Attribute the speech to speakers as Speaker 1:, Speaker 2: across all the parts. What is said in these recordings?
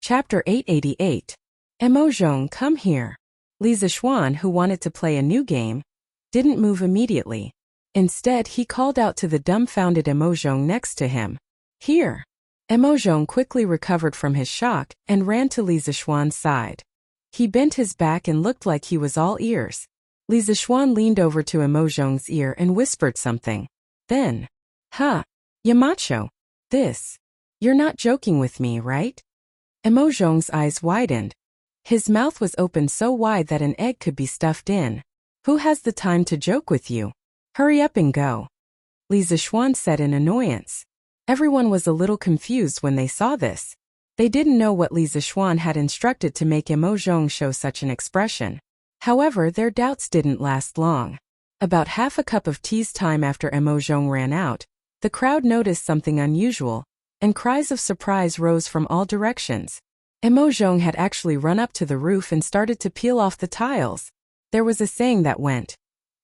Speaker 1: Chapter 888. Emojong, come here. Li Zixuan, who wanted to play a new game, didn't move immediately. Instead, he called out to the dumbfounded Emojong next to him. Here. Emojong quickly recovered from his shock and ran to Li Zixuan's side. He bent his back and looked like he was all ears. Li Zixuan leaned over to Emojong's ear and whispered something. Then, Yamacho, you're not joking with me, right? Emojong's eyes widened. His mouth was open so wide that an egg could be stuffed in. Who has the time to joke with you? Hurry up and go. Li Zixuan said in annoyance. Everyone was a little confused when they saw this. They didn't know what Li Zixuan had instructed to make Emojong show such an expression. However, their doubts didn't last long. About half a cup of tea's time after Emojong ran out, the crowd noticed something unusual, and cries of surprise rose from all directions. Emojong had actually run up to the roof and started to peel off the tiles. There was a saying that went,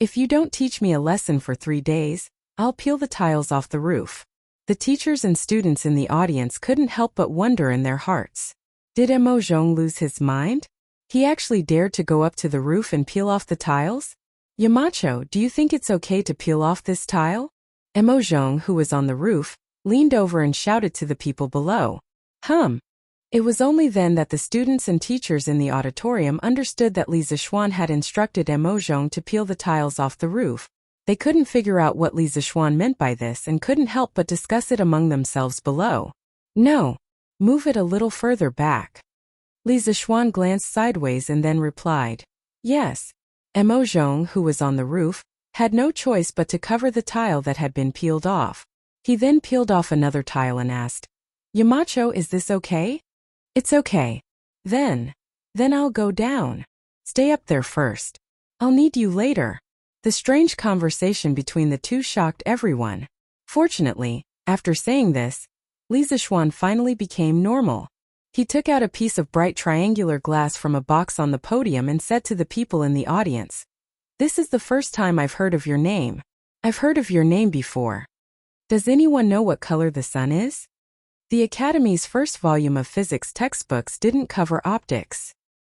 Speaker 1: "If you don't teach me a lesson for 3 days, I'll peel the tiles off the roof." The teachers and students in the audience couldn't help but wonder in their hearts. Did Emojong lose his mind? He actually dared to go up to the roof and peel off the tiles? Yamacho, do you think it's okay to peel off this tile? Emojong, who was on the roof, leaned over and shouted to the people below. It was only then that the students and teachers in the auditorium understood that Li Zixuan had instructed Emojong to peel the tiles off the roof. They couldn't figure out what Li Zixuan meant by this and couldn't help but discuss it among themselves below. No, move it a little further back. Li Zixuan glanced sideways and then replied, yes. Emojong, who was on the roof, had no choice but to cover the tile that had been peeled off. He then peeled off another tile and asked, Yamacho, is this okay? It's okay. Then I'll go down. Stay up there first. I'll need you later. The strange conversation between the two shocked everyone. Fortunately, after saying this, Li Zixuan finally became normal. He took out a piece of bright triangular glass from a box on the podium and said to the people in the audience, "This is the first time I've heard of your name. I've heard of your name before. Does anyone know what color the sun is?" The Academy's first volume of physics textbooks didn't cover optics.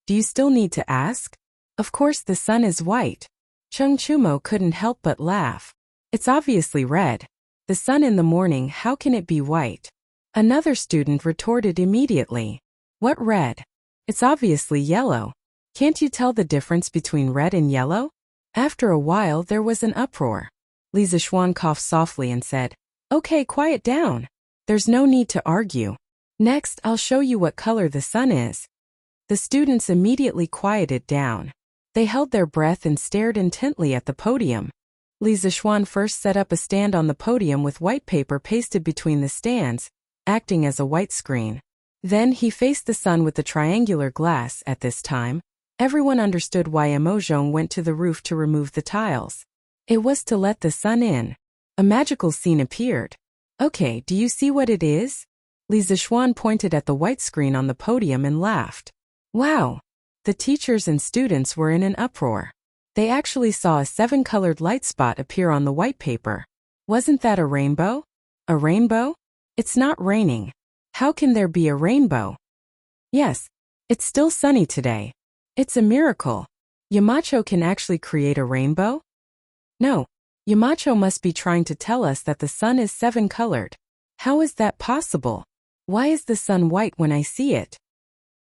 Speaker 1: Do you still need to ask? Of course the sun is white. Chung Chumo couldn't help but laugh. It's obviously red. The sun in the morning, how can it be white? Another student retorted immediately. What red? It's obviously yellow. Can't you tell the difference between red and yellow? After a while there was an uproar. Li Zixuan coughed softly and said, Okay, quiet down. There's no need to argue. Next, I'll show you what color the sun is. The students immediately quieted down. They held their breath and stared intently at the podium. Li Zixuan first set up a stand on the podium with white paper pasted between the stands, acting as a white screen. Then he faced the sun with the triangular glass. At this time, everyone understood why Emojong went to the roof to remove the tiles. It was to let the sun in. A magical scene appeared. Okay, do you see what it is? Li Zixuan pointed at the white screen on the podium and laughed. Wow! The teachers and students were in an uproar. They actually saw a 7-colored light spot appear on the white paper. Wasn't that a rainbow? A rainbow? It's not raining. How can there be a rainbow? Yes, it's still sunny today. It's a miracle. Yamacho can actually create a rainbow? No. Yamacho must be trying to tell us that the sun is 7-colored. How is that possible? Why is the sun white when I see it?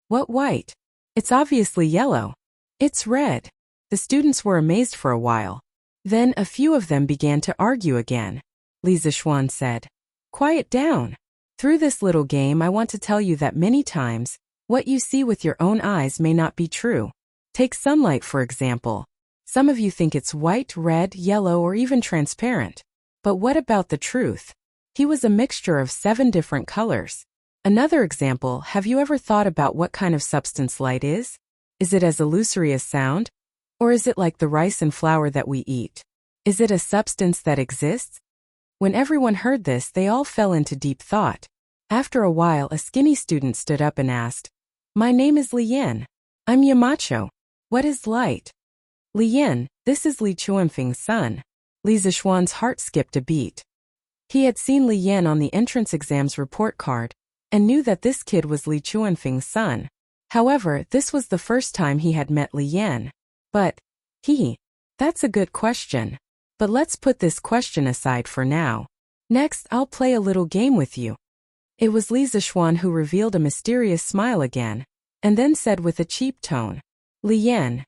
Speaker 1: What white? It's obviously yellow. It's red. The students were amazed for a while. Then a few of them began to argue again. Li Zixuan said, Quiet down. Through this little game I want to tell you that many times, what you see with your own eyes may not be true. Take sunlight for example. Some of you think it's white, red, yellow, or even transparent. But what about the truth? He was a mixture of 7 different colors. Another example, have you ever thought about what kind of substance light is? Is it as illusory as sound? Or is it like the rice and flour that we eat? Is it a substance that exists? When everyone heard this, they all fell into deep thought. After a while, a skinny student stood up and asked, My name is Li Yin. I'm Yamacho. What is light? Li Yin, this is Li Chuanfeng's son. Li Zixuan's heart skipped a beat. He had seen Li Yin on the entrance exam's report card, and knew that this kid was Li Chuanfeng's son. However, this was the first time he had met Li Yan. But, that's a good question. But let's put this question aside for now. Next, I'll play a little game with you. It was Li Zishuan who revealed a mysterious smile again, and then said with a cheap tone, Li Yan.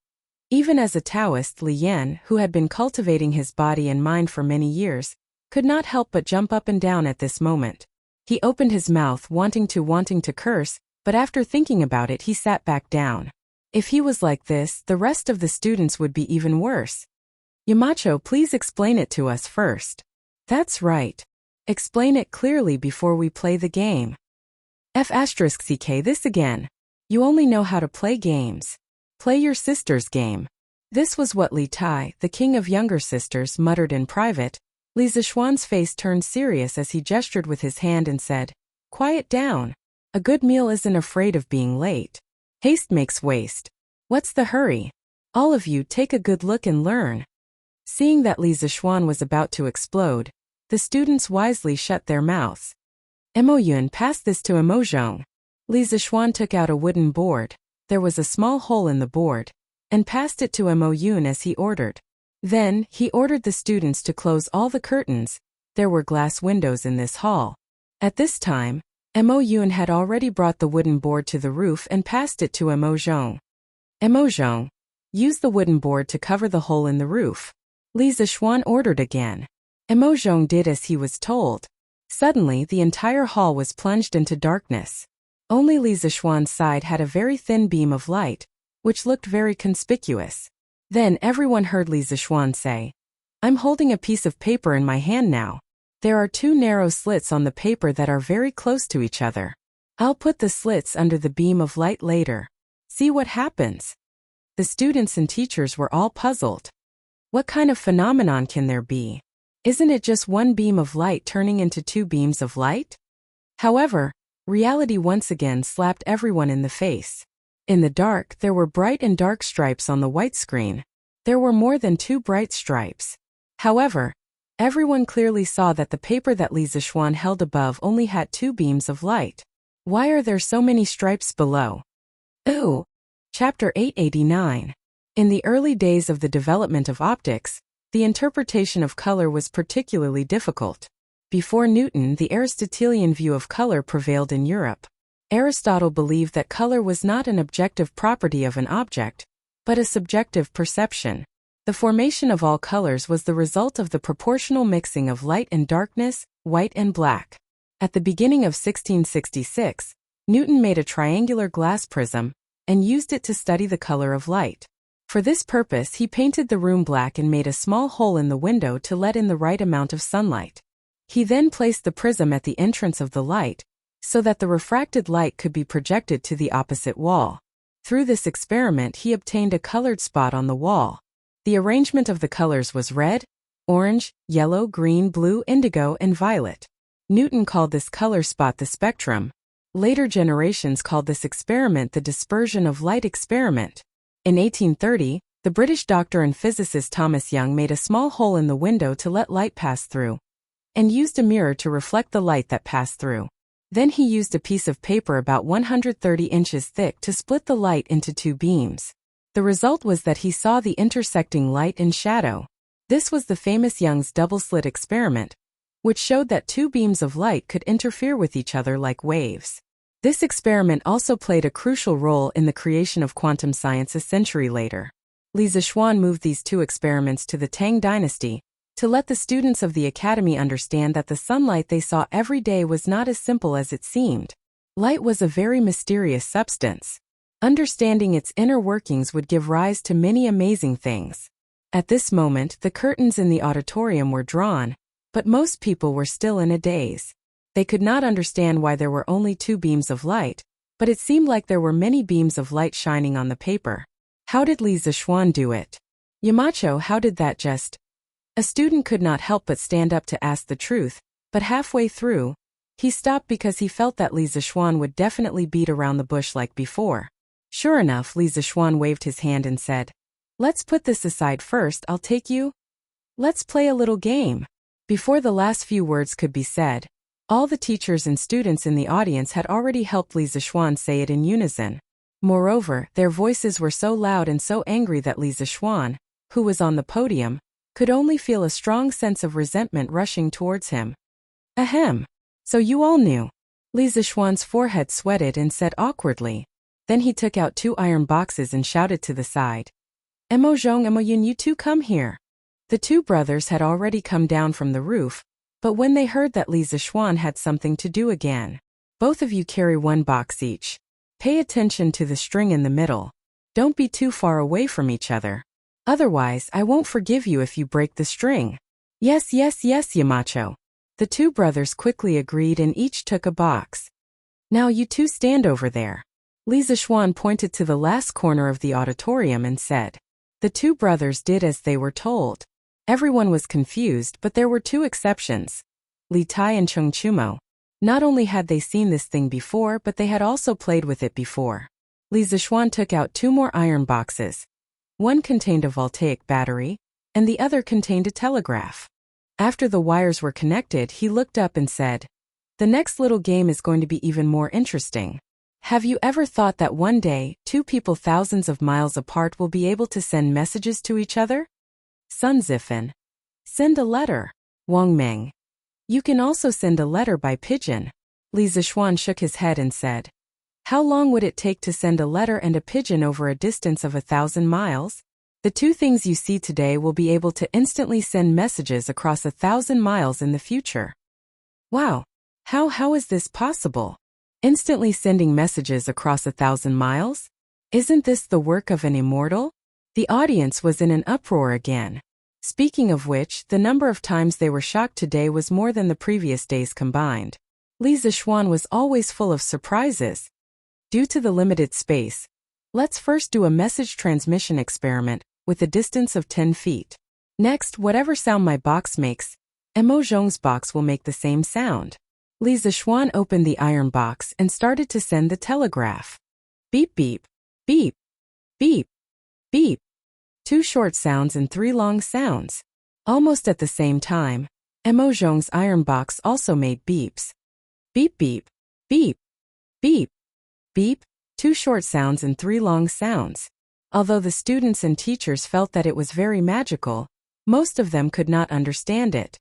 Speaker 1: Even as a Taoist, Li Yan, who had been cultivating his body and mind for many years, could not help but jump up and down at this moment. He opened his mouth wanting to curse, but after thinking about it he sat back down. If he was like this, the rest of the students would be even worse. Yamacho, please explain it to us first. That's right. Explain it clearly before we play the game. F***ck this again. You only know how to play games. Play your sister's game. This was what Li Tai, the king of younger sisters, muttered in private. Li Zishuan's face turned serious as he gestured with his hand and said, Quiet down. A good meal isn't afraid of being late. Haste makes waste. What's the hurry? All of you take a good look and learn. Seeing that Li Zishuan was about to explode, the students wisely shut their mouths. Mo Yun passed this to Mo Zhong. Li Zishuan took out a wooden board. There was a small hole in the board, and passed it to Mo Yun as he ordered. Then, he ordered the students to close all the curtains. There were glass windows in this hall. At this time, Mo Yun had already brought the wooden board to the roof and passed it to Mo Zhong. Mo Zhong, use the wooden board to cover the hole in the roof. Li Zishuan ordered again. Mo Zhong did as he was told. Suddenly, the entire hall was plunged into darkness. Only Li Zishuan's side had a very thin beam of light, which looked very conspicuous. Then everyone heard Li Zishuan say, I'm holding a piece of paper in my hand now. There are two narrow slits on the paper that are very close to each other. I'll put the slits under the beam of light later. See what happens. The students and teachers were all puzzled. What kind of phenomenon can there be? Isn't it just one beam of light turning into two beams of light? However, reality once again slapped everyone in the face. In the dark, there were bright and dark stripes on the white screen. There were more than two bright stripes. However, everyone clearly saw that the paper that Li Zishuan held above only had two beams of light. Why are there so many stripes below? Ooh! Chapter 889. In the early days of the development of optics, the interpretation of color was particularly difficult. Before Newton, the Aristotelian view of color prevailed in Europe. Aristotle believed that color was not an objective property of an object, but a subjective perception. The formation of all colors was the result of the proportional mixing of light and darkness, white and black. At the beginning of 1666, Newton made a triangular glass prism and used it to study the color of light. For this purpose, he painted the room black and made a small hole in the window to let in the right amount of sunlight. He then placed the prism at the entrance of the light, so that the refracted light could be projected to the opposite wall. Through this experiment, he obtained a colored spot on the wall. The arrangement of the colors was red, orange, yellow, green, blue, indigo, and violet. Newton called this color spot the spectrum. Later generations called this experiment the dispersion of light experiment. In 1830, the British doctor and physicist Thomas Young made a small hole in the window to let light pass through, and used a mirror to reflect the light that passed through. Then he used a piece of paper about 130 inches thick to split the light into two beams. The result was that he saw the intersecting light and shadow. This was the famous Young's double-slit experiment, which showed that two beams of light could interfere with each other like waves. This experiment also played a crucial role in the creation of quantum science a century later. Li Zishuan moved these two experiments to the Tang dynasty, to let the students of the academy understand that the sunlight they saw every day was not as simple as it seemed. Light was a very mysterious substance. Understanding its inner workings would give rise to many amazing things. At this moment, the curtains in the auditorium were drawn, but most people were still in a daze. They could not understand why there were only two beams of light, but it seemed like there were many beams of light shining on the paper. How did Li Zishuan do it? Yamacho, how did that just? A student could not help but stand up to ask the truth, but halfway through, he stopped because he felt that Li Zishuan would definitely beat around the bush like before. Sure enough, Li Zishuan waved his hand and said, Let's put this aside first, I'll take you. Let's play a little game. Before the last few words could be said, All the teachers and students in the audience had already helped Li Zixuan say it in unison. Moreover, their voices were so loud and so angry that Li Zixuan, who was on the podium, could only feel a strong sense of resentment rushing towards him. Ahem. So you all knew. Li Zixuan's forehead sweated and said awkwardly. Then he took out 2 iron boxes and shouted to the side. Emo Zhong, Emo Yun, you two come here. The 2 brothers had already come down from the roof, but when they heard that Li Zixuan had something to do again. Both of you carry 1 box each. Pay attention to the string in the middle. Don't be too far away from each other. Otherwise, I won't forgive you if you break the string. Yes, yes, yes, Yamacho. The 2 brothers quickly agreed and each took a box. Now you two stand over there. Li Zixuan pointed to the last corner of the auditorium and said. The 2 brothers did as they were told. Everyone was confused, but there were 2 exceptions. Li Tai and Chung Chumo. Not only had they seen this thing before, but they had also played with it before. Li Zixuan took out 2 more iron boxes. One contained a voltaic battery, and the other contained a telegraph. After the wires were connected, he looked up and said, "The next little game is going to be even more interesting. Have you ever thought that one day, 2 people thousands of miles apart will be able to send messages to each other?" Sun Zifan. Send a letter. Wang Meng. You can also send a letter by pigeon. Li Zixuan shook his head and said. How long would it take to send a letter and a pigeon over a distance of 1,000 miles? The 2 things you see today will be able to instantly send messages across 1,000 miles in the future. Wow. How is this possible? Instantly sending messages across 1,000 miles? Isn't this the work of an immortal? The audience was in an uproar again. Speaking of which, the number of times they were shocked today was more than the previous days combined. Li Zixuan was always full of surprises. Due to the limited space, let's first do a message transmission experiment with a distance of 10 feet. Next, whatever sound my box makes, Emo Zhong's box will make the same sound. Li Zixuan opened the iron box and started to send the telegraph. Beep beep, beep, beep, beep. 2 short sounds and 3 long sounds. Almost at the same time, Emo Zhong's iron box also made beeps. Beep beep, beep, beep, beep, 2 short sounds and 3 long sounds. Although the students and teachers felt that it was very magical, most of them could not understand it.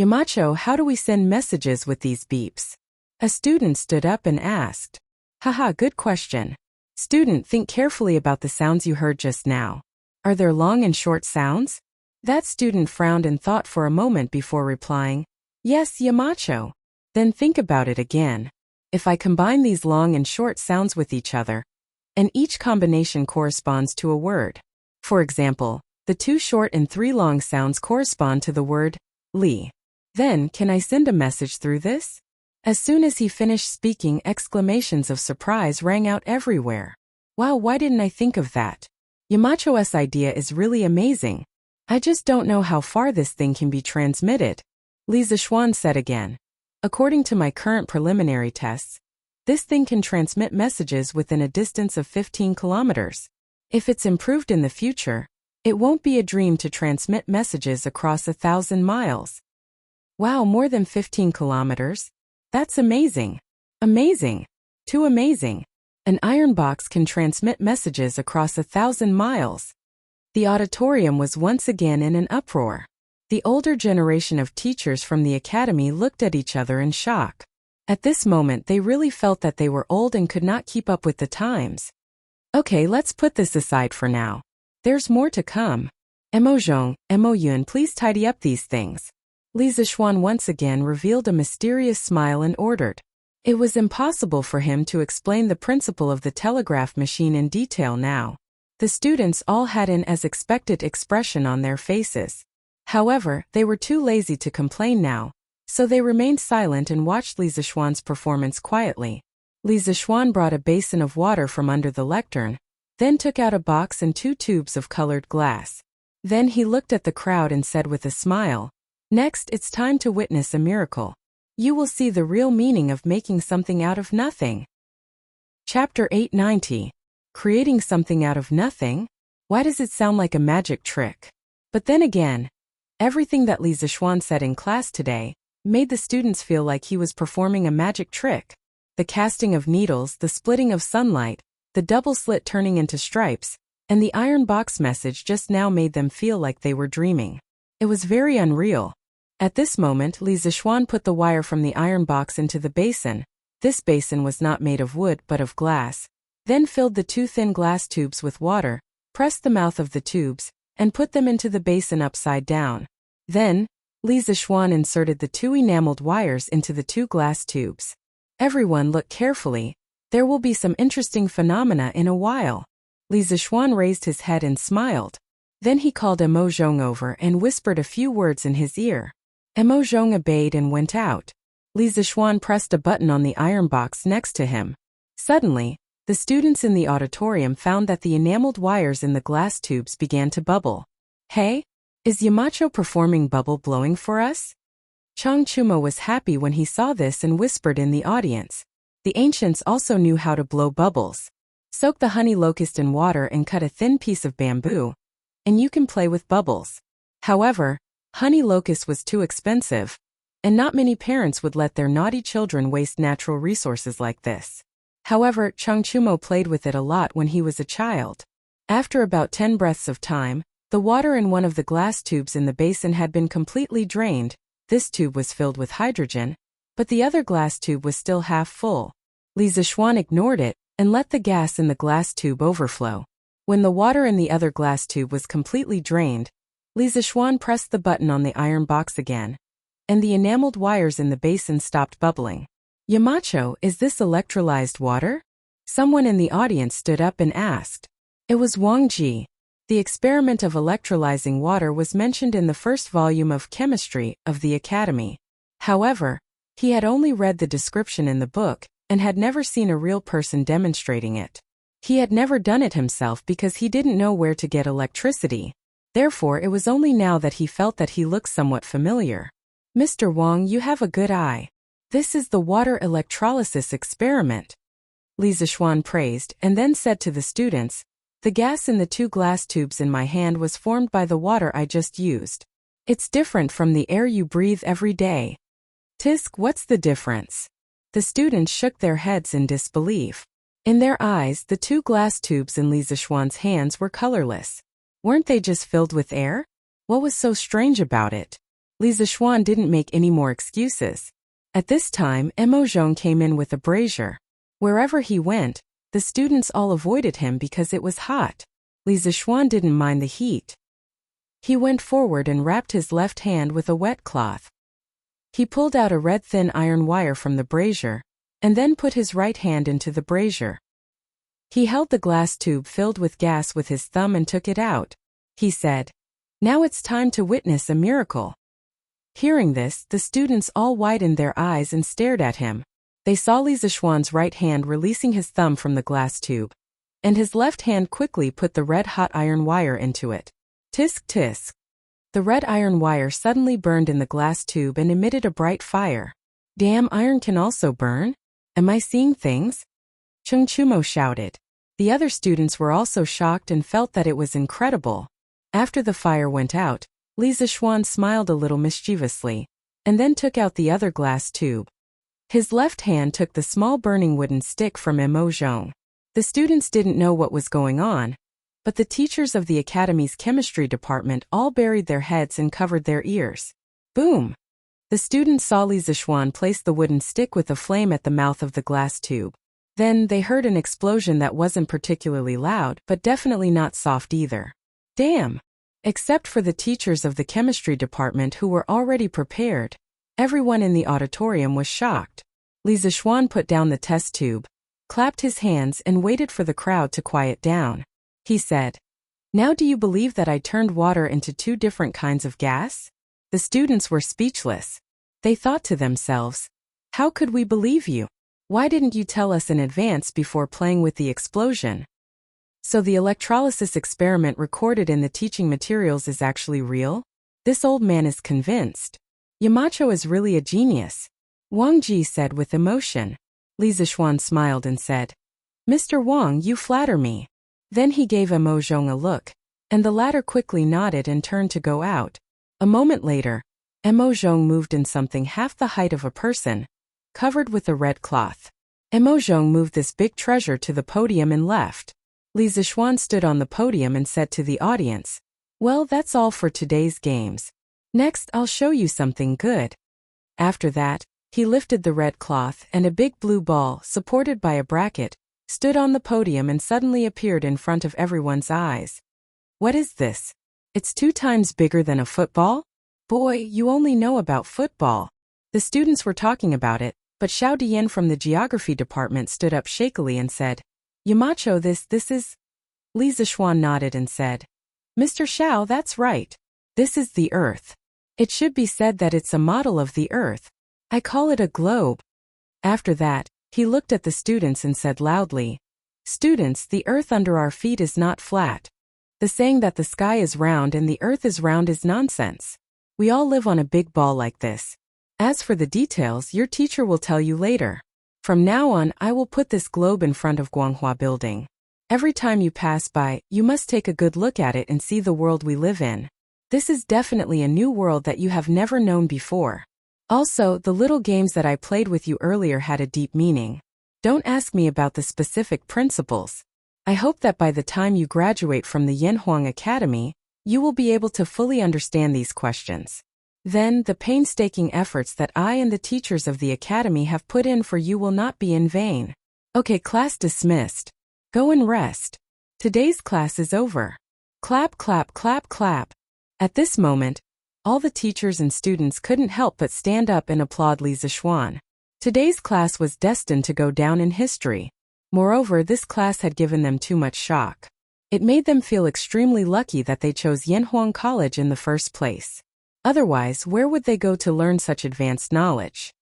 Speaker 1: Yamacho, how do we send messages with these beeps? A student stood up and asked. Haha, good question. Student, think carefully about the sounds you heard just now. Are there long and short sounds? That student frowned and thought for a moment before replying. Yes, Yamacho. Then think about it again. If I combine these long and short sounds with each other, and each combination corresponds to a word. For example, the 2 short and 3 long sounds correspond to the word Li. Then, can I send a message through this? As soon as he finished speaking, exclamations of surprise rang out everywhere. Wow, why didn't I think of that? Yamacho's idea is really amazing. I just don't know how far this thing can be transmitted. Li Zixuan said again. According to my current preliminary tests, this thing can transmit messages within a distance of 15 kilometers. If it's improved in the future, it won't be a dream to transmit messages across 1,000 miles. Wow, more than 15 kilometers? That's amazing. Amazing. Too amazing. An iron box can transmit messages across 1,000 miles. The auditorium was once again in an uproar. The older generation of teachers from the academy looked at each other in shock. At this moment, they really felt that they were old and could not keep up with the times. Okay, let's put this aside for now. There's more to come. Emo Zhong, Emo Yun, please tidy up these things. Li Zixuan once again revealed a mysterious smile and ordered. It was impossible for him to explain the principle of the telegraph machine in detail now. The students all had an as expected expression on their faces. However, they were too lazy to complain now, so they remained silent and watched Li Zixuan's performance quietly. Li Zixuan brought a basin of water from under the lectern, then took out a box and 2 tubes of colored glass. Then he looked at the crowd and said with a smile, Next, it's time to witness a miracle. You will see the real meaning of making something out of nothing. Chapter 890. Creating something out of nothing? Why does it sound like a magic trick? But then again, everything that Li Zixuan said in class today made the students feel like he was performing a magic trick. The casting of needles, the splitting of sunlight, the double slit turning into stripes, and the iron box message just now made them feel like they were dreaming. It was very unreal. At this moment, Li Zixuan put the wire from the iron box into the basin. This basin was not made of wood but of glass. Then filled the 2 thin glass tubes with water, pressed the mouth of the tubes, and put them into the basin upside down. Then, Li Zixuan inserted the 2 enameled wires into the 2 glass tubes. Everyone look carefully. There will be some interesting phenomena in a while. Li Zixuan raised his head and smiled. Then he called Emozhong over and whispered a few words in his ear. Emozhong obeyed and went out. Li Zixuan pressed a button on the iron box next to him. Suddenly, the students in the auditorium found that the enameled wires in the glass tubes began to bubble. Hey, is Yamacho performing bubble blowing for us? Chang Chumo was happy when he saw this and whispered in the audience. The ancients also knew how to blow bubbles. Soak the honey locust in water and cut a thin piece of bamboo, and you can play with bubbles. However, honey locust was too expensive, and not many parents would let their naughty children waste natural resources like this. However, Chang Chumo played with it a lot when he was a child. After about 10 breaths of time, the water in one of the glass tubes in the basin had been completely drained. This tube was filled with hydrogen, but the other glass tube was still half full. Li Zixuan ignored it and let the gas in the glass tube overflow. When the water in the other glass tube was completely drained, Li Zixuan pressed the button on the iron box again, and the enameled wires in the basin stopped bubbling. Yamacho, is this electrolyzed water? Someone in the audience stood up and asked. It was Wang Ji. The experiment of electrolyzing water was mentioned in the first volume of chemistry of the Academy. However, he had only read the description in the book and had never seen a real person demonstrating it. He had never done it himself because he didn't know where to get electricity. Therefore, it was only now that he felt that he looked somewhat familiar. Mr. Wang, you have a good eye. This is the water electrolysis experiment. Li Zixuan praised and then said to the students, the gas in the 2 glass tubes in my hand was formed by the water I just used. It's different from the air you breathe every day. Tisk, what's the difference? The students shook their heads in disbelief. In their eyes, the 2 glass tubes in Li Zixuan's hands were colorless. Weren't they just filled with air? What was so strange about it? Li Zixuan didn't make any more excuses. At this time, Emozhong came in with a brazier. Wherever he went, the students all avoided him because it was hot. Li Zixuan didn't mind the heat. He went forward and wrapped his left hand with a wet cloth. He pulled out a red thin iron wire from the brazier, and then put his right hand into the brazier. He held the glass tube filled with gas with his thumb and took it out. He said, now it's time to witness a miracle. Hearing this, the students all widened their eyes and stared at him. They saw Li Zixuan's right hand releasing his thumb from the glass tube, and his left hand quickly put the red-hot iron wire into it. Tisk tisk. The red iron wire suddenly burned in the glass tube and emitted a bright fire. Damn, iron can also burn? Am I seeing things? Chang Chumo shouted. The other students were also shocked and felt that it was incredible. After the fire went out, Li Zixuan smiled a little mischievously, and then took out the other glass tube. His left hand took the small burning wooden stick from Emozhong. The students didn't know what was going on, but the teachers of the Academy's chemistry department all buried their heads and covered their ears. Boom! The students saw Li Zixuan place the wooden stick with a flame at the mouth of the glass tube. Then they heard an explosion that wasn't particularly loud, but definitely not soft either. Damn! Except for the teachers of the chemistry department who were already prepared, everyone in the auditorium was shocked. Li Zixuan put down the test tube, clapped his hands and waited for the crowd to quiet down. He said, now do you believe that I turned water into 2 different kinds of gas? The students were speechless. They thought to themselves, how could we believe you? Why didn't you tell us in advance before playing with the explosion? So the electrolysis experiment recorded in the teaching materials is actually real? This old man is convinced. Yamacho is really a genius, Wang Ji said with emotion. Li Zixuan smiled and said, Mr. Wang, you flatter me. Then he gave Emozhong a look, and the latter quickly nodded and turned to go out. A moment later, Emojong moved in something half the height of a person, covered with a red cloth. Emojong moved this big treasure to the podium and left. Li Zixuan stood on the podium and said to the audience, "Well, that's all for today's games. Next, I'll show you something good." After that, he lifted the red cloth and a big blue ball, supported by a bracket, stood on the podium and suddenly appeared in front of everyone's eyes. "What is this? It's 2 times bigger than a football? Boy, you only know about football." The students were talking about it, but Xiao Dian from the geography department stood up shakily and said, "Yamacho, this is..." Li Zixuan nodded and said, "Mr. Xiao, that's right. This is the Earth. It should be said that it's a model of the Earth. I call it a globe." After that, he looked at the students and said loudly, "Students, the Earth under our feet is not flat. The saying that the sky is round and the Earth is round is nonsense. We all live on a big ball like this. As for the details, your teacher will tell you later. From now on, I will put this globe in front of Guanghua Building. Every time you pass by, you must take a good look at it and see the world we live in. This is definitely a new world that you have never known before. Also, the little games that I played with you earlier had a deep meaning. Don't ask me about the specific principles. I hope that by the time you graduate from the Yanhuang Academy, you will be able to fully understand these questions. Then, the painstaking efforts that I and the teachers of the Academy have put in for you will not be in vain. Okay, class dismissed. Go and rest. Today's class is over. Clap, clap, clap, clap." At this moment, all the teachers and students couldn't help but stand up and applaud Li Zixuan. Today's class was destined to go down in history. Moreover, this class had given them too much shock. It made them feel extremely lucky that they chose Yanhuang College in the first place. Otherwise, where would they go to learn such advanced knowledge?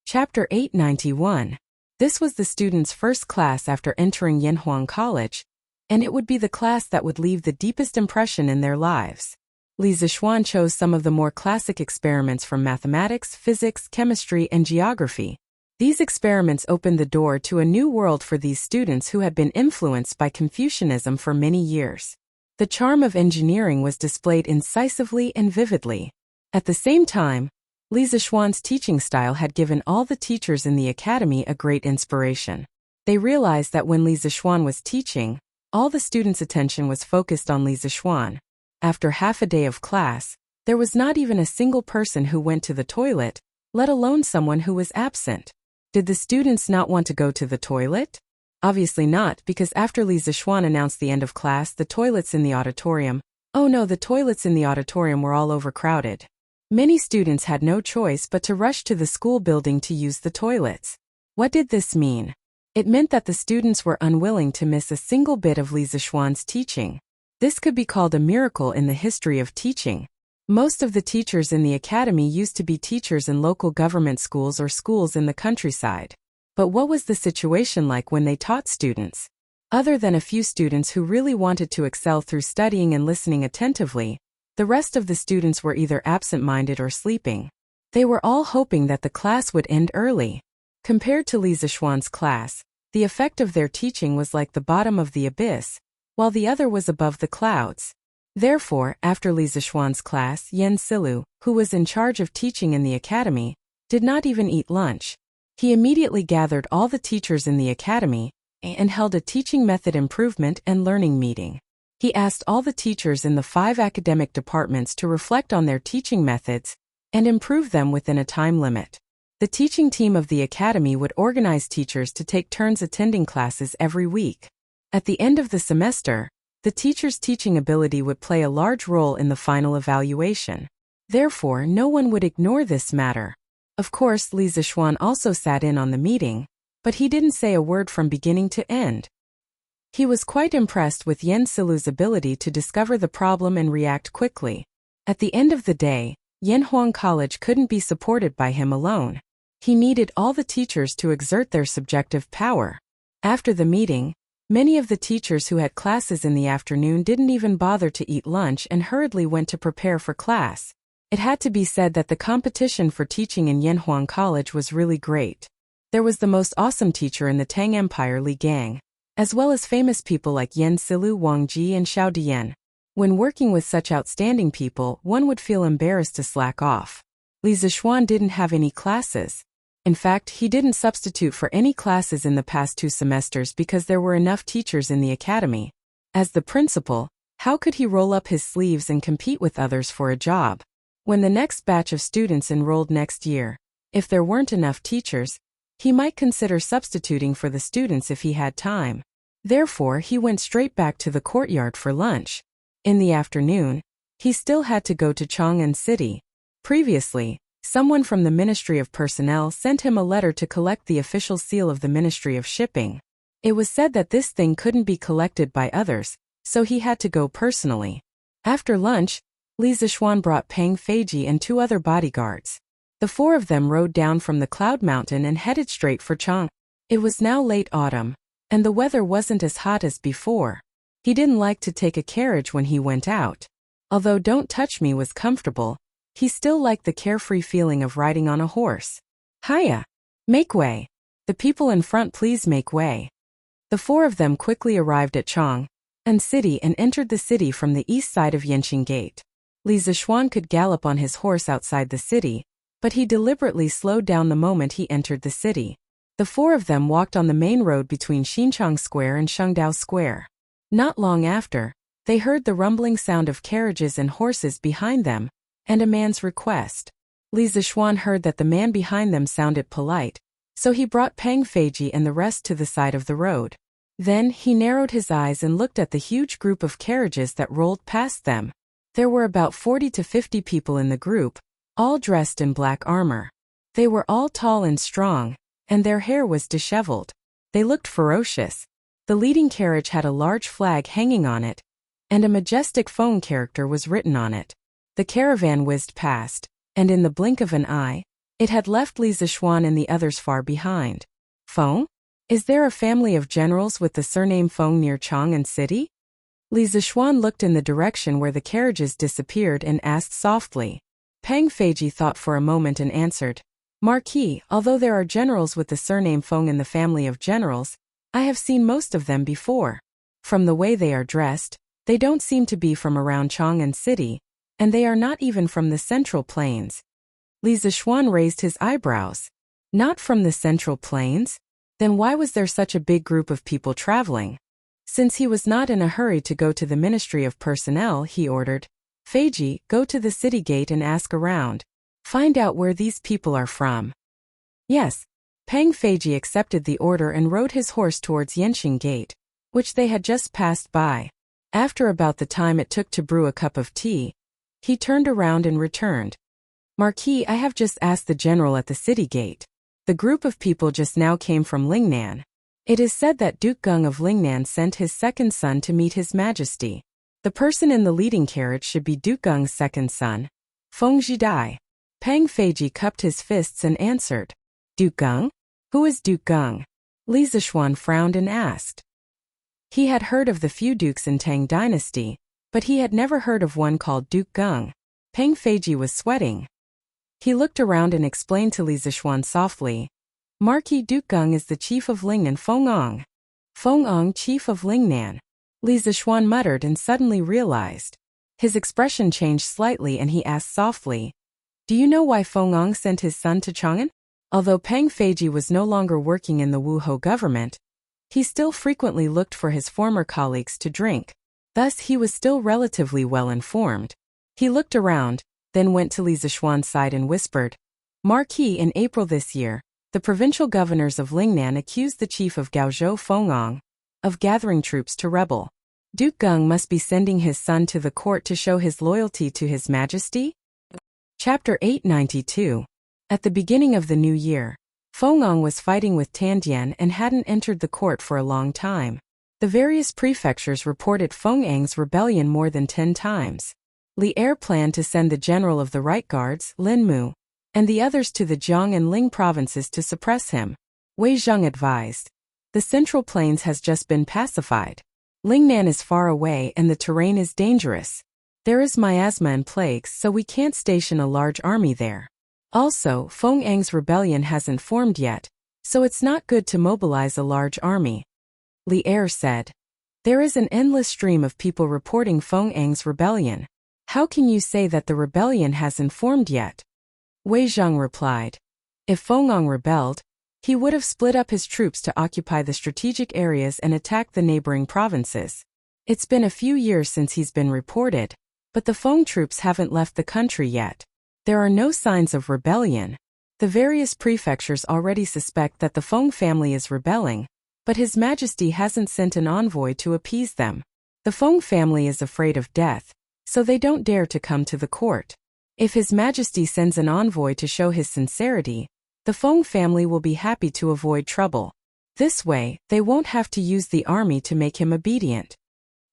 Speaker 1: Chapter 891. This was the students' first class after entering Yanhuang College, and it would be the class that would leave the deepest impression in their lives. Li Zixuan chose some of the more classic experiments from mathematics, physics, chemistry, and geography. These experiments opened the door to a new world for these students who had been influenced by Confucianism for many years. The charm of engineering was displayed incisively and vividly. At the same time, Li Zixuan's teaching style had given all the teachers in the academy a great inspiration. They realized that when Li Zixuan was teaching, all the students' attention was focused on Li Zixuan. After half a day of class, there was not even a single person who went to the toilet, let alone someone who was absent. Did the students not want to go to the toilet? Obviously not, because after Li Zixuan announced the end of class, the toilets in the auditorium, the toilets in the auditorium were all overcrowded. Many students had no choice but to rush to the school building to use the toilets. What did this mean? It meant that the students were unwilling to miss a single bit of Li Zixuan's teaching. This could be called a miracle in the history of teaching. Most of the teachers in the academy used to be teachers in local government schools or schools in the countryside. But what was the situation like when they taught students? Other than a few students who really wanted to excel through studying and listening attentively, the rest of the students were either absent-minded or sleeping. They were all hoping that the class would end early. Compared to Li Zixuan's class, the effect of their teaching was like the bottom of the abyss, while the other was above the clouds. Therefore, after Li Zixuan's class, Yan Silu, who was in charge of teaching in the academy, did not even eat lunch. He immediately gathered all the teachers in the academy and held a teaching method improvement and learning meeting. He asked all the teachers in the 5 academic departments to reflect on their teaching methods and improve them within a time limit. The teaching team of the academy would organize teachers to take turns attending classes every week. At the end of the semester, the teacher's teaching ability would play a large role in the final evaluation. Therefore, no one would ignore this matter. Of course, Li Zixuan also sat in on the meeting, but he didn't say a word from beginning to end. He was quite impressed with Yan Silu's ability to discover the problem and react quickly. At the end of the day, Yanhuang College couldn't be supported by him alone. He needed all the teachers to exert their subjective power. After the meeting, many of the teachers who had classes in the afternoon didn't even bother to eat lunch and hurriedly went to prepare for class. It had to be said that the competition for teaching in Yanhuang College was really great. There was the most awesome teacher in the Tang Empire, Li Gang, as well as famous people like Yan Silu, Wang Ji, and Xiao Dian. When working with such outstanding people, one would feel embarrassed to slack off. Li Zixuan didn't have any classes. In fact, he didn't substitute for any classes in the past 2 semesters because there were enough teachers in the academy. As the principal, how could he roll up his sleeves and compete with others for a job? When the next batch of students enrolled next year, if there weren't enough teachers, he might consider substituting for the students if he had time. Therefore, he went straight back to the courtyard for lunch. In the afternoon, he still had to go to Chang'an City. Previously, someone from the Ministry of Personnel sent him a letter to collect the official seal of the Ministry of Shipping. It was said that this thing couldn't be collected by others, so he had to go personally. After lunch, Li Zixuan brought Peng Feiji and 2 other bodyguards. The 4 of them rode down from the Cloud Mountain and headed straight for Chang. It was now late autumn, and the weather wasn't as hot as before. He didn't like to take a carriage when he went out. Although Don't Touch Me was comfortable, he still liked the carefree feeling of riding on a horse. Hiya! Make way! The people in front, please make way. The 4 of them quickly arrived at Chang'an City and entered the city from the east side of Yanqing Gate. Li Zixuan could gallop on his horse outside the city, but he deliberately slowed down the moment he entered the city. The 4 of them walked on the main road between Xinchang Square and Shengdao Square. Not long after, they heard the rumbling sound of carriages and horses behind them, and a man's request. Li Zixuan heard that the man behind them sounded polite, so he brought Peng Feiji and the rest to the side of the road. Then he narrowed his eyes and looked at the huge group of carriages that rolled past them. There were about 40 to 50 people in the group, all dressed in black armor. They were all tall and strong, and their hair was disheveled. They looked ferocious. The leading carriage had a large flag hanging on it, and a majestic Feng character was written on it. The caravan whizzed past, and in the blink of an eye, it had left Li Zixuan and the others far behind. Feng? Is there a family of generals with the surname Feng near Chang'an City? Li Zixuan looked in the direction where the carriages disappeared and asked softly. Peng Feiji thought for a moment and answered, Marquis, although there are generals with the surname Feng in the family of generals, I have seen most of them before. From the way they are dressed, they don't seem to be from around Chang'an City, and they are not even from the Central Plains. Li Zixuan raised his eyebrows. Not from the Central Plains? Then why was there such a big group of people traveling? Since he was not in a hurry to go to the Ministry of Personnel, he ordered, Feiji, go to the city gate and ask around. Find out where these people are from. Yes. Peng Feiji accepted the order and rode his horse towards Yanqing Gate, which they had just passed by. After about the time it took to brew a cup of tea, he turned around and returned. Marquis, I have just asked the general at the city gate. The group of people just now came from Lingnan. It is said that Duke Gung of Lingnan sent his second son to meet His Majesty. The person in the leading carriage should be Duke Gung's second son, Feng Zhidai. Peng Feiji cupped his fists and answered, Duke Gung? Who is Duke Gung? Li Zixuan frowned and asked. He had heard of the few dukes in Tang Dynasty, but he had never heard of one called Duke Gung. Peng Feiji was sweating. He looked around and explained to Li Zixuan softly, Marquis Duke Gung is the chief of Lingnan Fengong. Fengong, chief of Lingnan. Li Zixuan muttered and suddenly realized. His expression changed slightly and he asked softly, Do you know why Fengong sent his son to Chang'an? Although Peng Feiji was no longer working in the Wuhou government, he still frequently looked for his former colleagues to drink. Thus he was still relatively well informed. He looked around, then went to Li Zixuan's side and whispered, Marquis, in April this year, the provincial governors of Lingnan accused the chief of Gaozhou Fengong of gathering troops to rebel. Duke Gung must be sending his son to the court to show his loyalty to His Majesty? Chapter 892. At the beginning of the new year, Fengong was fighting with Tandian and hadn't entered the court for a long time. The various prefectures reported Fengang's rebellion more than 10 times. Li Er planned to send the general of the Right Guards, Lin Mu, and the others to the Jiang and Ling provinces to suppress him. Wei Zheng advised. The Central Plains has just been pacified. Lingnan is far away and the terrain is dangerous. There is miasma and plagues, so we can't station a large army there. Also, Fengang's rebellion hasn't formed yet, so it's not good to mobilize a large army. Li Er said. There is an endless stream of people reporting Fengang's rebellion. How can you say that the rebellion hasn't formed yet? Wei Zheng replied. If Fengong rebelled, he would have split up his troops to occupy the strategic areas and attack the neighboring provinces. It's been a few years since he's been reported, but the Feng troops haven't left the country yet. There are no signs of rebellion. The various prefectures already suspect that the Feng family is rebelling, but His Majesty hasn't sent an envoy to appease them. The Feng family is afraid of death, so they don't dare to come to the court. If His Majesty sends an envoy to show his sincerity, the Feng family will be happy to avoid trouble. This way, they won't have to use the army to make him obedient.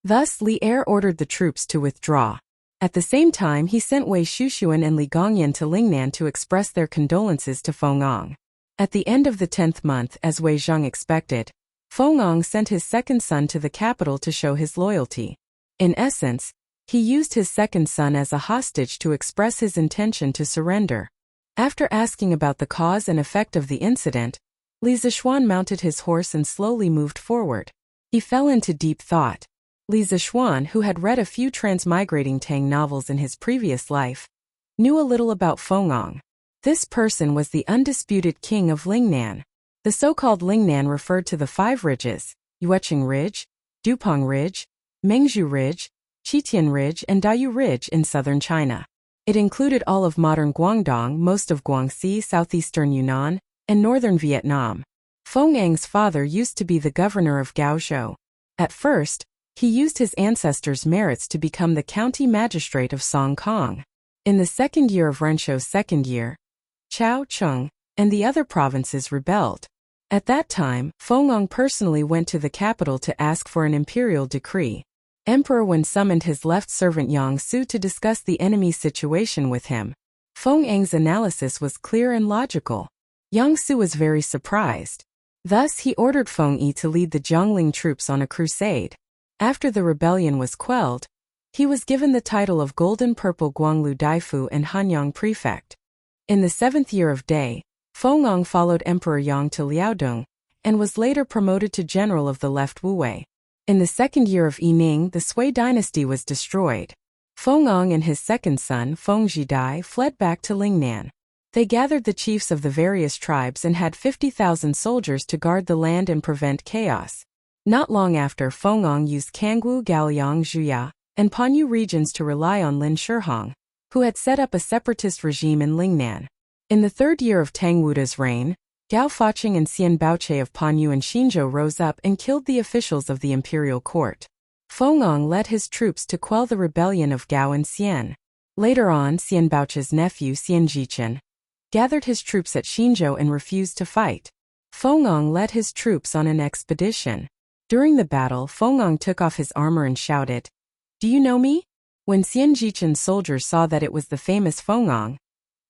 Speaker 1: Thus Li Er ordered the troops to withdraw. At the same time he sent Wei Shushuan and Li Gongyan to Lingnan to express their condolences to Fengong. At the end of the 10th month, as Wei Zheng expected, Fengong sent his second son to the capital to show his loyalty. In essence, he used his second son as a hostage to express his intention to surrender. After asking about the cause and effect of the incident, Li Zishuan mounted his horse and slowly moved forward. He fell into deep thought. Li Zishuan, who had read a few transmigrating Tang novels in his previous life, knew a little about Fengong. This person was the undisputed king of Lingnan. The so-called Lingnan referred to the 5 ridges: Yueqing Ridge, Dupeng Ridge, Mengzhu Ridge, Qitian Ridge and Dayu Ridge in southern China. It included all of modern Guangdong, most of Guangxi, southeastern Yunnan, and northern Vietnam. Fengong's father used to be the governor of Gaozhou. At first, he used his ancestors' merits to become the county magistrate of Song Kong. In the second year of Renshou's second year, Chao Cheng and the other provinces rebelled. At that time, Fengong personally went to the capital to ask for an imperial decree. Emperor Wen summoned his left servant Yang Su to discuss the enemy's situation with him. Fengong's analysis was clear and logical. Yang Su was very surprised. Thus he ordered Feng Yi to lead the Jiangling troops on a crusade. After the rebellion was quelled, he was given the title of Golden Purple Guanglu Daifu and Hanyang Prefect. In the 7th year of Dai, Fengong followed Emperor Yang to Liaodong, and was later promoted to general of the left Wuwei. In the 2nd year of Yining, the Sui dynasty was destroyed. Fengong and his second son, Feng Zhidai, fled back to Lingnan. They gathered the chiefs of the various tribes and had 50,000 soldiers to guard the land and prevent chaos. Not long after, Fengong used Kangwu, Gaoliang, Zhuya, and Panyu regions to rely on Lin Shihong, who had set up a separatist regime in Lingnan. In the 3rd year of Tang Wuda's reign, Gao Faqing and Xian Baoche of Panyu and Xinzhou rose up and killed the officials of the imperial court. Fengong led his troops to quell the rebellion of Gao and Xian. Later on, Xian Baoche's nephew Xian Jichen gathered his troops at Xinzhou and refused to fight. Fengong led his troops on an expedition. During the battle, Fengong took off his armor and shouted, "Do you know me?" When Xian Jichen's soldiers saw that it was the famous Fengong,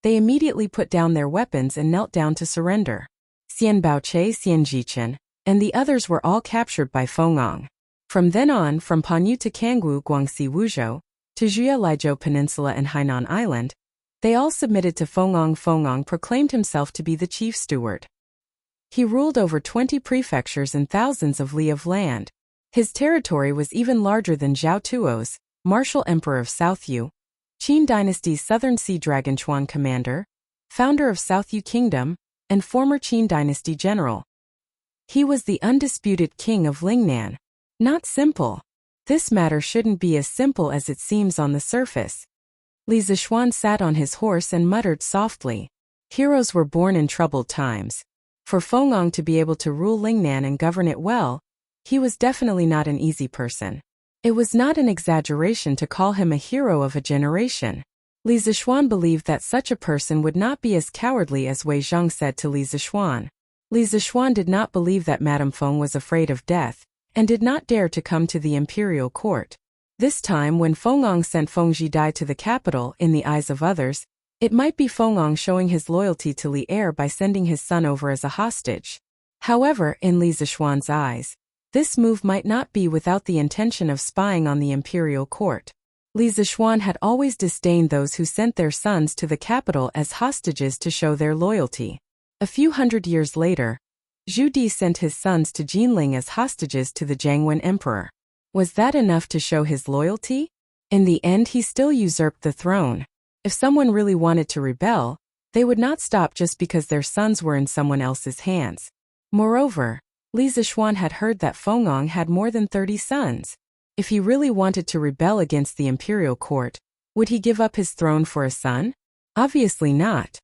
Speaker 1: they immediately put down their weapons and knelt down to surrender. Xian Baoche, Xian Jichen, and the others were all captured by Fengong. From then on, from Panyu to Kangwu, Guangxi, Wuzhou, to Zhuya Lijiu Peninsula and Hainan Island, they all submitted to Fengong. Fengong proclaimed himself to be the chief steward. He ruled over 20 prefectures and thousands of li of land. His territory was even larger than Zhao Tuo's, martial emperor of South Yu, Qin dynasty's southern sea dragon Chuan commander, founder of South Yu Kingdom, and former Qin dynasty general. He was the undisputed king of Lingnan. Not simple. This matter shouldn't be as simple as it seems on the surface. Li Zishuan sat on his horse and muttered softly. Heroes were born in troubled times. For Fengong to be able to rule Lingnan and govern it well, he was definitely not an easy person. It was not an exaggeration to call him a hero of a generation. Li Zishuan believed that such a person would not be as cowardly as Wei Zheng said to Li Zishuan. Li Zishuan did not believe that Madame Feng was afraid of death, and did not dare to come to the imperial court. This time when Fengong sent Feng Zhidai to the capital, in the eyes of others, it might be Fengong showing his loyalty to Li Er by sending his son over as a hostage. However, in Li Zishuan's eyes, this move might not be without the intention of spying on the imperial court. Li Zishuan had always disdained those who sent their sons to the capital as hostages to show their loyalty. A few hundred years later, Zhu Di sent his sons to Jinling as hostages to the Jiangwen emperor. Was that enough to show his loyalty? In the end, he still usurped the throne. If someone really wanted to rebel, They would not stop just because their sons were in someone else's hands. Moreover, Li Zixuan had heard that Fengong had more than 30 sons. If he really wanted to rebel against the imperial court, would he give up his throne for a son? Obviously not.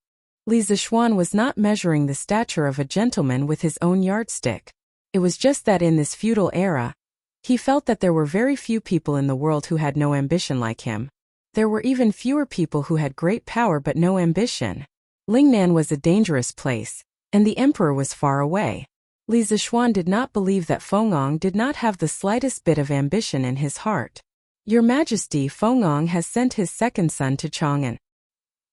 Speaker 1: Li Zixuan was not measuring the stature of a gentleman with his own yardstick. It was just that in this feudal era, he felt that there were very few people in the world who had no ambition like him. There were even fewer people who had great power but no ambition. Lingnan was a dangerous place, and the emperor was far away. Li Zixuan did not believe that Fengong did not have the slightest bit of ambition in his heart. Your Majesty, Fengong has sent his second son to Chang'an.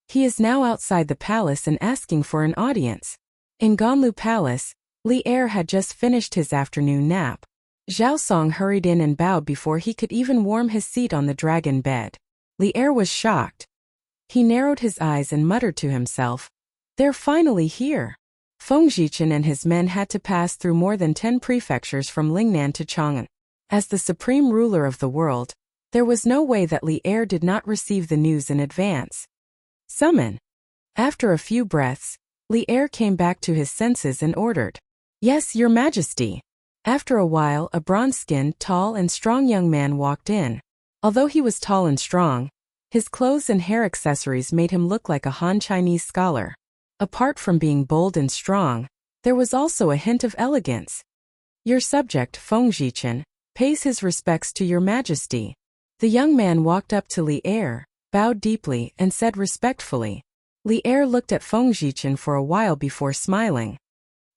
Speaker 1: He is now outside the palace and asking for an audience. In Ganlu Palace, Li Er had just finished his afternoon nap. Zhao Song hurried in and bowed before he could even warm his seat on the dragon bed. Li Er was shocked. He narrowed his eyes and muttered to himself, "They're finally here." Feng Zhichen and his men had to pass through more than 10 prefectures from Lingnan to Chang'an. As the supreme ruler of the world, there was no way that Li Er did not receive the news in advance. Summon. After a few breaths, Li Er came back to his senses and ordered, "Yes, Your Majesty." After a while, a bronze-skinned, tall and strong young man walked in. Although he was tall and strong, his clothes and hair accessories made him look like a Han Chinese scholar. Apart from being bold and strong, there was also a hint of elegance. "Your subject, Feng Zhichen, pays his respects to Your Majesty." The young man walked up to Li Er, bowed deeply, and said respectfully. Li Er looked at Feng Zhichen for a while before smiling.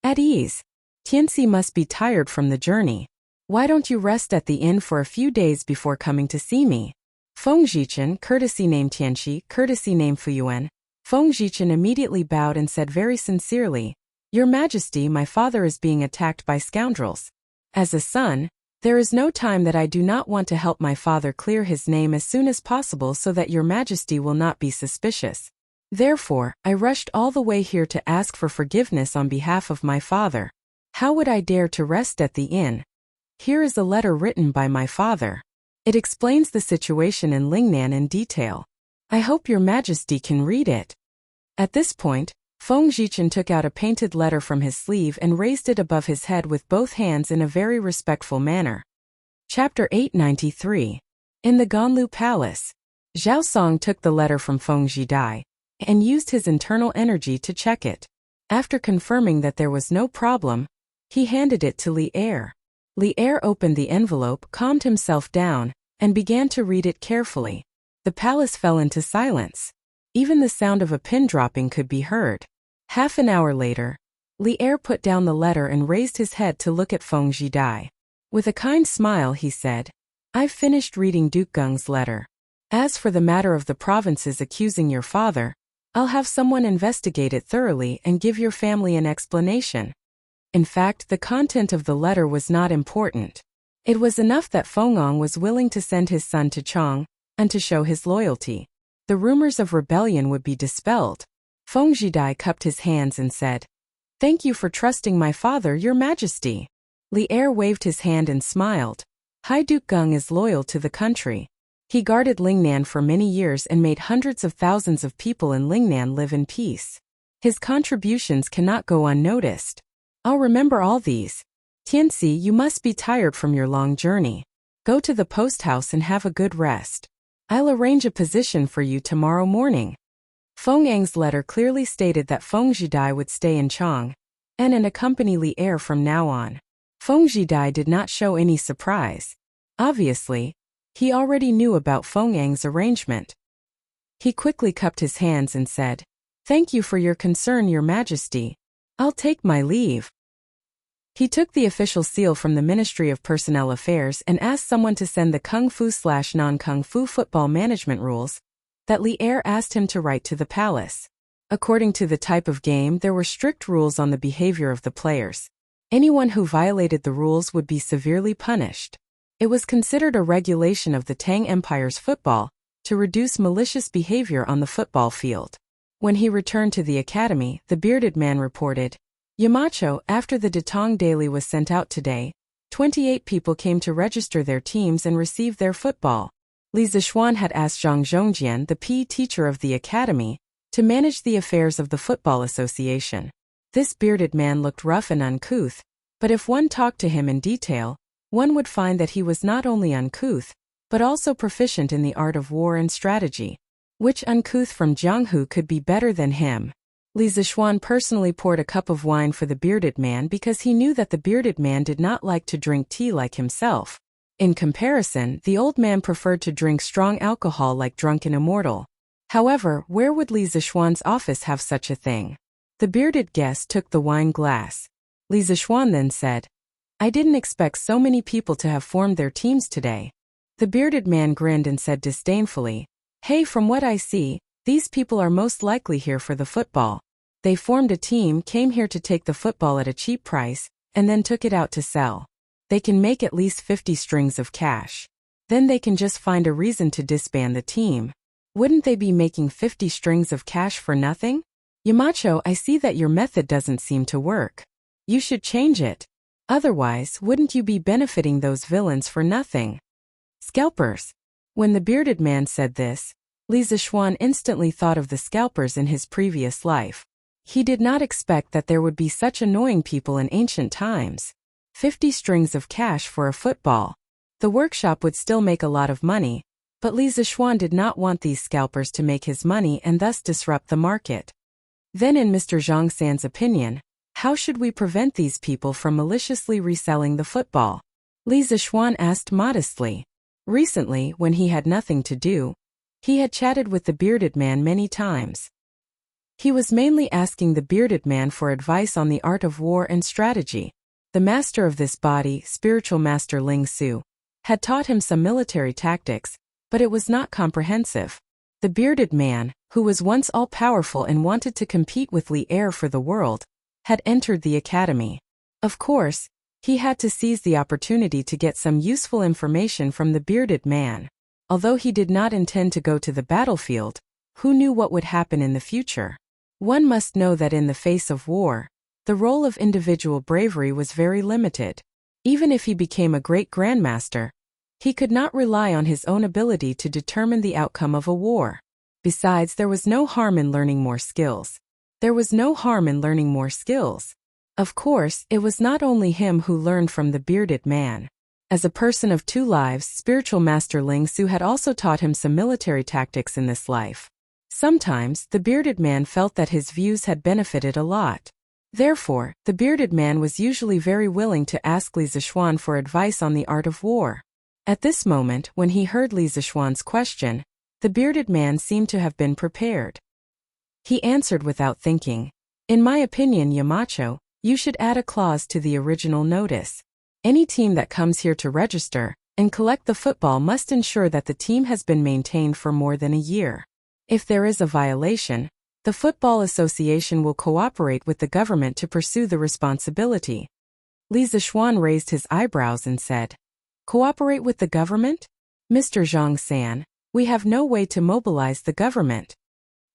Speaker 1: "At ease. Tianxi must be tired from the journey. Why don't you rest at the inn for a few days before coming to see me?" Feng Zhichen, courtesy name Tianxi, courtesy name Fuyuan. Feng Zhichen immediately bowed and said very sincerely, "Your Majesty, my father is being attacked by scoundrels. As a son, there is no time that I do not want to help my father clear his name as soon as possible so that Your Majesty will not be suspicious. Therefore, I rushed all the way here to ask for forgiveness on behalf of my father. How would I dare to rest at the inn? Here is a letter written by my father. It explains the situation in Lingnan in detail. I hope Your Majesty can read it." At this point, Feng Zhichen took out a painted letter from his sleeve and raised it above his head with both hands in a very respectful manner. Chapter 893. In the Ganlu Palace, Zhao Song took the letter from Feng Zhidai and used his internal energy to check it. After confirming that there was no problem, he handed it to Li Er. Li Er opened the envelope, calmed himself down, and began to read it carefully. The palace fell into silence. Even the sound of a pin dropping could be heard. Half an hour later, Li Er put down the letter and raised his head to look at Feng Zhidai. With a kind smile he said, "I've finished reading Duke Geng's letter. As for the matter of the provinces accusing your father, I'll have someone investigate it thoroughly and give your family an explanation." In fact, the content of the letter was not important. It was enough that Fengong was willing to send his son to Chang, and to show his loyalty. The rumors of rebellion would be dispelled. Feng Zhidai cupped his hands and said, "Thank you for trusting my father, Your Majesty." Li Er waved his hand and smiled. Hai Duke Geng is loyal to the country. He guarded Lingnan for many years and made hundreds of thousands of people in Lingnan live in peace. His contributions cannot go unnoticed. I'll remember all these. Tianxi, you must be tired from your long journey. Go to the post house and have a good rest. I'll arrange a position for you tomorrow morning. Feng Yang's letter clearly stated that Feng Zhidai would stay in Chang and accompany Li Er from now on. Feng Zhidai did not show any surprise. Obviously, he already knew about Feng Yang's arrangement. He quickly cupped his hands and said, "Thank you for your concern, Your Majesty. I'll take my leave." He took the official seal from the Ministry of Personnel Affairs and asked someone to send the Kung Fu/non-Kung Fu football management rules that Li Er asked him to write to the palace. According to the type of game, there were strict rules on the behavior of the players. Anyone who violated the rules would be severely punished. It was considered a regulation of the Tang Empire's football to reduce malicious behavior on the football field. When he returned to the academy, the bearded man reported, "Yamacho, after the Datong Daily was sent out today, 28 people came to register their teams and receive their football." Li Zixuan had asked Zhang Zhongjian, the PE teacher of the academy, to manage the affairs of the football association. This bearded man looked rough and uncouth, but if one talked to him in detail, one would find that he was not only uncouth, but also proficient in the art of war and strategy. Which uncouth from Jianghu could be better than him? Li Zixuan personally poured a cup of wine for the bearded man because he knew that the bearded man did not like to drink tea like himself. In comparison, the old man preferred to drink strong alcohol like drunken immortal. However, where would Li Zixuan's office have such a thing? The bearded guest took the wine glass. Li Zixuan then said, "I didn't expect so many people to have formed their teams today." The bearded man grinned and said disdainfully, "Hey, from what I see, these people are most likely here for the football. They formed a team, came here to take the football at a cheap price, and then took it out to sell. They can make at least 50 strings of cash. Then they can just find a reason to disband the team. Wouldn't they be making 50 strings of cash for nothing? Yamacho, I see that your method doesn't seem to work. You should change it. Otherwise, wouldn't you be benefiting those villains for nothing? Scalpers." When the bearded man said this, Li Zixuan instantly thought of the scalpers in his previous life. He did not expect that there would be such annoying people in ancient times. 50 strings of cash for a football. The workshop would still make a lot of money, but Li Zixuan did not want these scalpers to make his money and thus disrupt the market. Then in Mr. Zhang San's opinion, how should we prevent these people from maliciously reselling the football? Li Zixuan asked modestly. Recently, when he had nothing to do, he had chatted with the bearded man many times. He was mainly asking the bearded man for advice on the art of war and strategy. The master of this body, spiritual master Ling Su, had taught him some military tactics, but it was not comprehensive. The bearded man, who was once all-powerful and wanted to compete with Li Er for the world, had entered the academy. Of course, he had to seize the opportunity to get some useful information from the bearded man. Although he did not intend to go to the battlefield, who knew what would happen in the future? One must know that in the face of war, the role of individual bravery was very limited. Even if he became a great grandmaster, he could not rely on his own ability to determine the outcome of a war. Besides, there was no harm in learning more skills. Of course, it was not only him who learned from the bearded man. As a person of two lives, spiritual master Ling Su had also taught him some military tactics in this life. Sometimes, the bearded man felt that his views had benefited a lot. Therefore, the bearded man was usually very willing to ask Li Zixuan for advice on the art of war. At this moment, when he heard Li Zixuan's question, the bearded man seemed to have been prepared. He answered without thinking, "In my opinion, Yamacho, you should add a clause to the original notice. Any team that comes here to register and collect the football must ensure that the team has been maintained for more than a year. If there is a violation, the Football Association will cooperate with the government to pursue the responsibility." Li Zixuan raised his eyebrows and said, "Cooperate with the government? Mr. Zhang San, we have no way to mobilize the government."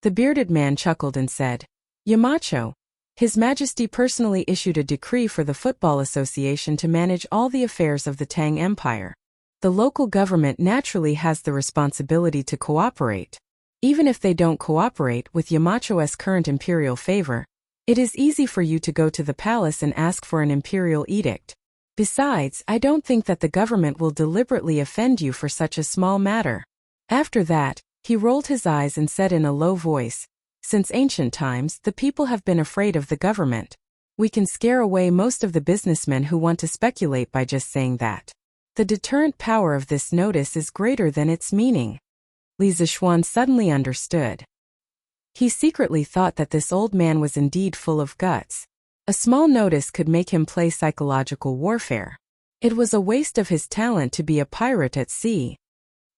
Speaker 1: The bearded man chuckled and said, "Yamacho, His Majesty personally issued a decree for the Football Association to manage all the affairs of the Tang Empire. The local government naturally has the responsibility to cooperate. Even if they don't cooperate with Yamacho's current imperial favor, it is easy for you to go to the palace and ask for an imperial edict. Besides, I don't think that the government will deliberately offend you for such a small matter." After that, he rolled his eyes and said in a low voice, "Since ancient times, the people have been afraid of the government. We can scare away most of the businessmen who want to speculate by just saying that. The deterrent power of this notice is greater than its meaning." Li Zixuan suddenly understood. He secretly thought that this old man was indeed full of guts. A small notice could make him play psychological warfare. It was a waste of his talent to be a pirate at sea.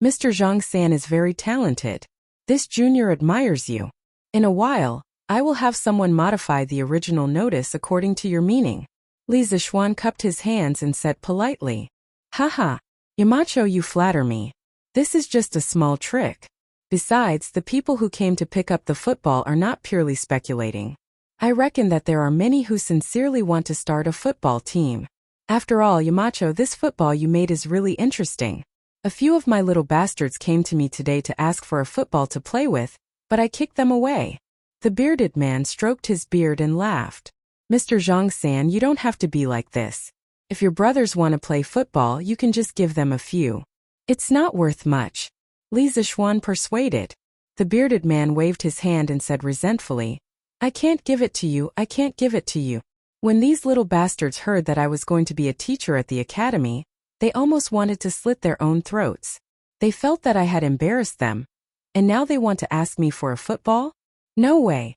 Speaker 1: "Mr. Zhang San is very talented. This junior admires you. In a while, I will have someone modify the original notice according to your meaning." Li Zixuan cupped his hands and said politely, "Haha, Yamacho, you flatter me. This is just a small trick. Besides, the people who came to pick up the football are not purely speculating. I reckon that there are many who sincerely want to start a football team. After all, Yamacho, this football you made is really interesting. A few of my little bastards came to me today to ask for a football to play with, but I kicked them away. The bearded man stroked his beard and laughed. Mr. Zhang-san, you don't have to be like this. If your brothers want to play football, you can just give them a few. It's not worth much. Li Zishuan persuaded. The bearded man waved his hand and said resentfully, I can't give it to you, I can't give it to you. When these little bastards heard that I was going to be a teacher at the academy, they almost wanted to slit their own throats. They felt that I had embarrassed them. And now they want to ask me for a football? No way.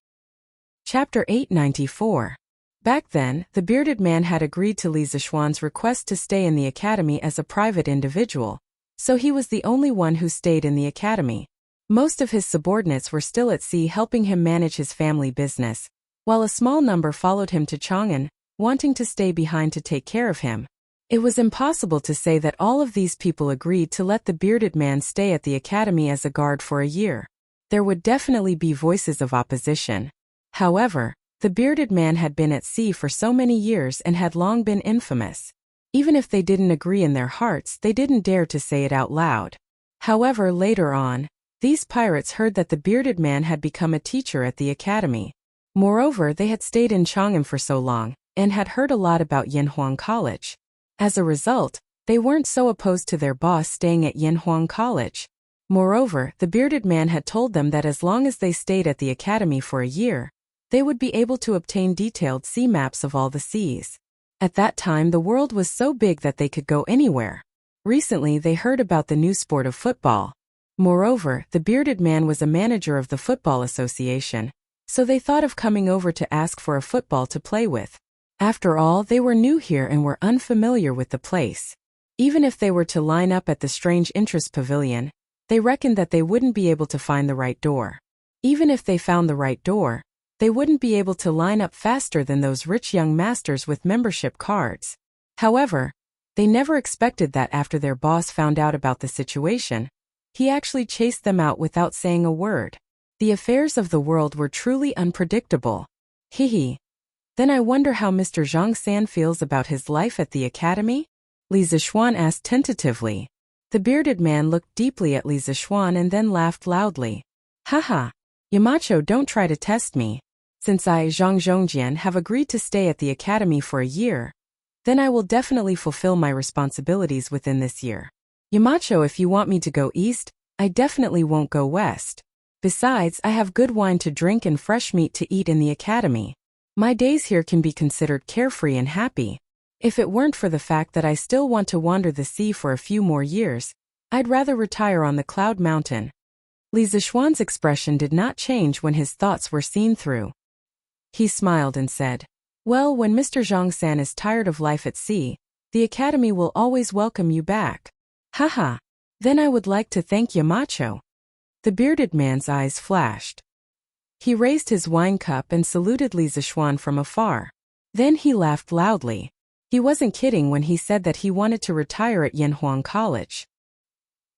Speaker 1: Chapter 894. Back then, the bearded man had agreed to Li Zishuan's request to stay in the academy as a private individual, so he was the only one who stayed in the academy. Most of his subordinates were still at sea helping him manage his family business, while a small number followed him to Chang'an, wanting to stay behind to take care of him. It was impossible to say that all of these people agreed to let the bearded man stay at the academy as a guard for a year. There would definitely be voices of opposition. However, the bearded man had been at sea for so many years and had long been infamous. Even if they didn't agree in their hearts, they didn't dare to say it out loud. However, later on, these pirates heard that the bearded man had become a teacher at the academy. Moreover, they had stayed in Chang'an for so long, and had heard a lot about Yanhuang College. As a result, they weren't so opposed to their boss staying at Yanhuang College. Moreover, the bearded man had told them that as long as they stayed at the academy for a year, they would be able to obtain detailed sea maps of all the seas. At that time, the world was so big that they could go anywhere. Recently, they heard about the new sport of football. Moreover, the bearded man was a manager of the football association, so they thought of coming over to ask for a football to play with. After all, they were new here and were unfamiliar with the place. Even if they were to line up at the strange interest pavilion, they reckoned that they wouldn't be able to find the right door. Even if they found the right door, they wouldn't be able to line up faster than those rich young masters with membership cards. However, they never expected that after their boss found out about the situation, he actually chased them out without saying a word. The affairs of the world were truly unpredictable. Hehe. Then I wonder how Mr. Zhang-san feels about his life at the academy? Li Zishuan asked tentatively. The bearded man looked deeply at Li Zishuan and then laughed loudly. Haha. Yamacho, don't try to test me. Since I, Zhang Zhongjian, have agreed to stay at the academy for a year, then I will definitely fulfill my responsibilities within this year. Yamacho, if you want me to go east, I definitely won't go west. Besides, I have good wine to drink and fresh meat to eat in the academy. My days here can be considered carefree and happy. If it weren't for the fact that I still want to wander the sea for a few more years, I'd rather retire on the Cloud Mountain. Li Zishuan's expression did not change when his thoughts were seen through. He smiled and said, Well, when Mr. Zhang-san is tired of life at sea, the academy will always welcome you back. Haha. Then I would like to thank Yamacho. The bearded man's eyes flashed. He raised his wine cup and saluted Li Zishuan from afar. Then he laughed loudly. He wasn't kidding when he said that he wanted to retire at Yanhuang College.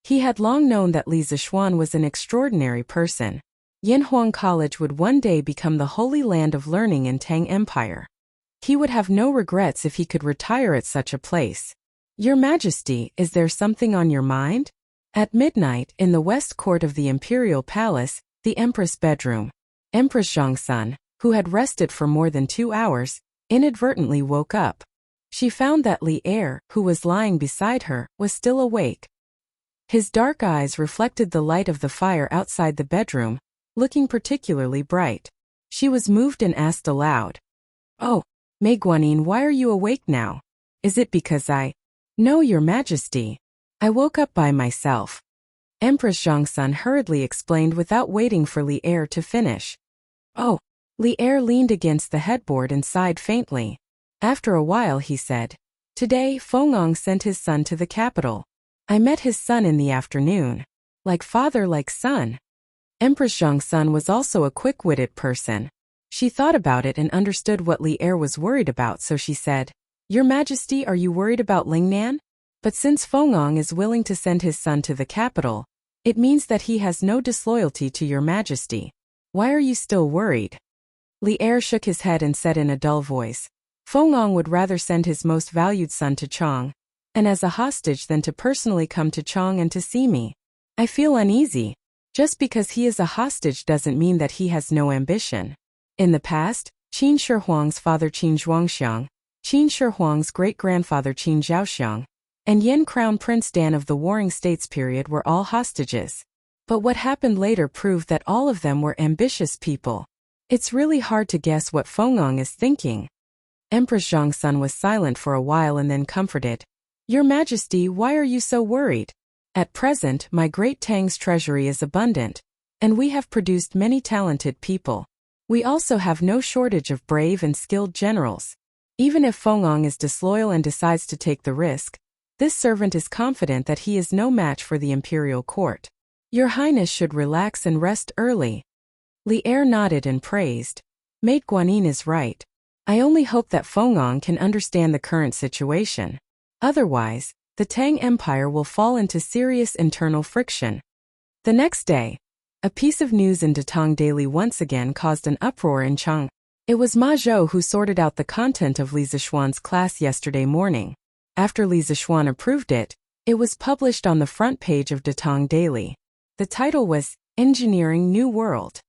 Speaker 1: He had long known that Li Zishuan was an extraordinary person. Yanhuang College would one day become the holy land of learning in Tang Empire. He would have no regrets if he could retire at such a place. Your Majesty, is there something on your mind? At midnight, in the west court of the Imperial Palace, the Empress' bedroom, Empress Zhangsun, who had rested for more than 2 hours, inadvertently woke up. She found that Li Er, who was lying beside her, was still awake. His dark eyes reflected the light of the fire outside the bedroom, looking particularly bright. She was moved and asked aloud, Oh, Mei Guanyin, why are you awake now? Is it because No, Your Majesty. I woke up by myself. Empress Zhangsun hurriedly explained without waiting for Li Er to finish. Oh. Li Er leaned against the headboard and sighed faintly. After a while he said, Today, Fengong sent his son to the capital. I met his son in the afternoon. Like father, like son. Empress Zhangsun was also a quick-witted person. She thought about it and understood what Li Er was worried about, so she said, Your Majesty, are you worried about Lingnan? But since Fengong is willing to send his son to the capital, it means that he has no disloyalty to Your Majesty. Why are you still worried? Li Er shook his head and said in a dull voice, Fengong would rather send his most valued son to Chang, and as a hostage than to personally come to Chang and to see me. I feel uneasy. Just because he is a hostage doesn't mean that he has no ambition. In the past, Qin Shi Huang's father Qin Zhuangxiang, Qin Shi Huang's great-grandfather Qin Zhaoxiang, and Yen Crown Prince Dan of the Warring States period were all hostages. But what happened later proved that all of them were ambitious people. It's really hard to guess what Fengong is thinking. Empress Zhongsun was silent for a while and then comforted. Your Majesty, why are you so worried? At present, my great Tang's treasury is abundant, and we have produced many talented people. We also have no shortage of brave and skilled generals. Even if Fengong is disloyal and decides to take the risk, this servant is confident that he is no match for the imperial court. Your Highness should relax and rest early. Li Er nodded and praised. Maid Guanyin is right. I only hope that Fengong can understand the current situation. Otherwise, the Tang Empire will fall into serious internal friction. The next day, a piece of news in Datong Daily once again caused an uproar in Chang. It was Ma Zhou who sorted out the content of Li Zishuan's class yesterday morning. After Li Zishuan approved it, it was published on the front page of Datong Daily. The title was, Engineering New World.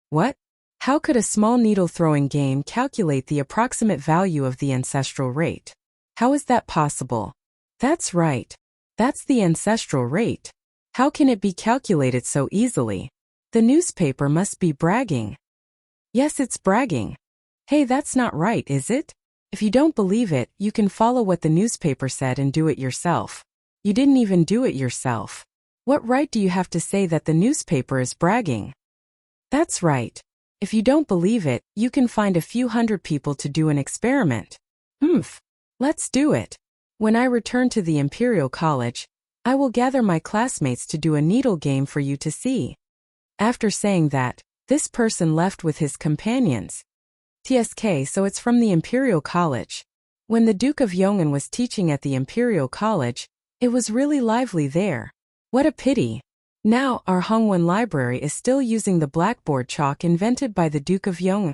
Speaker 1: What? How could a small needle-throwing game calculate the approximate value of the ancestral rate? How is that possible? That's right. That's the ancestral rate. How can it be calculated so easily? The newspaper must be bragging. Yes, it's bragging. Hey, that's not right, is it? If you don't believe it, you can follow what the newspaper said and do it yourself. You didn't even do it yourself. What right do you have to say that the newspaper is bragging? That's right. If you don't believe it, you can find a few hundred people to do an experiment. Let's do it. When I return to the Imperial College, I will gather my classmates to do a needle game for you to see. After saying that, this person left with his companions. TSK, so it's from the Imperial College. When the Duke of Yong'an was teaching at the Imperial College, it was really lively there. What a pity. Now, our Hongwen Library is still using the blackboard chalk invented by the Duke of Yong'an.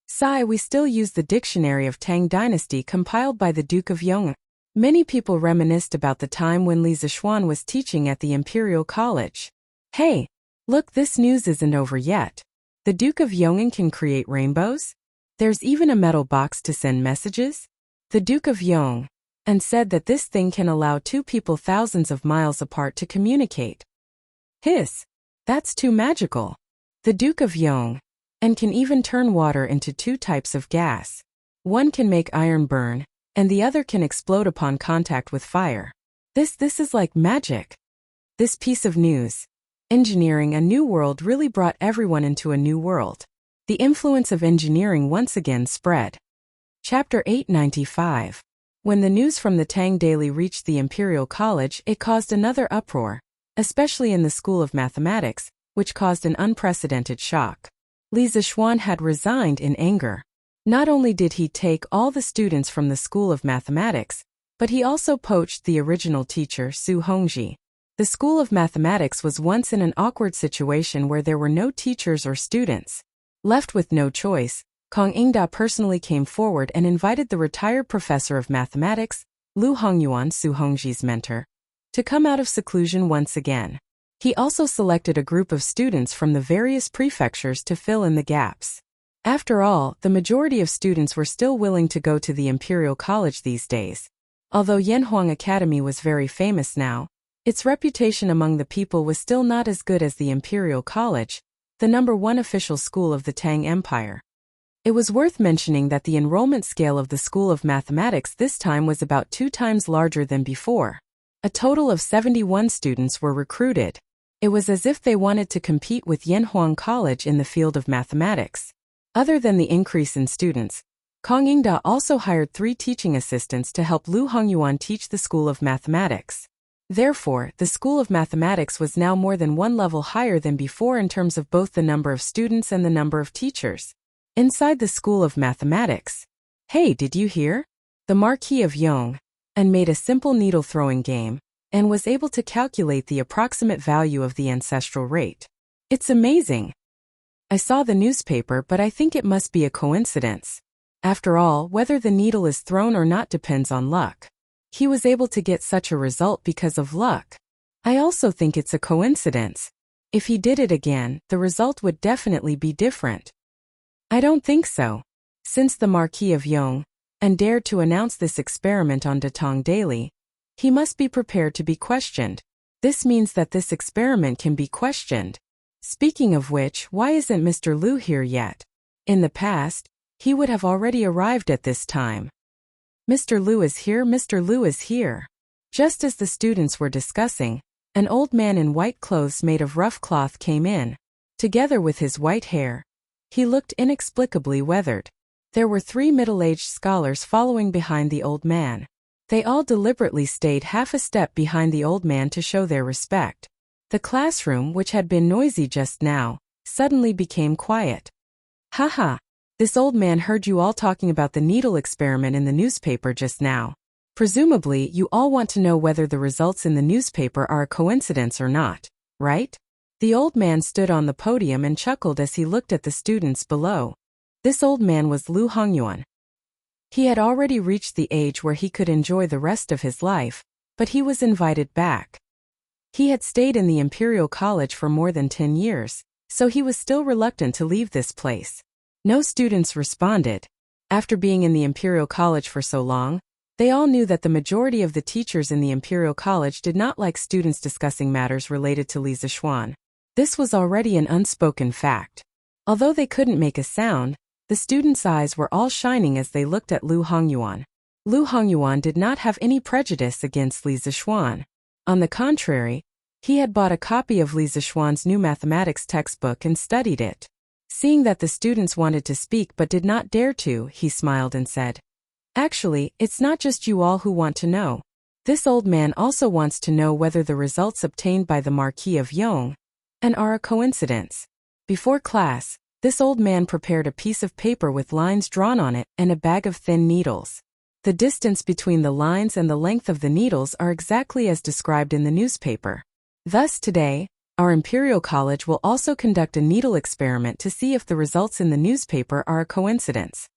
Speaker 1: Sigh, we still use the Dictionary of Tang Dynasty compiled by the Duke of Yong'an. Many people reminisced about the time when Li Zishuan was teaching at the Imperial College. Hey, look, this news isn't over yet. The Duke of Yong'an can create rainbows? There's even a metal box to send messages? The Duke of Yong'an said that this thing can allow two people thousands of miles apart to communicate. That's too magical. The Duke of Yong'an can even turn water into two types of gas. One can make iron burn, and the other can explode upon contact with fire. This is like magic. This piece of news, Engineering a New World, really brought everyone into a new world. The influence of engineering once again spread. Chapter 895. When the news from the Tang Daily reached the Imperial College, it caused another uproar, especially in the School of Mathematics, which caused an unprecedented shock. Li Zishuan had resigned in anger. Not only did he take all the students from the School of Mathematics, but he also poached the original teacher, Su Hongji. The School of Mathematics was once in an awkward situation where there were no teachers or students. Left with no choice, Kong Ingda personally came forward and invited the retired professor of mathematics, Lu Hongyuan, Su Hongji's mentor, to come out of seclusion once again. He also selected a group of students from the various prefectures to fill in the gaps. After all, the majority of students were still willing to go to the Imperial College these days. Although Yanhuang Academy was very famous now, its reputation among the people was still not as good as the Imperial College, the #1 official school of the Tang Empire. It was worth mentioning that the enrollment scale of the School of Mathematics this time was about 2 times larger than before. A total of 71 students were recruited. It was as if they wanted to compete with Yanhuang College in the field of mathematics. Other than the increase in students, Kong Ingda also hired 3 teaching assistants to help Lu Hongyuan teach the School of Mathematics. Therefore, the School of Mathematics was now more than 1 level higher than before in terms of both the number of students and the number of teachers. Inside the School of Mathematics, hey, did you hear? The Marquis of Yong'an made a simple needle-throwing game and was able to calculate the approximate value of the ancestral rate. It's amazing. I saw the newspaper, but I think it must be a coincidence. After all, whether the needle is thrown or not depends on luck. He was able to get such a result because of luck. I also think it's a coincidence. If he did it again, the result would definitely be different. I don't think so. Since the Marquis of Yong and dared to announce this experiment on Datong Daily, he must be prepared to be questioned. This means that this experiment can be questioned. Speaking of which, why isn't Mr. Liu here yet? In the past, he would have already arrived at this time. Mr. Liu is here, Mr. Liu is here. Just as the students were discussing, an old man in white clothes made of rough cloth came in. Together with his white hair, he looked inexplicably weathered. There were 3 middle-aged scholars following behind the old man. They all deliberately stayed half a step behind the old man to show their respect. The classroom, which had been noisy just now, suddenly became quiet. Haha, this old man heard you all talking about the needle experiment in the newspaper just now. Presumably, you all want to know whether the results in the newspaper are a coincidence or not, right? The old man stood on the podium and chuckled as he looked at the students below. This old man was Liu Hongyuan. He had already reached the age where he could enjoy the rest of his life, but he was invited back. He had stayed in the Imperial College for more than 10 years, so he was still reluctant to leave this place. No students responded. After being in the Imperial College for so long, they all knew that the majority of the teachers in the Imperial College did not like students discussing matters related to Li Zixuan. This was already an unspoken fact. Although they couldn't make a sound, the students' eyes were all shining as they looked at Liu Hongyuan. Liu Hongyuan did not have any prejudice against Li Zixuan. On the contrary, he had bought a copy of Li Zixuan's new mathematics textbook and studied it. Seeing that the students wanted to speak but did not dare to, he smiled and said, "Actually, it's not just you all who want to know. This old man also wants to know whether the results obtained by the Marquis of Yong are a coincidence." Before class, this old man prepared a piece of paper with lines drawn on it and a bag of thin needles. The distance between the lines and the length of the needles are exactly as described in the newspaper. Thus today, our Imperial College will also conduct a needle experiment to see if the results in the newspaper are a coincidence.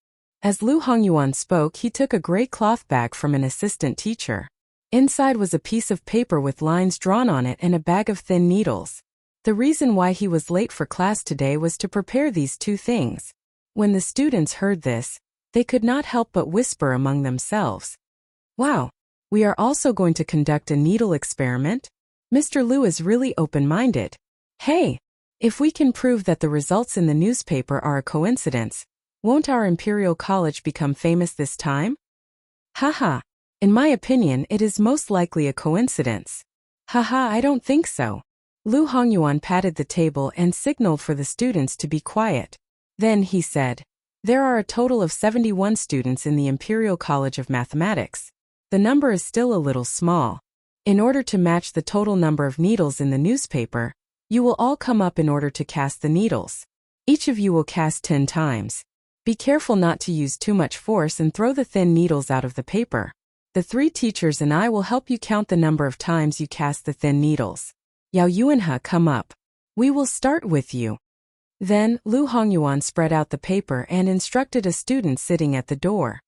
Speaker 1: As Liu Hongyuan spoke, he took a gray cloth bag from an assistant teacher. Inside was a piece of paper with lines drawn on it and a bag of thin needles. The reason why he was late for class today was to prepare these 2 things. When the students heard this, they could not help but whisper among themselves. Wow, we are also going to conduct a needle experiment? Mr. Liu is really open-minded. Hey, if we can prove that the results in the newspaper are a coincidence, won't our Imperial College become famous this time? Haha, in my opinion it is most likely a coincidence. Haha, I don't think so. Liu Hongyuan patted the table and signaled for the students to be quiet. Then he said, "There are a total of 71 students in the Imperial College of Mathematics. The number is still a little small. In order to match the total number of needles in the newspaper, you will all come up in order to cast the needles. Each of you will cast 10 times. Be careful not to use too much force and throw the thin needles out of the paper. The 3 teachers and I will help you count the number of times you cast the thin needles. Yao Yuanhe, come up. We will start with you." Then, Liu Hongyuan spread out the paper and instructed a student sitting at the door.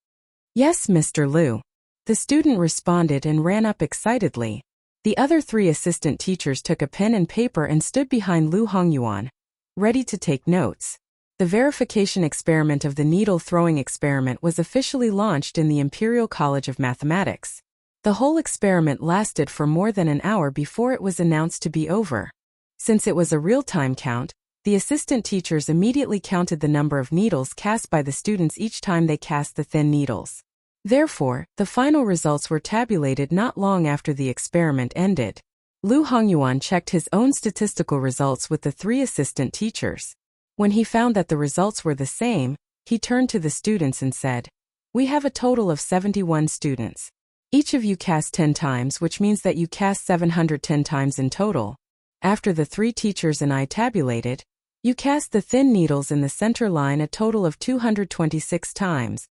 Speaker 1: "Yes, Mr. Liu." The student responded and ran up excitedly. The other 3 assistant teachers took a pen and paper and stood behind Liu Hongyuan, ready to take notes. The verification experiment of the needle-throwing experiment was officially launched in the Imperial College of Mathematics. The whole experiment lasted for more than an hour before it was announced to be over. Since it was a real-time count, the assistant teachers immediately counted the number of needles cast by the students each time they cast the thin needles. Therefore, the final results were tabulated not long after the experiment ended. Liu Hongyuan checked his own statistical results with the 3 assistant teachers. When he found that the results were the same, he turned to the students and said, "We have a total of 71 students. Each of you cast 10 times, which means that you cast 710 times in total. After the 3 teachers and I tabulated, you cast the thin needles in the center line a total of 226 times."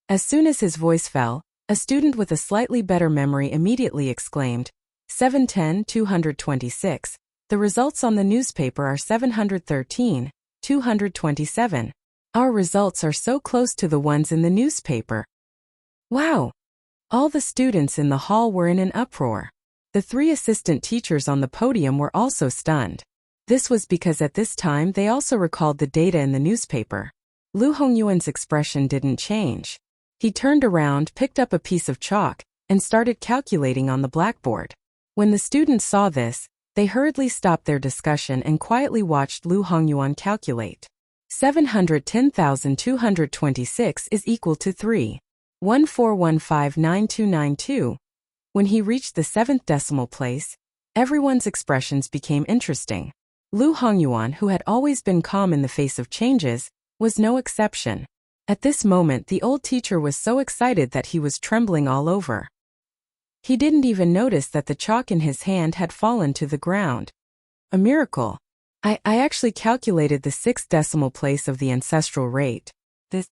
Speaker 1: As soon as his voice fell, a student with a slightly better memory immediately exclaimed, 710, 226. The results on the newspaper are 713, 227. Our results are so close to the ones in the newspaper. Wow! All the students in the hall were in an uproar. The 3 assistant teachers on the podium were also stunned. This was because at this time they also recalled the data in the newspaper. Lu Hongyuan's expression didn't change. He turned around, picked up a piece of chalk, and started calculating on the blackboard. When the students saw this, they hurriedly stopped their discussion and quietly watched Lu Hongyuan calculate. 710,226 is equal to 3.14159292. When he reached the 7th decimal place, everyone's expressions became interesting. Lu Hongyuan, who had always been calm in the face of changes, was no exception. At this moment, the old teacher was so excited that he was trembling all over. He didn't even notice that the chalk in his hand had fallen to the ground. A miracle. I actually calculated the 6th decimal place of the ancestral rate. This.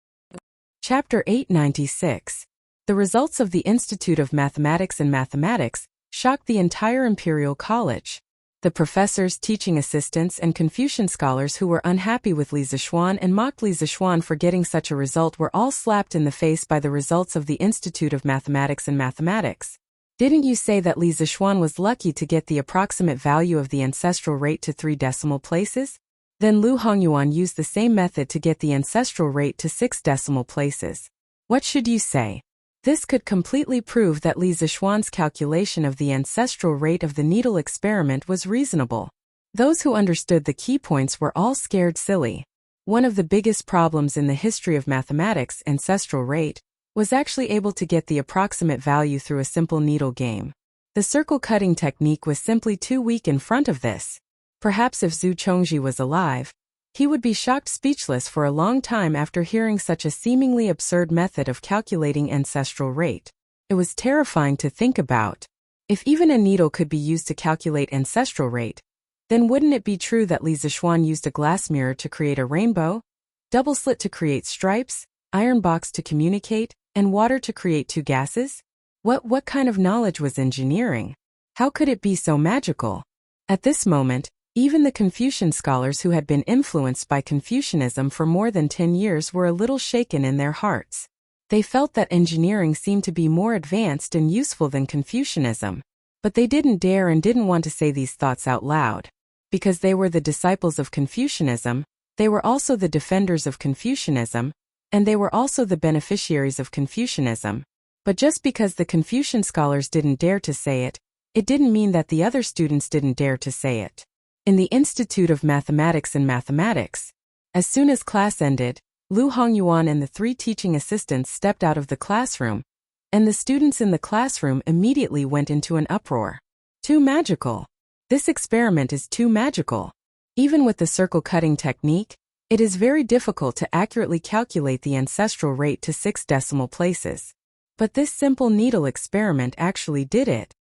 Speaker 1: Chapter 896. The results of the Institute of Mathematics and Mathematics shocked the entire Imperial College. The professors, teaching assistants, and Confucian scholars who were unhappy with Li Zixuan and mocked Li Zixuan for getting such a result were all slapped in the face by the results of the Institute of Mathematics and Mathematics. Didn't you say that Li Zixuan was lucky to get the approximate value of the ancestral rate to 3 decimal places? Then Lu Hongyuan used the same method to get the ancestral rate to 6 decimal places. What should you say? This could completely prove that Li Zixuan's calculation of the ancestral rate of the needle experiment was reasonable. Those who understood the key points were all scared silly. One of the biggest problems in the history of mathematics, ancestral rate, was actually able to get the approximate value through a simple needle game. The circle-cutting technique was simply too weak in front of this. Perhaps if Zhu Chongji was alive, he would be shocked speechless for a long time after hearing such a seemingly absurd method of calculating ancestral rate. It was terrifying to think about. If even a needle could be used to calculate ancestral rate, then wouldn't it be true that Li Zixuan used a glass mirror to create a rainbow, double slit to create stripes, iron box to communicate, and water to create 2 gases? What kind of knowledge was engineering? How could it be so magical? At this moment, even the Confucian scholars who had been influenced by Confucianism for more than 10 years were a little shaken in their hearts. They felt that engineering seemed to be more advanced and useful than Confucianism, but they didn't dare and didn't want to say these thoughts out loud. Because they were the disciples of Confucianism, they were also the defenders of Confucianism, and they were also the beneficiaries of Confucianism. But just because the Confucian scholars didn't dare to say it, it didn't mean that the other students didn't dare to say it. In the Institute of Mathematics and Mathematics, as soon as class ended, Lu Hongyuan and the 3 teaching assistants stepped out of the classroom, and the students in the classroom immediately went into an uproar. Too magical. This experiment is too magical. Even with the circle-cutting technique, it is very difficult to accurately calculate the ancestral rate to 6 decimal places. But this simple needle experiment actually did it.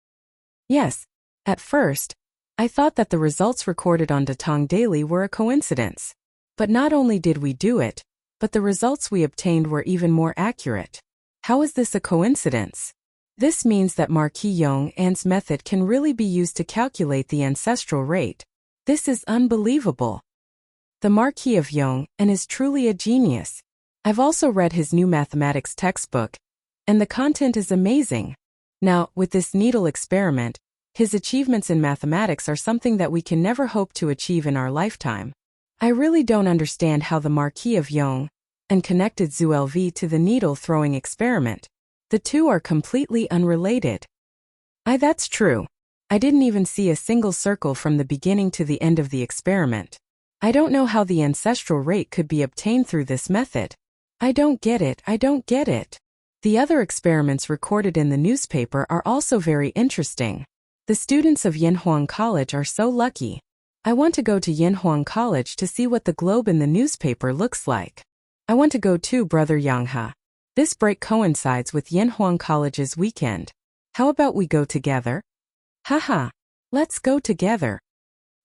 Speaker 1: Yes, at first, I thought that the results recorded on Datang Daily were a coincidence. But not only did we do it, but the results we obtained were even more accurate. How is this a coincidence? This means that Marquis Yong An's method can really be used to calculate the ancestral rate. This is unbelievable. The Marquis of Yong An is truly a genius. I've also read his new mathematics textbook, and the content is amazing. Now, with this needle experiment, his achievements in mathematics are something that we can never hope to achieve in our lifetime. I really don't understand how the Marquis of Yong An connected Zhu LV to the needle-throwing experiment. The two are completely unrelated. That's true. I didn't even see a single circle from the beginning to the end of the experiment. I don't know how the ancestral rate could be obtained through this method. I don't get it. The other experiments recorded in the newspaper are also very interesting. The students of Yanhuang College are so lucky. I want to go to Yanhuang College to see what the globe in the newspaper looks like. I want to go too, Brother Yanghe. This break coincides with Yanhuang College's weekend. How about we go together? Haha, let's go together.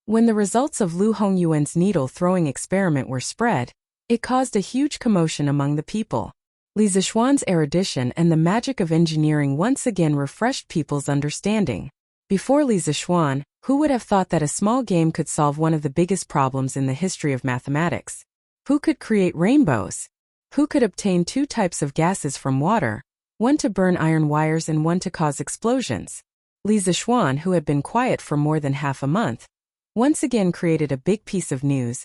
Speaker 1: When the results of Lu Hongyuan's needle-throwing experiment were spread, it caused a huge commotion among the people. Li Zixuan's erudition and the magic of engineering once again refreshed people's understanding. Before Li Zixuan, who would have thought that a small game could solve one of the biggest problems in the history of mathematics? Who could create rainbows? Who could obtain 2 types of gases from water, one to burn iron wires and one to cause explosions? Li Zixuan, who had been quiet for more than half a month, once again created a big piece of news,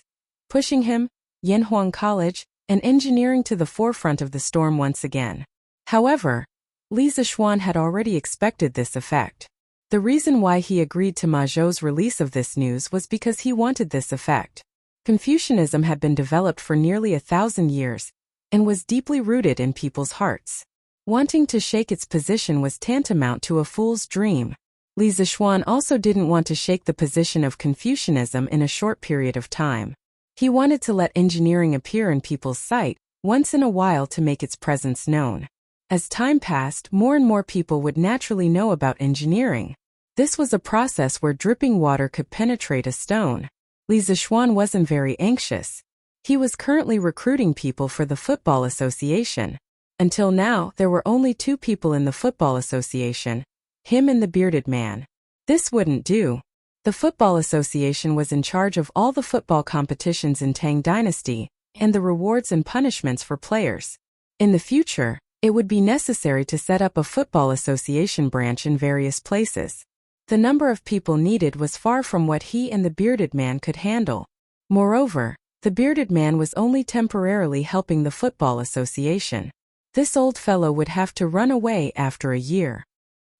Speaker 1: pushing him, Yanhuang College, and engineering to the forefront of the storm once again. However, Li Zixuan had already expected this effect. The reason why he agreed to Ma Zhou's release of this news was because he wanted this effect. Confucianism had been developed for nearly 1,000 years and was deeply rooted in people's hearts. Wanting to shake its position was tantamount to a fool's dream. Li Zixuan also didn't want to shake the position of Confucianism in a short period of time. He wanted to let engineering appear in people's sight once in a while to make its presence known. As time passed, more and more people would naturally know about engineering. This was a process where dripping water could penetrate a stone. Li Zixuan wasn't very anxious. He was currently recruiting people for the Football Association. Until now, there were only 2 people in the Football Association, him and the bearded man. This wouldn't do. The Football Association was in charge of all the football competitions in Tang Dynasty, and the rewards and punishments for players. In the future, it would be necessary to set up a Football Association branch in various places. The number of people needed was far from what he and the bearded man could handle. Moreover, the bearded man was only temporarily helping the Football Association. This old fellow would have to run away after a year.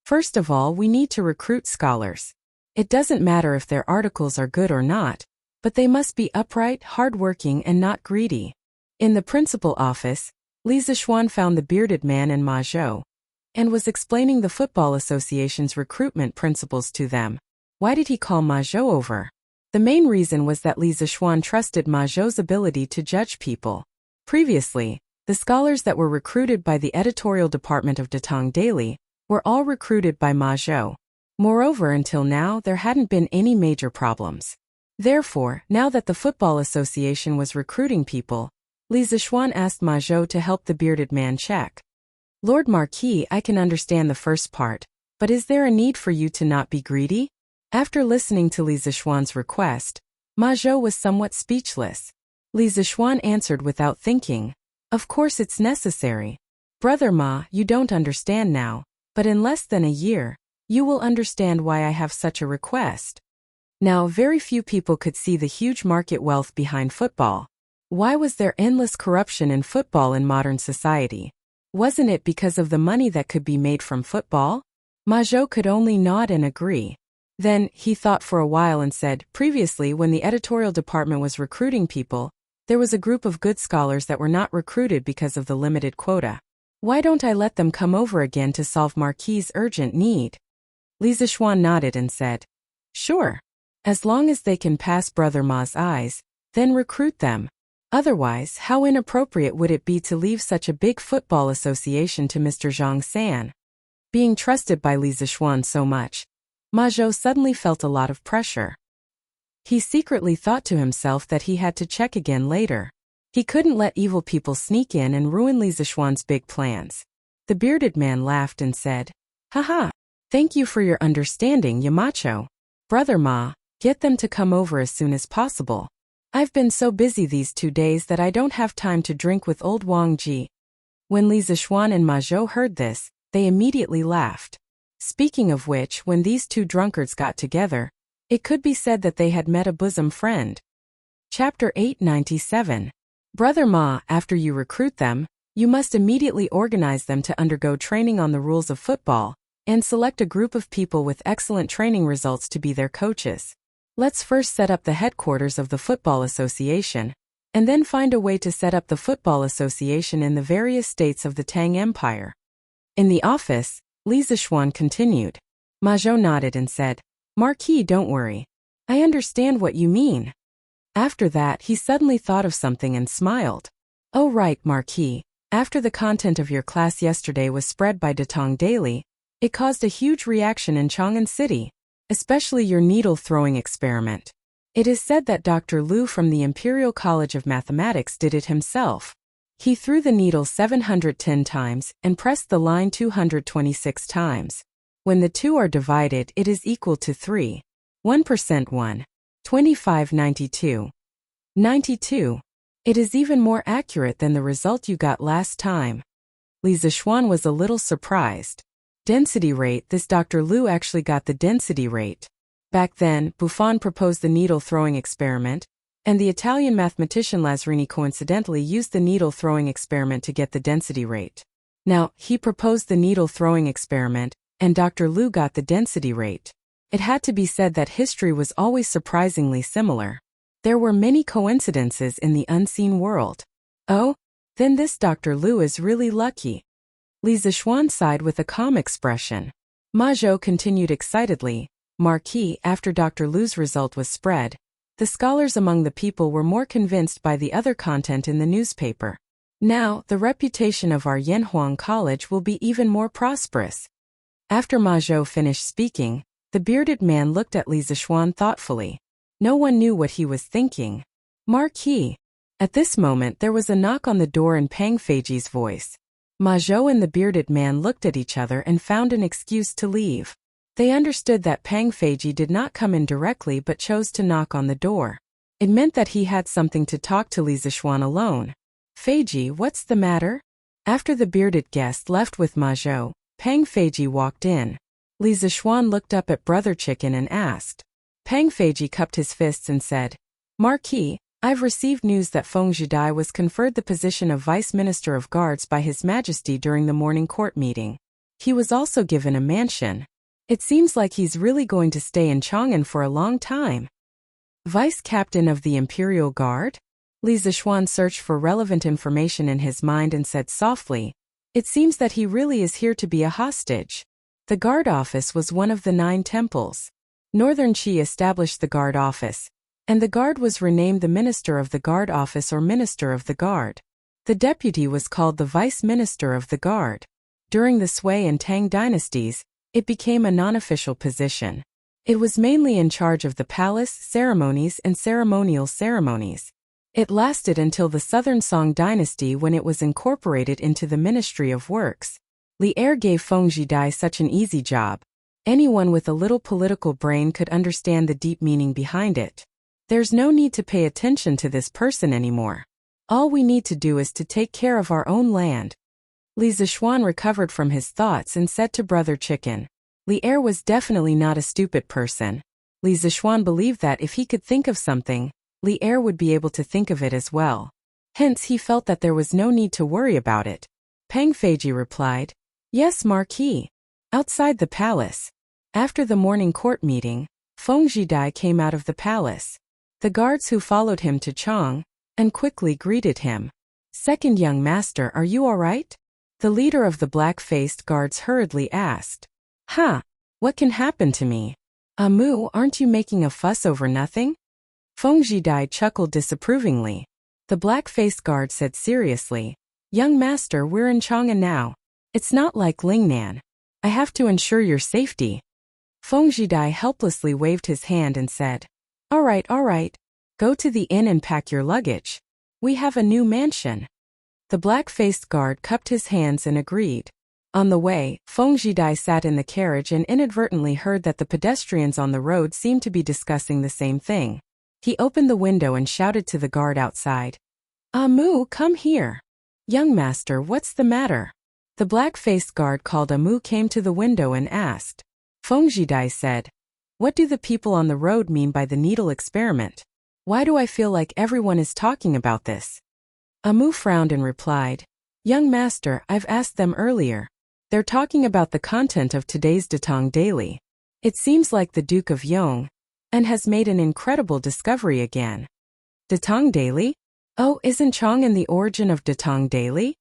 Speaker 1: First of all, we need to recruit scholars. It doesn't matter if their articles are good or not, but they must be upright, hardworking, and not greedy. In the principal office, Li Zixuan found the bearded man and Ma Zhou, and was explaining the Football Association's recruitment principles to them. Why did he call Ma Zhou over? The main reason was that Li Zixuan trusted Ma Zhou's ability to judge people. Previously, the scholars that were recruited by the editorial department of Datong Daily were all recruited by Ma Zhou. Moreover, until now, there hadn't been any major problems. Therefore, now that the Football Association was recruiting people, Li Zixuan asked Ma Zhou to help the bearded man check. Lord Marquis, I can understand the first part, but is there a need for you to not be greedy? After listening to Li Zixuan's request, Ma Zhou was somewhat speechless. Li Zixuan answered without thinking, "Of course it's necessary. Brother Ma, you don't understand now, but in less than a year, you will understand why I have such a request." Now, very few people could see the huge market wealth behind football. Why was there endless corruption in football in modern society? Wasn't it because of the money that could be made from football? Ma Zhou could only nod and agree. Then, he thought for a while and said, "Previously, when the editorial department was recruiting people, there was a group of good scholars that were not recruited because of the limited quota. Why don't I let them come over again to solve Marquis' urgent need?" Li Zixuan nodded and said, "Sure. As long as they can pass Brother Ma's eyes, then recruit them. Otherwise, how inappropriate would it be to leave such a big football association to Mr. Zhang San?" Being trusted by Li Zixuan so much, Ma Zhou suddenly felt a lot of pressure. He secretly thought to himself that he had to check again later. He couldn't let evil people sneak in and ruin Li Zixuan's big plans. The bearded man laughed and said, "Haha, thank you for your understanding, Yamacho. Brother Ma, get them to come over as soon as possible. I've been so busy these 2 days that I don't have time to drink with old Wang Ji." When Li Zixuan and Ma Zhou heard this, they immediately laughed. Speaking of which, when these 2 drunkards got together, it could be said that they had met a bosom friend. Chapter 897. Brother Ma, after you recruit them, you must immediately organize them to undergo training on the rules of football, and select a group of people with excellent training results to be their coaches. Let's first set up the headquarters of the Football Association, and then find a way to set up the Football Association in the various states of the Tang Empire. In the office, Li Zixuan continued. Ma Zhou nodded and said, "Marquis, don't worry. I understand what you mean." After that, he suddenly thought of something and smiled. "Oh right, Marquis. After the content of your class yesterday was spread by Datong Daily, it caused a huge reaction in Chang'an City, especially your needle-throwing experiment. It is said that Dr. Liu from the Imperial College of Mathematics did it himself. He threw the needle 710 times and pressed the line 226 times. When the 2 are divided, it is equal to 3. 1% 1. 25 92. 92. It is even more accurate than the result you got last time." Li Zixuan was a little surprised. Density rate, this Dr. Liu actually got the density rate. Back then, Buffon proposed the needle-throwing experiment, and the Italian mathematician Lazzarini coincidentally used the needle-throwing experiment to get the density rate. Now, he proposed the needle-throwing experiment, and Dr. Liu got the density rate. It had to be said that history was always surprisingly similar. There were many coincidences in the unseen world. Oh, then this Dr. Liu is really lucky. Li Zixuan sighed with a calm expression. Ma Zhou continued excitedly, Marquis, after Dr. Liu's result was spread, the scholars among the people were more convinced by the other content in the newspaper. Now, the reputation of our Yanhuang College will be even more prosperous. After Ma Zhou finished speaking, the bearded man looked at Li Zixuan thoughtfully. No one knew what he was thinking. Marquis. At this moment there was a knock on the door in Pang Feiji's voice. Ma Zhou and the bearded man looked at each other and found an excuse to leave. They understood that Pang Feiji did not come in directly but chose to knock on the door. It meant that he had something to talk to Li Zixuan alone. Feiji, what's the matter? After the bearded guest left with Ma Zhou, Pang Feiji walked in. Li Zixuan looked up at Brother Chicken and asked. Pang Feiji cupped his fists and said, Marquis, I've received news that Feng Zhidai was conferred the position of Vice Minister of Guards by His Majesty during the morning court meeting. He was also given a mansion. It seems like he's really going to stay in Chang'an for a long time. Vice Captain of the Imperial Guard? Li Zixuan searched for relevant information in his mind and said softly, It seems that he really is here to be a hostage. The guard office was one of the 9 temples. Northern Qi established the guard office, and the guard was renamed the Minister of the Guard Office or Minister of the Guard. The deputy was called the Vice Minister of the Guard. During the Sui and Tang dynasties, it became a non-official position. It was mainly in charge of the palace, ceremonies and ceremonial ceremonies. It lasted until the Southern Song dynasty when it was incorporated into the Ministry of Works. Li Er gave Feng Zhidai such an easy job. Anyone with a little political brain could understand the deep meaning behind it. There's no need to pay attention to this person anymore. All we need to do is to take care of our own land. Li Zixuan recovered from his thoughts and said to Brother Chicken, Li Er was definitely not a stupid person. Li Zixuan believed that if he could think of something, Li Er would be able to think of it as well. Hence he felt that there was no need to worry about it. Pang Feiji replied, Yes, Marquis. Outside the palace. After the morning court meeting, Feng Zhidai came out of the palace. The guards who followed him to Chang and quickly greeted him. Second young master, are you all right? The leader of the black-faced guards hurriedly asked. What can happen to me? Amu, aren't you making a fuss over nothing? Feng Zhidai chuckled disapprovingly. The black-faced guard said seriously, Young master, we're in Chang'an now. It's not like Lingnan. I have to ensure your safety. Feng Zhidai helplessly waved his hand and said, All right. Go to the inn and pack your luggage. We have a new mansion. The black-faced guard cupped his hands and agreed. On the way, Feng Zhidai sat in the carriage and inadvertently heard that the pedestrians on the road seemed to be discussing the same thing. He opened the window and shouted to the guard outside. Amu, come here. Young master, what's the matter? The black-faced guard called Amu came to the window and asked. Feng Zhidai said, What do the people on the road mean by the needle experiment? Why do I feel like everyone is talking about this? Amu frowned and replied, Young master, I've asked them earlier. They're talking about the content of today's Datang Daily. It seems like the Duke of Yong and has made an incredible discovery again. Datang Daily? Oh, isn't Chang'an the origin of Datang Daily?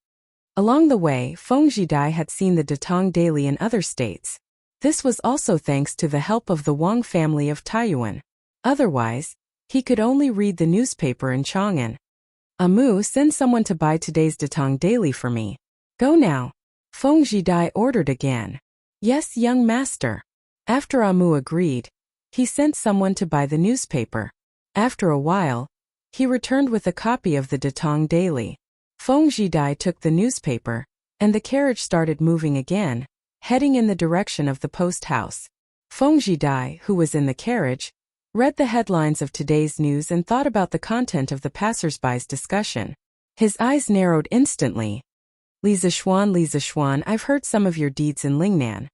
Speaker 1: Along the way, Feng Zhidai had seen the Datang Daily in other states. This was also thanks to the help of the Wang family of Taiyuan. Otherwise, he could only read the newspaper in Chang'an. Amu, send someone to buy today's Datang Daily for me. Go now. Feng Zhidai ordered again. Yes, young master. After Amu agreed, he sent someone to buy the newspaper. After a while, he returned with a copy of the Datang Daily. Feng Zhidai took the newspaper, and the carriage started moving again, heading in the direction of the post house. Feng Zhidai, who was in the carriage, read the headlines of today's news and thought about the content of the passers-by's discussion. His eyes narrowed instantly. Li Zixuan, I've heard some of your deeds in Lingnan.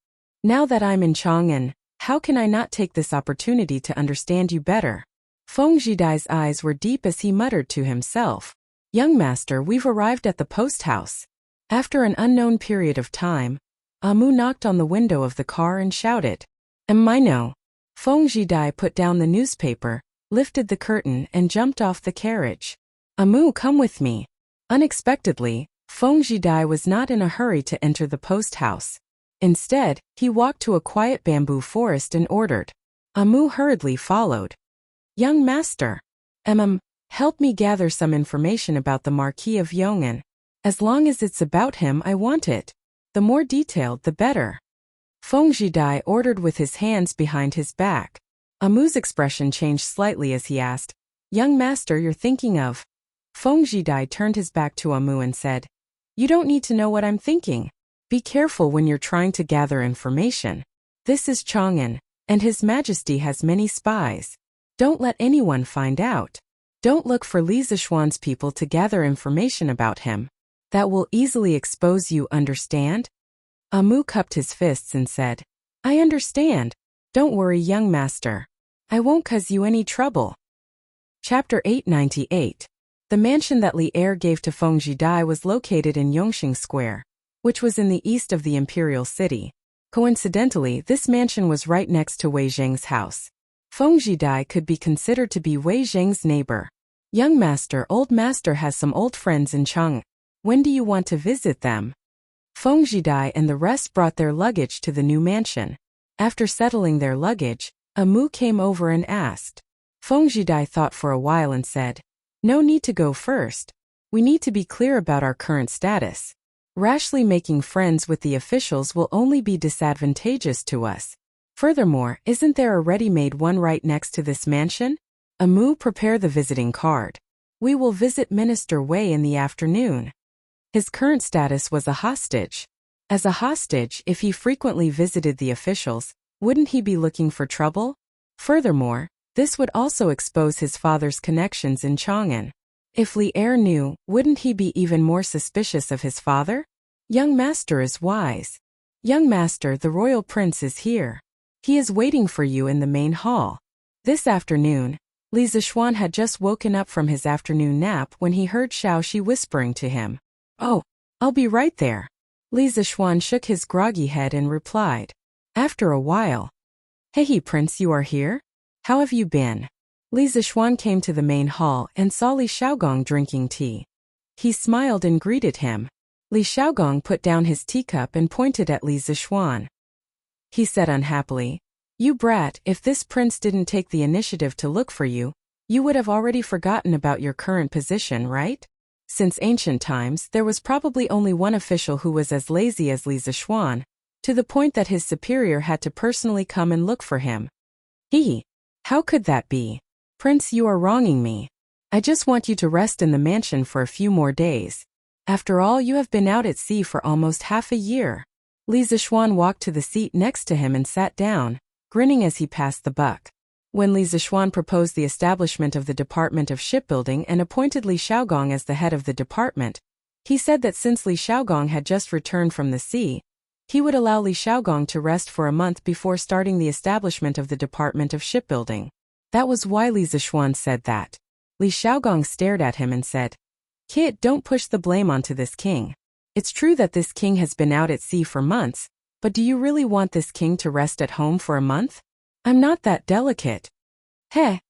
Speaker 1: Now that I'm in Chang'an, How can I not take this opportunity to understand you better? Feng Jidai's eyes were deep as he muttered to himself. Young master, we've arrived at the post house. After an unknown period of time, Amu knocked on the window of the car and shouted, "Mino." Feng Jidai put down the newspaper, lifted the curtain and jumped off the carriage. "Amu, come with me." Unexpectedly, Feng Jidai was not in a hurry to enter the post house. Instead, he walked to a quiet bamboo forest and ordered. Amu hurriedly followed. "Young master, help me gather some information about the Marquis of Yong'an. As long as it's about him, I want it. The more detailed, the better." Feng Jidai ordered with his hands behind his back. Amu's expression changed slightly as he asked, "Young master, you're thinking of?" Feng Jidai turned his back to Amu and said, "You don't need to know what I'm thinking. Be careful when you're trying to gather information. This is Chang'an, and His Majesty has many spies. Don't let anyone find out. Don't look for Li Zishuan's people to gather information about him. That will easily expose you, understand?" Amu cupped his fists and said, "I understand. Don't worry, young master. I won't cause you any trouble." Chapter 898. The mansion that Li Er gave to Feng Jidai was located in Yongxing Square, which was in the east of the imperial city. Coincidentally, this mansion was right next to Wei Zheng's house. Feng Jidai could be considered to be Wei Zheng's neighbor. "Young master, old master has some old friends in Chang'an. When do you want to visit them?" Feng Jidai and the rest brought their luggage to the new mansion. After settling their luggage, Amu came over and asked. Feng Jidai thought for a while and said, "No need to go first. We need to be clear about our current status. Rashly making friends with the officials will only be disadvantageous to us. Furthermore, isn't there a ready-made one right next to this mansion? Amu, prepare the visiting card. We will visit Minister Wei in the afternoon." His current status was a hostage. As a hostage, if he frequently visited the officials, wouldn't he be looking for trouble? Furthermore, this would also expose his father's connections in Chang'an. If Li Er knew, wouldn't he be even more suspicious of his father? Young master is wise. "Young master, the royal prince is here. He is waiting for you in the main hall." This afternoon, Li Zishuan had just woken up from his afternoon nap when he heard Xiaoxi whispering to him, "Oh, I'll be right there." Li Zishuan shook his groggy head and replied. After a while, "Hey, Prince, you are here? How have you been?" Li Zishuan came to the main hall and saw Li Xiaogong drinking tea. He smiled and greeted him. Li Xiaogong put down his teacup and pointed at Li Zishuan. He said unhappily, "You brat, if this prince didn't take the initiative to look for you, you would have already forgotten about your current position, right? Since ancient times, there was probably only one official who was as lazy as Li Zishuan, to the point that his superior had to personally come and look for him. How could that be? Prince, you are wronging me. I just want you to rest in the mansion for a few more days. After all, you have been out at sea for almost half a year." Li Zishuan walked to the seat next to him and sat down, grinning as he passed the buck. When Li Zishuan proposed the establishment of the Department of Shipbuilding and appointed Li Xiaogong as the head of the department, he said that since Li Xiaogong had just returned from the sea, he would allow Li Xiaogong to rest for a month before starting the establishment of the Department of Shipbuilding. That was why Li Zishuan said that. Li Xiaogong stared at him and said, "Kid, don't push the blame onto this king. It's true that this king has been out at sea for months, but do you really want this king to rest at home for a month? I'm not that delicate."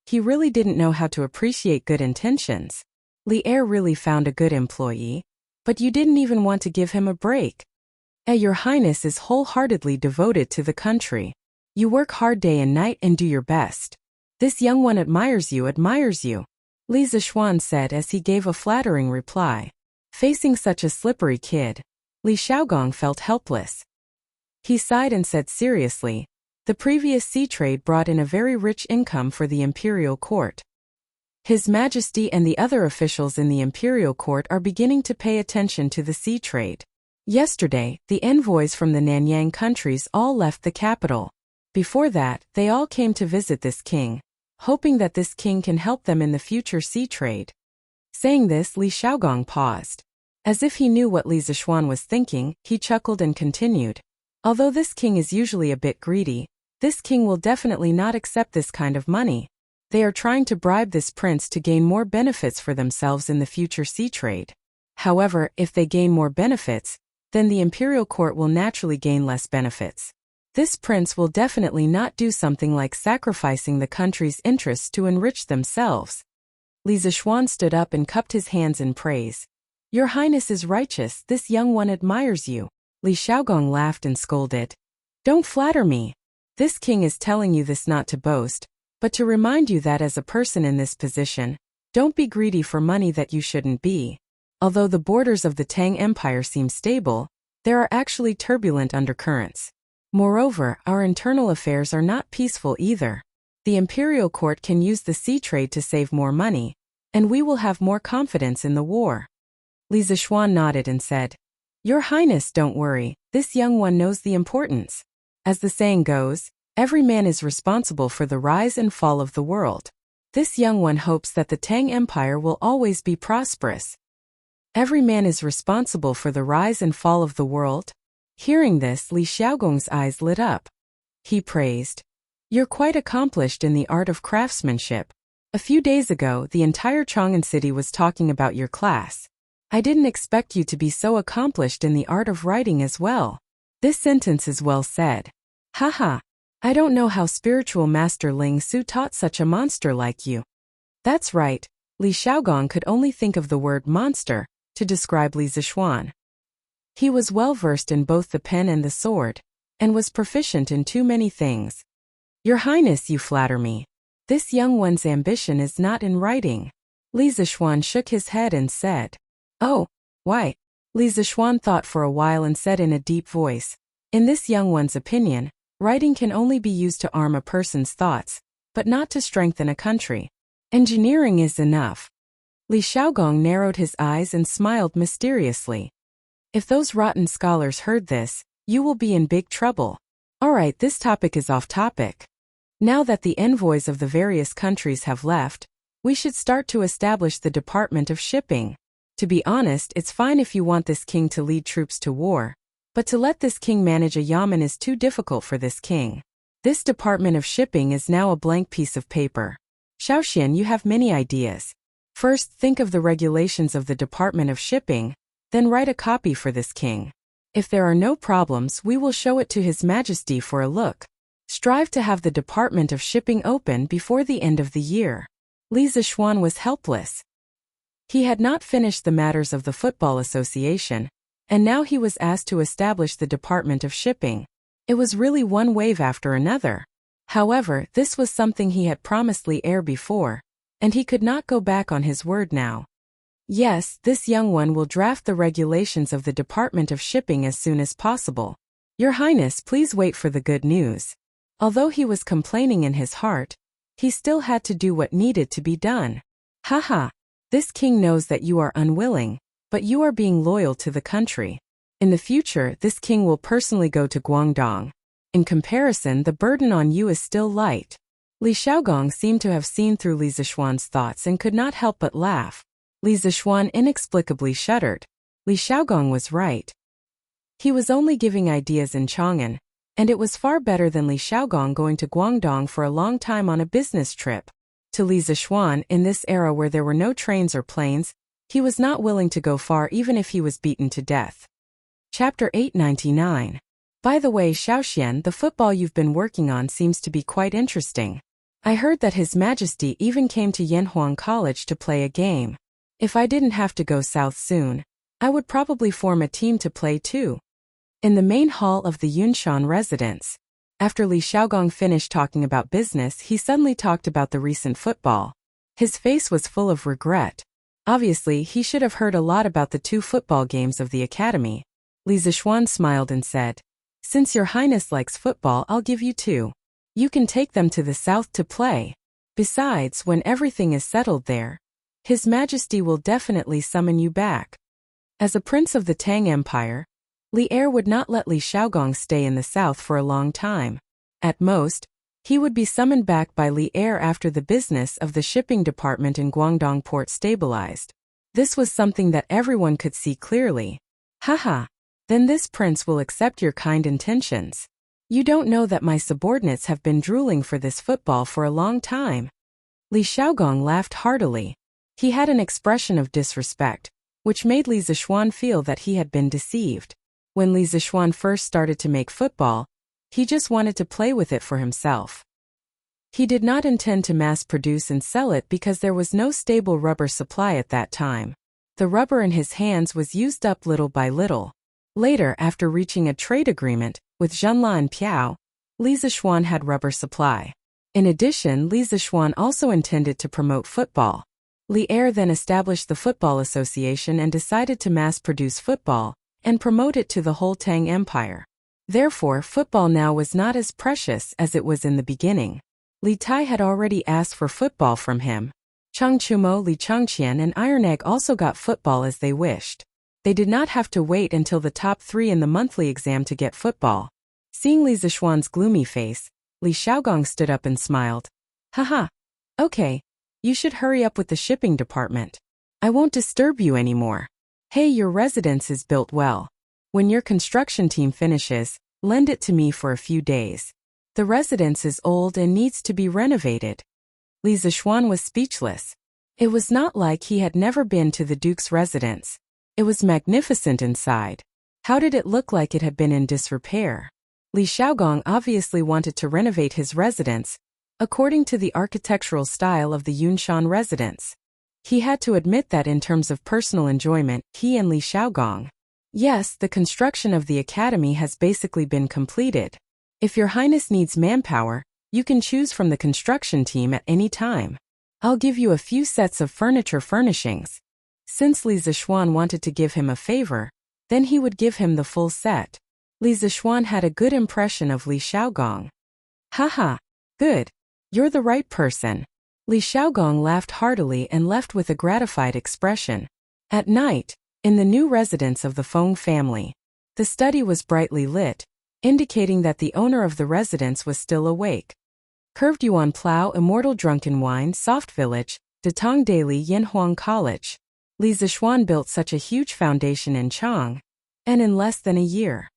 Speaker 1: He really didn't know how to appreciate good intentions. Li Er really found a good employee, but you didn't even want to give him a break. Your Highness is wholeheartedly devoted to the country. You work hard day and night and do your best. This young one admires you. Li Zishuan said as he gave a flattering reply. Facing such a slippery kid, Li Xiaogong felt helpless. He sighed and said seriously, "The previous sea trade brought in a very rich income for the imperial court. His Majesty and the other officials in the imperial court are beginning to pay attention to the sea trade. Yesterday, the envoys from the Nanyang countries all left the capital. Before that, they all came to visit this king, hoping that this king can help them in the future sea trade." Saying this, Li Xiaogong paused. As if he knew what Li Zishuan was thinking, he chuckled and continued. "Although this king is usually a bit greedy, This king will definitely not accept this kind of money. They are trying to bribe this prince to gain more benefits for themselves in the future sea trade. However, if they gain more benefits, then the imperial court will naturally gain less benefits. This prince will definitely not do something like sacrificing the country's interests to enrich themselves. Li Zishuan stood up and cupped his hands in praise. Your Highness is righteous, this young one admires you. Li Xiaogong laughed and scolded. Don't flatter me. This king is telling you this not to boast, but to remind you that as a person in this position, don't be greedy for money that you shouldn't be. Although the borders of the Tang Empire seem stable, there are actually turbulent undercurrents. Moreover, our internal affairs are not peaceful either. The imperial court can use the sea trade to save more money, and we will have more confidence in the war. Li Zishuan nodded and said, Your Highness, don't worry, this young one knows the importance. As the saying goes, every man is responsible for the rise and fall of the world. This young one hopes that the Tang Empire will always be prosperous. Every man is responsible for the rise and fall of the world? Hearing this, Li Xiaogong's eyes lit up. He praised, You're quite accomplished in the art of craftsmanship. A few days ago, the entire Chang'an city was talking about your class. I didn't expect you to be so accomplished in the art of writing as well. This sentence is well said. Haha. I don't know how spiritual master Ling Su taught such a monster like you. That's right, Li Xiaogong could only think of the word monster to describe Li Zishuan. He was well versed in both the pen and the sword, and was proficient in too many things. Your Highness, you flatter me. This young one's ambition is not in writing. Li Zishuan shook his head and said, Oh, why? Li Zishuan thought for a while and said in a deep voice, In this young one's opinion, writing can only be used to arm a person's thoughts, but not to strengthen a country. Engineering is enough. Li Xiaogong narrowed his eyes and smiled mysteriously. If those rotten scholars heard this, you will be in big trouble. Alright, this topic is off topic. Now that the envoys of the various countries have left, we should start to establish the Department of Shipping. To be honest, it's fine if you want this king to lead troops to war, but to let this king manage a yamen is too difficult for this king. This Department of Shipping is now a blank piece of paper. Xiaoxian, you have many ideas. First, think of the regulations of the Department of Shipping, then write a copy for this king. If there are no problems, we will show it to His Majesty for a look. Strive to have the Department of Shipping open before the end of the year. Li Zishuan was helpless. He had not finished the matters of the Football Association, and now he was asked to establish the Department of Shipping. It was really one wave after another. However, this was something he had promised Li Er before, and he could not go back on his word now. Yes, this young one will draft the regulations of the Department of Shipping as soon as possible. Your Highness, please wait for the good news. Although he was complaining in his heart, he still had to do what needed to be done. Haha. This king knows that you are unwilling, but you are being loyal to the country. In the future, this king will personally go to Guangdong. In comparison, the burden on you is still light. Li Xiaogong seemed to have seen through Li Zishuan's thoughts and could not help but laugh. Li Zishuan inexplicably shuddered. Li Xiaogong was right. He was only giving ideas in Chang'an, and it was far better than Li Xiaogong going to Guangdong for a long time on a business trip. To Li Zishuan, in this era where there were no trains or planes, he was not willing to go far even if he was beaten to death. Chapter 899. By the way, Xiaoxian, the football you've been working on seems to be quite interesting. I heard that His Majesty even came to Yanhuang College to play a game. If I didn't have to go south soon, I would probably form a team to play too. In the main hall of the Yunshan residence, after Li Xiaogong finished talking about business, he suddenly talked about the recent football. His face was full of regret. Obviously, he should have heard a lot about the 2 football games of the academy. Li Zishuan smiled and said, Since your highness likes football, I'll give you 2. You can take them to the south to play. Besides, when everything is settled there, His Majesty will definitely summon you back. As a prince of the Tang Empire, Li Er would not let Li Xiaogong stay in the south for a long time. At most, he would be summoned back by Li Er after the business of the shipping department in Guangdong port stabilized. This was something that everyone could see clearly. Haha. Then this prince will accept your kind intentions. You don't know that my subordinates have been drooling for this football for a long time. Li Xiaogong laughed heartily. He had an expression of disrespect, which made Li Zixuan feel that he had been deceived. When Li Zixuan first started to make football, he just wanted to play with it for himself. He did not intend to mass-produce and sell it because there was no stable rubber supply at that time. The rubber in his hands was used up little by little. Later, after reaching a trade agreement with Zhenla and Piao, Li Zixuan had rubber supply. In addition, Li Zixuan also intended to promote football. Li Er then established the Football Association and decided to mass-produce football and promote it to the whole Tang Empire. Therefore, football now was not as precious as it was in the beginning. Li Tai had already asked for football from him. Cheng Chumo, Li Chengqian and Iron Egg also got football as they wished. They did not have to wait until the top 3 in the monthly exam to get football. Seeing Li Zixuan's gloomy face, Li Xiaogong stood up and smiled. Haha. Okay. You should hurry up with the shipping department. I won't disturb you anymore. Hey, your residence is built well. When your construction team finishes, lend it to me for a few days. The residence is old and needs to be renovated. Li Zixuan was speechless. It was not like he had never been to the Duke's residence. It was magnificent inside. How did it look like it had been in disrepair? Li Xiaogong obviously wanted to renovate his residence, according to the architectural style of the Yunshan residence. He had to admit that in terms of personal enjoyment, he and Li Xiaogong. Yes, the construction of the academy has basically been completed. If Your Highness needs manpower, you can choose from the construction team at any time. I'll give you a few sets of furniture furnishings. Since Li Zixuan wanted to give him a favor, then he would give him the full set. Li Zixuan had a good impression of Li Xiaogong. Haha, good. You're the right person. Li Xiaogong laughed heartily and left with a gratified expression. At night, in the new residence of the Feng family, the study was brightly lit, indicating that the owner of the residence was still awake. Curved Yuan Plow, Immortal Drunken Wine, Soft Village, Datong Daily, Yinhuang College. Li Zixuan built such a huge foundation in Chang, and in less than a year.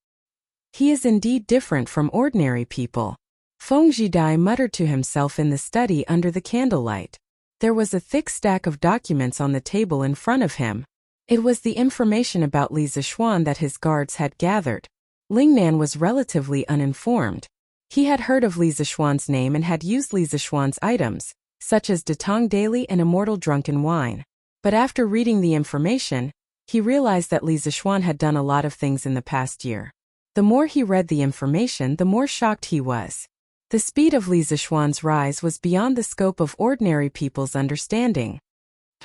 Speaker 1: He is indeed different from ordinary people. Feng Zhidai muttered to himself in the study under the candlelight. There was a thick stack of documents on the table in front of him. It was the information about Li Zixuan that his guards had gathered. Lingnan was relatively uninformed. He had heard of Li Zixuan's name and had used Li Zixuan's items, such as Datong Daily and Immortal Drunken Wine. But after reading the information, he realized that Li Zixuan had done a lot of things in the past year. The more he read the information, the more shocked he was. The speed of Li Zixuan's rise was beyond the scope of ordinary people's understanding.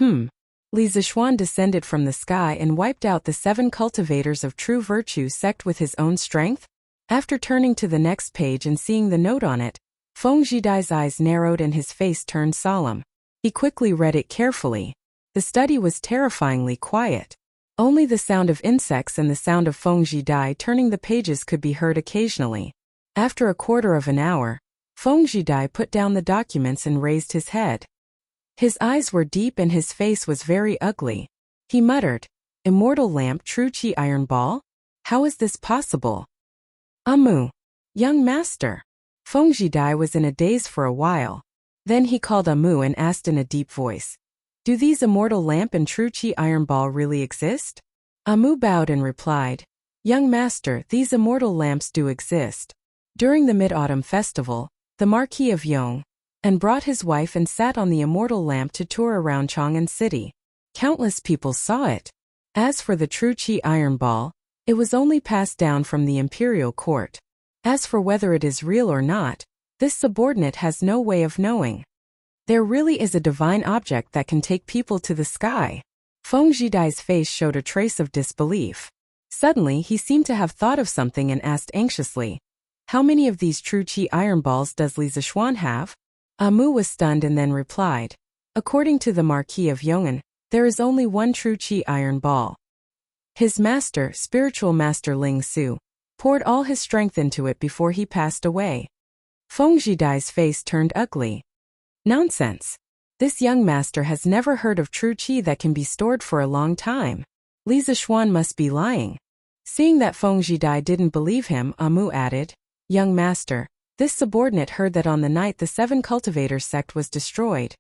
Speaker 1: Li Zixuan descended from the sky and wiped out the 7 cultivators of true virtue sect with his own strength? After turning to the next page and seeing the note on it, Feng Zhidai's eyes narrowed and his face turned solemn. He quickly read it carefully. The study was terrifyingly quiet. Only the sound of insects and the sound of Feng Zhidai turning the pages could be heard occasionally. After a quarter of an hour, Feng Zhidai put down the documents and raised his head. His eyes were deep and his face was very ugly. He muttered, "Immortal Lamp, True Qi Iron Ball? How is this possible?" "Amu, young master." Feng Zhidai was in a daze for a while. Then he called Amu and asked in a deep voice, "Do these Immortal Lamp and True Qi Iron Ball really exist?" Amu bowed and replied, "Young master, these immortal lamps do exist." During the Mid-Autumn Festival, the Marquis of Yong and brought his wife and sat on the immortal lamp to tour around Chang'an City. Countless people saw it. As for the True Qi Iron Ball, it was only passed down from the imperial court. As for whether it is real or not, this subordinate has no way of knowing. There really is a divine object that can take people to the sky. Feng Zhidai's face showed a trace of disbelief. Suddenly he seemed to have thought of something and asked anxiously, "How many of these True Qi Iron Balls does Li Zixuan have?" Amu was stunned and then replied, "According to the Marquis of Yong'an, there is only one True Qi Iron Ball. His master, spiritual master Ling Su, poured all his strength into it before he passed away." Feng Zhidai's face turned ugly. Nonsense. This young master has never heard of true qi that can be stored for a long time. Li Zixuan must be lying. Seeing that Feng Zhidai didn't believe him, Amu added, Young master, this subordinate heard that on the night the 7 cultivators sect was destroyed,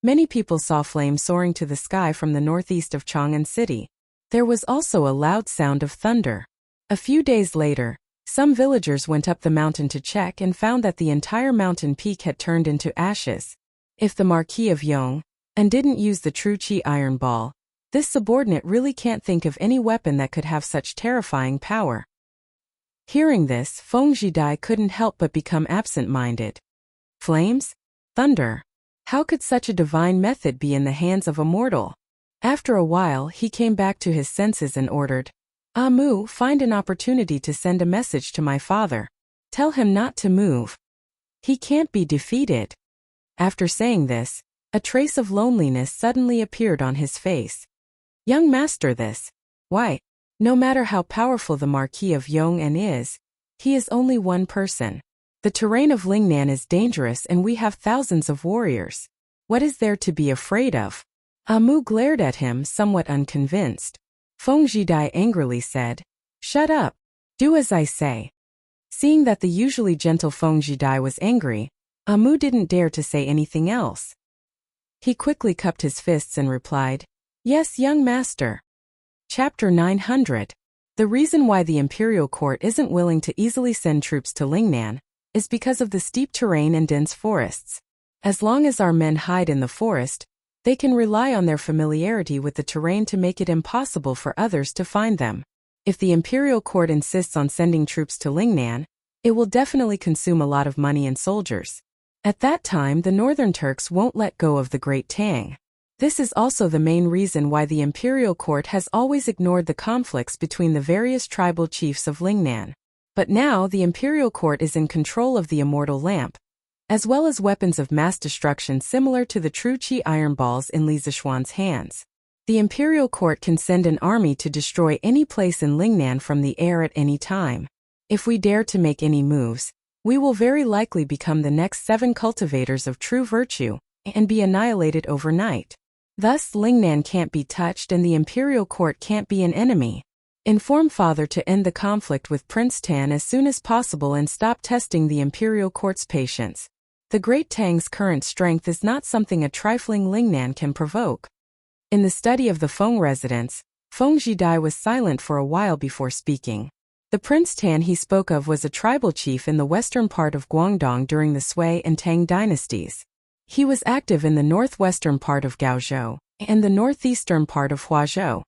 Speaker 1: many people saw flames soaring to the sky from the northeast of Chang'an City. There was also a loud sound of thunder. A few days later, some villagers went up the mountain to check and found that the entire mountain peak had turned into ashes. If the Marquis of Yong and didn't use the true Qi iron ball, this subordinate really can't think of any weapon that could have such terrifying power. Hearing this, Feng Jidai couldn't help but become absent-minded. Flames? Thunder? How could such a divine method be in the hands of a mortal? After a while, he came back to his senses and ordered, "Mu, find an opportunity to send a message to my father. Tell him not to move. He can't be defeated." After saying this, a trace of loneliness suddenly appeared on his face. Young master, why, no matter how powerful the Marquis of Yong'an is, he is only one person. The terrain of Lingnan is dangerous and we have thousands of warriors. What is there to be afraid of? Mu glared at him, somewhat unconvinced. Feng Jidai angrily said, "Shut up. Do as I say." Seeing that the usually gentle Feng Jidai was angry, Mu didn't dare to say anything else. He quickly cupped his fists and replied, "Yes, young master." Chapter 900. The reason why the imperial court isn't willing to easily send troops to Lingnan is because of the steep terrain and dense forests. As long as our men hide in the forest, they can rely on their familiarity with the terrain to make it impossible for others to find them. If the imperial court insists on sending troops to Lingnan, it will definitely consume a lot of money and soldiers. At that time, the northern Turks won't let go of the Great Tang. This is also the main reason why the imperial court has always ignored the conflicts between the various tribal chiefs of Lingnan. But now the imperial court is in control of the immortal lamp, as well as weapons of mass destruction similar to the true Qi iron balls in Li Zishuan's hands. The imperial court can send an army to destroy any place in Lingnan from the air at any time. If we dare to make any moves, we will very likely become the next 7 cultivators of true virtue and be annihilated overnight. Thus, Lingnan can't be touched and the imperial court can't be an enemy. Inform father to end the conflict with Prince Tan as soon as possible and stop testing the imperial court's patience. The Great Tang's current strength is not something a trifling Lingnan can provoke. In the study of the Feng residence, Feng Jidai was silent for a while before speaking. The Prince Tan he spoke of was a tribal chief in the western part of Guangdong during the Sui and Tang dynasties. He was active in the northwestern part of Gaozhou and the northeastern part of Huazhou.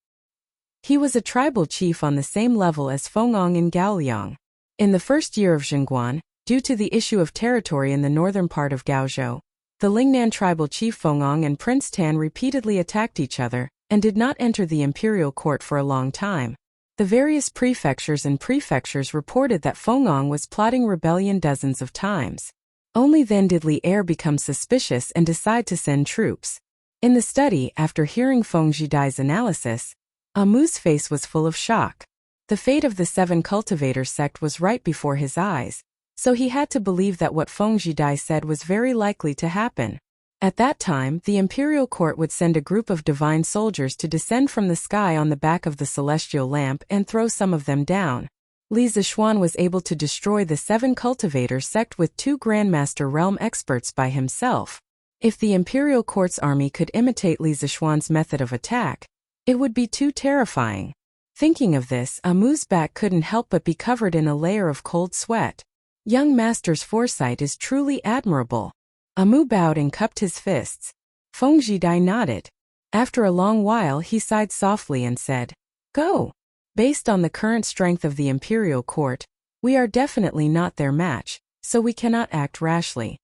Speaker 1: He was a tribal chief on the same level as Fengong in Gaoliang. In the first year of Zhengguan, due to the issue of territory in the northern part of Gaozhou, the Lingnan tribal chief Fengong and Prince Tan repeatedly attacked each other and did not enter the imperial court for a long time. The various prefectures and prefectures reported that Fengong was plotting rebellion dozens of times. Only then did Li Er become suspicious and decide to send troops. In the study, after hearing Feng Jidai's analysis, Mu's face was full of shock. The fate of the 7 cultivator sect was right before his eyes, so he had to believe that what Feng Jidai said was very likely to happen. At that time, the imperial court would send a group of divine soldiers to descend from the sky on the back of the celestial lamp and throw some of them down. Li Zishuan was able to destroy the 7 cultivator sect with 2 Grandmaster realm experts by himself. If the imperial court's army could imitate Li Zishuan's method of attack, it would be too terrifying. Thinking of this, Mu's back couldn't help but be covered in a layer of cold sweat. Young master's foresight is truly admirable. Mu bowed and cupped his fists. Feng Jidai nodded. After a long while he sighed softly and said, "Go." Based on the current strength of the imperial court, we are definitely not their match, so we cannot act rashly.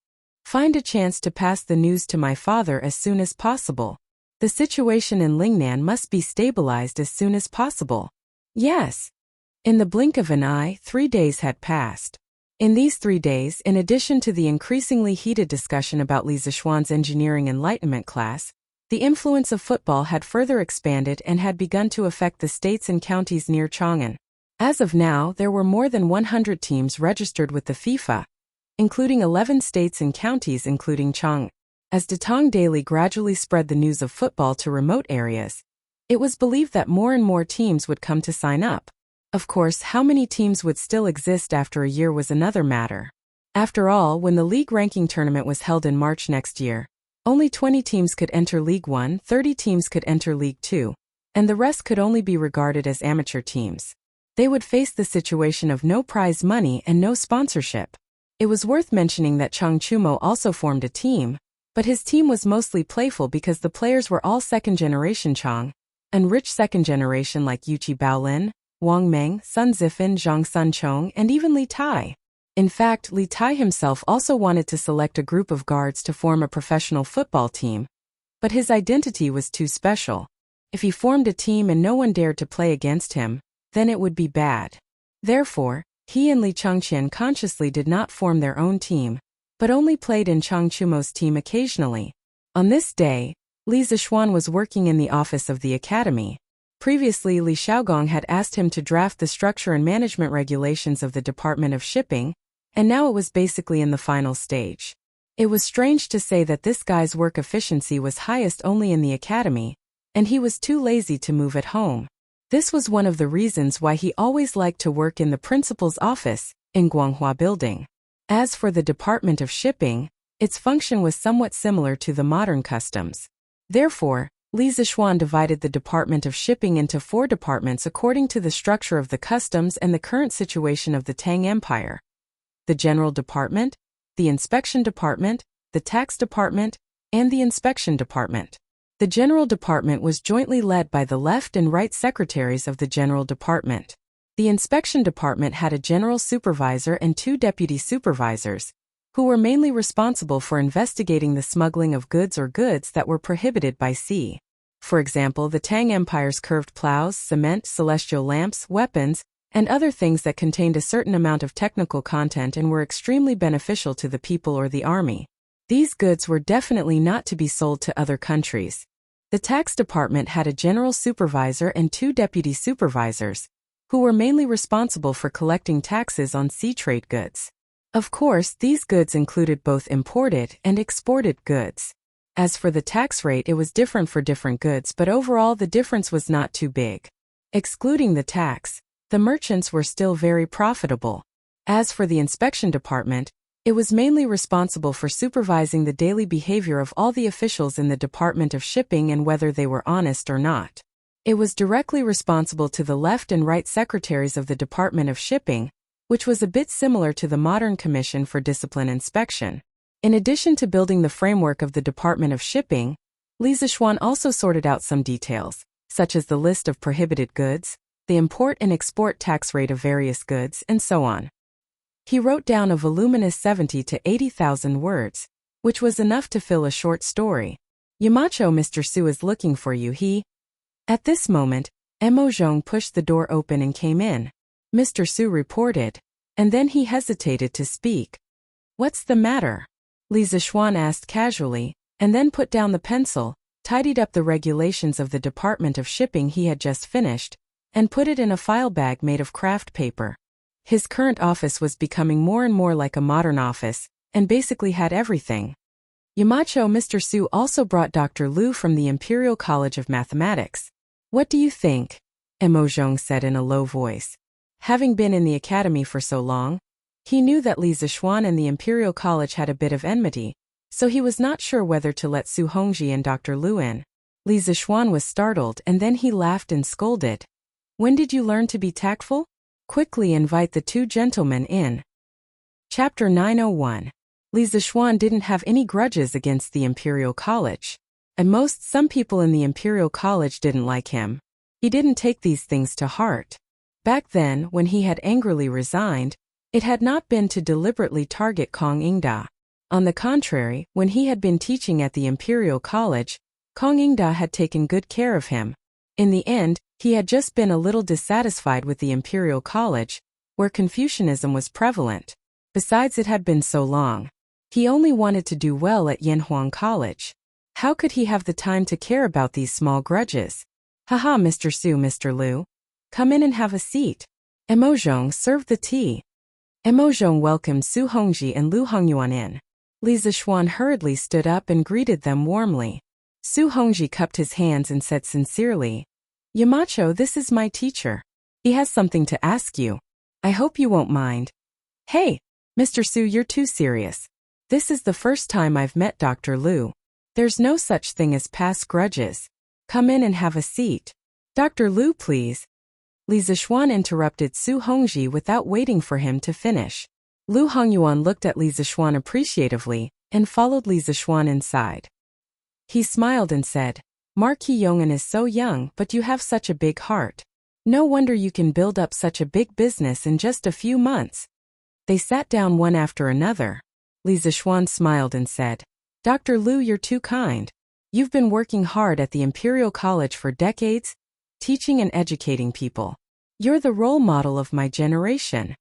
Speaker 1: Find a chance to pass the news to my father as soon as possible. The situation in Lingnan must be stabilized as soon as possible. Yes. In the blink of an eye, 3 days had passed. In these 3 days, in addition to the increasingly heated discussion about Li Zishuan's engineering enlightenment class, the influence of football had further expanded and had begun to affect the states and counties near Chang'an. As of now, there were more than 100 teams registered with the FIFA, including 11 states and counties including Chang'an. As Datong Daily gradually spread the news of football to remote areas, it was believed that more and more teams would come to sign up. Of course, how many teams would still exist after a year was another matter. After all, when the league ranking tournament was held in March next year, only 20 teams could enter League 1, 30 teams could enter League 2, and the rest could only be regarded as amateur teams. They would face the situation of no prize money and no sponsorship. It was worth mentioning that Chang Chumo also formed a team, but his team was mostly playful because the players were all second-generation Chang, and rich second-generation like Yuqi Baolin, Wang Meng, Sun Zifan, Zhang Sunchong, and even Li Tai. In fact, Li Tai himself also wanted to select a group of guards to form a professional football team, but his identity was too special. If he formed a team and no one dared to play against him, then it would be bad. Therefore, he and Li Changqian consciously did not form their own team, but only played in Chang Chumo's team occasionally. On this day, Li Zixuan was working in the office of the academy. Previously, Li Xiaogong had asked him to draft the structure and management regulations of the Department of Shipping, and now it was basically in the final stage. It was strange to say that this guy's work efficiency was highest only in the academy, and he was too lazy to move at home. This was one of the reasons why he always liked to work in the principal's office, in Guanghua Building. As for the Department of Shipping, its function was somewhat similar to the modern customs. Therefore, Li Zixuan divided the Department of Shipping into 4 departments according to the structure of the customs and the current situation of the Tang Empire: the General Department, the Inspection Department, the Tax Department, and the Inspection Department. The General Department was jointly led by the left and right secretaries of the General Department. The Inspection Department had a general supervisor and 2 deputy supervisors, who were mainly responsible for investigating the smuggling of goods or goods that were prohibited by sea. For example, the Tang Empire's curved plows, cement, celestial lamps, weapons, and other things that contained a certain amount of technical content and were extremely beneficial to the people or the army. These goods were definitely not to be sold to other countries. The Tax Department had a general supervisor and 2 deputy supervisors, who were mainly responsible for collecting taxes on sea trade goods. Of course, these goods included both imported and exported goods. As for the tax rate, it was different for different goods, but overall the difference was not too big. Excluding the tax, the merchants were still very profitable. As for the Inspection Department, it was mainly responsible for supervising the daily behavior of all the officials in the Department of Shipping and whether they were honest or not. It was directly responsible to the left and right secretaries of the Department of Shipping, which was a bit similar to the modern Commission for Discipline Inspection. In addition to building the framework of the Department of Shipping, Li Zixuan also sorted out some details, such as the list of prohibited goods, the import and export tax rate of various goods, and so on. He wrote down a voluminous 70 to 80,000 words, which was enough to fill a short story. Yamacho, Mr. Su is looking for you, he. At this moment, Mo Zhong pushed the door open and came in. Mr. Su reported, and then he hesitated to speak. What's the matter? Li Zixuan asked casually, and then put down the pencil, tidied up the regulations of the Department of Shipping he had just finished, and put it in a file bag made of craft paper. His current office was becoming more and more like a modern office, and basically had everything. Yamacho, Mr. Su also brought Dr. Liu from the Imperial College of Mathematics. What do you think? Mo Zhong said in a low voice. Having been in the academy for so long, he knew that Li Zixuan and the Imperial College had a bit of enmity, so he was not sure whether to let Su Hongji and Dr. Liu in. Li Zixuan was startled and then he laughed and scolded. When did you learn to be tactful? Quickly invite the 2 gentlemen in. Chapter 901. Li Zixuan didn't have any grudges against the Imperial College. At most, some people in the Imperial College didn't like him. He didn't take these things to heart. Back then, when he had angrily resigned, it had not been to deliberately target Kong Ingda. On the contrary, when he had been teaching at the Imperial College, Kong Ingda had taken good care of him. In the end, he had just been a little dissatisfied with the Imperial College, where Confucianism was prevalent. Besides, it had been so long. He only wanted to do well at Yanhuang College. How could he have the time to care about these small grudges? Haha, Mr. Su, Mr. Liu. Come in and have a seat. Mo Zhong served the tea. Mo Zhong welcomed Su Hongji and Liu Hongyuan in. Li Zixuan hurriedly stood up and greeted them warmly. Su Hongji cupped his hands and said sincerely, Yamacho, this is my teacher. He has something to ask you. I hope you won't mind. Hey, Mr. Su, you're too serious. This is the first time I've met Dr. Lu. There's no such thing as past grudges. Come in and have a seat. Dr. Lu, please. Li Zixuan interrupted Su Hongji without waiting for him to finish. Lu Hongyuan looked at Li Zixuan appreciatively and followed Li Zixuan inside. He smiled and said, Marquis Yong'an is so young, but you have such a big heart. No wonder you can build up such a big business in just a few months. They sat down one after another. Li Zixuan smiled and said, Dr. Lu, you're too kind. You've been working hard at the Imperial College for decades, teaching and educating people. You're the role model of my generation.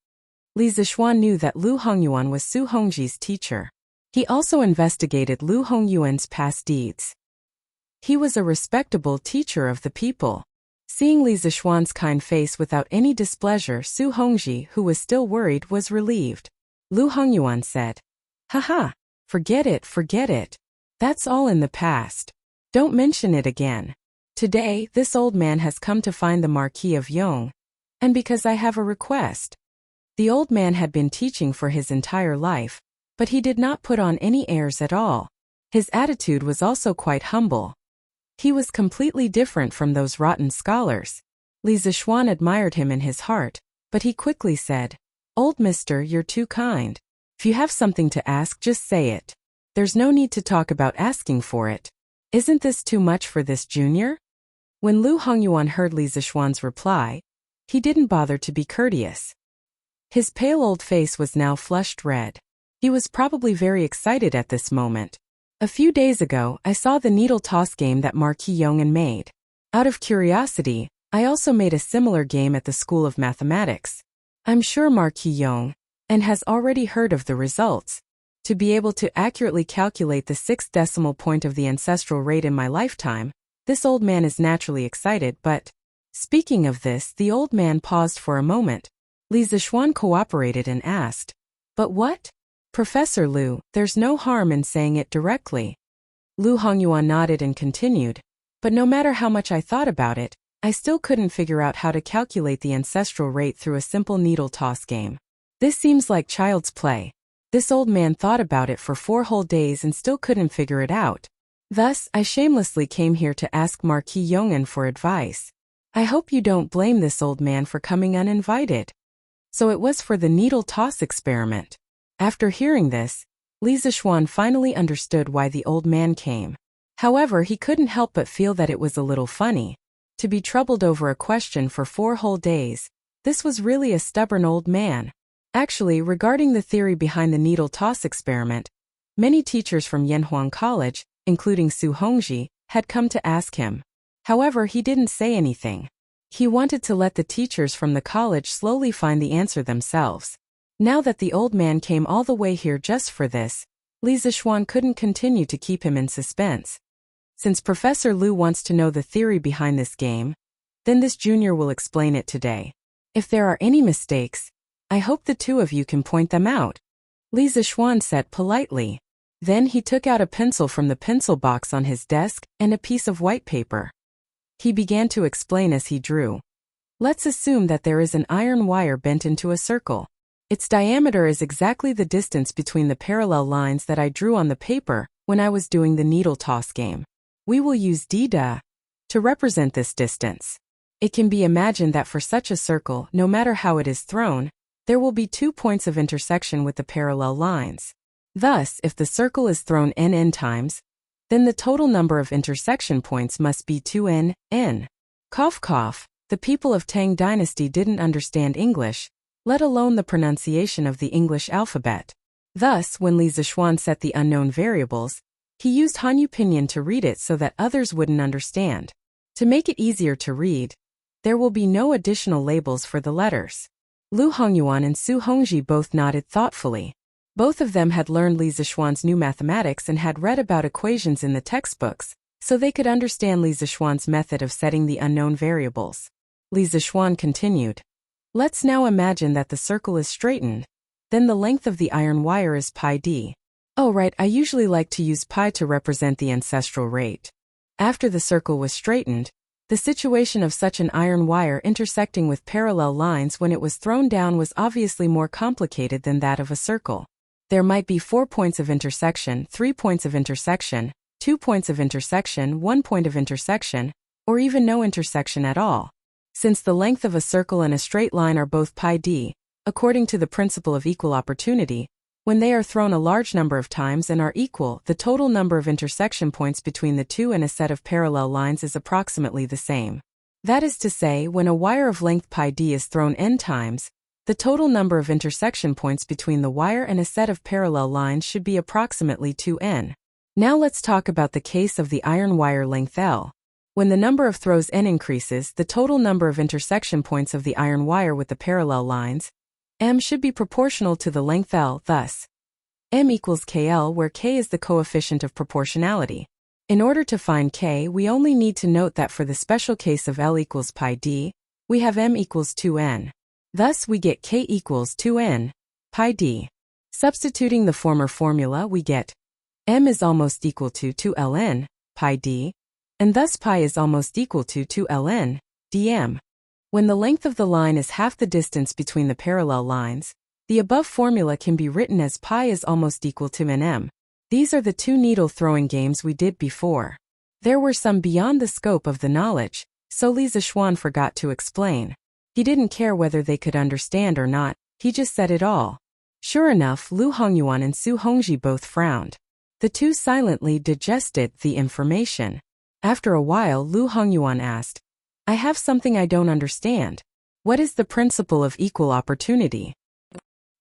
Speaker 1: Li Zixuan knew that Lu Hongyuan was Su Hongji's teacher. He also investigated Lu Hongyuan's past deeds. He was a respectable teacher of the people. Seeing Li Zixuan's kind face without any displeasure, Su Hongji, who was still worried, was relieved. Lu Hongyuan said, Haha, forget it. That's all in the past. Don't mention it again. Today, this old man has come to find the Marquis of Yong, and because I have a request. The old man had been teaching for his entire life, but he did not put on any airs at all. His attitude was also quite humble. He was completely different from those rotten scholars. Li Zixuan admired him in his heart, but he quickly said, Old mister, you're too kind. If you have something to ask, just say it. There's no need to talk about asking for it. Isn't this too much for this junior? When Lu Hongyuan heard Li Zixuan's reply, he didn't bother to be courteous. His pale old face was now flushed red. He was probably very excited at this moment. A few days ago, I saw the needle toss game that Marquis Yong'an made. Out of curiosity, I also made a similar game at the School of Mathematics. I'm sure Marquis Yong'an has already heard of the results. To be able to accurately calculate the 6th decimal point of the ancestral rate in my lifetime, this old man is naturally excited, but... Speaking of this, the old man paused for a moment. Li Zixuan cooperated and asked, But what? Professor Lu, there's no harm in saying it directly. Lu Hongyuan nodded and continued, But no matter how much I thought about it, I still couldn't figure out how to calculate the ancestral rate through a simple needle toss game. This seems like child's play. This old man thought about it for 4 whole days and still couldn't figure it out. Thus, I shamelessly came here to ask Marquis Yong'an for advice. I hope you don't blame this old man for coming uninvited. So it was for the needle toss experiment. After hearing this, Li Zixuan finally understood why the old man came. However, he couldn't help but feel that it was a little funny. To be troubled over a question for 4 whole days, this was really a stubborn old man. Actually, regarding the theory behind the needle toss experiment, many teachers from Yanhuang College, including Su Hongji, had come to ask him. However, he didn't say anything. He wanted to let the teachers from the college slowly find the answer themselves. Now that the old man came all the way here just for this, Li Zixuan couldn't continue to keep him in suspense. Since Professor Lu wants to know the theory behind this game, then this junior will explain it today. If there are any mistakes, I hope the two of you can point them out. Li Zixuan said politely. Then he took out a pencil from the pencil box on his desk and a piece of white paper. He began to explain as he drew. Let's assume that there is an iron wire bent into a circle. Its diameter is exactly the distance between the parallel lines that I drew on the paper when I was doing the needle toss game. We will use d to represent this distance. It can be imagined that for such a circle, no matter how it is thrown, there will be 2 points of intersection with the parallel lines. Thus, if the circle is thrown n times, then the total number of intersection points must be 2n. Cough cough, the people of Tang Dynasty didn't understand English, let alone the pronunciation of the English alphabet. Thus, when Li Zixuan set the unknown variables, he used Hanyu Pinyin to read it so that others wouldn't understand. To make it easier to read, there will be no additional labels for the letters. Lu Hongyuan and Su Hongji both nodded thoughtfully. Both of them had learned Li Zixuan's new mathematics and had read about equations in the textbooks, so they could understand Li Zixuan's method of setting the unknown variables. Li Zixuan continued. Let's now imagine that the circle is straightened. Then the length of the iron wire is pi d. Oh right, I usually like to use pi to represent the ancestral rate. After the circle was straightened, The situation of such an iron wire intersecting with parallel lines when it was thrown down was obviously more complicated than that of a circle. There might be 4 points of intersection, 3 points of intersection, 2 points of intersection, 1 point of intersection, or even no intersection at all. Since the length of a circle and a straight line are both pi d, according to the principle of equal opportunity, when they are thrown a large number of times and are equal, the total number of intersection points between the two and a set of parallel lines is approximately the same. That is to say, when a wire of length pi d is thrown n times, the total number of intersection points between the wire and a set of parallel lines should be approximately 2n. Now let's talk about the case of the iron wire length L. When the number of throws n increases, the total number of intersection points of the iron wire with the parallel lines, m, should be proportional to the length L, thus, m equals kl, where k is the coefficient of proportionality. In order to find k, we only need to note that for the special case of L equals pi d, we have m equals 2n. Thus we get k equals 2n, pi d. Substituting the former formula, we get m is almost equal to 2ln, pi d, and thus pi is almost equal to 2ln, dm. When the length of the line is half the distance between the parallel lines, the above formula can be written as pi is almost equal to nm. These are the two needle throwing games we did before. There were some beyond the scope of the knowledge, so Li Zixuan forgot to explain. He didn't care whether they could understand or not, he just said it all. Sure enough, Lu Hongyuan and Su Hongji both frowned. The two silently digested the information. After a while, Lu Hongyuan asked, I have something I don't understand. What is the principle of equal opportunity?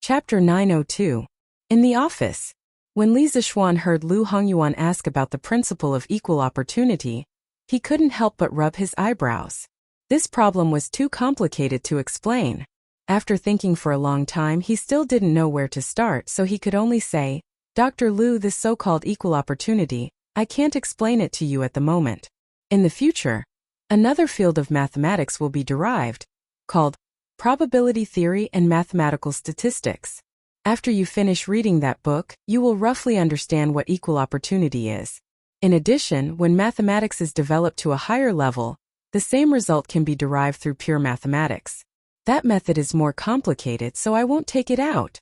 Speaker 1: Chapter 902. In the office. When Li Zixuan heard Lu Hongyuan ask about the principle of equal opportunity, he couldn't help but rub his eyebrows. This problem was too complicated to explain. After thinking for a long time, he still didn't know where to start, so he could only say, Dr. Lu, this so-called equal opportunity, I can't explain it to you at the moment. In the future, another field of mathematics will be derived, called probability theory and mathematical statistics. After you finish reading that book, you will roughly understand what equal opportunity is. In addition, when mathematics is developed to a higher level, the same result can be derived through pure mathematics. That method is more complicated, so I won't take it out.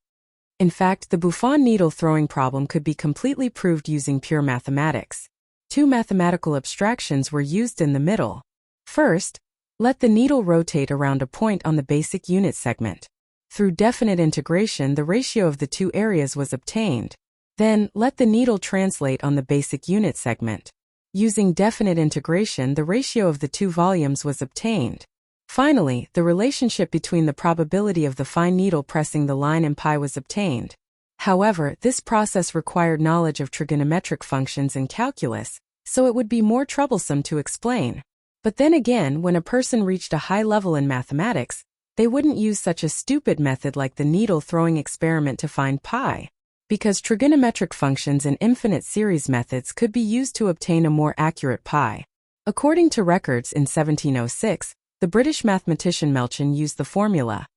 Speaker 1: In fact, the Buffon needle throwing problem could be completely proved using pure mathematics. Two mathematical abstractions were used in the middle. First, let the needle rotate around a point on the basic unit segment. Through definite integration, the ratio of the two areas was obtained. Then, let the needle translate on the basic unit segment. Using definite integration, the ratio of the two volumes was obtained. Finally, the relationship between the probability of the fine needle pressing the line and pi was obtained. However, this process required knowledge of trigonometric functions and calculus, so it would be more troublesome to explain. But then again, when a person reached a high level in mathematics, they wouldn't use such a stupid method like the needle throwing experiment to find pi. Because trigonometric functions and infinite series methods could be used to obtain a more accurate pi. According to records in 1706, the British mathematician Melchin used the formula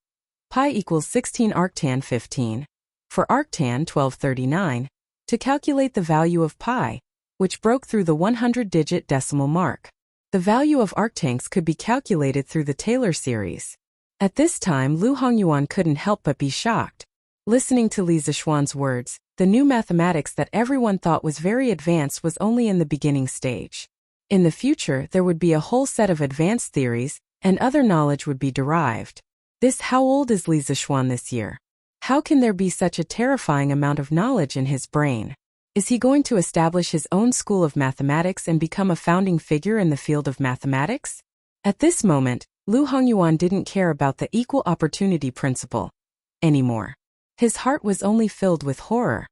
Speaker 1: pi equals 16 arctan 15 for arctan 1239 to calculate the value of pi, which broke through the 100-digit decimal mark. The value of arctanks could be calculated through the Taylor series. At this time, Lu Hongyuan couldn't help but be shocked. Listening to Li Zixuan's words, the new mathematics that everyone thought was very advanced was only in the beginning stage. In the future, there would be a whole set of advanced theories, and other knowledge would be derived. How old is Li Zixuan this year? How can there be such a terrifying amount of knowledge in his brain? Is he going to establish his own school of mathematics and become a founding figure in the field of mathematics? At this moment, Lu Hongyuan didn't care about the equal opportunity principle anymore. His heart was only filled with horror.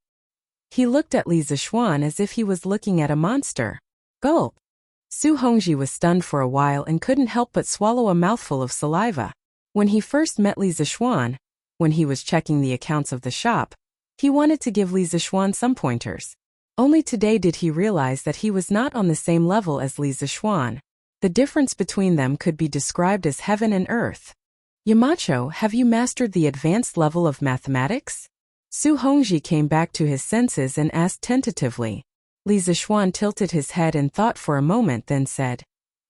Speaker 1: He looked at Li Zixuan as if he was looking at a monster. Gulp! Su Hongji was stunned for a while and couldn't help but swallow a mouthful of saliva. When he first met Li Zixuan, when he was checking the accounts of the shop, he wanted to give Li Zixuan some pointers. Only today did he realize that he was not on the same level as Li Zixuan. The difference between them could be described as heaven and earth. Yamacho, have you mastered the advanced level of mathematics? Su Hongji came back to his senses and asked tentatively. Li Zixuan tilted his head and thought for a moment, then said,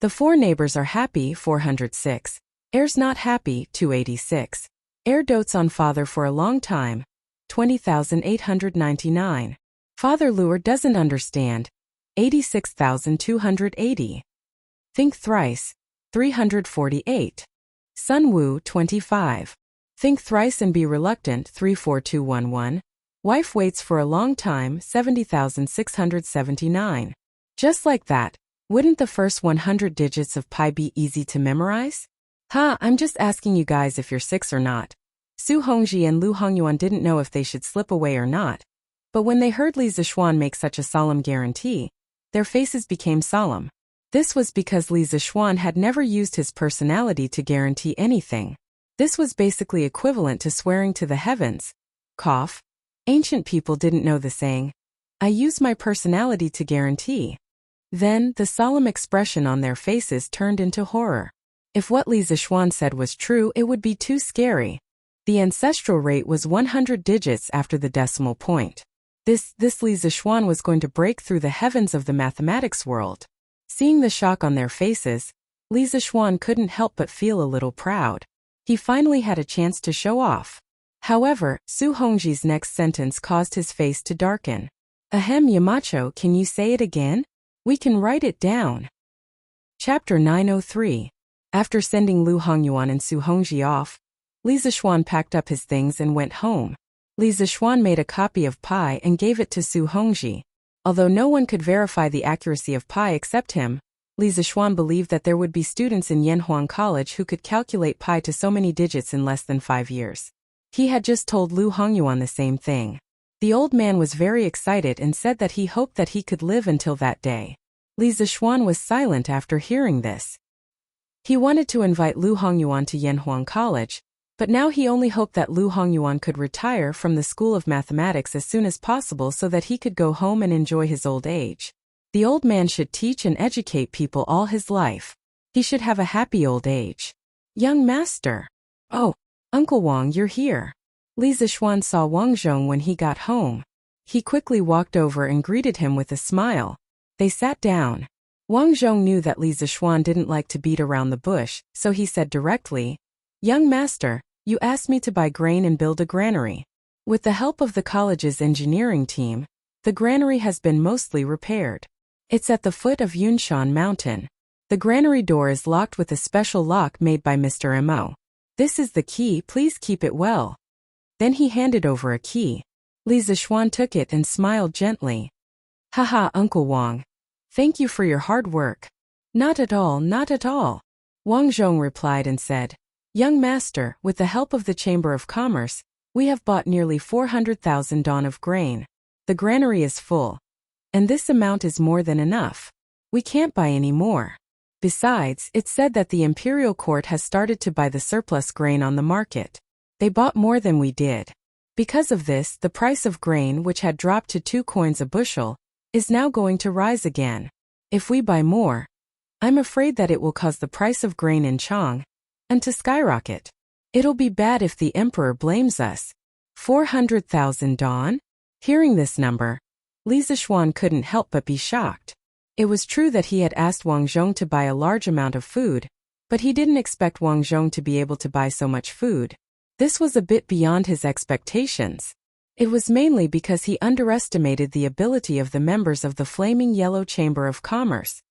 Speaker 1: The four neighbors are happy, 406. Heir's not happy, 286. Heir dotes on father for a long time, 20,899. Father lure doesn't understand, 86,280. Think thrice, 348. Sun woo, 25. Think thrice and be reluctant, 34211. Wife waits for a long time, 70,679. Just like that, wouldn't the first 100 digits of pi be easy to memorize? I'm just asking you guys if you're 6 or not. Su Hongji and Lu Hongyuan didn't know if they should slip away or not. But when they heard Li Zixuan make such a solemn guarantee, their faces became solemn. This was because Li Zixuan had never used his personality to guarantee anything. This was basically equivalent to swearing to the heavens. Cough. Ancient people didn't know the saying, I use my personality to guarantee. Then, the solemn expression on their faces turned into horror. If what Li Zixuan said was true, it would be too scary. The ancestral rate was 100 digits after the decimal point. This Li Zixuan was going to break through the heavens of the mathematics world. Seeing the shock on their faces, Li Zixuan couldn't help but feel a little proud. He finally had a chance to show off. However, Su Hongji's next sentence caused his face to darken. Ahem, Yamacho, can you say it again? We can write it down. Chapter 903. After sending Lu Hongyuan and Su Hongji off, Li Zixuan packed up his things and went home. Li Zixuan made a copy of pi and gave it to Su Hongji. Although no one could verify the accuracy of pi except him, Li Zixuan believed that there would be students in Yanhuang College who could calculate pi to so many digits in less than 5 years. He had just told Lu Hongyuan the same thing. The old man was very excited and said that he hoped that he could live until that day. Li Zixuan was silent after hearing this. He wanted to invite Lu Hongyuan to Yanhuang College, but now he only hoped that Lu Hongyuan could retire from the School of Mathematics as soon as possible so that he could go home and enjoy his old age. The old man should teach and educate people all his life. He should have a happy old age. Young master. Oh, Uncle Wang, you're here. Li Zixuan saw Wang Zhong when he got home. He quickly walked over and greeted him with a smile. They sat down. Wang Zhong knew that Li Zixuan didn't like to beat around the bush, so he said directly, Young master, you asked me to buy grain and build a granary. With the help of the college's engineering team, the granary has been mostly repaired. It's at the foot of Yunshan Mountain. The granary door is locked with a special lock made by Mr. Mo. This is the key, please keep it well. Then he handed over a key. Li Zixuan took it and smiled gently. Haha, Uncle Wang. Thank you for your hard work. Not at all, not at all. Wang Zhong replied and said, Young master, with the help of the Chamber of Commerce, we have bought nearly 400,000 don of grain. The granary is full. And this amount is more than enough. We can't buy any more. Besides, it's said that the imperial court has started to buy the surplus grain on the market. They bought more than we did. Because of this, the price of grain, which had dropped to 2 coins a bushel, is now going to rise again. If we buy more, I'm afraid that it will cause the price of grain in Chang and to skyrocket. It'll be bad if the emperor blames us. 400,000 don? Hearing this number, Li Zixuan couldn't help but be shocked. It was true that he had asked Wang Zhong to buy a large amount of food, but he didn't expect Wang Zhong to be able to buy so much food. This was a bit beyond his expectations. It was mainly because he underestimated the ability of the members of the Flaming Yellow Chamber of Commerce.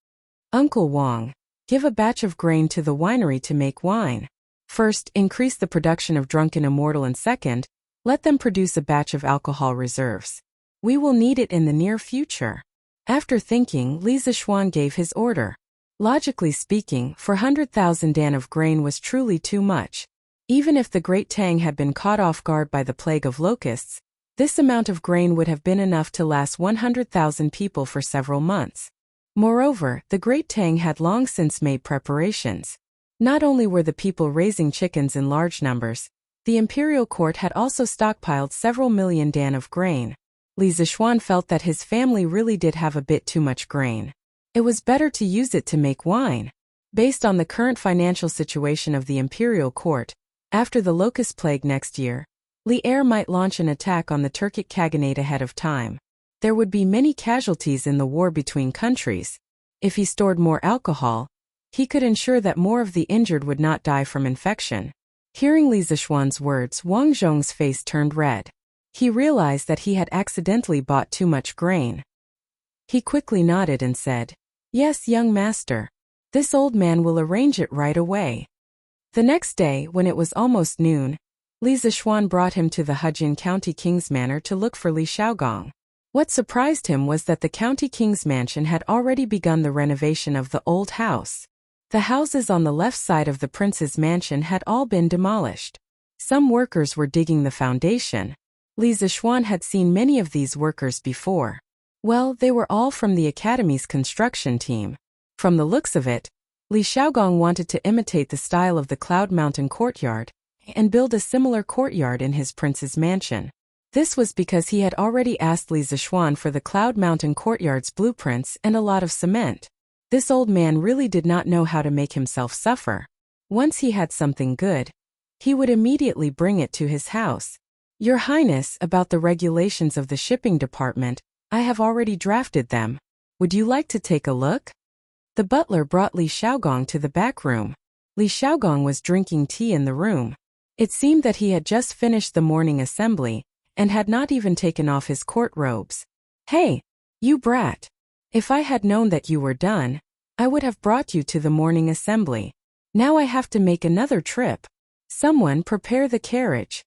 Speaker 1: Uncle Wang, give a batch of grain to the winery to make wine. First, increase the production of Drunken Immortal, and second, let them produce a batch of alcohol reserves. We will need it in the near future. After thinking, Li Zixuan gave his order. Logically speaking, 400,000 dan of grain was truly too much. Even if the Great Tang had been caught off guard by the plague of locusts, this amount of grain would have been enough to last 100,000 people for several months. Moreover, the Great Tang had long since made preparations. Not only were the people raising chickens in large numbers, the imperial court had also stockpiled several million dan of grain. Li Zixuan felt that his family really did have a bit too much grain. It was better to use it to make wine. Based on the current financial situation of the imperial court, after the locust plague next year, Li Er might launch an attack on the Turkic Khaganate ahead of time. There would be many casualties in the war between countries. If he stored more alcohol, he could ensure that more of the injured would not die from infection. Hearing Li Zishuan's words, Wang Zhong's face turned red. He realized that he had accidentally bought too much grain. He quickly nodded and said, "Yes, young master. This old man will arrange it right away." The next day, when it was almost noon, Li Zishuan brought him to the Hejin County King's Manor to look for Li Xiaogong. What surprised him was that the County King's Mansion had already begun the renovation of the old house. The houses on the left side of the prince's mansion had all been demolished. Some workers were digging the foundation. Li Zishuan had seen many of these workers before. Well, they were all from the academy's construction team. From the looks of it, Li Xiaogong wanted to imitate the style of the Cloud Mountain courtyard and build a similar courtyard in his prince's mansion. This was because he had already asked Li Zishuan for the Cloud Mountain courtyard's blueprints and a lot of cement. This old man really did not know how to make himself suffer. Once he had something good, he would immediately bring it to his house. "Your Highness, about the regulations of the shipping department, I have already drafted them. Would you like to take a look?" The butler brought Li Xiaogong to the back room. Li Xiaogong was drinking tea in the room. It seemed that he had just finished the morning assembly and had not even taken off his court robes. "Hey, you brat! If I had known that you were done, I would have brought you to the morning assembly. Now I have to make another trip. Someone prepare the carriage."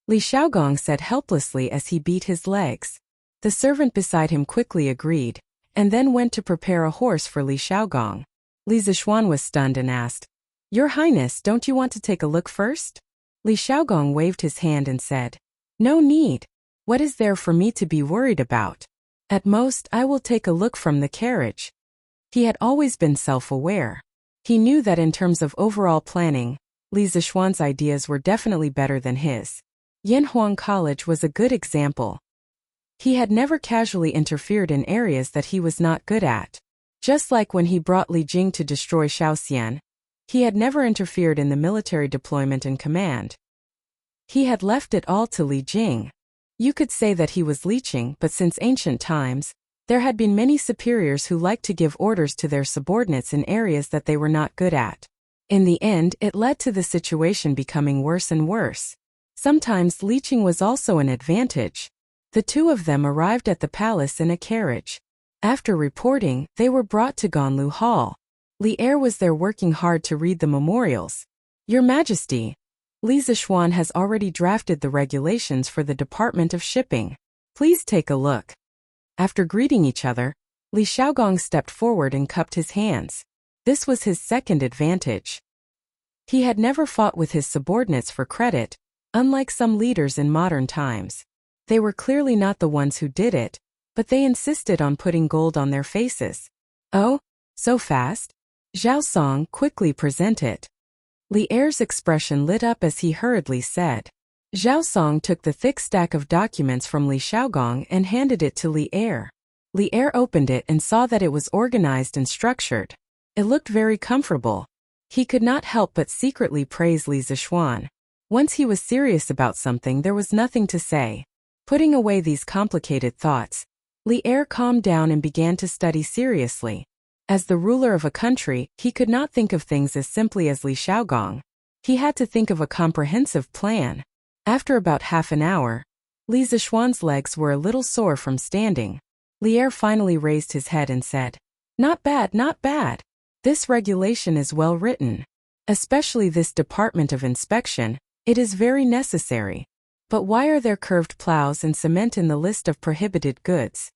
Speaker 1: Li Xiaogong said helplessly as he beat his legs. The servant beside him quickly agreed, and then went to prepare a horse for Li Xiaogong. Li Zishuan was stunned and asked, "Your Highness, don't you want to take a look first?" Li Xiaogong waved his hand and said, "No need. What is there for me to be worried about? At most, I will take a look from the carriage." He had always been self-aware. He knew that in terms of overall planning, Li Zishuan's ideas were definitely better than his. Yanhuang College was a good example. He had never casually interfered in areas that he was not good at. Just like when he brought Li Jing to destroy Shaoxian, he had never interfered in the military deployment and command. He had left it all to Li Jing. You could say that he was leeching, but since ancient times, there had been many superiors who liked to give orders to their subordinates in areas that they were not good at. In the end, it led to the situation becoming worse and worse. Sometimes leeching was also an advantage. The two of them arrived at the palace in a carriage. After reporting, they were brought to Ganlu Hall. Li Er was there working hard to read the memorials. "Your Majesty, Li Zishuan has already drafted the regulations for the Department of Shipping. Please take a look." After greeting each other, Li Xiaogong stepped forward and cupped his hands. This was his second advantage. He had never fought with his subordinates for credit, unlike some leaders in modern times. They were clearly not the ones who did it, but they insisted on putting gold on their faces. "Oh, so fast? Zhao Song, quickly present it." Li Er's expression lit up as he hurriedly said. Zhao Song took the thick stack of documents from Li Xiaogong and handed it to Li Er. Li Er opened it and saw that it was organized and structured. It looked very comfortable. He could not help but secretly praise Li Zishuan. Once he was serious about something, there was nothing to say. Putting away these complicated thoughts, Li Er calmed down and began to study seriously. As the ruler of a country, he could not think of things as simply as Li Xiaogong. He had to think of a comprehensive plan. After about half an hour, Li Zishuan's legs were a little sore from standing. Li Er finally raised his head and said, "Not bad, not bad. This regulation is well written. Especially this Department of Inspection, it is very necessary. But why are there curved plows and cement in the list of prohibited goods?"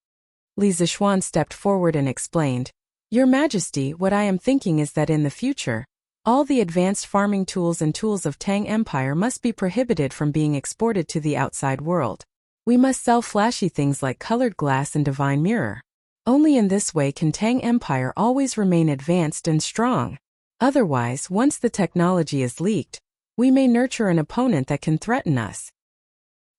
Speaker 1: Li Zishuan stepped forward and explained, "Your Majesty, what I am thinking is that in the future, all the advanced farming tools and tools of Tang Empire must be prohibited from being exported to the outside world. We must sell flashy things like colored glass and divine mirror. Only in this way can Tang Empire always remain advanced and strong. Otherwise, once the technology is leaked, we may nurture an opponent that can threaten us."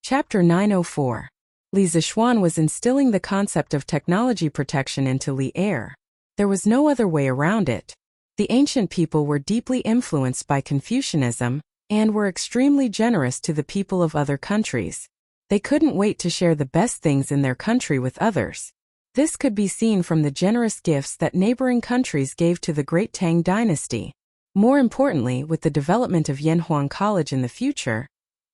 Speaker 1: Chapter 904. Li Zishuan was instilling the concept of technology protection into Li Er. There was no other way around it. The ancient people were deeply influenced by Confucianism and were extremely generous to the people of other countries. They couldn't wait to share the best things in their country with others. This could be seen from the generous gifts that neighboring countries gave to the Great Tang dynasty. More importantly, with the development of Yanhuang College in the future,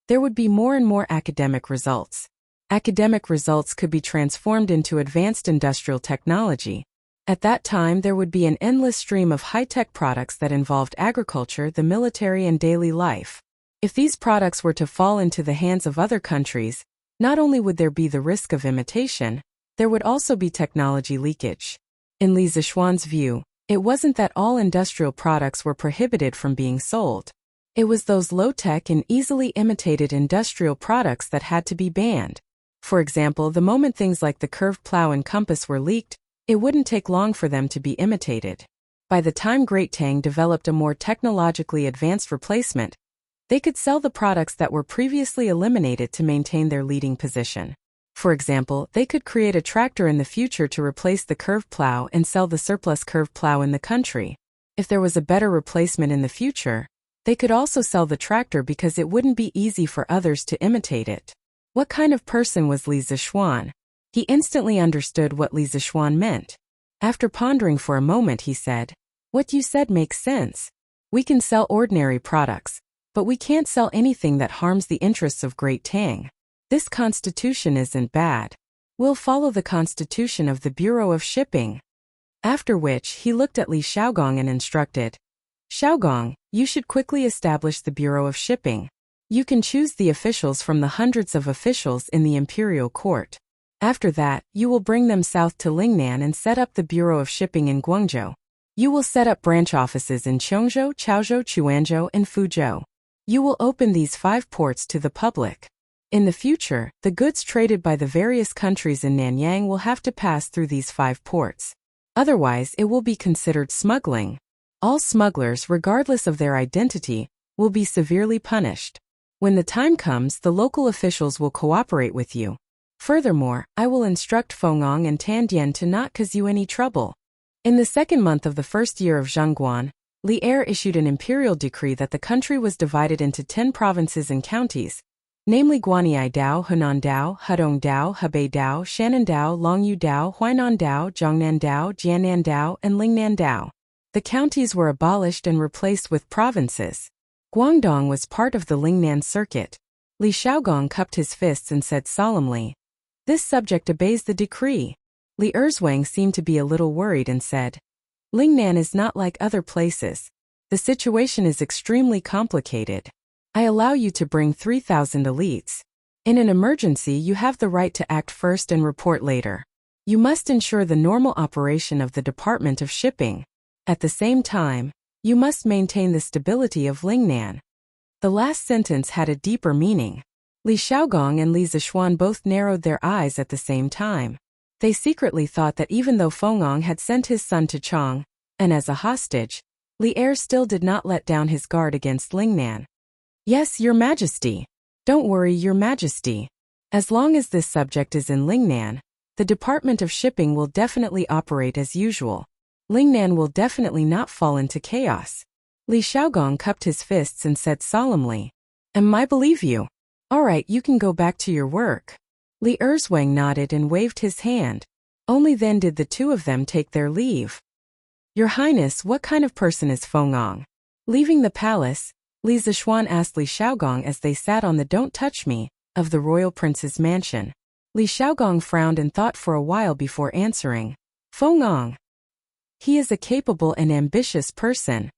Speaker 1: there would be more and more academic results. Academic results could be transformed into advanced industrial technology. At that time, there would be an endless stream of high-tech products that involved agriculture, the military, and daily life. If these products were to fall into the hands of other countries, not only would there be the risk of imitation, there would also be technology leakage. In Li Zixuan's view, it wasn't that all industrial products were prohibited from being sold. It was those low-tech and easily imitated industrial products that had to be banned. For example, the moment things like the curved plow and compass were leaked, it wouldn't take long for them to be imitated. By the time Great Tang developed a more technologically advanced replacement, they could sell the products that were previously eliminated to maintain their leading position. For example, they could create a tractor in the future to replace the curved plow and sell the surplus curved plow in the country. If there was a better replacement in the future, they could also sell the tractor because it wouldn't be easy for others to imitate it. What kind of person was Li Zixuan? He instantly understood what Li Zixuan meant. After pondering for a moment, he said, "What you said makes sense. We can sell ordinary products, but we can't sell anything that harms the interests of Great Tang. This constitution isn't bad. We'll follow the constitution of the Bureau of Shipping." After which, he looked at Li Xiaogong and instructed, "Xiaogong, you should quickly establish the Bureau of Shipping. You can choose the officials from the hundreds of officials in the imperial court. After that, you will bring them south to Lingnan and set up the Bureau of Shipping in Guangzhou. You will set up branch offices in Chongzhou, Chaozhou, Chuanzhou, and Fuzhou. You will open these 5 ports to the public. In the future, the goods traded by the various countries in Nanyang will have to pass through these 5 ports. Otherwise, it will be considered smuggling. All smugglers, regardless of their identity, will be severely punished. When the time comes, the local officials will cooperate with you. Furthermore, I will instruct Fengong and Tandian to not cause you any trouble." In the 2nd month of the 1st year of Zhengguan, Li Er issued an imperial decree that the country was divided into 10 provinces and counties, namely Guanyi Dao, Hunan Dao, Hudong Dao, Hebei Dao, Shannan Dao, Longyu Dao, Huainan Dao, Zhongnan Dao, Jiannan Dao, and Lingnan Dao. The counties were abolished and replaced with provinces. Guangdong was part of the Lingnan circuit. Li Xiaogong cupped his fists and said solemnly, "This subject obeys the decree." Li Erzwang seemed to be a little worried and said, "Lingnan is not like other places. The situation is extremely complicated. I allow you to bring 3,000 elites. In an emergency, you have the right to act first and report later. You must ensure the normal operation of the Department of Shipping. At the same time, you must maintain the stability of Lingnan." The last sentence had a deeper meaning. Li Xiaogong and Li Zixuan both narrowed their eyes at the same time. They secretly thought that even though Fengong had sent his son to Chang, and as a hostage, Li Er still did not let down his guard against Lingnan. "Yes, Your Majesty. Don't worry, Your Majesty. As long as this subject is in Lingnan, the Department of Shipping will definitely operate as usual. Lingnan will definitely not fall into chaos." Li Xiaogong cupped his fists and said solemnly, "I believe you. All right, you can go back to your work." Li Erzwang nodded and waved his hand. Only then did the 2 of them take their leave. "Your Highness, what kind of person is Fengong?" Leaving the palace, Li Zixuan asked Li Xiaogong as they sat on the "Don't Touch Me" of the royal prince's mansion. Li Xiaogong frowned and thought for a while before answering, "Fengong. He is a capable and ambitious person."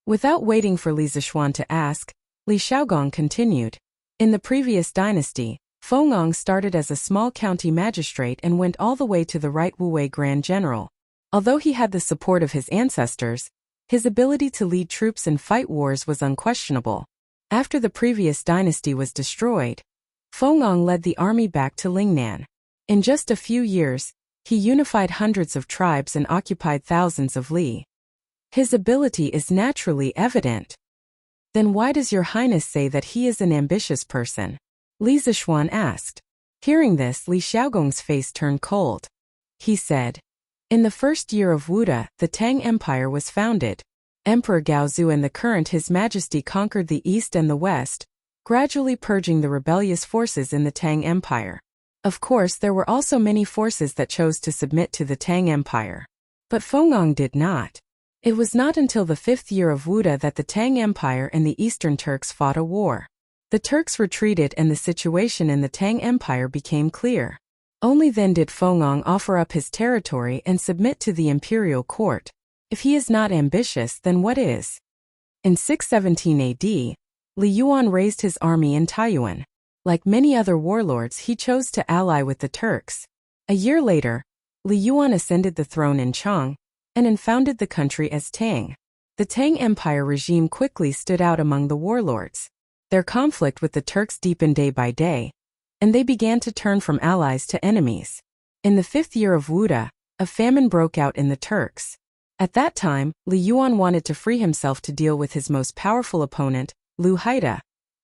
Speaker 1: Without waiting for Li Zixuan to ask, Li Xiaogong continued, "In the previous dynasty, Fengong started as a small county magistrate and went all the way to the right Wuwei Grand General. Although he had the support of his ancestors, his ability to lead troops and fight wars was unquestionable. After the previous dynasty was destroyed, Fengong led the army back to Lingnan. In just a few years, he unified hundreds of tribes and occupied thousands of li. His ability is naturally evident. Then why does Your Highness say that he is an ambitious person?" Li Zixuan asked. Hearing this, Li Xiaogong's face turned cold. He said, "In the 1st year of Wuda, the Tang Empire was founded. Emperor Gaozu and the current His Majesty conquered the east and the west, gradually purging the rebellious forces in the Tang Empire. Of course, there were also many forces that chose to submit to the Tang Empire. But Fengong did not. It was not until the 5th year of Wuda that the Tang Empire and the Eastern Turks fought a war. The Turks retreated and the situation in the Tang Empire became clear. Only then did Fengong offer up his territory and submit to the imperial court. If he is not ambitious, then what is? In 617 AD, Li Yuan raised his army in Taiyuan. Like many other warlords, he chose to ally with the Turks. A year later, Li Yuan ascended the throne in Chang and founded the country as Tang. The Tang Empire regime quickly stood out among the warlords. Their conflict with the Turks deepened day by day, and they began to turn from allies to enemies. In the 5th year of Wuda, a famine broke out in the Turks. At that time, Li Yuan wanted to free himself to deal with his most powerful opponent, Lu Haida.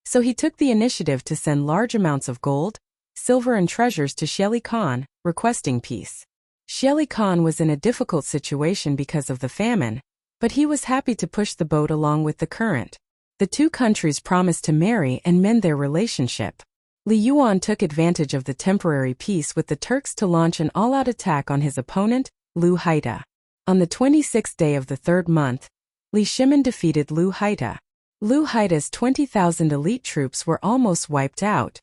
Speaker 1: So he took the initiative to send large amounts of gold, silver and treasures to Sheli Khan, requesting peace. Sheli Khan was in a difficult situation because of the famine, but he was happy to push the boat along with the current. The two countries promised to marry and mend their relationship. Li Yuan took advantage of the temporary peace with the Turks to launch an all-out attack on his opponent, Lu Haida. On the 26th day of the 3rd month, Li Shimin defeated Lu Haida. Lu Haida's 20,000 elite troops were almost wiped out.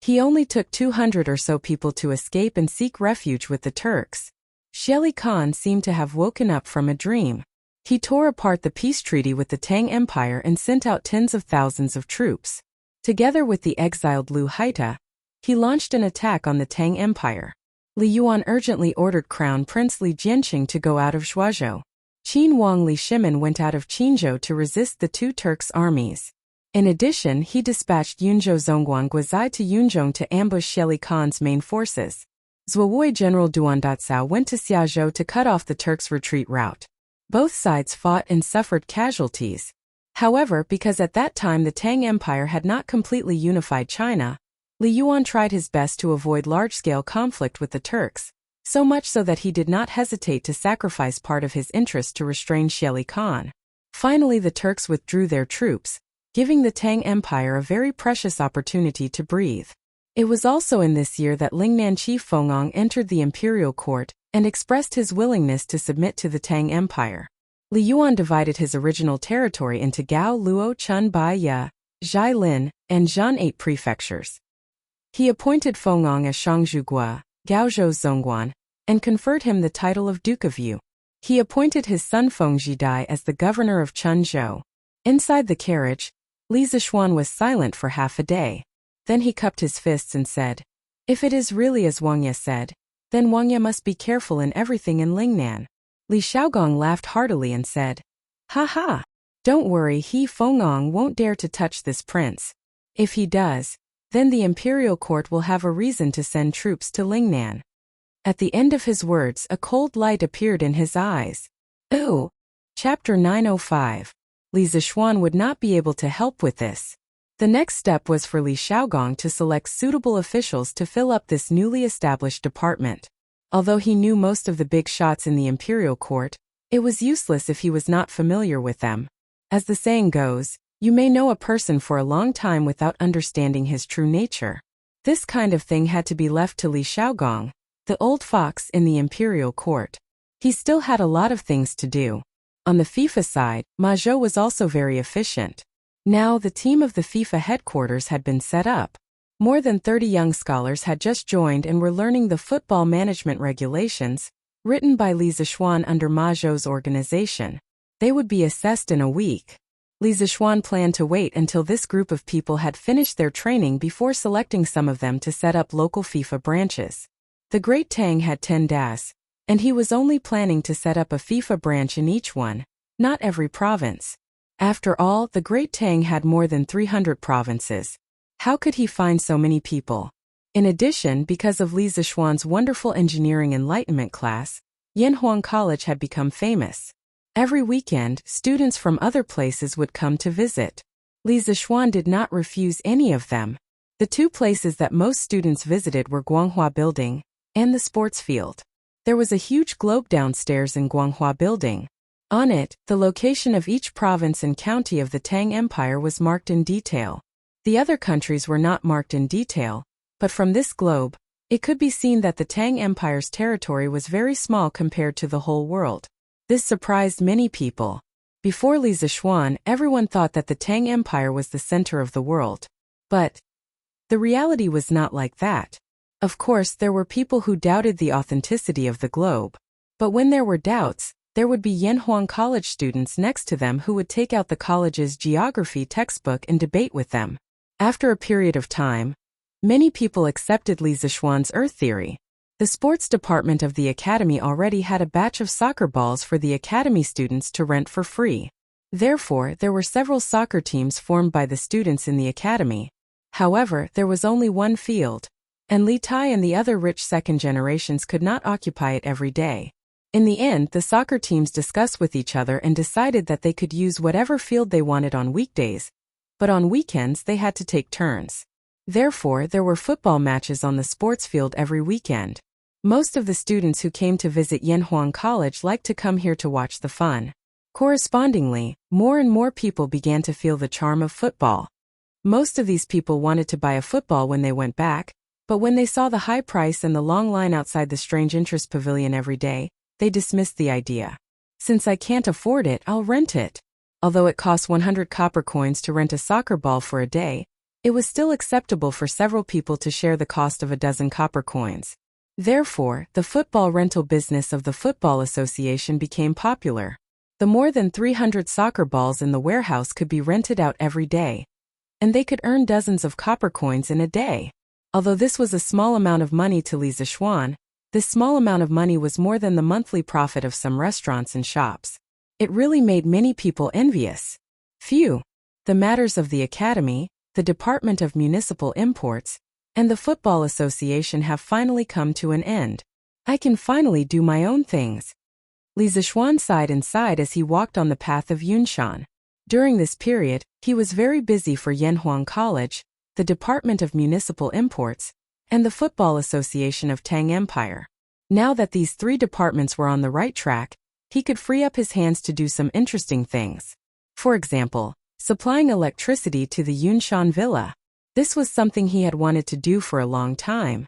Speaker 1: He only took 200 or so people to escape and seek refuge with the Turks. Sheli Khan seemed to have woken up from a dream. He tore apart the peace treaty with the Tang Empire and sent out tens of thousands of troops. Together with the exiled Lu Haida, he launched an attack on the Tang Empire. Li Yuan urgently ordered Crown Prince Li Jianqing to go out of Zhuozhou. Qin Wang Li Shimin went out of Qinzhou to resist the two Turks' armies. In addition, he dispatched Yunzhou Zongguan Guizai to Yunzhong to ambush Sheli Khan's main forces. Zhuowei General Duandatsao went to Xiaozhou to cut off the Turks' retreat route. Both sides fought and suffered casualties. However, because at that time the Tang Empire had not completely unified China, Li Yuan tried his best to avoid large-scale conflict with the Turks, so much so that he did not hesitate to sacrifice part of his interest to restrain Sheli Khan. Finally, the Turks withdrew their troops, giving the Tang Empire a very precious opportunity to breathe. It was also in this year that Lingnan chief Fengong entered the imperial court and expressed his willingness to submit to the Tang Empire. Li Yuan divided his original territory into Gao, Luo, Chun, Bai, Ya, Jilin, and Zhan 8 prefectures. He appointed Fengong as Shangzhugua, Gaozhou's Zongguan, and conferred him the title of Duke of Yu. He appointed his son Feng Zhidai as the governor of Chenzhou. Inside the carriage, Li Zishuan was silent for half a day. Then he cupped his fists and said, "If it is really as Wang Ye said, then Wang Ye must be careful in everything in Lingnan." Li Xiaogong laughed heartily and said, "Ha ha! Don't worry, he Fengong won't dare to touch this prince. If he does, then the imperial court will have a reason to send troops to Lingnan." At the end of his words, a cold light appeared in his eyes. Ooh! Chapter 905. Li Zishuan would not be able to help with this. The next step was for Li Xiaogong to select suitable officials to fill up this newly established department. Although he knew most of the big shots in the imperial court, it was useless if he was not familiar with them. As the saying goes, you may know a person for a long time without understanding his true nature. This kind of thing had to be left to Li Xiaogong, the old fox in the imperial court. He still had a lot of things to do. On the FIFA side, Ma Zhou was also very efficient. Now the team of the FIFA headquarters had been set up. More than 30 young scholars had just joined and were learning the football management regulations, written by Li Zishuan under Ma Zhou's organization. They would be assessed in a week. Li Zishuan planned to wait until this group of people had finished their training before selecting some of them to set up local FIFA branches. The Great Tang had 10 DAS, and he was only planning to set up a FIFA branch in each one, not every province. After all, the Great Tang had more than 300 provinces. How could he find so many people? In addition, because of Li Zishuan's wonderful engineering enlightenment class, Yanhuang College had become famous. Every weekend, students from other places would come to visit. Li Zishuan did not refuse any of them. The two places that most students visited were Guanghua Building and the sports field. There was a huge globe downstairs in Guanghua Building. On it, the location of each province and county of the Tang Empire was marked in detail. The other countries were not marked in detail, but from this globe, It could be seen that the Tang Empire's territory was very small compared to the whole world. This surprised many people. Before Li Zixuan, everyone thought that the Tang Empire was the center of the world. But the reality was not like that. Of course, there were people who doubted the authenticity of the globe. But when there were doubts, there would be Yanhuang College students next to them who would take out the college's geography textbook and debate with them. After a period of time, many people accepted Li Zixuan's Earth theory. The sports department of the academy already had a batch of soccer balls for the academy students to rent for free. Therefore, there were several soccer teams formed by the students in the academy. However, there was only one field, and Li Tai and the other rich second generations could not occupy it every day. In the end, the soccer teams discussed with each other and decided that they could use whatever field they wanted on weekdays, but on weekends they had to take turns. Therefore, there were football matches on the sports field every weekend. Most of the students who came to visit Yanhuang College liked to come here to watch the fun. Correspondingly, more and more people began to feel the charm of football. Most of these people wanted to buy a football when they went back, but when they saw the high price and the long line outside the Strange Interest Pavilion every day, they dismissed the idea. Since I can't afford it, I'll rent it. Although it costs 100 copper coins to rent a soccer ball for a day, it was still acceptable for several people to share the cost of a dozen copper coins. Therefore, the football rental business of the Football Association became popular. The more than 300 soccer balls in the warehouse could be rented out every day, and they could earn dozens of copper coins in a day. Although this was a small amount of money to Li Zixuan, this small amount of money was more than the monthly profit of some restaurants and shops. It really made many people envious. Phew! The matters of the academy, the Department of Municipal Imports, and the Football Association have finally come to an end. I can finally do my own things. Li Zixuan sighed and sighed as he walked on the path of Yunshan. During this period, he was very busy for Yanhuang College, the Department of Municipal Imports, and the Football Association of Tang Empire. Now that these three departments were on the right track, he could free up his hands to do some interesting things. For example, supplying electricity to the Yunshan Villa. This was something he had wanted to do for a long time.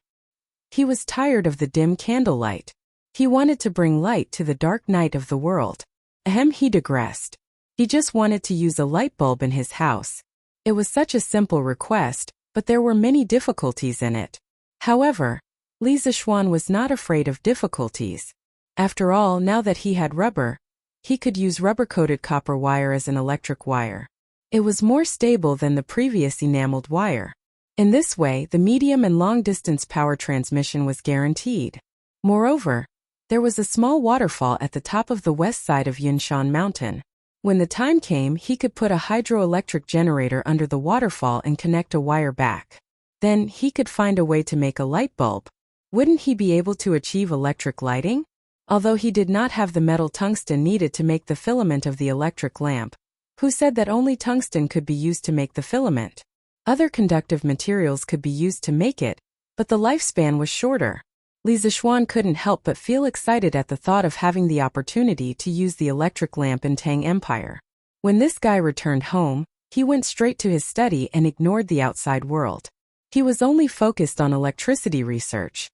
Speaker 1: He was tired of the dim candlelight. He wanted to bring light to the dark night of the world. He digressed. He just wanted to use a light bulb in his house. It was such a simple request, but there were many difficulties in it. However, Li Zixuan was not afraid of difficulties. After all, now that he had rubber, he could use rubber-coated copper wire as an electric wire. It was more stable than the previous enameled wire. In this way, the medium and long-distance power transmission was guaranteed. Moreover, there was a small waterfall at the top of the west side of Yunshan Mountain. When the time came, he could put a hydroelectric generator under the waterfall and connect a wire back. Then, he could find a way to make a light bulb. Wouldn't he be able to achieve electric lighting? Although he did not have the metal tungsten needed to make the filament of the electric lamp, who said that only tungsten could be used to make the filament? Other conductive materials could be used to make it, but the lifespan was shorter. Li Zixuan couldn't help but feel excited at the thought of having the opportunity to use the electric lamp in Tang Empire. When this guy returned home, he went straight to his study and ignored the outside world. He was only focused on electricity research.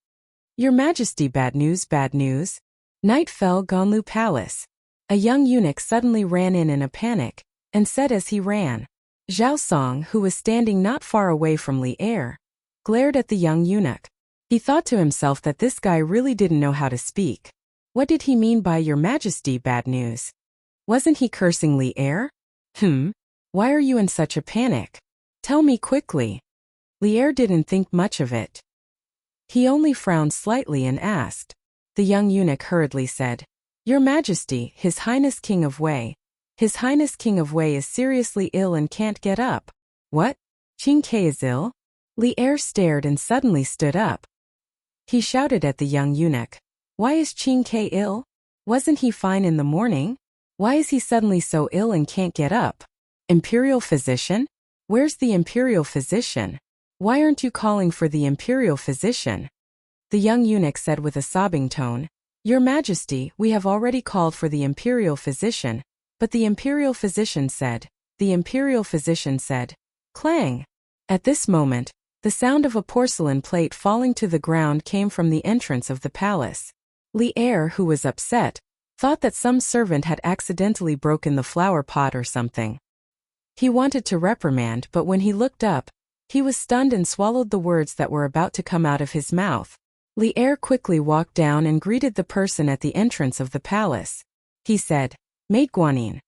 Speaker 1: Your Majesty, bad news, bad news. Night fell Ganlu Palace. A young eunuch suddenly ran in a panic, and said as he ran. Zhao Song, who was standing not far away from Li Er, glared at the young eunuch. He thought to himself that this guy really didn't know how to speak. What did he mean by Your Majesty, bad news? Wasn't he cursing Li Er? Why are you in such a panic? Tell me quickly. Li Er didn't think much of it. He only frowned slightly and asked. The young eunuch hurriedly said, Your Majesty, His Highness King of Wei. His Highness King of Wei is seriously ill and can't get up. What? Qing Ke is ill? Li Er stared and suddenly stood up. He shouted at the young eunuch. Why is Qing Ke ill? Wasn't he fine in the morning? Why is he suddenly so ill and can't get up? Imperial physician? Where's the imperial physician? Why aren't you calling for the imperial physician? The young eunuch said with a sobbing tone, Your Majesty, we have already called for the imperial physician, but the imperial physician said, Clang! At this moment, The sound of a porcelain plate falling to the ground came from the entrance of the palace. Li Er, who was upset, thought that some servant had accidentally broken the flower pot or something. He wanted to reprimand, but when he looked up, he was stunned and swallowed the words that were about to come out of his mouth. Li Er quickly walked down and greeted the person at the entrance of the palace. He said, "Maid Guanyin,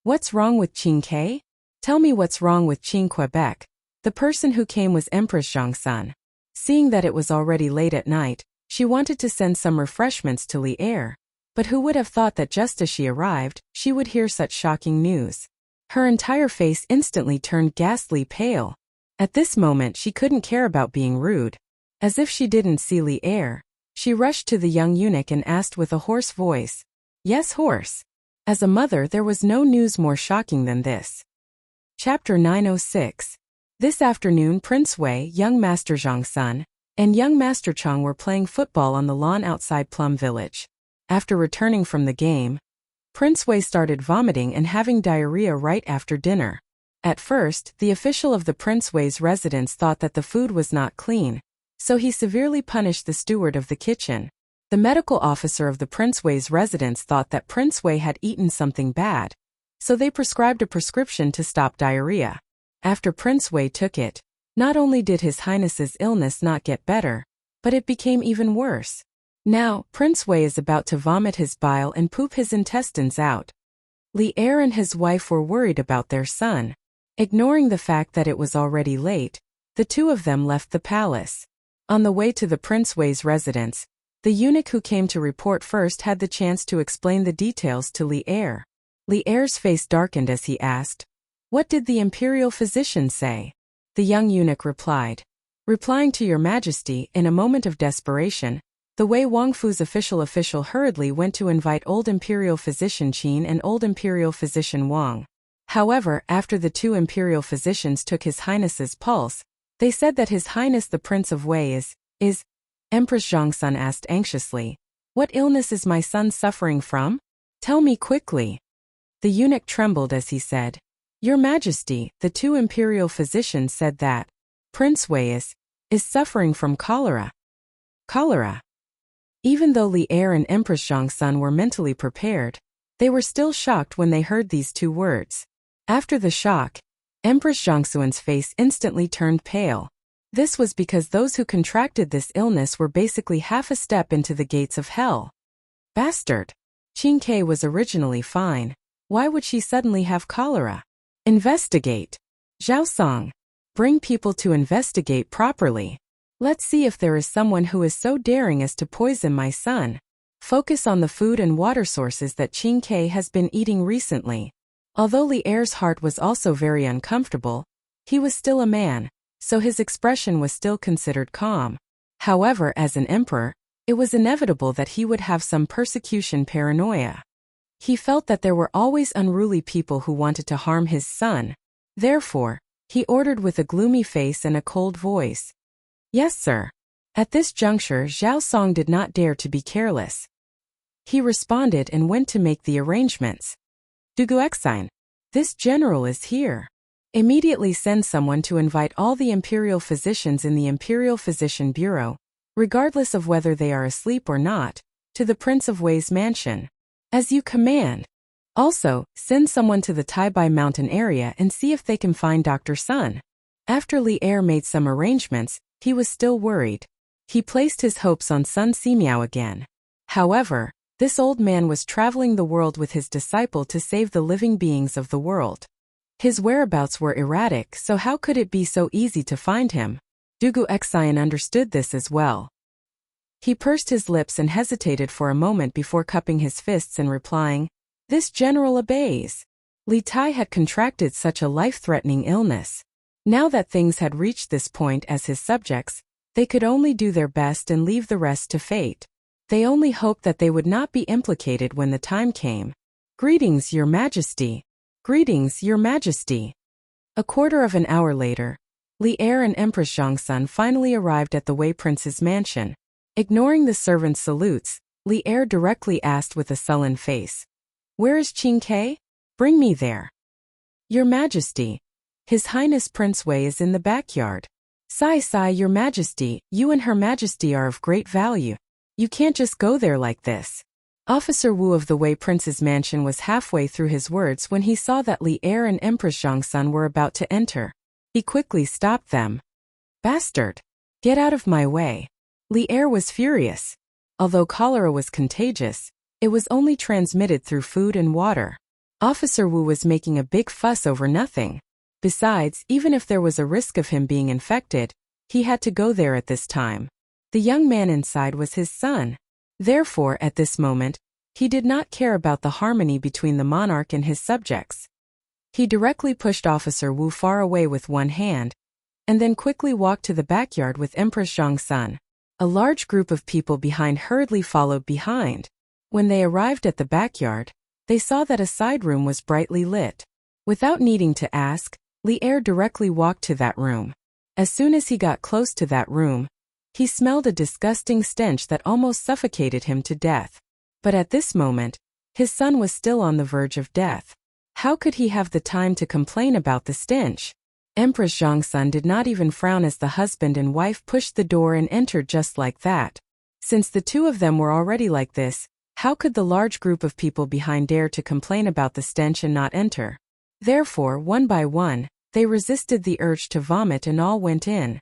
Speaker 1: what's wrong with Qing Ke? Tell me what's wrong with Qing Quebec." The person who came was Empress Zhongsun. Seeing that it was already late at night, she wanted to send some refreshments to Li Er. But who would have thought that just as she arrived, she would hear such shocking news? Her entire face instantly turned ghastly pale. At this moment she couldn't care about being rude. As if she didn't see Li Er, she rushed to the young eunuch and asked with a hoarse voice, "Yes, horse." As a mother, there was no news more shocking than this. Chapter 906. This afternoon Prince Wei, young Master Zhongsun, and young Master Chong were playing football on the lawn outside Plum Village. After returning from the game, Prince Wei started vomiting and having diarrhea right after dinner. At first, the official of the Prince Wei's residence thought that the food was not clean, so he severely punished the steward of the kitchen. The medical officer of the Prince Wei's residence thought that Prince Wei had eaten something bad, so they prescribed a prescription to stop diarrhea. After Prince Wei took it, not only did His Highness's illness not get better, but it became even worse. Now, Prince Wei is about to vomit his bile and poop his intestines out. Li Er and his wife were worried about their son. Ignoring the fact that it was already late, the two of them left the palace. On the way to the Prince Wei's residence, the eunuch who came to report first had the chance to explain the details to Li Er. Li Er's face darkened as he asked, "What did the imperial physician say?" The young eunuch replied, "Replying to your majesty, in a moment of desperation, the Wei Wangfu's official hurriedly went to invite old imperial physician Qin and old imperial physician Wang. However, after the two imperial physicians took His Highness's pulse, they said that His Highness the Prince of Wei is..." Empress Zhongsun asked anxiously, "What illness is my son suffering from? Tell me quickly." The eunuch trembled as he said, "Your Majesty, the two imperial physicians said that Prince Wei is suffering from cholera." Cholera. Even though Li Er and Empress Zhongsun were mentally prepared, they were still shocked when they heard these two words. After the shock, Empress Zhongsun's face instantly turned pale. This was because those who contracted this illness were basically half a step into the gates of hell. Bastard! Qing Ke was originally fine. Why would she suddenly have cholera? Investigate. Zhao Song. Bring people to investigate properly. Let's see if there is someone who is so daring as to poison my son. Focus on the food and water sources that Qing Ke has been eating recently. Although Li Er's heart was also very uncomfortable, he was still a man, so his expression was still considered calm. However, as an emperor, it was inevitable that he would have some persecution paranoia. He felt that there were always unruly people who wanted to harm his son. Therefore, he ordered with a gloomy face and a cold voice, "Yes, sir." At this juncture, Zhao Song did not dare to be careless. He responded and went to make the arrangements. "Duguexine, this general is here. Immediately send someone to invite all the imperial physicians in the Imperial Physician Bureau, regardless of whether they are asleep or not, to the Prince of Wei's mansion. As you command. Also, send someone to the Taibai mountain area and see if they can find Dr. Sun." After Li Er made some arrangements, he was still worried. He placed his hopes on Sun Simiao again. However, this old man was traveling the world with his disciple to save the living beings of the world. His whereabouts were erratic, so how could it be so easy to find him? Dugu Exine understood this as well. He pursed his lips and hesitated for a moment before cupping his fists and replying, "This general obeys." Li Tai had contracted such a life-threatening illness. Now that things had reached this point as his subjects, they could only do their best and leave the rest to fate. They only hoped that they would not be implicated when the time came. "Greetings, Your Majesty." "Greetings, Your Majesty." A quarter of an hour later, Li Er and Empress Zhongsun finally arrived at the Wei Prince's mansion. Ignoring the servant's salutes, Li Er directly asked with a sullen face, "Where is Qing Ke? Bring me there." "Your Majesty, His Highness Prince Wei is in the backyard." Sigh, your majesty, you and her majesty are of great value. You can't just go there like this. Officer Wu of the Wei Prince's mansion was halfway through his words when he saw that Li Er and Empress Zhongsun were about to enter. He quickly stopped them. Bastard! Get out of my way. Li Er was furious. Although cholera was contagious, it was only transmitted through food and water. Officer Wu was making a big fuss over nothing. Besides, even if there was a risk of him being infected, he had to go there at this time. The young man inside was his son. Therefore, at this moment, he did not care about the harmony between the monarch and his subjects. He directly pushed Officer Wu far away with one hand, and then quickly walked to the backyard with Empress Zhongsun. A large group of people behind hurriedly followed behind. When they arrived at the backyard, they saw that a side room was brightly lit. Without needing to ask, Li Er directly walked to that room. As soon as he got close to that room, he smelled a disgusting stench that almost suffocated him to death. But at this moment, his son was still on the verge of death. How could he have the time to complain about the stench? Empress Zhongsun did not even frown as the husband and wife pushed the door and entered just like that. Since the two of them were already like this, how could the large group of people behind dare to complain about the stench and not enter? Therefore, one by one, they resisted the urge to vomit and all went in.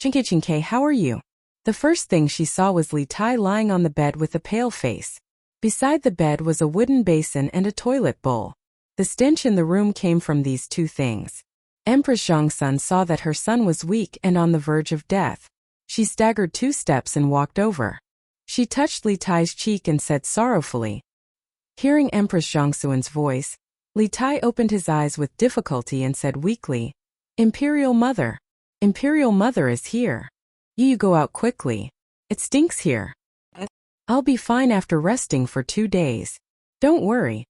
Speaker 1: Chinke, how are you? The first thing she saw was Li Tai lying on the bed with a pale face. Beside the bed was a wooden basin and a toilet bowl. The stench in the room came from these two things. Empress Zhongsun saw that her son was weak and on the verge of death. She staggered 2 steps and walked over. She touched Li Tai's cheek and said sorrowfully. Hearing Empress Zhongsun's voice, Li Tai opened his eyes with difficulty and said weakly, Imperial Mother is here. You go out quickly. It stinks here. I'll be fine after resting for 2 days. Don't worry.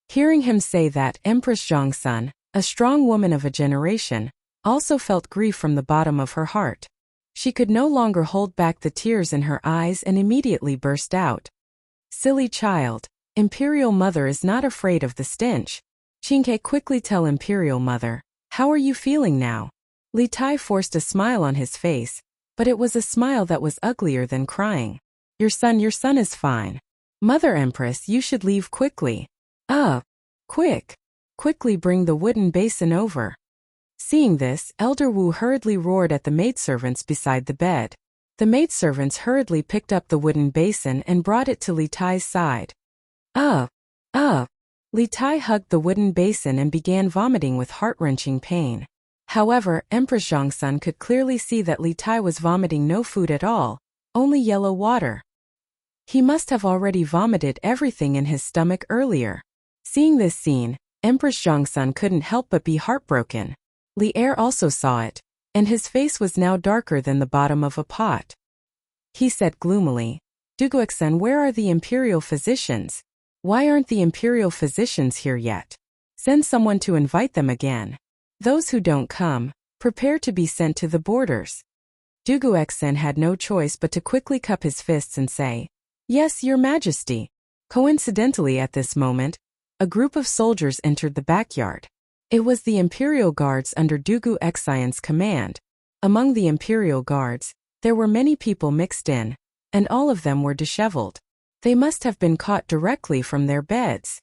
Speaker 1: Hearing him say that, Empress Zhongsun, a strong woman of a generation, also felt grief from the bottom of her heart. She could no longer hold back the tears in her eyes and immediately burst out. Silly child, Imperial Mother is not afraid of the stench. Chinke, quickly tell Imperial Mother, how are you feeling now? Li Tai forced a smile on his face, but it was a smile that was uglier than crying. Your son is fine. Mother Empress, you should leave quickly. Quickly bring the wooden basin over. Seeing this, Elder Wu hurriedly roared at the maidservants beside the bed. The maidservants hurriedly picked up the wooden basin and brought it to Li Tai's side. Li Tai hugged the wooden basin and began vomiting with heart-wrenching pain. However, Empress Zhongsun could clearly see that Li Tai was vomiting no food at all, only yellow water. He must have already vomited everything in his stomach earlier. Seeing this scene, Empress Zhongsun couldn't help but be heartbroken. Li Er also saw it, and his face was now darker than the bottom of a pot. He said gloomily, Duguxen, where are the imperial physicians? Why aren't the imperial physicians here yet? Send someone to invite them again. Those who don't come, prepare to be sent to the borders. Duguxen had no choice but to quickly cup his fists and say, Yes, your majesty. Coincidentally at this moment, a group of soldiers entered the backyard. It was the Imperial Guards under Dugu Xian's command. Among the Imperial Guards, there were many people mixed in, and all of them were disheveled. They must have been caught directly from their beds.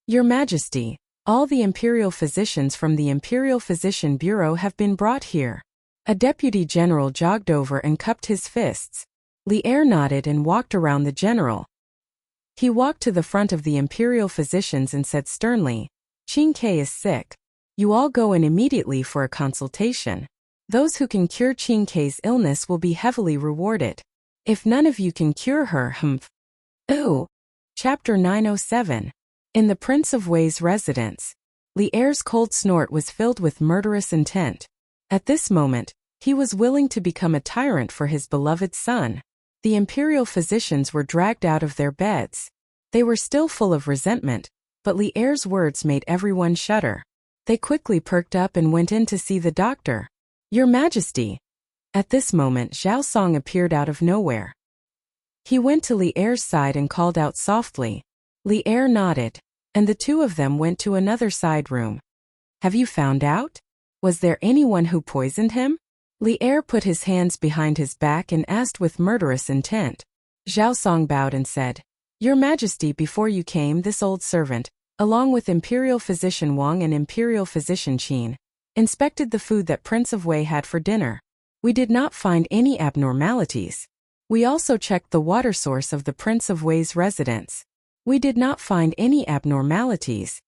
Speaker 1: Your Majesty, all the Imperial physicians from the Imperial Physician Bureau have been brought here. A deputy general jogged over and cupped his fists. Li Er nodded and walked around the general. He walked to the front of the Imperial physicians and said sternly, Qin Ke is sick. You all go in immediately for a consultation. Those who can cure Qin Ke's illness will be heavily rewarded. If none of you can cure her, Chapter 907. In the Prince of Wei's residence, Li Er's cold snort was filled with murderous intent. At this moment, he was willing to become a tyrant for his beloved son. The Imperial physicians were dragged out of their beds. They were still full of resentment, but Li Er's words made everyone shudder. They quickly perked up and went in to see the doctor. Your Majesty. At this moment, Zhao Song appeared out of nowhere. He went to Li Er's side and called out softly. Li Er nodded, and the two of them went to another side room. Have you found out? Was there anyone who poisoned him? Li Er put his hands behind his back and asked with murderous intent. Zhao Song bowed and said, Your Majesty, before you came, this old servant, along with Imperial Physician Wang and Imperial Physician Qin, inspected the food that Prince of Wei had for dinner. We did not find any abnormalities. We also checked the water source of the Prince of Wei's residence. We did not find any abnormalities.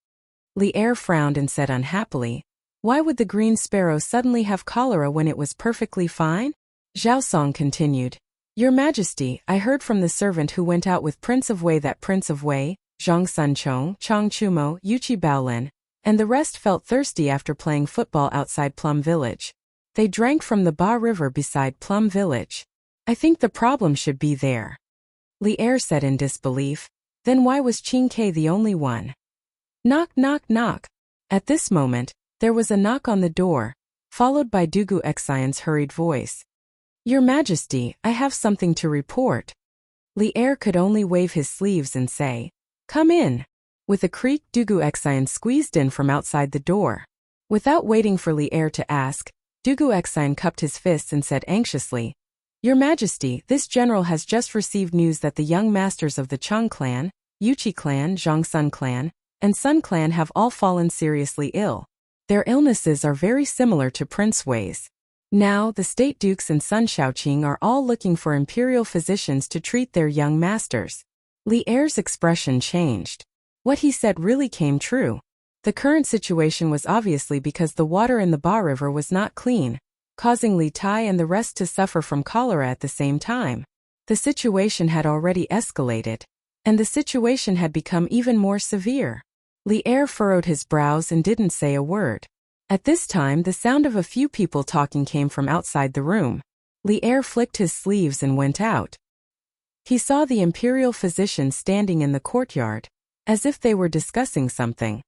Speaker 1: Li Er frowned and said unhappily, Why would the green sparrow suddenly have cholera when it was perfectly fine? Zhao Song continued, Your Majesty, I heard from the servant who went out with Prince of Wei that Prince of Wei, Zhang Sunchong, Chang Chumo, Yuchi Baolin, and the rest felt thirsty after playing football outside Plum Village. They drank from the Ba River beside Plum Village. I think the problem should be there. Li Er said in disbelief, Then why was Qin Ke the only one? Knock, knock, knock. At this moment, there was a knock on the door, followed by Dugu Xian's hurried voice. Your Majesty, I have something to report. Li Er could only wave his sleeves and say, Come in. With a creak, Dugu Xian squeezed in from outside the door. Without waiting for Li Er to ask, Dugu Xian cupped his fists and said anxiously, Your Majesty, this general has just received news that the young masters of the Chang clan, Yuchi clan, Zhangsun clan, and Sun clan have all fallen seriously ill. Their illnesses are very similar to Prince Wei's. Now, the state dukes and Sun Shaoqing are all looking for imperial physicians to treat their young masters. Li Er's expression changed. What he said really came true. The current situation was obviously because the water in the Ba River was not clean, causing Li Tai and the rest to suffer from cholera at the same time. The situation had already escalated, and the situation had become even more severe. Li Er furrowed his brows and didn't say a word. At this time, the sound of a few people talking came from outside the room. Li Er flicked his sleeves and went out. He saw the imperial physicians standing in the courtyard, as if they were discussing something.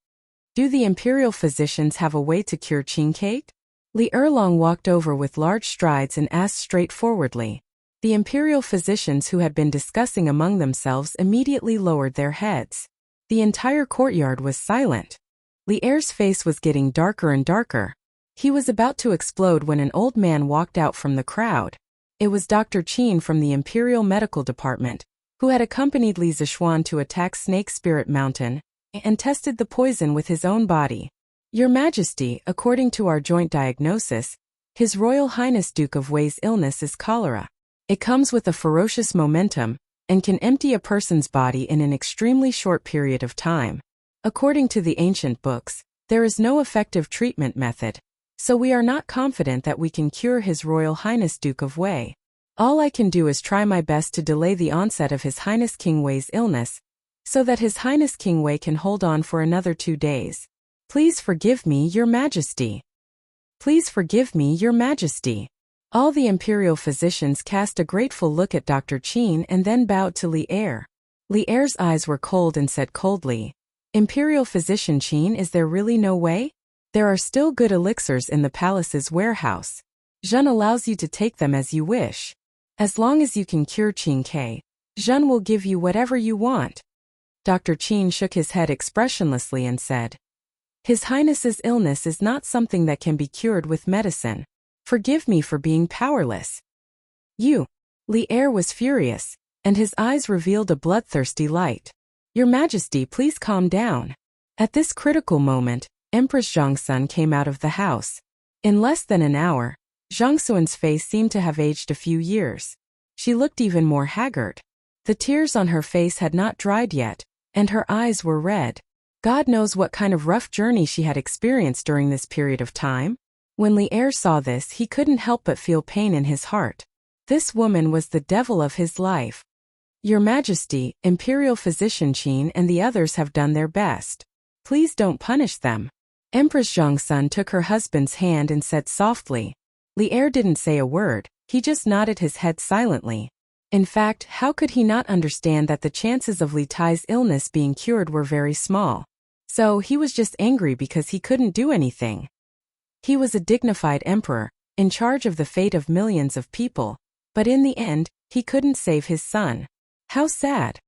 Speaker 1: Do the imperial physicians have a way to cure Qin Ke? Li Erlong walked over with large strides and asked straightforwardly. The imperial physicians who had been discussing among themselves immediately lowered their heads. The entire courtyard was silent. Li Er's face was getting darker and darker. He was about to explode when an old man walked out from the crowd. It was Dr. Qin from the Imperial Medical Department, who had accompanied Li Zishuan to attack Snake Spirit Mountain and tested the poison with his own body. Your Majesty, according to our joint diagnosis, His Royal Highness Duke of Wei's illness is cholera. It comes with a ferocious momentum and can empty a person's body in an extremely short period of time. According to the ancient books, there is no effective treatment method, so we are not confident that we can cure His Royal Highness Duke of Wei. All I can do is try my best to delay the onset of His Highness King Wei's illness, so that His Highness King Wei can hold on for another 2 days. Please forgive me, Your Majesty. Please forgive me, Your Majesty. All the imperial physicians cast a grateful look at Dr. Qin and then bowed to Li Er. Li Er's eyes were cold and said coldly, Imperial Physician Qin, is there really no way? There are still good elixirs in the palace's warehouse. Zhen allows you to take them as you wish. As long as you can cure Qin Ke, Zhen will give you whatever you want. Dr. Qin shook his head expressionlessly and said, His Highness's illness is not something that can be cured with medicine. Forgive me for being powerless. You. Li Er was furious, and his eyes revealed a bloodthirsty light. Your Majesty, please calm down. At this critical moment, Empress Zhangsun came out of the house. In less than an hour, Zhangsun's face seemed to have aged a few years. She looked even more haggard. The tears on her face had not dried yet, and her eyes were red. God knows what kind of rough journey she had experienced during this period of time. When Li Er saw this, he couldn't help but feel pain in his heart. This woman was the devil of his life. Your Majesty, Imperial Physician Qin and the others have done their best. Please don't punish them. Empress Zhangsun took her husband's hand and said softly. Li Er didn't say a word, he just nodded his head silently. In fact, how could he not understand that the chances of Li Tai's illness being cured were very small? So he was just angry because he couldn't do anything. He was a dignified emperor, in charge of the fate of millions of people, but in the end, he couldn't save his son. How sad.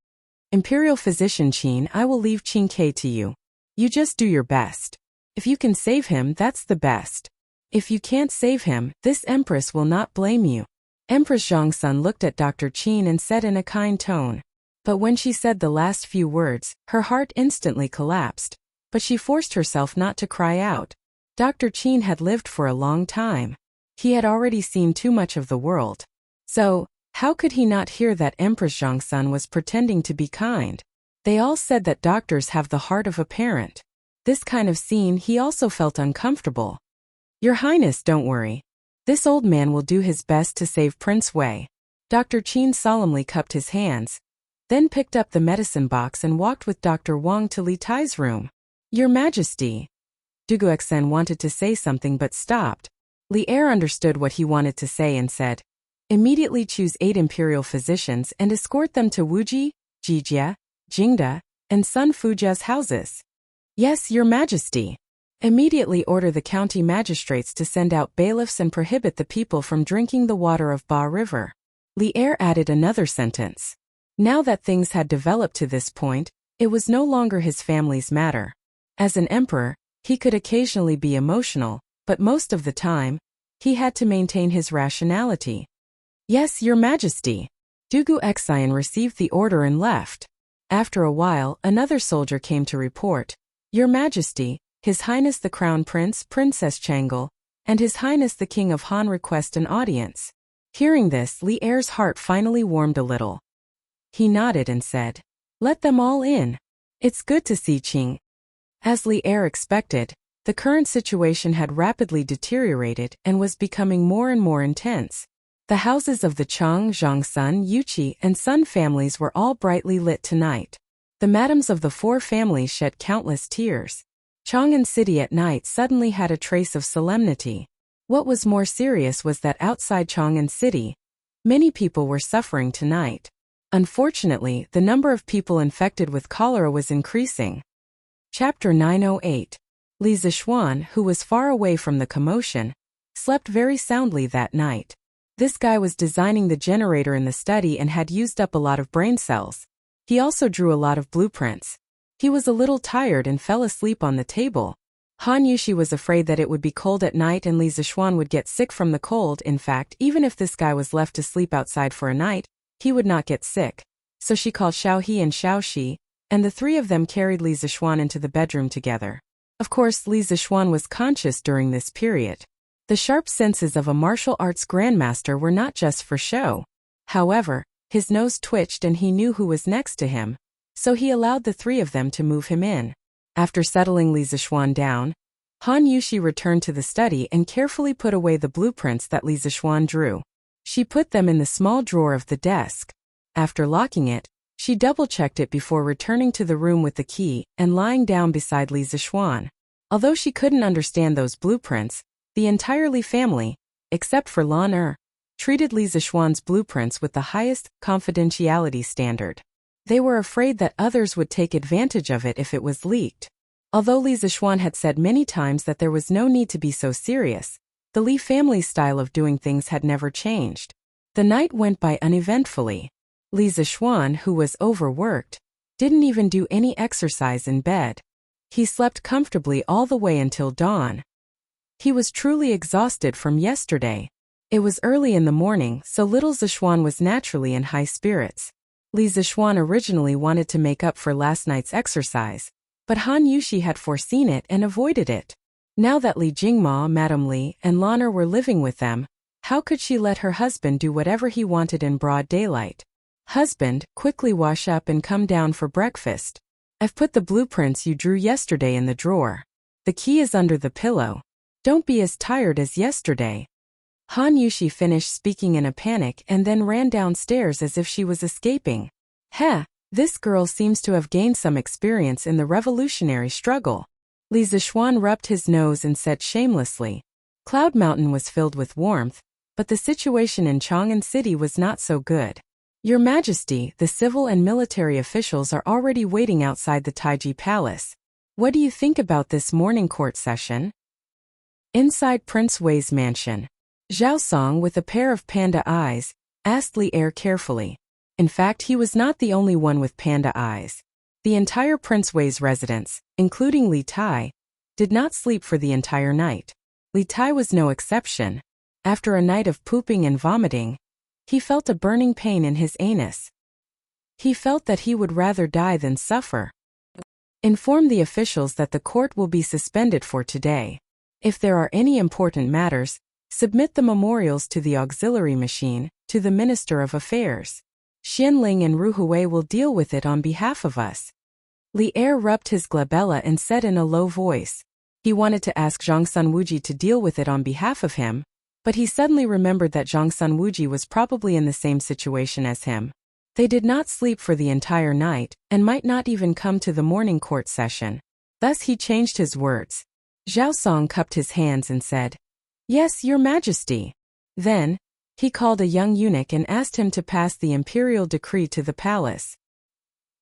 Speaker 1: Imperial Physician Qin, I will leave Qin Ke to you. You just do your best. If you can save him, that's the best. If you can't save him, this empress will not blame you. Empress Zhongsun looked at Dr. Qin and said in a kind tone. But when she said the last few words, her heart instantly collapsed. But she forced herself not to cry out. Dr. Qin had lived for a long time. He had already seen too much of the world. So, how could he not hear that Empress Zhongsun was pretending to be kind? They all said that doctors have the heart of a parent. This kind of scene he also felt uncomfortable. Your Highness, don't worry. This old man will do his best to save Prince Wei. Dr. Qin solemnly cupped his hands, then picked up the medicine box and walked with Dr. Wang to Li Tai's room. Your Majesty. Duguxen wanted to say something but stopped. Li Er understood what he wanted to say and said, immediately choose 8 imperial physicians and escort them to Wuji, Jijia, Jingda, and Sun Fujia's houses. Yes, Your Majesty. Immediately order the county magistrates to send out bailiffs and prohibit the people from drinking the water of Ba River. Li Er added another sentence. Now that things had developed to this point, it was no longer his family's matter. As an emperor, he could occasionally be emotional, but most of the time, he had to maintain his rationality. Yes, Your Majesty. Dugu Xian received the order and left. After a while, another soldier came to report. Your Majesty, His Highness the Crown Prince, Princess Changel, and His Highness the King of Han request an audience. Hearing this, Li Er's heart finally warmed a little. He nodded and said, let them all in. It's good to see Qing. As Li Er expected, the current situation had rapidly deteriorated and was becoming more and more intense. The houses of the Chang, Zhongsun, Yuqi, and Sun families were all brightly lit tonight. The madams of the 4 families shed countless tears. Chang'an City at night suddenly had a trace of solemnity. What was more serious was that outside Chang'an City, many people were suffering tonight. Unfortunately, the number of people infected with cholera was increasing. Chapter 908. Li Zishuan, who was far away from the commotion, slept very soundly that night. This guy was designing the generator in the study and had used up a lot of brain cells. He also drew a lot of blueprints. He was a little tired and fell asleep on the table. Han Yushi was afraid that it would be cold at night and Li Zishuan would get sick from the cold. In fact, even if this guy was left to sleep outside for a night, he would not get sick. So she called Xiao He and Xiao Shi, and the 3 of them carried Li Zishuan into the bedroom together. Of course, Li Zishuan was conscious during this period. The sharp senses of a martial arts grandmaster were not just for show. However, his nose twitched and he knew who was next to him, so he allowed the 3 of them to move him in. After settling Li Zishuan down, Han Yushi returned to the study and carefully put away the blueprints that Li Zishuan drew. She put them in the small drawer of the desk. After locking it, she double-checked it before returning to the room with the key and lying down beside Li Zishuan. Although she couldn't understand those blueprints, the entire Li family, except for Lan Er, treated Li Zishuan's blueprints with the highest confidentiality standard. They were afraid that others would take advantage of it if it was leaked. Although Li Zishuan had said many times that there was no need to be so serious, the Li family's style of doing things had never changed. The night went by uneventfully. Li Zishuan, who was overworked, didn't even do any exercise in bed. He slept comfortably all the way until dawn. He was truly exhausted from yesterday. It was early in the morning, so little Zishuan was naturally in high spirits. Li Zishuan originally wanted to make up for last night's exercise, but Han Yushi had foreseen it and avoided it. Now that Li Jingma, Madame Li, and Lan Er were living with them, how could she let her husband do whatever he wanted in broad daylight? Husband, quickly wash up and come down for breakfast. I've put the blueprints you drew yesterday in the drawer. The key is under the pillow. Don't be as tired as yesterday. Han Yushi finished speaking in a panic and then ran downstairs as if she was escaping. Heh, this girl seems to have gained some experience in the revolutionary struggle. Li Zishuan rubbed his nose and said shamelessly. Cloud Mountain was filled with warmth, but the situation in Chang'an City was not so good. Your Majesty, the civil and military officials are already waiting outside the Taiji Palace. What do you think about this morning court session? Inside Prince Wei's mansion, Zhao Song, with a pair of panda eyes, asked Li Er carefully. In fact, he was not the only one with panda eyes. The entire Prince Wei's residence, including Li Tai, did not sleep for the entire night. Li Tai was no exception. After a night of pooping and vomiting, he felt a burning pain in his anus. He felt that he would rather die than suffer. Inform the officials that the court will be suspended for today. If there are any important matters, submit the memorials to the auxiliary machine, to the Minister of Affairs. Xianling and Ruhui will deal with it on behalf of us. Li Er rubbed his glabella and said in a low voice. He wanted to ask Zhang Sunwuji to deal with it on behalf of him, but he suddenly remembered that Zhang Sunwuji was probably in the same situation as him. They did not sleep for the entire night, and might not even come to the morning court session. Thus he changed his words. Zhao Song cupped his hands and said, "Yes, Your Majesty." Then, he called a young eunuch and asked him to pass the imperial decree to the palace.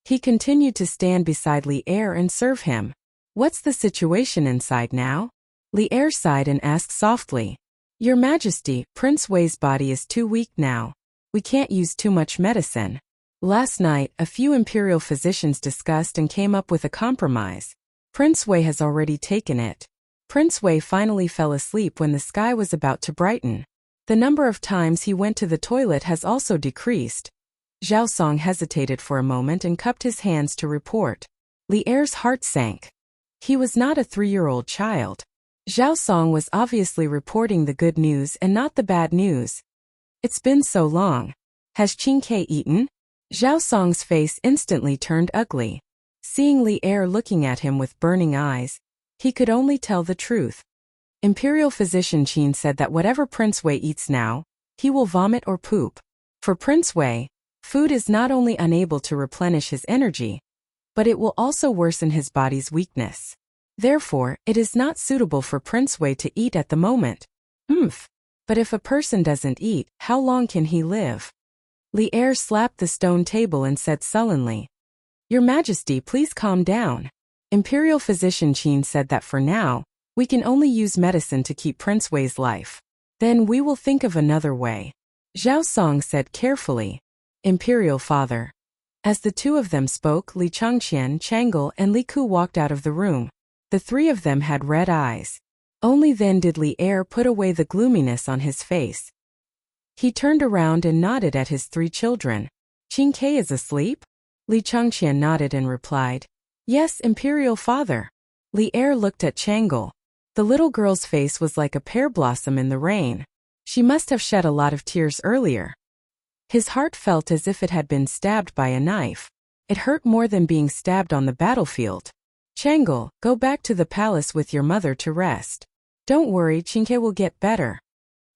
Speaker 1: He continued to stand beside Li Er and serve him. "What's the situation inside now?" Li Er sighed and asked softly. "Your Majesty, Prince Wei's body is too weak now. We can't use too much medicine. Last night, a few imperial physicians discussed and came up with a compromise. Prince Wei has already taken it. Prince Wei finally fell asleep when the sky was about to brighten. The number of times he went to the toilet has also decreased." Zhao Song hesitated for a moment and cupped his hands to report. Li Er's heart sank. He was not a 3-year-old child. Zhao Song was obviously reporting the good news and not the bad news. "It's been so long. Has Qingke eaten?" Zhao Song's face instantly turned ugly. Seeing Li Er looking at him with burning eyes, he could only tell the truth. Imperial physician Qin said that whatever Prince Wei eats now, he will vomit or poop. For Prince Wei, food is not only unable to replenish his energy, but it will also worsen his body's weakness. Therefore, it is not suitable for Prince Wei to eat at the moment. But if a person doesn't eat, how long can he live? Li Er slapped the stone table and said sullenly, "Your Majesty, please calm down." Imperial physician Qin said that for now, we can only use medicine to keep Prince Wei's life. Then we will think of another way. Zhao Song said carefully, "Imperial father." As the two of them spoke, Li Changqian, Chang'e, and Li Ku walked out of the room. The three of them had red eyes. Only then did Li Er put away the gloominess on his face. He turned around and nodded at his 3 children. "Qingke is asleep?" Li Changqian nodded and replied, "Yes, Imperial father." Li Er looked at Chang'e. The little girl's face was like a pear blossom in the rain. She must have shed a lot of tears earlier. His heart felt as if it had been stabbed by a knife. It hurt more than being stabbed on the battlefield. "Chang'e, go back to the palace with your mother to rest. Don't worry, Qingke will get better,"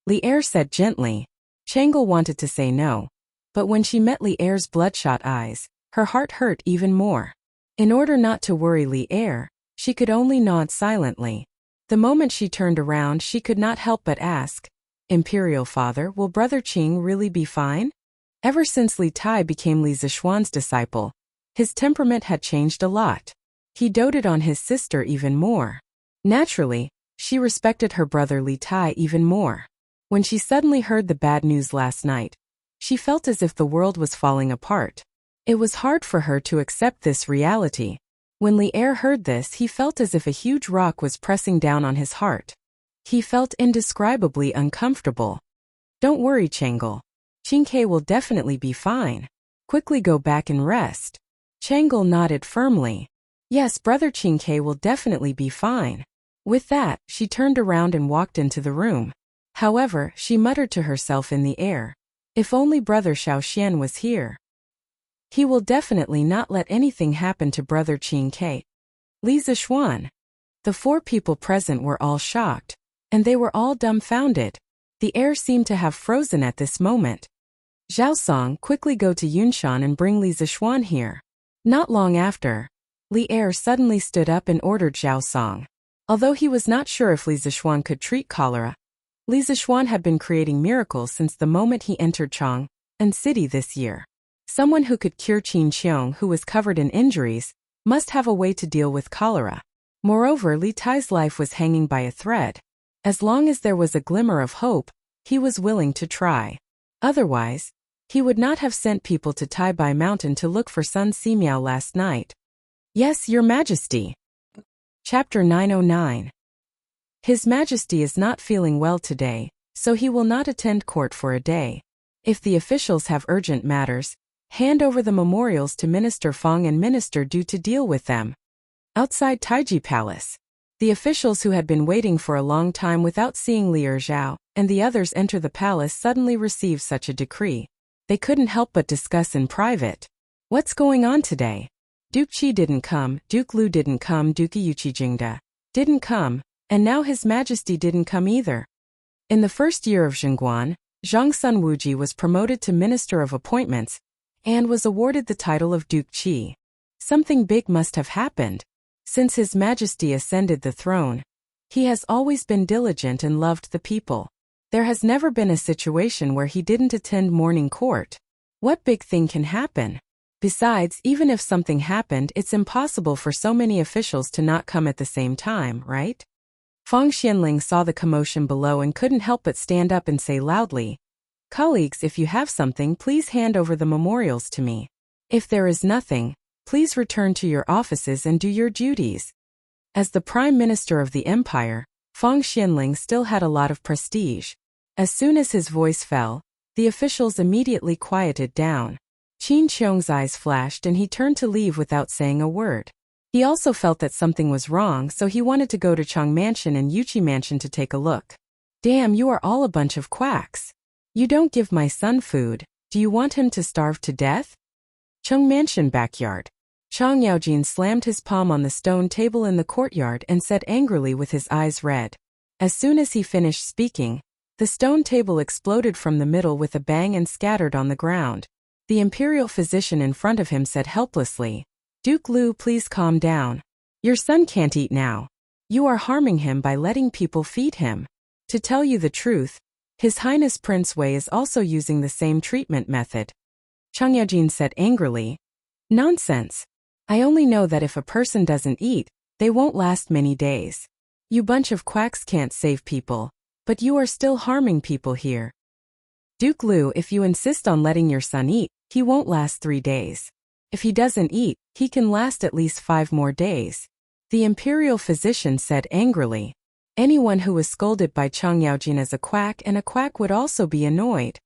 Speaker 1: Li Er said gently. Chang'e wanted to say no, but when she met Li Er's bloodshot eyes, her heart hurt even more. In order not to worry Li Er, she could only nod silently. The moment she turned around, she could not help but ask, "Imperial father, will Brother Qing really be fine?" Ever since Li Tai became Li Zishuan's disciple, his temperament had changed a lot. He doted on his sister even more. Naturally, she respected her brother Li Tai even more. When she suddenly heard the bad news last night, she felt as if the world was falling apart. It was hard for her to accept this reality. When Li Er heard this, he felt as if a huge rock was pressing down on his heart. He felt indescribably uncomfortable. "Don't worry, Chang'e. Qingke will definitely be fine. Quickly go back and rest." Chang'e nodded firmly. "Yes, Brother Qingke will definitely be fine." With that, she turned around and walked into the room. However, she muttered to herself in the air, "If only Brother Xiaoxian was here. He will definitely not let anything happen to Brother Qingke." Li Zishuan. The 4 people present were all shocked, and they were all dumbfounded. The air seemed to have frozen at this moment. "Zhao Song, quickly go to Yunshan and bring Li Zishuan here." Not long after, Li Er suddenly stood up and ordered Zhao Song. Although he was not sure if Li Zishuan could treat cholera, Li Zishuan had been creating miracles since the moment he entered Chang'an City this year. Someone who could cure Qin Qiong, who was covered in injuries, must have a way to deal with cholera. Moreover, Li Tai's life was hanging by a thread. As long as there was a glimmer of hope, he was willing to try. Otherwise, he would not have sent people to Tai Bai Mountain to look for Sun Simiao last night. "Yes, Your Majesty." Chapter 909. His Majesty is not feeling well today, so he will not attend court for a day. If the officials have urgent matters, hand over the memorials to Minister Feng and Minister Du to deal with them. Outside Taiji Palace, the officials who had been waiting for a long time without seeing Li Zhao and the others enter the palace suddenly received such a decree. They couldn't help but discuss in private. What's going on today? Duke Qi didn't come, Duke Lu didn't come, Duke Yuqi Jingda didn't come, and now His Majesty didn't come either. In the first year of Zhengguan, Zhang Sun Wuji was promoted to Minister of Appointments and was awarded the title of Duke Qi. Something big must have happened. Since His Majesty ascended the throne, he has always been diligent and loved the people. There has never been a situation where he didn't attend morning court. What big thing can happen? Besides, even if something happened, it's impossible for so many officials to not come at the same time, right? Feng Xianling saw the commotion below and couldn't help but stand up and say loudly, "Colleagues, if you have something, please hand over the memorials to me. If there is nothing, please return to your offices and do your duties." As the Prime Minister of the Empire, Feng Xianling still had a lot of prestige. As soon as his voice fell, the officials immediately quieted down. Qin Qiong's eyes flashed and he turned to leave without saying a word. He also felt that something was wrong, so he wanted to go to Cheng Mansion and Yuqi Mansion to take a look. Damn, you are all a bunch of quacks. You don't give my son food. Do you want him to starve to death? Cheng Mansion backyard. Chang Yaojin slammed his palm on the stone table in the courtyard and said angrily with his eyes red. As soon as he finished speaking, the stone table exploded from the middle with a bang and scattered on the ground. The imperial physician in front of him said helplessly, "Duke Lu, please calm down. Your son can't eat now. You are harming him by letting people feed him. To tell you the truth, His Highness Prince Wei is also using the same treatment method." Chang Yaojin said angrily, "Nonsense. I only know that if a person doesn't eat, they won't last many days. You bunch of quacks can't save people, but you are still harming people here. Duke Lu, if you insist on letting your son eat, he won't last 3 days. If he doesn't eat, he can last at least 5 more days." The imperial physician said angrily. Anyone who was scolded by Chang Yaojin as a quack would also be annoyed.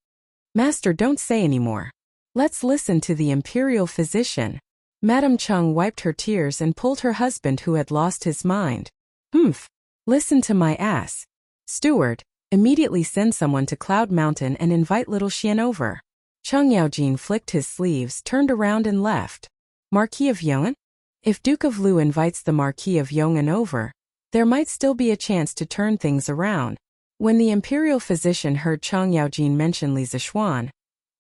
Speaker 1: "Master, don't say anymore. Let's listen to the imperial physician." Madame Cheng wiped her tears and pulled her husband who had lost his mind. "Humph. Listen to my ass. Steward, immediately send someone to Cloud Mountain and invite little Xian over." Cheng Yaojin flicked his sleeves, turned around and left. Marquis of Yong'an? If Duke of Lu invites the Marquis of Yong'an over, there might still be a chance to turn things around. When the imperial physician heard Cheng Yaojin mention Li Zishuan,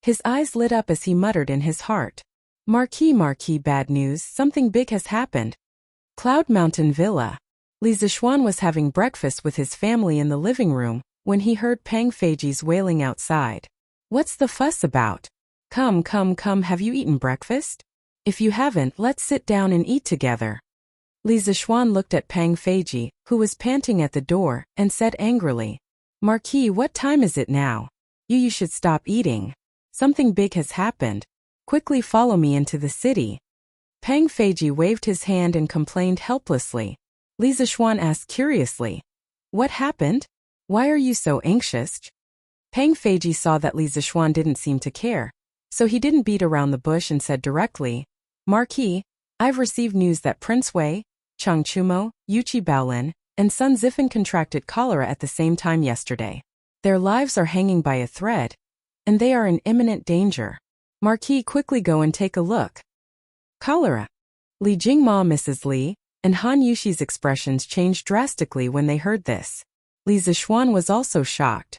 Speaker 1: his eyes lit up as he muttered in his heart, Marquis, bad news, something big has happened." Cloud Mountain Villa. Li Zishuan was having breakfast with his family in the living room when he heard Pang Feiji's wailing outside. "What's the fuss about? Come, have you eaten breakfast? If you haven't, let's sit down and eat together." Li Zishuan looked at Pang Feiji, who was panting at the door, and said angrily, "Marquis, what time is it now? You should stop eating. Something big has happened. Quickly follow me into the city." Pang Feiji waved his hand and complained helplessly. Li Zishuan asked curiously, "What happened? Why are you so anxious?" Pang Feiji saw that Li Zishuan didn't seem to care, so he didn't beat around the bush and said directly, "Marquis, I've received news that Prince Wei, Chang Chumo, Yuqi Baolin, and Sun Zifan contracted cholera at the same time yesterday. Their lives are hanging by a thread, and they are in imminent danger. Marquis, quickly go and take a look." Cholera. Li Jingma, Mrs. Li, and Han Yushi's expressions changed drastically when they heard this. Li Zishuan was also shocked.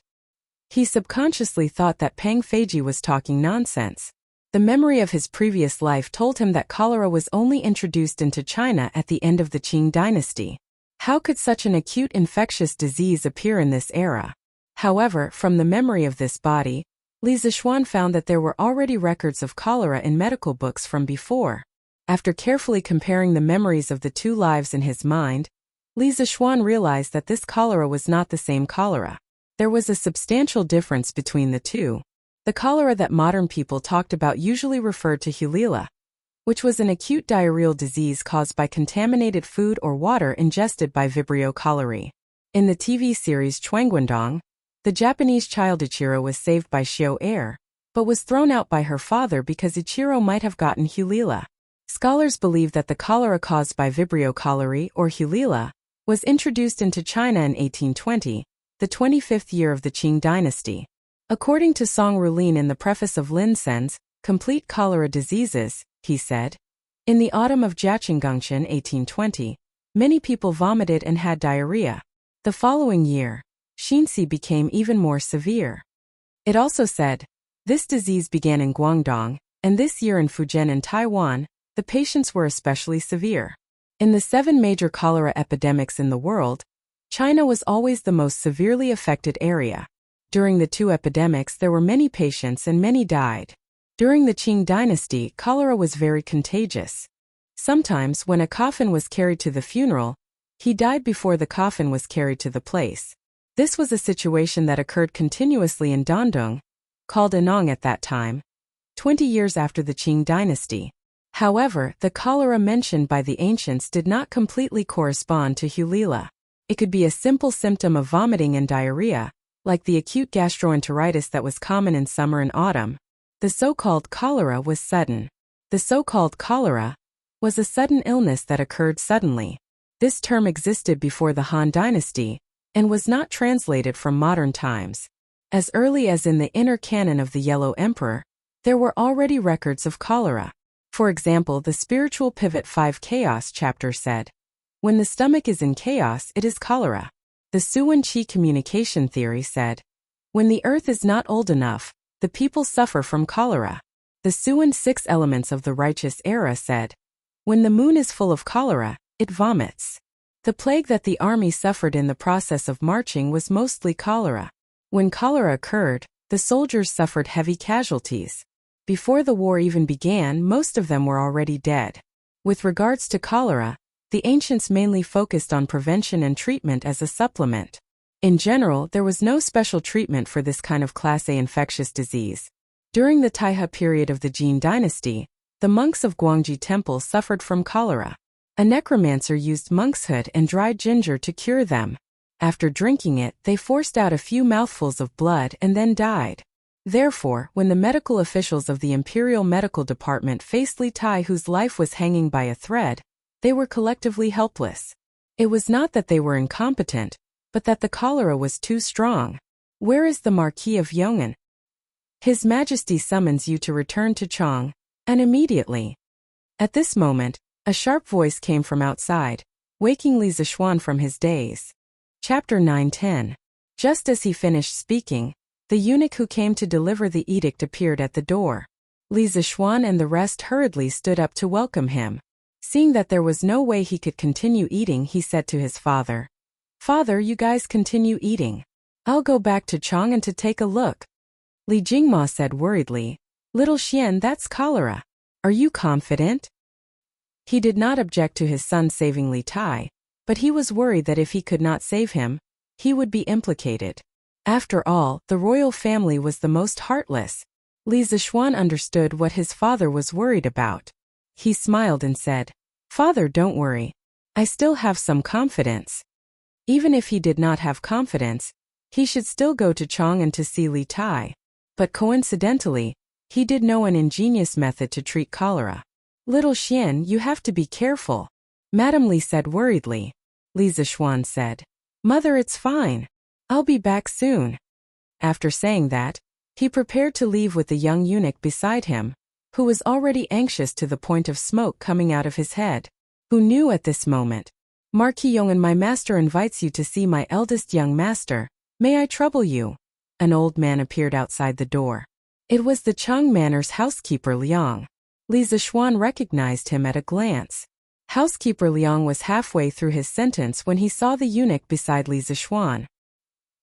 Speaker 1: He subconsciously thought that Pang Feiji was talking nonsense. The memory of his previous life told him that cholera was only introduced into China at the end of the Qing dynasty. How could such an acute infectious disease appear in this era? However, from the memory of this body, Li Zishuan found that there were already records of cholera in medical books from before. After carefully comparing the memories of the two lives in his mind, Li Zishuan realized that this cholera was not the same cholera. There was a substantial difference between the two. The cholera that modern people talked about usually referred to Hulila, which was an acute diarrheal disease caused by contaminated food or water ingested by Vibrio cholerae. In the TV series Chuangguandong, the Japanese child Ichiro was saved by Xiao Air, but was thrown out by her father because Ichiro might have gotten Hulila. Scholars believe that the cholera caused by Vibrio cholerae or Hulila was introduced into China in 1820, the 25th year of the Qing dynasty. According to Song Rulin in the preface of Lin Sen's Complete Cholera Diseases, he said, in the autumn of Jiaqinggongchen 1820, many people vomited and had diarrhea. The following year, Xinxi became even more severe. It also said, this disease began in Guangdong, and this year in Fujian and Taiwan, the patients were especially severe. In the 7 major cholera epidemics in the world, China was always the most severely affected area. During the 2 epidemics there were many patients and many died. During the Qing dynasty, cholera was very contagious. Sometimes when a coffin was carried to the funeral, he died before the coffin was carried to the place. This was a situation that occurred continuously in Dandong, called Anong at that time, 20 years after the Qing dynasty. However, the cholera mentioned by the ancients did not completely correspond to Hulila. It could be a simple symptom of vomiting and diarrhea, like the acute gastroenteritis that was common in summer and autumn. The so-called cholera was sudden. The so-called cholera was a sudden illness that occurred suddenly. This term existed before the Han Dynasty and was not translated from modern times. As early as in the inner canon of the Yellow Emperor, there were already records of cholera. For example, the Spiritual Pivot 5 Chaos chapter said, when the stomach is in chaos, it is cholera. The Suwen Qi communication theory said, when the earth is not old enough, the people suffer from cholera. The Suwen 6 Elements of the Righteous Era said, when the moon is full of cholera, it vomits. The plague that the army suffered in the process of marching was mostly cholera. When cholera occurred, the soldiers suffered heavy casualties. Before the war even began, most of them were already dead. With regards to cholera, the ancients mainly focused on prevention and treatment as a supplement. In general, there was no special treatment for this kind of Class A infectious disease. During the Taihe period of the Jin dynasty, the monks of Guangji Temple suffered from cholera. A necromancer used monkshood and dried ginger to cure them. After drinking it, they forced out a few mouthfuls of blood and then died. Therefore, when the medical officials of the Imperial Medical Department faced Li Tai, whose life was hanging by a thread, they were collectively helpless. It was not that they were incompetent, but that the cholera was too strong. Where is the Marquis of Yong'an? His Majesty summons you to return to Chong, and immediately. At this moment, a sharp voice came from outside, waking Li Zishuan from his daze. Chapter 9-10. Just as he finished speaking, the eunuch who came to deliver the edict appeared at the door. Li Zishuan and the rest hurriedly stood up to welcome him. Seeing that there was no way he could continue eating, he said to his father, "Father, you guys continue eating. I'll go back to Chang'an to take a look." Li Jingma said worriedly, "Little Xian, that's cholera. Are you confident?" He did not object to his son saving Li Tai, but he was worried that if he could not save him, he would be implicated. After all, the royal family was the most heartless. Li Zishuan understood what his father was worried about. He smiled and said, "Father, don't worry. I still have some confidence." Even if he did not have confidence, he should still go to Chang'an to see Li Tai. But coincidentally, he did know an ingenious method to treat cholera. "Little Xian, you have to be careful," Madame Li said worriedly. Li Zishuan said, "Mother, it's fine. I'll be back soon." After saying that, he prepared to leave with the young eunuch beside him, who was already anxious to the point of smoke coming out of his head. Who knew at this moment? "Marquis Yong'an, my master invites you to see my eldest young master. May I trouble you?" An old man appeared outside the door. It was the Chang Manor's housekeeper Liang. Li Zishuan recognized him at a glance. Housekeeper Liang was halfway through his sentence when he saw the eunuch beside Li Zishuan.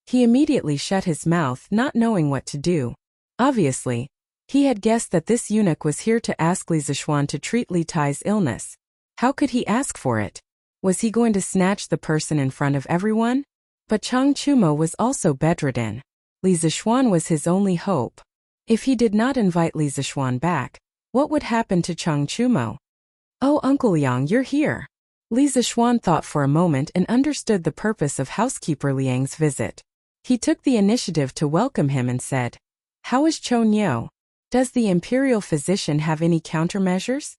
Speaker 1: He immediately shut his mouth, not knowing what to do. Obviously, he had guessed that this eunuch was here to ask Li Zishuan to treat Li Tai's illness. How could he ask for it? Was he going to snatch the person in front of everyone? But Chang Chumo was also bedridden. Li Zishuan was his only hope. If he did not invite Li Zishuan back, what would happen to Chang Chumo? "Oh, Uncle Yang, you're here." Li Zixuan thought for a moment and understood the purpose of housekeeper Liang's visit. He took the initiative to welcome him and said, "How is Chou Niu? Does the imperial physician have any countermeasures?"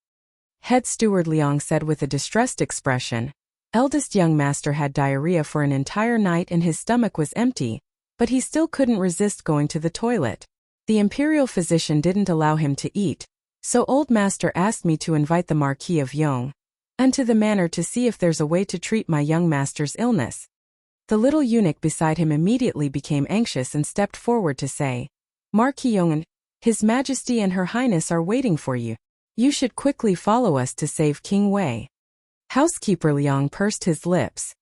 Speaker 1: Head steward Liang said with a distressed expression. Eldest young master had diarrhea for an entire night and his stomach was empty, but he still couldn't resist going to the toilet. The imperial physician didn't allow him to eat, so old master asked me to invite the Marquis of Yong into the manor to see if there's a way to treat my young master's illness. The little eunuch beside him immediately became anxious and stepped forward to say, "Marquis Yong, His Majesty and Her Highness are waiting for you. You should quickly follow us to save King Wei." Housekeeper Liang pursed his lips.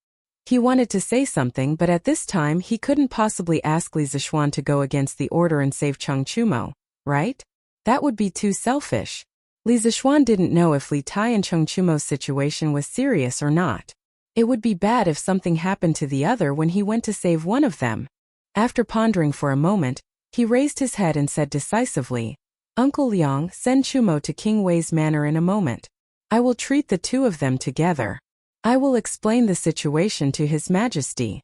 Speaker 1: He wanted to say something, but at this time he couldn't possibly ask Li Zixuan to go against the order and save Cheng Chumo, right? That would be too selfish. Li Zixuan didn't know if Li Tai and Cheng Chumo's situation was serious or not. It would be bad if something happened to the other when he went to save one of them. After pondering for a moment, he raised his head and said decisively, "Uncle Liang, send Chumo to King Wei's manor in a moment. I will treat the two of them together. I will explain the situation to His Majesty."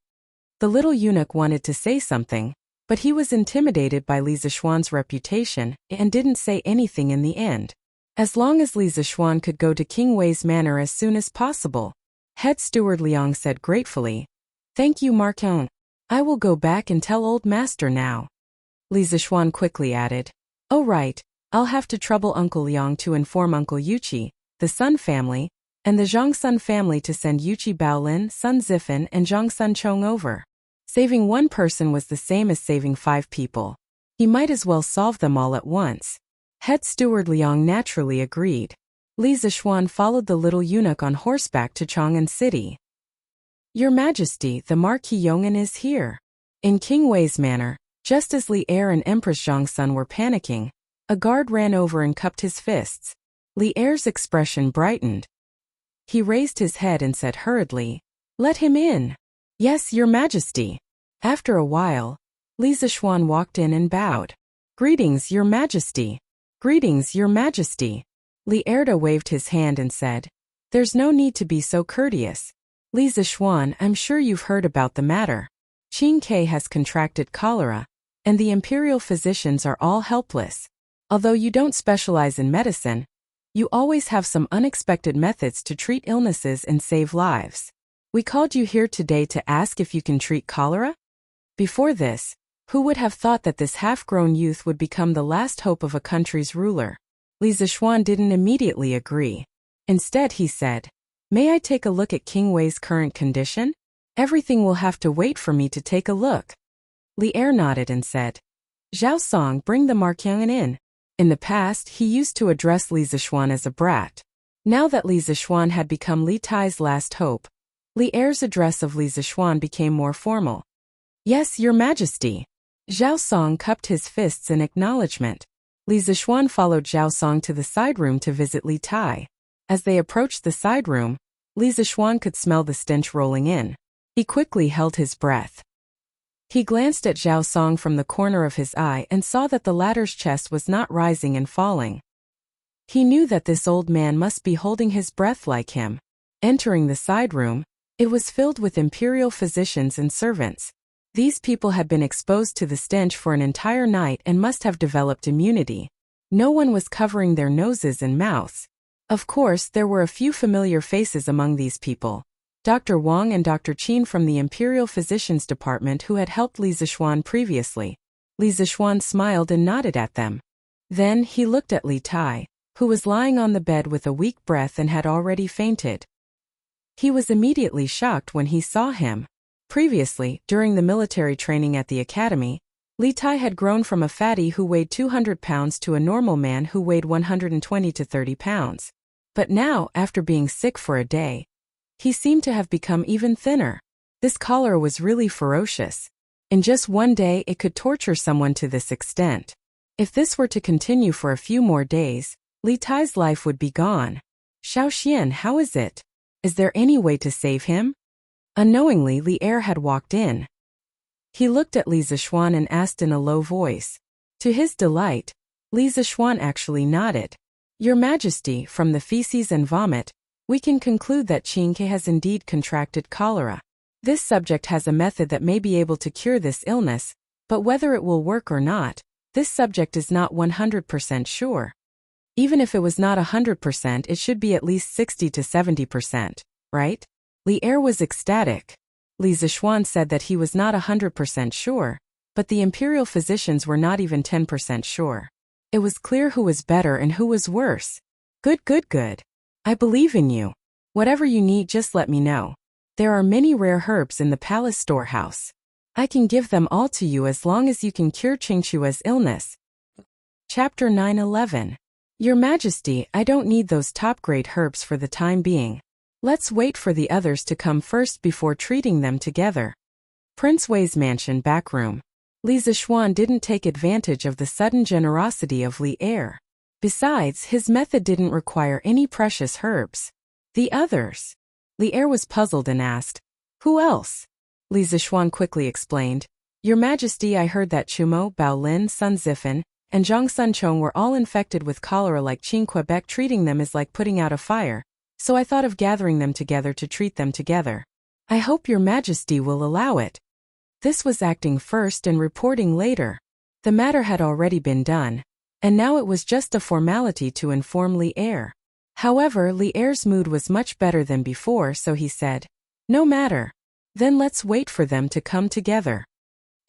Speaker 1: The little eunuch wanted to say something, but he was intimidated by Li Zixuan's reputation and didn't say anything in the end. As long as Li Zixuan could go to King Wei's manor as soon as possible. Head steward Liang said gratefully, "Thank you, Marquis. I will go back and tell old master now." Li Zixuan quickly added, "Oh right, I'll have to trouble Uncle Liang to inform Uncle Yuqi, the Sun family, and the Zhang Sun family to send Yuqi Baolin, Sun Zifan and Zhang Sun Chong over." Saving one person was the same as saving 5 people. He might as well solve them all at once. Head steward Liang naturally agreed. Li Zixuan followed the little eunuch on horseback to Chang'an City. "Your Majesty, the Marquis Yong'an is here." In King Wei's manor, just as Li Er and Empress Zhang Sun were panicking, a guard ran over and cupped his fists. Li Er's expression brightened. He raised his head and said hurriedly, "Let him in." "Yes, Your Majesty." After a while, Li Zixuan walked in and bowed. "Greetings, Your Majesty." "Greetings, Your Majesty." Li Erda waved his hand and said, "There's no need to be so courteous. Li Zixuan, I'm sure you've heard about the matter. Qin Ke has contracted cholera, and the imperial physicians are all helpless. Although you don't specialize in medicine, you always have some unexpected methods to treat illnesses and save lives. We called you here today to ask if you can treat cholera?" Before this, who would have thought that this half-grown youth would become the last hope of a country's ruler? Li Zixuan didn't immediately agree. Instead he said, "May I take a look at King Wei's current condition? Everything will have to wait for me to take a look." Li Er nodded and said, "Zhao Song, bring the Marquis in." In the past he used to address Li Zixuan as a brat. Now that Li Zixuan had become Li Tai's last hope, Li Er's address of Li Zixuan became more formal. "Yes, Your Majesty." Zhao Song cupped his fists in acknowledgement. Li Zixuan followed Zhao Song to the side room to visit Li Tai. As they approached the side room, Li Zixuan could smell the stench rolling in. He quickly held his breath. He glanced at Zhao Song from the corner of his eye and saw that the latter's chest was not rising and falling. He knew that this old man must be holding his breath like him. Entering the side room, it was filled with imperial physicians and servants. These people had been exposed to the stench for an entire night and must have developed immunity. No one was covering their noses and mouths. Of course, there were a few familiar faces among these people. Dr. Wang and Dr. Qin from the Imperial Physicians Department who had helped Li Zixuan previously. Li Zixuan smiled and nodded at them. Then he looked at Li Tai, who was lying on the bed with a weak breath and had already fainted. He was immediately shocked when he saw him. Previously, during the military training at the academy, Li Tai had grown from a fatty who weighed 200 pounds to a normal man who weighed 120 to 30 pounds. But now, after being sick for a day, he seemed to have become even thinner. This cholera was really ferocious. In just one day it could torture someone to this extent. If this were to continue for a few more days, Li Tai's life would be gone. "Xiao Xian, how is it? Is there any way to save him?" Unknowingly, Li Er had walked in. He looked at Li Zixuan and asked in a low voice. To his delight, Li Zixuan actually nodded. "Your Majesty, from the feces and vomit, we can conclude that Qingke has indeed contracted cholera. This subject has a method that may be able to cure this illness, but whether it will work or not, this subject is not 100% sure. Even if it was not 100%, it should be at least 60 to 70%, right? Li Er was ecstatic. Li Zishuan said that he was not 100% sure, but the imperial physicians were not even 10% sure. It was clear who was better and who was worse. Good, good, good. I believe in you. Whatever you need, just let me know. There are many rare herbs in the palace storehouse. I can give them all to you as long as you can cure Qingchua's illness. Chapter 9:11. Your Majesty, I don't need those top-grade herbs for the time being. Let's wait for the others to come first before treating them together. Prince Wei's mansion back room. Li Zishuan didn't take advantage of the sudden generosity of Li Er. Besides, his method didn't require any precious herbs. The others? Li Er was puzzled and asked, who else? Li Zishuan quickly explained, Your Majesty, I heard that Chumo, Bao Lin, Sun Zifan, and Zhang Sunchong were all infected with cholera like Qing Quebec. Treating them is like putting out a fire, so I thought of gathering them together to treat them together. I hope Your Majesty will allow it. This was acting first and reporting later. The matter had already been done, and now it was just a formality to inform Li Er. However, Li Er's mood was much better than before, so he said, no matter. Then let's wait for them to come together.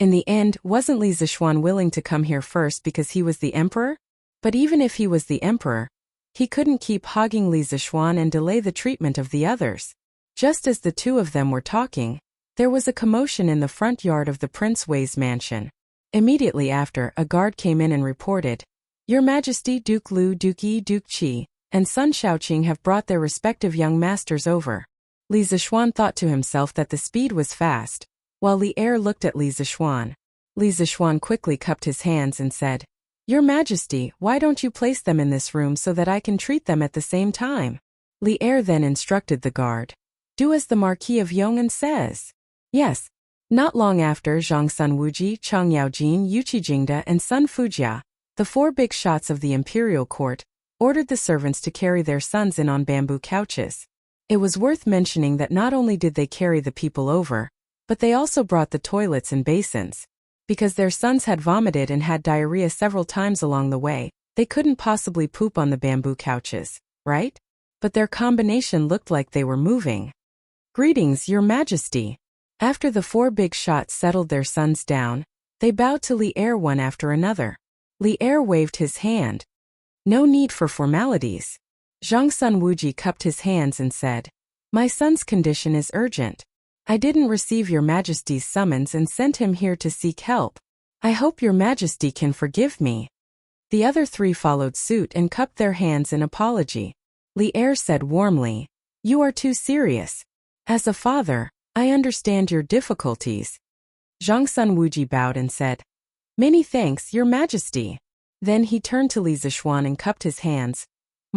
Speaker 1: In the end, wasn't Li Zishuan willing to come here first because he was the emperor? But even if he was the emperor, he couldn't keep hogging Li Zishuan and delay the treatment of the others. Just as the two of them were talking, there was a commotion in the front yard of the Prince Wei's mansion. Immediately after, a guard came in and reported, Your Majesty, Duke Lu, Duke Yi, Duke Qi, and Sun Shaoqing have brought their respective young masters over. Li Zishuan thought to himself that the speed was fast, while Li Er looked at Li Zishuan. Li Zishuan quickly cupped his hands and said, Your Majesty, why don't you place them in this room so that I can treat them at the same time? Li Er then instructed the guard, do as the Marquis of Yong'an says. Yes. Not long after, Zhang Sunwuji, Chang Yaojin, Yuqi Jingda, and Sun Fujia, the four big shots of the imperial court, ordered the servants to carry their sons in on bamboo couches. It was worth mentioning that not only did they carry the people over, but they also brought the toilets and basins. Because their sons had vomited and had diarrhea several times along the way, they couldn't possibly poop on the bamboo couches, right? But their combination looked like they were moving. Greetings, Your Majesty. After the four big shots settled their sons down, they bowed to Li Er one after another. Li Er waved his hand. No need for formalities. Zhang Sunwuji cupped his hands and said, My son's condition is urgent. I didn't receive Your Majesty's summons and sent him here to seek help. I hope Your Majesty can forgive me. The other three followed suit and cupped their hands in apology. Li Er said warmly, You are too serious. As a father, I understand your difficulties. Zhang Sunwuji bowed and said, Many thanks, Your Majesty. Then he turned to Li Zishuan and cupped his hands.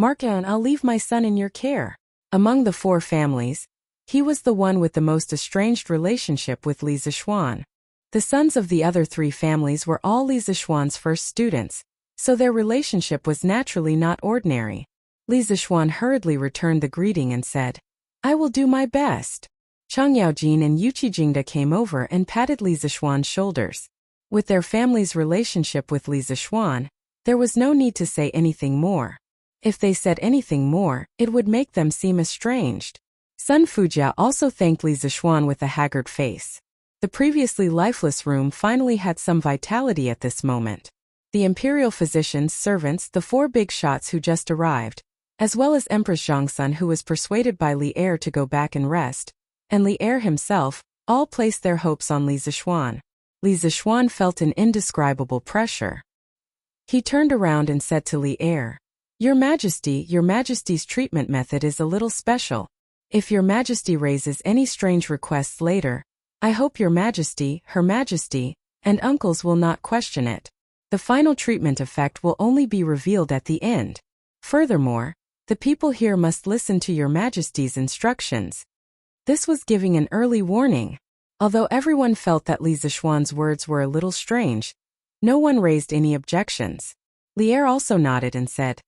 Speaker 1: Marcan, I'll leave my son in your care. Among the four families, he was the one with the most estranged relationship with Li Zishuan. The sons of the other three families were all Li Zishuan's first students, so their relationship was naturally not ordinary. Li Zishuan hurriedly returned the greeting and said, I will do my best. Chang Yaojin and Yuqi Jingda came over and patted Li Zishuan's shoulders. With their family's relationship with Li Zishuan, there was no need to say anything more. If they said anything more, it would make them seem estranged. Sun Fujia also thanked Li Zishuan with a haggard face. The previously lifeless room finally had some vitality at this moment. The imperial physicians, servants, the four big shots who just arrived, as well as Empress Zhongsun, who was persuaded by Li Er to go back and rest, and Li Er himself, all placed their hopes on Li Zishuan. Li Zishuan felt an indescribable pressure. He turned around and said to Li Er, Your Majesty, Your Majesty's treatment method is a little special. If Your Majesty raises any strange requests later, I hope Your Majesty, Her Majesty, and uncles will not question it. The final treatment effect will only be revealed at the end. Furthermore, the people here must listen to Your Majesty's instructions. This was giving an early warning. Although everyone felt that Li Zishuan's words were a little strange, no one raised any objections. Li Er also nodded and said,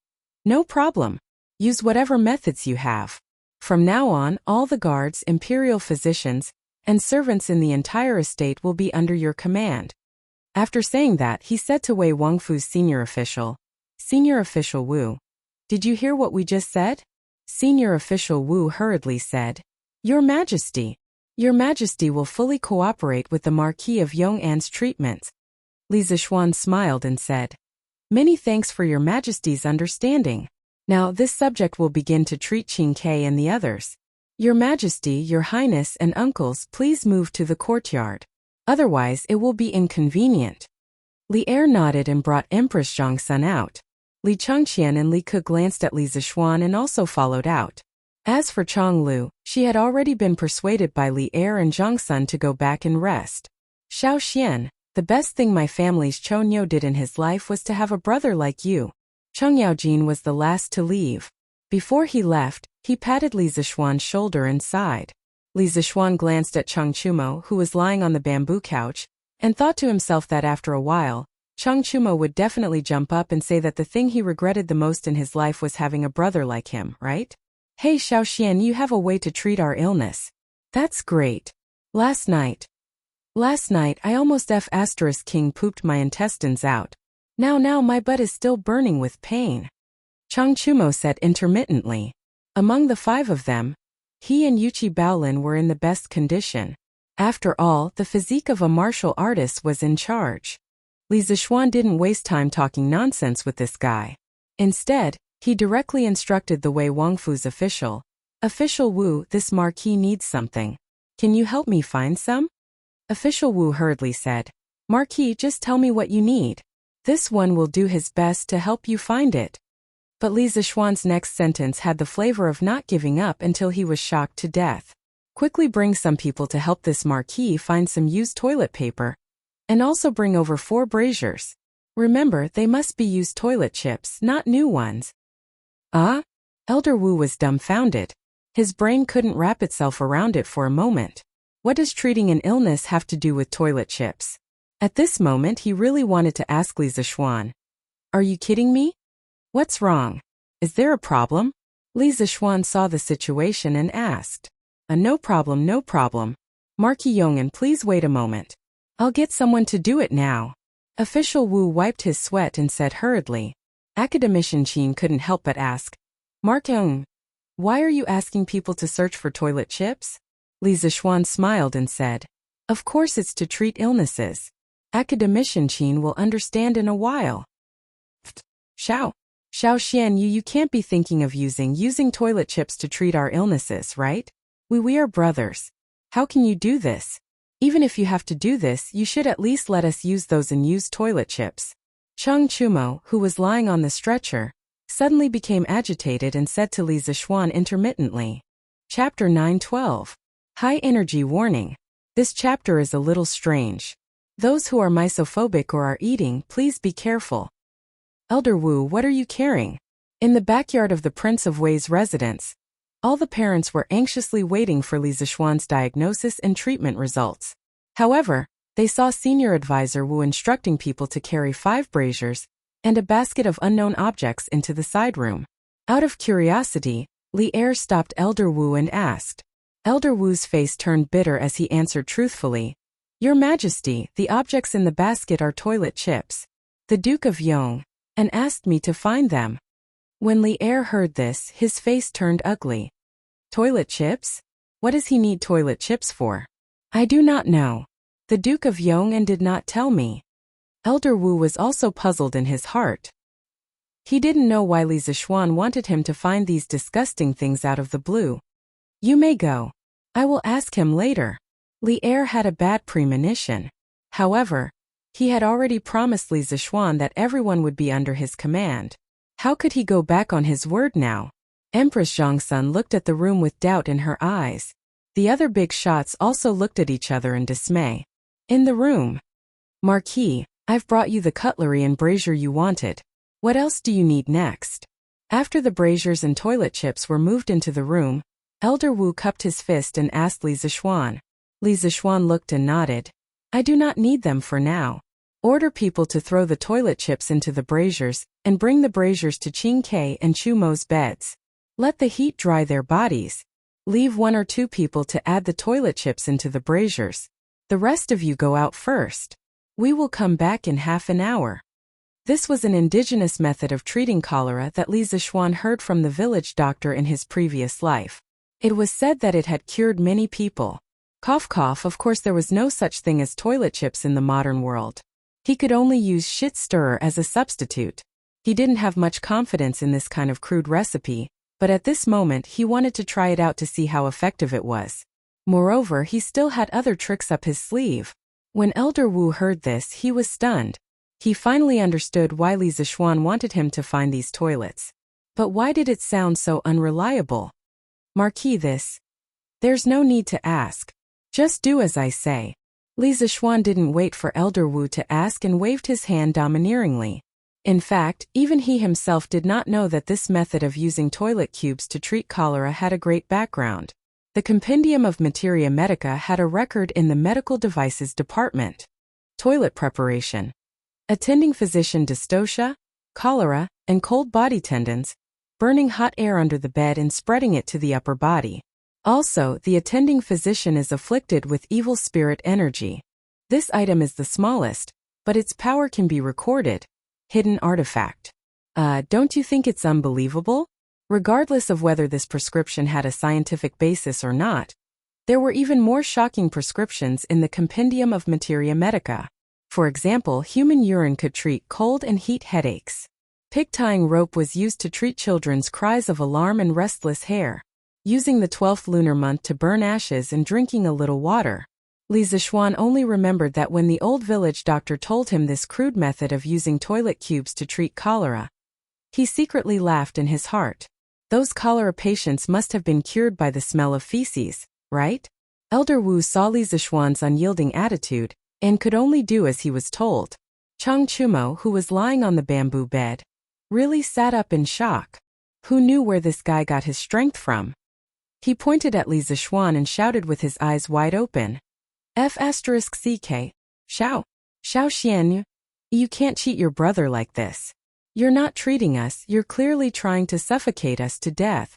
Speaker 1: No problem. Use whatever methods you have. From now on, all the guards, imperial physicians, and servants in the entire estate will be under your command. After saying that, he said to Wei Wangfu's senior official, Senior Official Wu, did you hear what we just said? Senior Official Wu hurriedly said, Your Majesty will fully cooperate with the Marquis of Yong'an's treatments. Li Zixuan smiled and said, Many thanks for your Majesty's understanding. Now this subject will begin to treat Qin Ke and the others. Your Majesty, Your Highness and uncles, please move to the courtyard. Otherwise it will be inconvenient. Li Er nodded and brought Empress Zhongsun out. Li Chengqian and Li Ke glanced at Li Zixuan and also followed out. As for Chonglu, she had already been persuaded by Li Er and Zhongsun to go back and rest. Xiao Xian, the best thing my family's Chonyo did in his life was to have a brother like you. Cheng Yaojin was the last to leave. Before he left, he patted Li Zixuan's shoulder and sighed. Li Zixuan glanced at Cheng Chumo, who was lying on the bamboo couch, and thought to himself that after a while, Cheng Chumo would definitely jump up and say that the thing he regretted the most in his life was having a brother like him, right? Hey Xiao Xian, you have a way to treat our illness. That's great. Last night I almost King pooped my intestines out. Now my butt is still burning with pain. Cheng Chumo said intermittently. Among the 5 of them, he and Yuchi Baolin were in the best condition. After all, the physique of a martial artist was in charge. Li Zixuan didn't waste time talking nonsense with this guy. Instead, he directly instructed the Wei Wangfu's official. Official Wu, this marquis needs something. Can you help me find some? Official Wu hurriedly said, Marquis, just tell me what you need. This one will do his best to help you find it. But Li Zixuan's next sentence had the flavor of not giving up until he was shocked to death. Quickly bring some people to help this marquis find some used toilet paper. And also bring over 4 braziers. Remember, they must be used toilet chips, not new ones. Elder Wu was dumbfounded. His brain couldn't wrap itself around it for a moment. What does treating an illness have to do with toilet chips? At this moment he really wanted to ask Li Zixuan. Are you kidding me? What's wrong? Is there a problem? Li Zixuan saw the situation and asked. No problem. Marquis Yong'an, please wait a moment. I'll get someone to do it now. Official Wu wiped his sweat and said hurriedly. Academician Qin couldn't help but ask. Marquis, why are you asking people to search for toilet chips? Li Zixuan smiled and said. Of course it's to treat illnesses. Academician Qin will understand in a while. Xiao Xian, you can't be thinking of using toilet chips to treat our illnesses, right? We are brothers. How can you do this? Even if you have to do this, you should at least let us use those unused toilet chips. Cheng Chumo, who was lying on the stretcher, suddenly became agitated and said to Li Zixuan intermittently. Chapter 9:12. High Energy Warning. This chapter is a little strange. Those who are misophobic or are eating, please be careful. Elder Wu, what are you carrying? In the backyard of the Prince of Wei's residence, all the parents were anxiously waiting for Li Zixuan's diagnosis and treatment results. However, they saw Senior Advisor Wu instructing people to carry 5 braziers and a basket of unknown objects into the side room. Out of curiosity, Li Er stopped Elder Wu and asked. Elder Wu's face turned bitter as he answered truthfully. Your Majesty, the objects in the basket are toilet chips. The Duke of Yong, and asked me to find them. When Li Er heard this, his face turned ugly. Toilet chips? What does he need toilet chips for? I do not know. The Duke of Yong'an did not tell me. Elder Wu was also puzzled in his heart. He didn't know why Li Zixuan wanted him to find these disgusting things out of the blue. You may go. I will ask him later. Li Er had a bad premonition. However, he had already promised Li Zixuan that everyone would be under his command. How could he go back on his word now? Empress Zhongsun looked at the room with doubt in her eyes. The other big shots also looked at each other in dismay. In the room. Marquis, I've brought you the cutlery and brazier you wanted. What else do you need next? After the braziers and toilet chips were moved into the room, Elder Wu cupped his fist and asked Li Zixuan. Li Zixuan looked and nodded. I do not need them for now. Order people to throw the toilet chips into the braziers, and bring the braziers to Qin Ke and Chu Mo's beds. Let the heat dry their bodies. Leave 1 or 2 people to add the toilet chips into the braziers. The rest of you go out first. We will come back in half an hour. This was an indigenous method of treating cholera that Li Zishuan heard from the village doctor in his previous life. It was said that it had cured many people. Cough cough, of course there was no such thing as toilet chips in the modern world. He could only use shit stirrer as a substitute. He didn't have much confidence in this kind of crude recipe, but at this moment he wanted to try it out to see how effective it was. Moreover, he still had other tricks up his sleeve. When Elder Wu heard this, he was stunned. He finally understood why Li Zishuan wanted him to find these toilets. But why did it sound so unreliable? Marquis this. There's no need to ask. Just do as I say. Li Zishuan didn't wait for Elder Wu to ask and waved his hand domineeringly. In fact, even he himself did not know that this method of using toilet cubes to treat cholera had a great background. The Compendium of Materia Medica had a record in the Medical Devices Department. Toilet preparation. Attending physician dystocia, cholera, and cold body tendons, burning hot air under the bed and spreading it to the upper body. Also, the attending physician is afflicted with evil spirit energy. This item is the smallest, but its power can be recorded. Hidden artifact. Don't you think it's unbelievable? Regardless of whether this prescription had a scientific basis or not, there were even more shocking prescriptions in the Compendium of Materia Medica. For example, human urine could treat cold and heat headaches. Pig-tying rope was used to treat children's cries of alarm and restless hair. Using the 12th lunar month to burn ashes and drinking a little water. Li Zishuan only remembered that when the old village doctor told him this crude method of using toilet cubes to treat cholera, he secretly laughed in his heart. Those cholera patients must have been cured by the smell of feces, right? Elder Wu saw Li Zishuan's unyielding attitude, and could only do as he was told. Chang Chumo, who was lying on the bamboo bed, really sat up in shock. Who knew where this guy got his strength from? He pointed at Li Zishuan and shouted with his eyes wide open. F***CK. Xiao Xian. You can't cheat your brother like this. You're not treating us, you're clearly trying to suffocate us to death.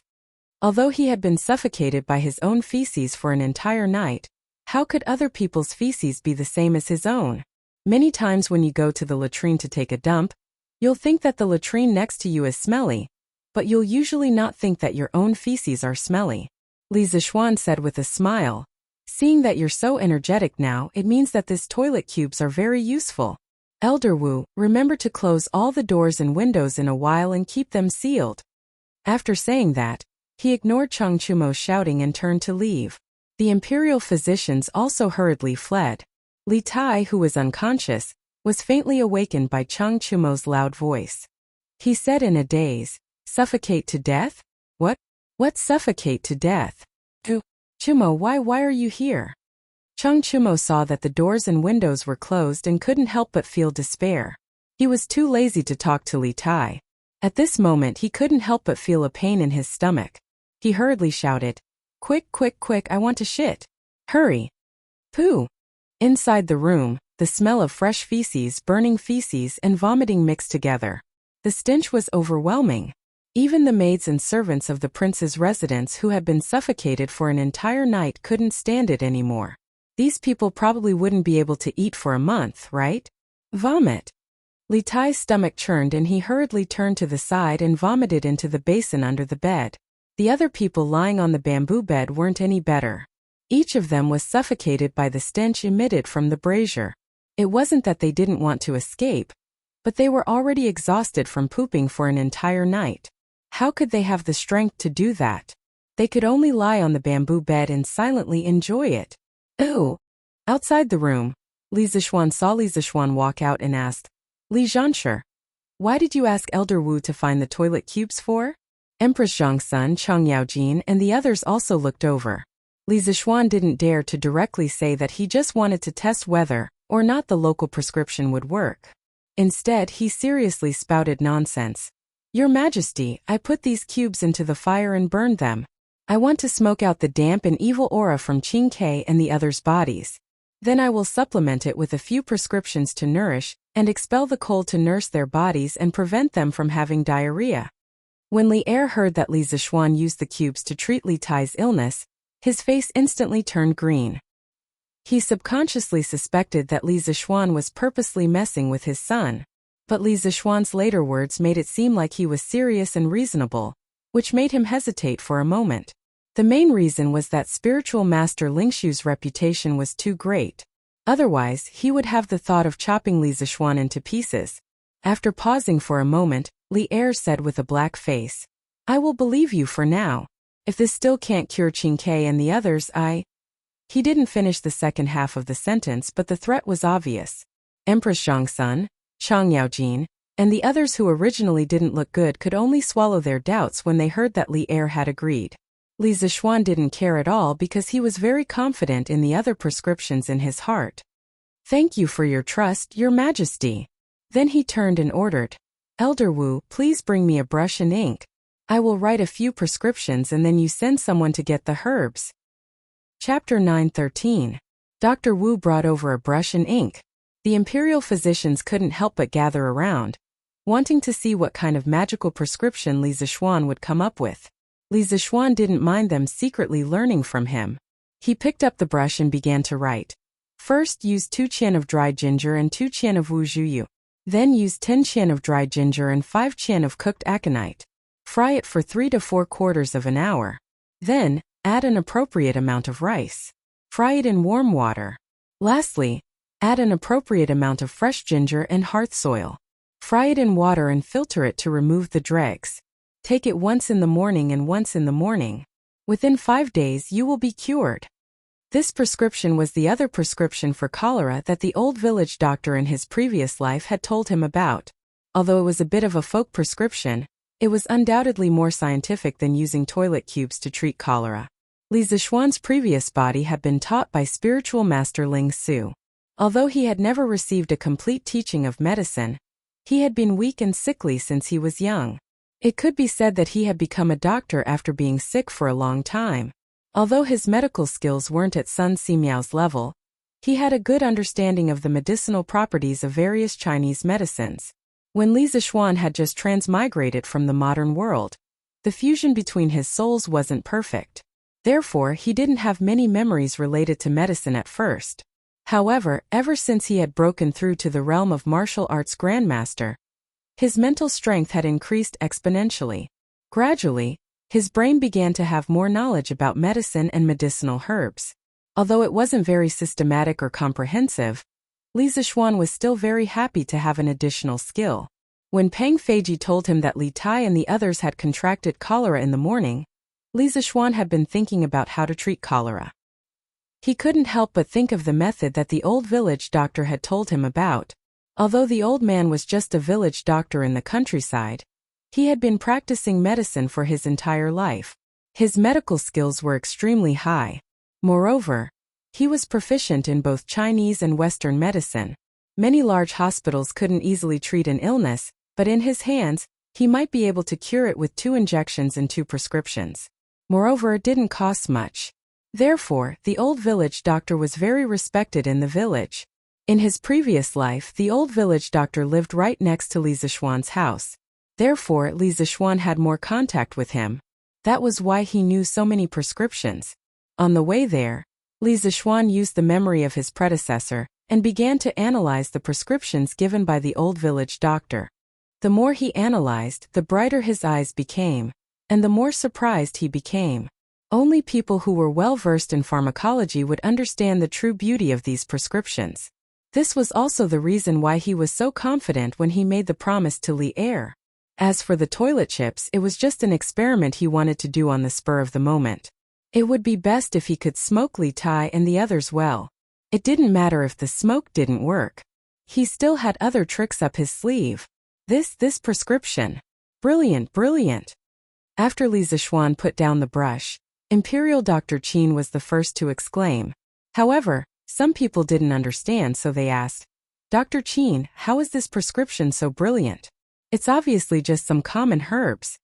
Speaker 1: Although he had been suffocated by his own feces for an entire night, how could other people's feces be the same as his own? Many times when you go to the latrine to take a dump, you'll think that the latrine next to you is smelly, but you'll usually not think that your own feces are smelly. Li Zishuan said with a smile. Seeing that you're so energetic now, it means that these toilet cubes are very useful. Elder Wu, remember to close all the doors and windows in a while and keep them sealed. After saying that, he ignored Chang Chumo's shouting and turned to leave. The imperial physicians also hurriedly fled. Li Tai, who was unconscious, was faintly awakened by Chang Chumo's loud voice. He said in a daze, "Suffocate to death? What? What suffocate to death? Chumo, why are you here?" Chang Chumo saw that the doors and windows were closed and couldn't help but feel despair. He was too lazy to talk to Li Tai. At this moment he couldn't help but feel a pain in his stomach. He hurriedly shouted, Quick, I want to shit. Hurry. Pooh. Inside the room, the smell of fresh feces, burning feces, and vomiting mixed together. The stench was overwhelming. Even the maids and servants of the prince's residence who had been suffocated for an entire night couldn't stand it anymore. These people probably wouldn't be able to eat for a month, right? Vomit. Li Tai's stomach churned and he hurriedly turned to the side and vomited into the basin under the bed. The other people lying on the bamboo bed weren't any better. Each of them was suffocated by the stench emitted from the brazier. It wasn't that they didn't want to escape, but they were already exhausted from pooping for an entire night. How could they have the strength to do that? They could only lie on the bamboo bed and silently enjoy it. Ew. Outside the room, Li Zishuan saw Li Zishuan walk out and asked, Li Zhansher, why did you ask Elder Wu to find the toilet cubes for? Empress Zhangsun, Chang Yaojin, and the others also looked over. Li Zishuan didn't dare to directly say that he just wanted to test whether or not the local prescription would work. Instead, he seriously spouted nonsense. Your Majesty, I put these cubes into the fire and burned them. I want to smoke out the damp and evil aura from Qing Ke and the others' bodies. Then I will supplement it with a few prescriptions to nourish and expel the cold to nurse their bodies and prevent them from having diarrhea. When Li Er heard that Li Zixuan used the cubes to treat Li Tai's illness, his face instantly turned green. He subconsciously suspected that Li Zixuan was purposely messing with his son, but Li Zixuan's later words made it seem like he was serious and reasonable, which made him hesitate for a moment. The main reason was that spiritual master Lingshu's reputation was too great. Otherwise, he would have the thought of chopping Li Zixuan into pieces. After pausing for a moment, Li Er said with a black face, "I will believe you for now. If this still can't cure Qin Ke and the others, He didn't finish the second half of the sentence, but the threat was obvious. Empress Zhangsun, Chang Yaojin, and the others who originally didn't look good could only swallow their doubts when they heard that Li Er had agreed. Li Zixuan didn't care at all because he was very confident in the other prescriptions in his heart. "Thank you for your trust, Your Majesty." Then he turned and ordered, "Elder Wu, please bring me a brush and ink. I will write a few prescriptions and then you send someone to get the herbs." Chapter 9:13. Dr. Wu brought over a brush and ink. The imperial physicians couldn't help but gather around, wanting to see what kind of magical prescription Li Zixuan would come up with. Li Zixuan didn't mind them secretly learning from him. He picked up the brush and began to write. First, use 2 qian of dried ginger and 2 qian of wu zhuyu. Then use 10 qian of dried ginger and 5 qian of cooked aconite. Fry it for 3 to 4 quarters of an hour. Then, add an appropriate amount of rice. Fry it in warm water. Lastly, add an appropriate amount of fresh ginger and hearth soil. Fry it in water and filter it to remove the dregs. Take it once in the morning and once in the morning. Within 5 days you will be cured. This prescription was the other prescription for cholera that the old village doctor in his previous life had told him about. Although it was a bit of a folk prescription, it was undoubtedly more scientific than using toilet cubes to treat cholera. Li Zixuan's previous body had been taught by spiritual master Ling Su. Although he had never received a complete teaching of medicine, he had been weak and sickly since he was young. It could be said that he had become a doctor after being sick for a long time. Although his medical skills weren't at Sun Simiao's level, he had a good understanding of the medicinal properties of various Chinese medicines. When Li Zixuan had just transmigrated from the modern world, the fusion between his souls wasn't perfect. Therefore, he didn't have many memories related to medicine at first. However, ever since he had broken through to the realm of martial arts grandmaster, his mental strength had increased exponentially. Gradually, his brain began to have more knowledge about medicine and medicinal herbs. Although it wasn't very systematic or comprehensive, Li Zixuan was still very happy to have an additional skill. When Peng Feiji told him that Li Tai and the others had contracted cholera in the morning, Li Zixuan had been thinking about how to treat cholera. He couldn't help but think of the method that the old village doctor had told him about. Although the old man was just a village doctor in the countryside, he had been practicing medicine for his entire life. His medical skills were extremely high. Moreover, he was proficient in both Chinese and Western medicine. Many large hospitals couldn't easily treat an illness, but in his hands, he might be able to cure it with 2 injections and 2 prescriptions. Moreover, it didn't cost much. Therefore, the old village doctor was very respected in the village. In his previous life, the old village doctor lived right next to Li Zixuan's house. Therefore, Li Zixuan had more contact with him. That was why he knew so many prescriptions. On the way there, Li Zixuan used the memory of his predecessor and began to analyze the prescriptions given by the old village doctor. The more he analyzed, the brighter his eyes became, and the more surprised he became. Only people who were well versed in pharmacology would understand the true beauty of these prescriptions. This was also the reason why he was so confident when he made the promise to Li Er. As for the toilet chips, it was just an experiment he wanted to do on the spur of the moment. It would be best if he could smoke Li Tai and the others well. It didn't matter if the smoke didn't work. He still had other tricks up his sleeve. This prescription. Brilliant, brilliant. After Li Zixuan put down the brush, Imperial Dr. Qin was the first to exclaim. However, some people didn't understand, so they asked, "Dr. Qin, how is this prescription so brilliant? It's obviously just some common herbs."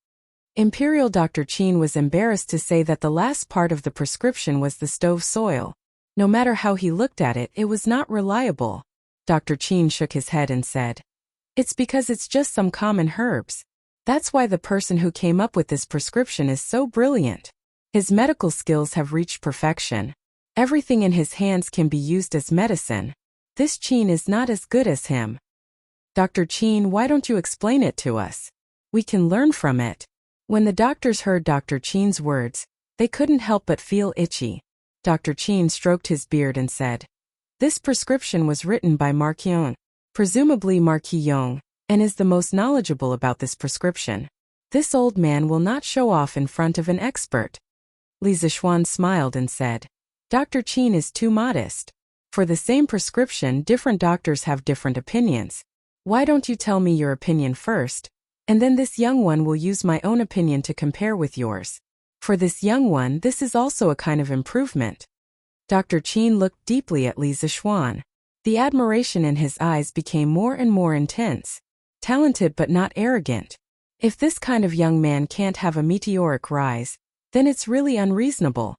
Speaker 1: Imperial Dr. Qin was embarrassed to say that the last part of the prescription was the stove soil. No matter how he looked at it, it was not reliable. Dr. Qin shook his head and said, "It's because it's just some common herbs. That's why the person who came up with this prescription is so brilliant. His medical skills have reached perfection. Everything in his hands can be used as medicine. This Qin is not as good as him. Dr. Qin, why don't you explain it to us? We can learn from it. When the doctors heard Dr. Qin's words, they couldn't help but feel itchy. Dr. Qin stroked his beard and said, "This prescription was written by Marquis Yong, presumably Marquis Yong, and is the most knowledgeable about this prescription. This old man will not show off in front of an expert." Li Zixuan smiled and said, "Dr. Qin is too modest. For the same prescription, different doctors have different opinions. Why don't you tell me your opinion first? And then this young one will use my own opinion to compare with yours. For this young one, this is also a kind of improvement." Dr. Qin looked deeply at Li Zixuan. The admiration in his eyes became more and more intense. Talented but not arrogant. If this kind of young man can't have a meteoric rise, then it's really unreasonable.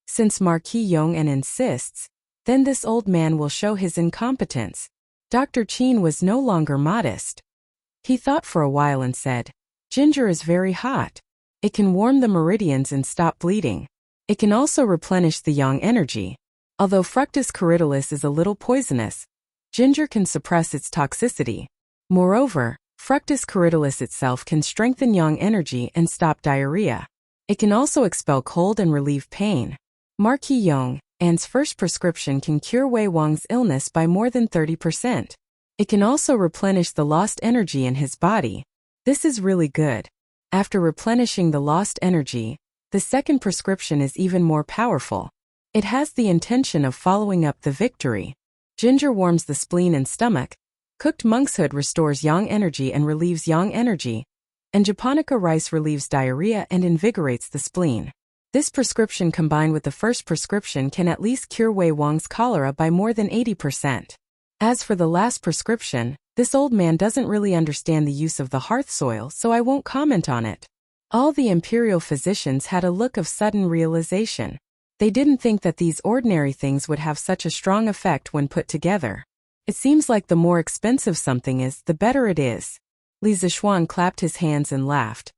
Speaker 1: Since Marquis Yong insists, then this old man will show his incompetence. Dr. Qin was no longer modest. He thought for a while and said, "Ginger is very hot. It can warm the meridians and stop bleeding. It can also replenish the yang energy. Although Fructus cordialis is a little poisonous, ginger can suppress its toxicity. Moreover, Fructus cordialis itself can strengthen yang energy and stop diarrhea. It can also expel cold and relieve pain. Marquis Yong An's first prescription can cure Wei Wang's illness by more than 30%. It can also replenish the lost energy in his body. This is really good. After replenishing the lost energy, the second prescription is even more powerful. It has the intention of following up the victory. Ginger warms the spleen and stomach. Cooked monkshood restores yang energy and relieves yang energy. And japonica rice relieves diarrhea and invigorates the spleen. This prescription combined with the first prescription can at least cure Wei Wang's cholera by more than 80%. As for the last prescription, this old man doesn't really understand the use of the hearth soil, so I won't comment on it." All the imperial physicians had a look of sudden realization. They didn't think that these ordinary things would have such a strong effect when put together. It seems like the more expensive something is, the better it is. Li Zixuan clapped his hands and laughed.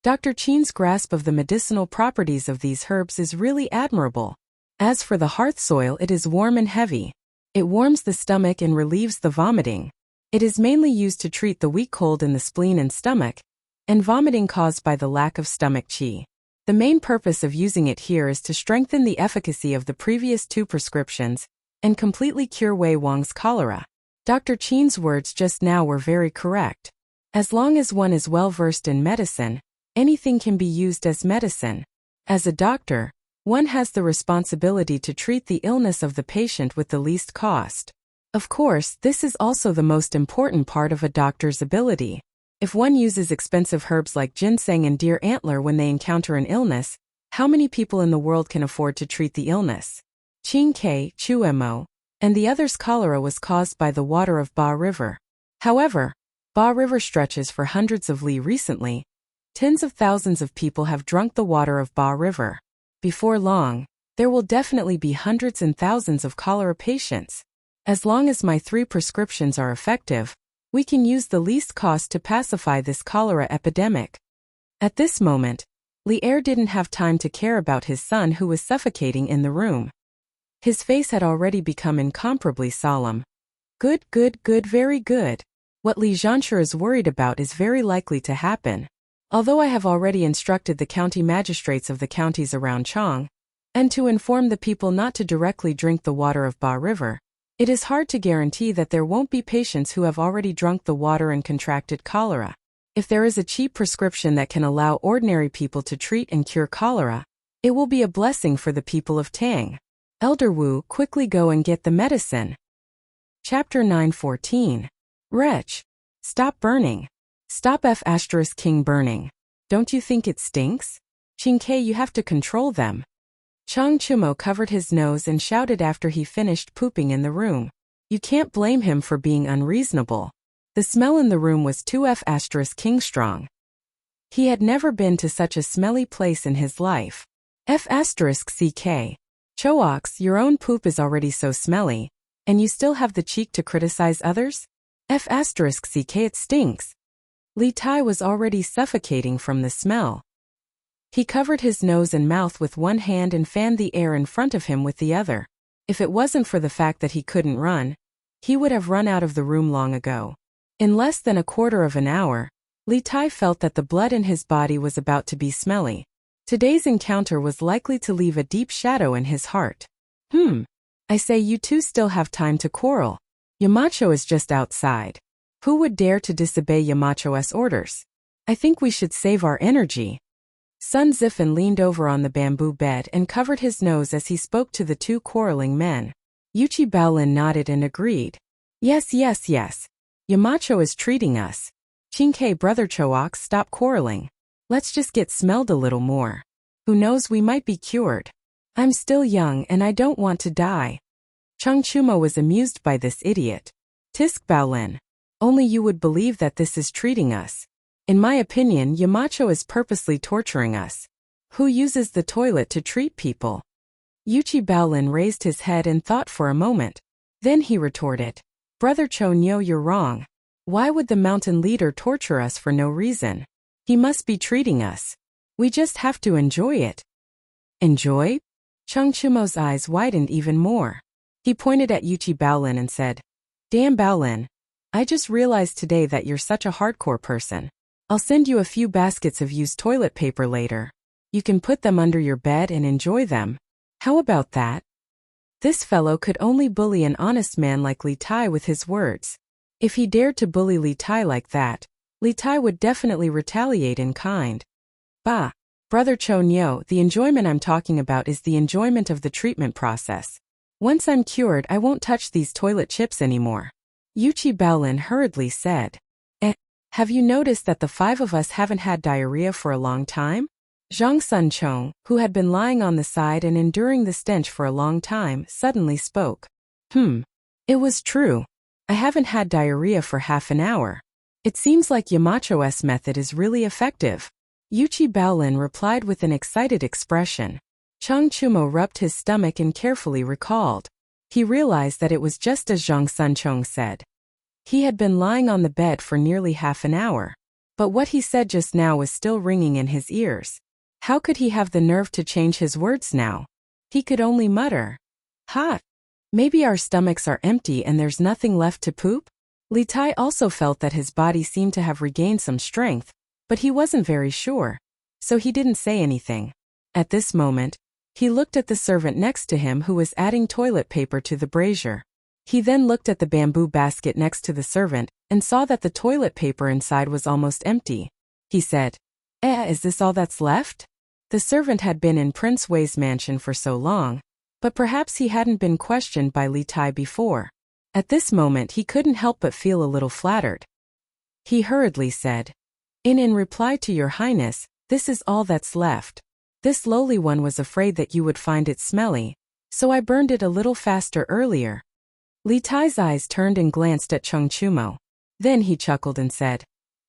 Speaker 1: Dr. Qin's grasp of the medicinal properties of these herbs is really admirable. As for the hearth soil, it is warm and heavy. It warms the stomach and relieves the vomiting. It is mainly used to treat the weak cold in the spleen and stomach, and vomiting caused by the lack of stomach qi. The main purpose of using it here is to strengthen the efficacy of the previous two prescriptions and completely cure Wei Wang's cholera. Dr. Qin's words just now were very correct. As long as one is well versed in medicine, anything can be used as medicine. As a doctor, one has the responsibility to treat the illness of the patient with the least cost. Of course, this is also the most important part of a doctor's ability. If one uses expensive herbs like ginseng and deer antler when they encounter an illness, how many people in the world can afford to treat the illness? Qin Ke, Chu Mo, and the other's cholera was caused by the water of Ba River. However, Ba River stretches for hundreds of li recently. Tens of thousands of people have drunk the water of Ba River. Before long, there will definitely be hundreds and thousands of cholera patients. As long as my 3 prescriptions are effective, we can use the least cost to pacify this cholera epidemic. At this moment, Li Er didn't have time to care about his son who was suffocating in the room. His face had already become incomparably solemn. Good, very good. What Li Zhanshi is worried about is very likely to happen. Although I have already instructed the county magistrates of the counties around Chang, and to inform the people not to directly drink the water of Ba River, it is hard to guarantee that there won't be patients who have already drunk the water and contracted cholera. If there is a cheap prescription that can allow ordinary people to treat and cure cholera, it will be a blessing for the people of Tang. Elder Wu, quickly go and get the medicine. Chapter 9:14. Wretch. Stop burning. Stop King burning. Don't you think it stinks? Qin Ke, you have to control them. Chang Chumo covered his nose and shouted after he finished pooping in the room. You can't blame him for being unreasonable. The smell in the room was too King strong. He had never been to such a smelly place in his life. CK. Choax, your own poop is already so smelly, and you still have the cheek to criticize others? CK, it stinks. Li Tai was already suffocating from the smell. He covered his nose and mouth with one hand and fanned the air in front of him with the other. If it wasn't for the fact that he couldn't run, he would have run out of the room long ago. In less than a quarter of an hour, Li Tai felt that the blood in his body was about to be smelly. Today's encounter was likely to leave a deep shadow in his heart. I say, you two still have time to quarrel. Yamacho is just outside. Who would dare to disobey Yamacho's orders? I think we should save our energy. Sun Zifan leaned over on the bamboo bed and covered his nose as he spoke to the two quarreling men. Yuchi Baolin nodded and agreed. Yes. Yamacho is treating us. Chinkei, brother Choak, stop quarreling. Let's just get smelled a little more. Who knows, we might be cured. I'm still young and I don't want to die. Chung Chumo was amused by this idiot. Tisk Baolin. Only you would believe that this is treating us. In my opinion, Yamacho is purposely torturing us. Who uses the toilet to treat people? Yuchi Baolin raised his head and thought for a moment. Then he retorted. Brother Cho Nyo, you're wrong. Why would the mountain leader torture us for no reason? He must be treating us. We just have to enjoy it. Enjoy? Chung Chumo's eyes widened even more. He pointed at Yuchi Baolin and said, Damn Baolin. I just realized today that you're such a hardcore person. I'll send you a few baskets of used toilet paper later. You can put them under your bed and enjoy them. How about that? This fellow could only bully an honest man like Li Tai with his words. If he dared to bully Li Tai like that, Li Tai would definitely retaliate in kind. Bah! Brother Cho Nyo, the enjoyment I'm talking about is the enjoyment of the treatment process. Once I'm cured, I won't touch these toilet chips anymore. Yuchi Baolin hurriedly said. Have you noticed that the five of us haven't had diarrhea for a long time? Zhang Sunchong, who had been lying on the side and enduring the stench for a long time, suddenly spoke. It was true. I haven't had diarrhea for half an hour. It seems like Yamacho's method is really effective. Yuchi Baolin replied with an excited expression. Chung Chumo rubbed his stomach and carefully recalled. He realized that it was just as Zhang Sunchong said. He had been lying on the bed for nearly half an hour. But what he said just now was still ringing in his ears. How could he have the nerve to change his words now? He could only mutter. Ha! Maybe our stomachs are empty and there's nothing left to poop? Li Tai also felt that his body seemed to have regained some strength, but he wasn't very sure. So he didn't say anything. At this moment, he looked at the servant next to him who was adding toilet paper to the brazier. He then looked at the bamboo basket next to the servant and saw that the toilet paper inside was almost empty. He said, Is this all that's left? The servant had been in Prince Wei's mansion for so long, but perhaps he hadn't been questioned by Li Tai before. At this moment he couldn't help but feel a little flattered. He hurriedly said, In reply to your highness, this is all that's left. This lowly one was afraid that you would find it smelly, so I burned it a little faster earlier. Li Tai's eyes turned and glanced at Chung Chumo. Then he chuckled and said,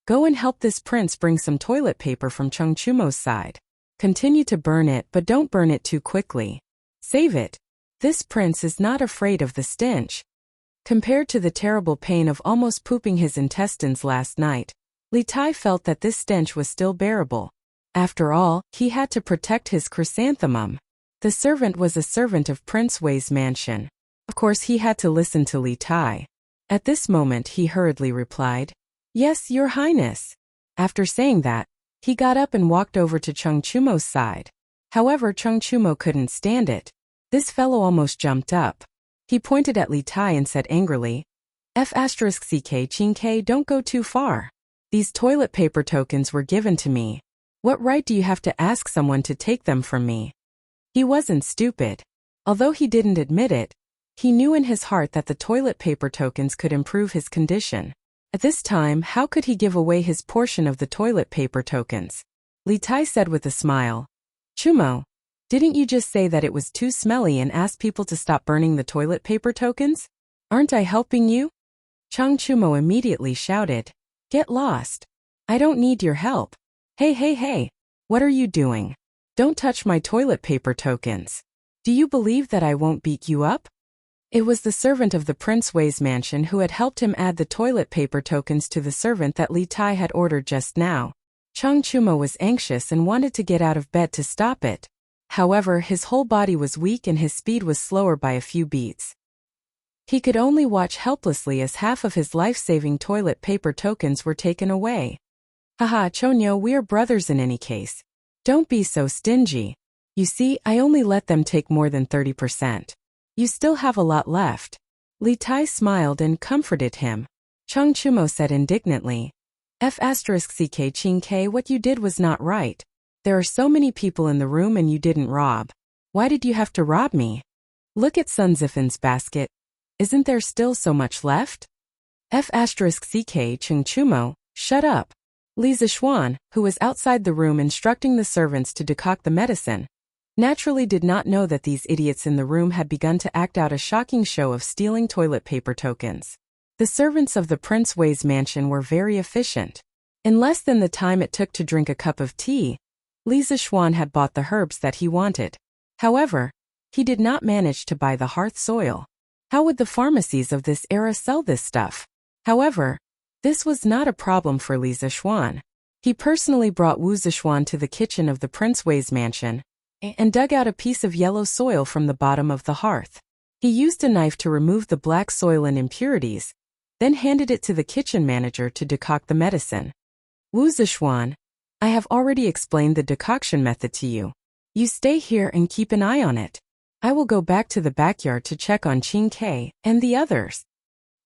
Speaker 1: Go and help this prince bring some toilet paper from Chung Chumo's side. Continue to burn it, but don't burn it too quickly. Save it. This prince is not afraid of the stench. Compared to the terrible pain of almost pooping his intestines last night, Li Tai felt that this stench was still bearable. After all, he had to protect his chrysanthemum. The servant was a servant of Prince Wei's mansion. Of course he had to listen to Li Tai. At this moment he hurriedly replied, Yes, your highness. After saying that, he got up and walked over to Chung Chumo's side. However, Chung Chumo couldn't stand it. This fellow almost jumped up. He pointed at Li Tai and said angrily, F***ck Chinkei, don't go too far. These toilet paper tokens were given to me. What right do you have to ask someone to take them from me? He wasn't stupid. Although he didn't admit it, he knew in his heart that the toilet paper tokens could improve his condition. At this time, how could he give away his portion of the toilet paper tokens? Li Tai said with a smile, Chumo, didn't you just say that it was too smelly and ask people to stop burning the toilet paper tokens? Aren't I helping you? Chung Chumo immediately shouted, Get lost. I don't need your help. Hey, what are you doing? Don't touch my toilet paper tokens. Do you believe that I won't beat you up? It was the servant of the Prince Wei's mansion who had helped him add the toilet paper tokens to the servant that Li Tai had ordered just now. Chang Chumo was anxious and wanted to get out of bed to stop it. However, his whole body was weak and his speed was slower by a few beats. He could only watch helplessly as half of his life-saving toilet paper tokens were taken away. Haha, Chonyo, we're brothers in any case. Don't be so stingy. You see, I only let them take more than 30%. You still have a lot left. Li Tai smiled and comforted him. Chang Chumo said indignantly, F***ck Ching K, what you did was not right. There are so many people in the room and you didn't rob. Why did you have to rob me? Look at Sun Zifen's basket. Isn't there still so much left? F***ck Ching Chumo, shut up. Li Zishuan, who was outside the room instructing the servants to decoct the medicine, naturally did not know that these idiots in the room had begun to act out a shocking show of stealing toilet paper tokens. The servants of the Prince Wei's mansion were very efficient. In less than the time it took to drink a cup of tea, Li Zishuan had bought the herbs that he wanted. However, he did not manage to buy the hearth soil. How would the pharmacies of this era sell this stuff? However, this was not a problem for Li Zishuan. He personally brought Wu Zishuan to the kitchen of the Prince Wei's mansion and dug out a piece of yellow soil from the bottom of the hearth. He used a knife to remove the black soil and impurities, then handed it to the kitchen manager to decoct the medicine. Wu Zishuan, I have already explained the decoction method to you. You stay here and keep an eye on it. I will go back to the backyard to check on Qing Ke and the others.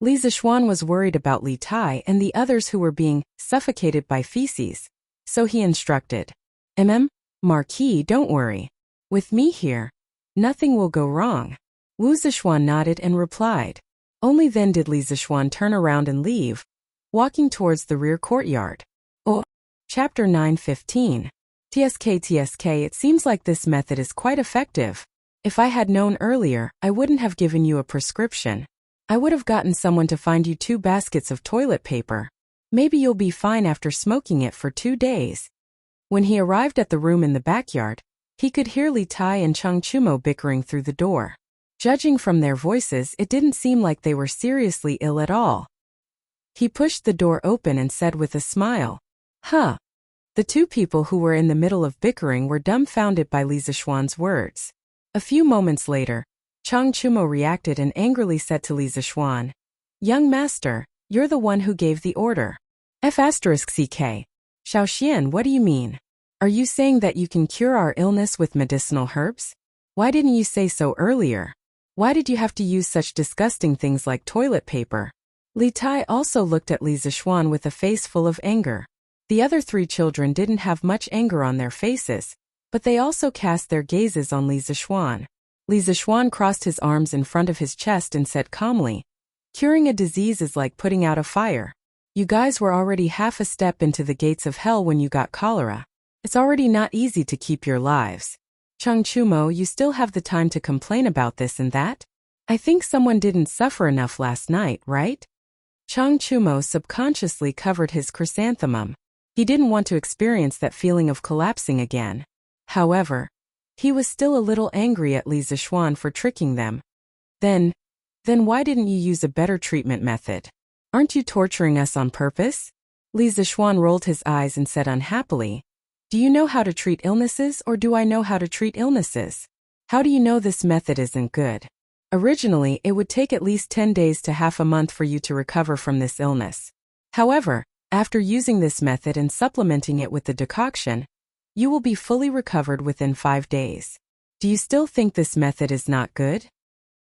Speaker 1: Li Zishuan was worried about Li Tai and the others who were being suffocated by feces, so he instructed, Marquis, don't worry. With me here, nothing will go wrong. Wu Zishuan nodded and replied. Only then did Li Zishuan turn around and leave, walking towards the rear courtyard. Oh, Chapter 9:15. TSK, it seems like this method is quite effective. If I had known earlier, I wouldn't have given you a prescription. I would have gotten someone to find you 2 baskets of toilet paper. Maybe you'll be fine after smoking it for 2 days. When he arrived at the room in the backyard, he could hear Li Tai and Chang Chumo bickering through the door. Judging from their voices, it didn't seem like they were seriously ill at all. He pushed the door open and said with a smile, Huh. The 2 people who were in the middle of bickering were dumbfounded by Li Zishuan's words. A few moments later, Chang Chumo reacted and angrily said to Li Zishuan, Young master, you're the one who gave the order. F***ck. Xiaoxian, what do you mean? Are you saying that you can cure our illness with medicinal herbs? Why didn't you say so earlier? Why did you have to use such disgusting things like toilet paper? Li Tai also looked at Li Zishuan with a face full of anger. The other 3 children didn't have much anger on their faces, but they also cast their gazes on Li Zishuan. Li Zishuan crossed his arms in front of his chest and said calmly, Curing a disease is like putting out a fire. You guys were already half a step into the gates of hell when you got cholera. It's already not easy to keep your lives. Chang Chumo, you still have the time to complain about this and that? I think someone didn't suffer enough last night, right? Chang Chumo subconsciously covered his chrysanthemum. He didn't want to experience that feeling of collapsing again. However, he was still a little angry at Li Zishuan for tricking them. Then why didn't you use a better treatment method? Aren't you torturing us on purpose? Li Zishuan rolled his eyes and said unhappily, Do you know how to treat illnesses or do I know how to treat illnesses? How do you know this method isn't good? Originally, it would take at least 10 days to half a month for you to recover from this illness. However, after using this method and supplementing it with the decoction, you will be fully recovered within 5 days. Do you still think this method is not good?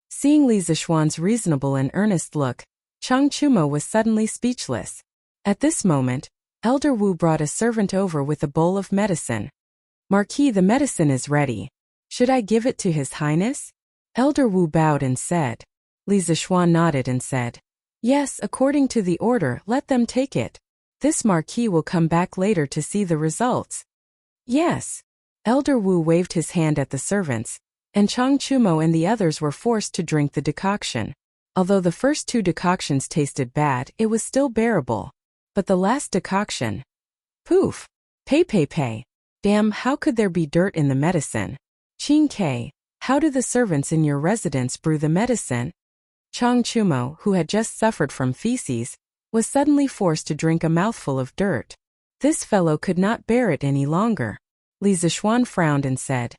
Speaker 1: Seeing Li Zishuan's reasonable and earnest look, Chang Chumo was suddenly speechless. At this moment, Elder Wu brought a servant over with a bowl of medicine. Marquis, the medicine is ready. Should I give it to His Highness? Elder Wu bowed and said. Li Zishuan nodded and said, Yes, according to the order, let them take it. This Marquis will come back later to see the results. Yes. Elder Wu waved his hand at the servants, and Chang Chumo and the others were forced to drink the decoction. Although the first 2 decoctions tasted bad, it was still bearable. But the last decoction... Poof! Pay. Damn, how could there be dirt in the medicine? Qing Ke, how do the servants in your residence brew the medicine? Chang Chumo, who had just suffered from feces, was suddenly forced to drink a mouthful of dirt. This fellow could not bear it any longer. Li Zishuan frowned and said,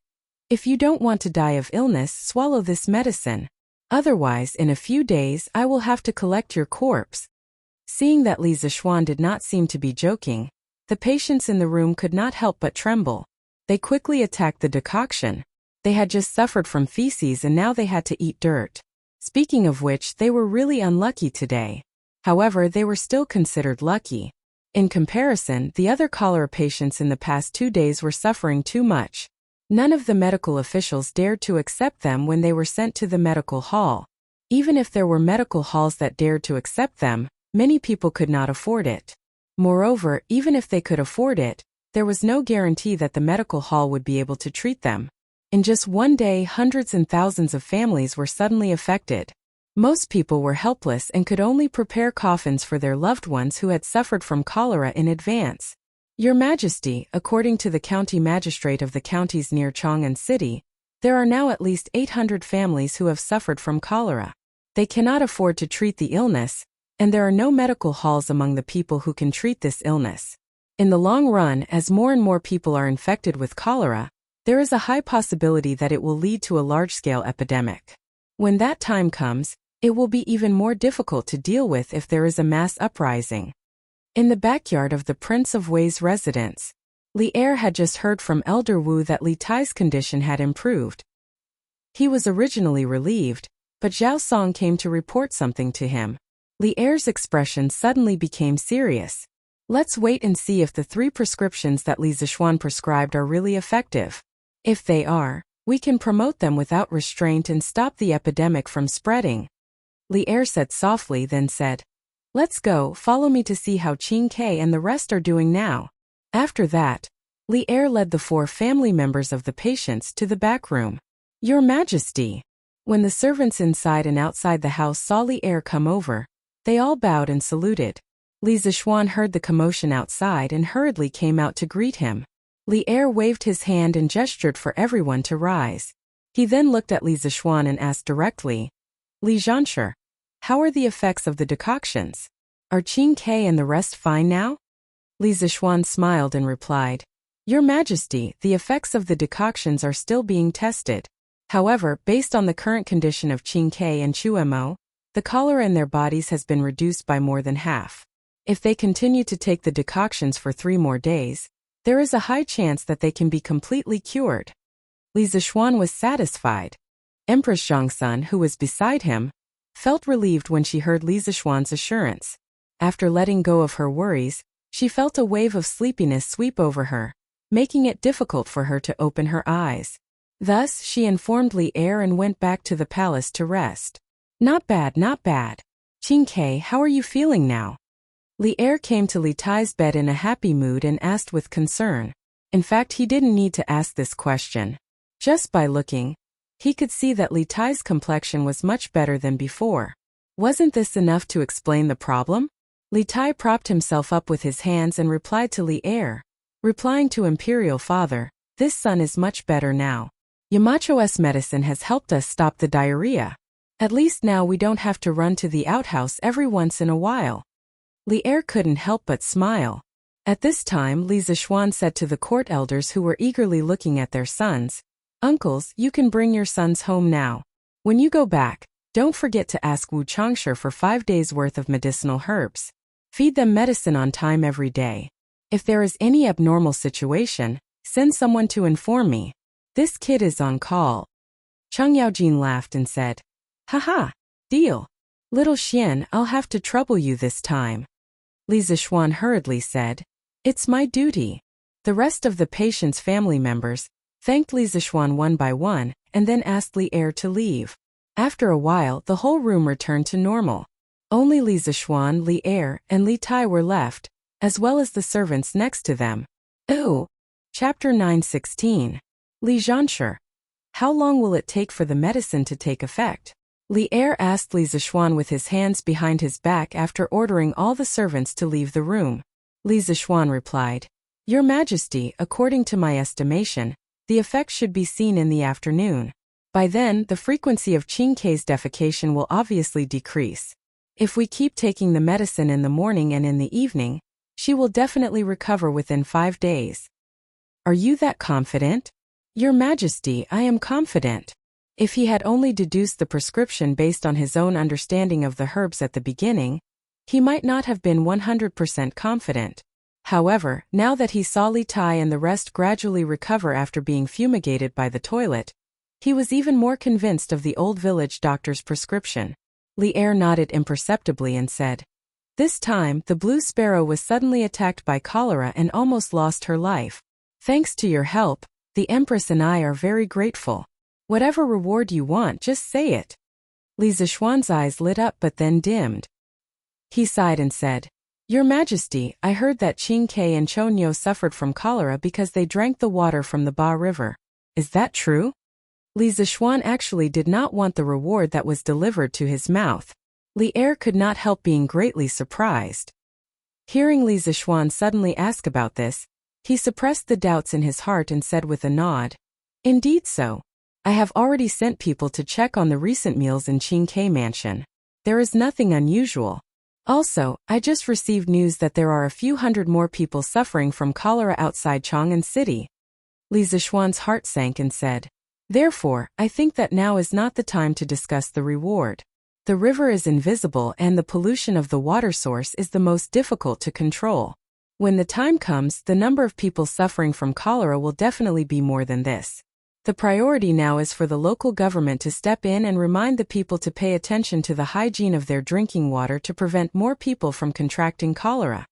Speaker 1: "If you don't want to die of illness, swallow this medicine. Otherwise, in a few days, I will have to collect your corpse." Seeing that Li Zishuan did not seem to be joking, the patients in the room could not help but tremble. They quickly attacked the decoction. They had just suffered from feces and now they had to eat dirt. Speaking of which, they were really unlucky today. However, they were still considered lucky. In comparison, the other cholera patients in the past 2 days were suffering too much. None of the medical officials dared to accept them when they were sent to the medical hall. Even if there were medical halls that dared to accept them, many people could not afford it. Moreover, even if they could afford it, there was no guarantee that the medical hall would be able to treat them. In just one day, hundreds and thousands of families were suddenly affected. Most people were helpless and could only prepare coffins for their loved ones who had suffered from cholera in advance. Your Majesty, according to the county magistrate of the counties near Chang'an City, there are now at least 800 families who have suffered from cholera. They cannot afford to treat the illness, and there are no medical halls among the people who can treat this illness. In the long run, as more and more people are infected with cholera, there is a high possibility that it will lead to a large-scale epidemic. When that time comes, it will be even more difficult to deal with if there is a mass uprising. In the backyard of the Prince of Wei's residence, Li Er had just heard from Elder Wu that Li Tai's condition had improved. He was originally relieved, but Zhao Song came to report something to him. Li Er's expression suddenly became serious. Let's wait and see if the 3 prescriptions that Li Zishuan prescribed are really effective. If they are, we can promote them without restraint and stop the epidemic from spreading. Li Er said softly, then said, "Let's go, follow me to see how Qing Ke and the rest are doing now." After that, Li Er led the 4 family members of the patients to the back room. "Your Majesty." When the servants inside and outside the house saw Li Er come over, they all bowed and saluted. Li Zishuan heard the commotion outside and hurriedly came out to greet him. Li Er waved his hand and gestured for everyone to rise. He then looked at Li Zishuan and asked directly, "Li Zhansher, how are the effects of the decoctions? Are Qing Ke and the rest fine now?" Li Zishuan smiled and replied, "Your Majesty, the effects of the decoctions are still being tested. However, based on the current condition of Qing Ke and Chu Mo, the cholera in their bodies has been reduced by more than half. If they continue to take the decoctions for 3 more days, there is a high chance that they can be completely cured." Li Zishuan was satisfied. Empress Zhongsun, who was beside him, felt relieved when she heard Li Zishuan's assurance. After letting go of her worries, she felt a wave of sleepiness sweep over her, making it difficult for her to open her eyes. Thus, she informed Li Er and went back to the palace to rest. "Not bad, not bad. Qing Ke, how are you feeling now?" Li Er came to Li Tai's bed in a happy mood and asked with concern. In fact, he didn't need to ask this question. Just by looking, he could see that Li Tai's complexion was much better than before. Wasn't this enough to explain the problem? Li Tai propped himself up with his hands and replied to Li Er. Replying to Imperial Father, "This son is much better now. Yamacho's medicine has helped us stop the diarrhea. At least now we don't have to run to the outhouse every once in a while." Li Er couldn't help but smile. At this time, Li Zishuan said to the court elders who were eagerly looking at their sons, "Uncles, you can bring your sons home now. When you go back, don't forget to ask Wu Changsher for 5 days' worth of medicinal herbs. Feed them medicine on time every day. If there is any abnormal situation, send someone to inform me. This kid is on call." Cheng Yaojin laughed and said, "Haha, deal. Little Xian, I'll have to trouble you this time." Li Zishuan hurriedly said, "It's my duty." The rest of the patient's family members thanked Li Zishuan one by one and then asked Li Er to leave. After a while, the whole room returned to normal. Only Li Zishuan, Li Er, and Li Tai were left, as well as the servants next to them. Ooh. Chapter 916. Li Zhansher. How long will it take for the medicine to take effect? Li Er asked Li Zishuan with his hands behind his back after ordering all the servants to leave the room. Li Zishuan replied, "Your Majesty, according to my estimation, the effect should be seen in the afternoon." By then, the frequency of Qingkei's defecation will obviously decrease. If we keep taking the medicine in the morning and in the evening, she will definitely recover within 5 days. Are you that confident? Your Majesty, I am confident. If he had only deduced the prescription based on his own understanding of the herbs at the beginning, he might not have been 100% confident. However, now that he saw Li Tai and the rest gradually recover after being fumigated by the toilet, he was even more convinced of the old village doctor's prescription. Li Er nodded imperceptibly and said, "This time, the blue sparrow was suddenly attacked by cholera and almost lost her life. Thanks to your help, the Empress and I are very grateful. Whatever reward you want, just say it." Li Zishuan's eyes lit up but then dimmed. He sighed and said, "Your Majesty, I heard that Qingkei and Chonyo suffered from cholera because they drank the water from the Ba River. Is that true?" Li Zishuan actually did not want the reward that was delivered to his mouth. Li Er could not help being greatly surprised. Hearing Li Zishuan suddenly ask about this, he suppressed the doubts in his heart and said with a nod, "Indeed so. I have already sent people to check on the recent meals in Qingkei Mansion. There is nothing unusual. Also, I just received news that there are a few hundred more people suffering from cholera outside Chang'an City." Li Zishuan's heart sank and said, "Therefore, I think that now is not the time to discuss the reward. The river is invisible and the pollution of the water source is the most difficult to control. When the time comes, the number of people suffering from cholera will definitely be more than this. The priority now is for the local government to step in and remind the people to pay attention to the hygiene of their drinking water to prevent more people from contracting cholera."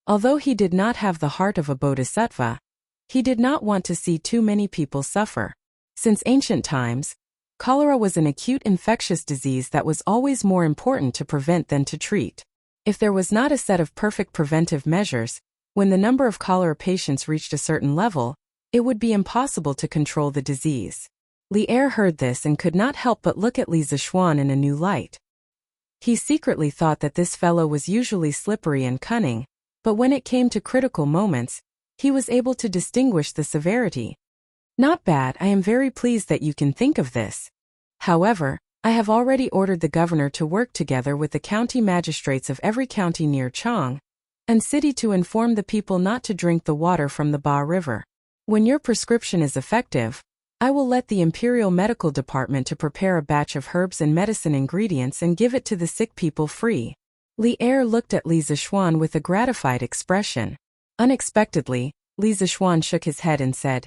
Speaker 1: Although he did not have the heart of a bodhisattva, he did not want to see too many people suffer. Since ancient times, cholera was an acute infectious disease that was always more important to prevent than to treat. If there was not a set of perfect preventive measures, when the number of cholera patients reached a certain level, it would be impossible to control the disease. Li Er heard this and could not help but look at Li Zishuan in a new light. He secretly thought that this fellow was usually slippery and cunning, but when it came to critical moments, he was able to distinguish the severity. "Not bad, I am very pleased that you can think of this. However, I have already ordered the governor to work together with the county magistrates of every county near Chang'an City to inform the people not to drink the water from the Ba River. When your prescription is effective, I will let the Imperial Medical Department to prepare a batch of herbs and medicine ingredients and give it to the sick people free." Li Er looked at Li Zishuan with a gratified expression. Unexpectedly, Li Zishuan shook his head and said,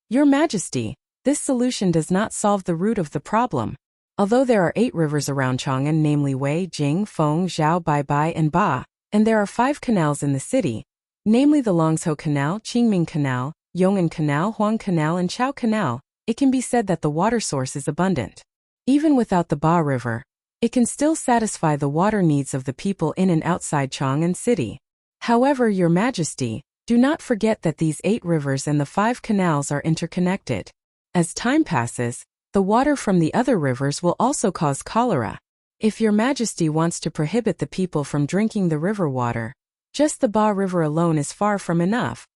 Speaker 1: "Your Majesty, this solution does not solve the root of the problem. Although there are 8 rivers around Chang'an, namely Wei, Jing, Feng, Zhao, Baibai, and Ba, and there are 5 canals in the city, namely the Longzhou Canal, Qingming Canal, Yong'an Canal, Huang Canal, and Chao Canal, it can be said that the water source is abundant. Even without the Ba River, it can still satisfy the water needs of the people in and outside Chang'an City. However, Your Majesty, do not forget that these 8 rivers and the 5 canals are interconnected. As time passes, the water from the other rivers will also cause cholera. If Your Majesty wants to prohibit the people from drinking the river water, just the Ba River alone is far from enough.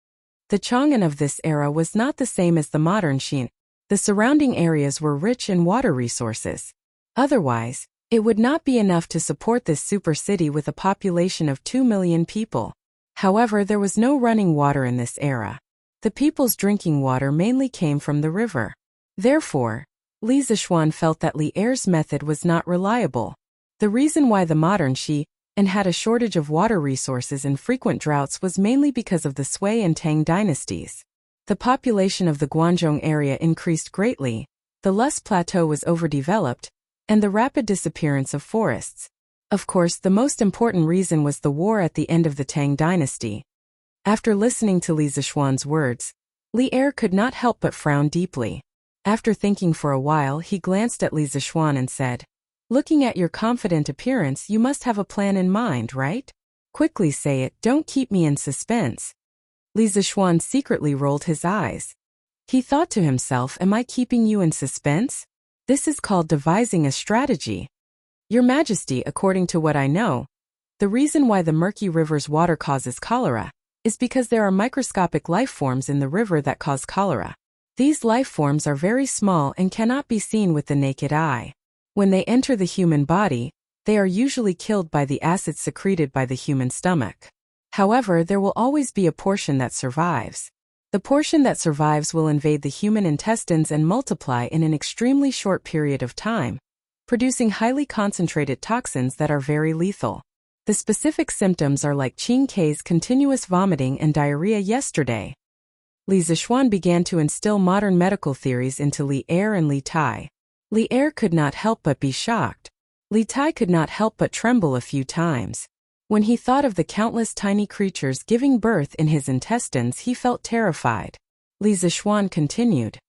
Speaker 1: The Chang'an of this era was not the same as the modern Xin. The surrounding areas were rich in water resources. Otherwise, it would not be enough to support this super city with a population of 2 million people. However, there was no running water in this era. The people's drinking water mainly came from the river. Therefore, Li Zishuan felt that Li Er's method was not reliable. The reason why the modern Xi and had a shortage of water resources and frequent droughts was mainly because of the Sui and Tang dynasties. The population of the Guangzhou area increased greatly, the Lus Plateau was overdeveloped, and the rapid disappearance of forests. Of course, the most important reason was the war at the end of the Tang dynasty. After listening to Li Zishuan's words, Li Er could not help but frown deeply. After thinking for a while, he glanced at Li Zishuan and said, "Looking at your confident appearance, you must have a plan in mind, right? Quickly say it, don't keep me in suspense." Li Zishuan secretly rolled his eyes. He thought to himself, "Am I keeping you in suspense? This is called devising a strategy. Your Majesty, according to what I know, the reason why the murky river's water causes cholera is because there are microscopic life forms in the river that cause cholera. These life forms are very small and cannot be seen with the naked eye. When they enter the human body, they are usually killed by the acids secreted by the human stomach. However, there will always be a portion that survives. The portion that survives will invade the human intestines and multiply in an extremely short period of time, producing highly concentrated toxins that are very lethal. The specific symptoms are like Qing K's continuous vomiting and diarrhea yesterday. Li Zixuan began to instill modern medical theories into Li Er and Li Tai. Li Er could not help but be shocked. Li Tai could not help but tremble a few times. When he thought of the countless tiny creatures giving birth in his intestines, he felt terrified. Li Zixuan continued,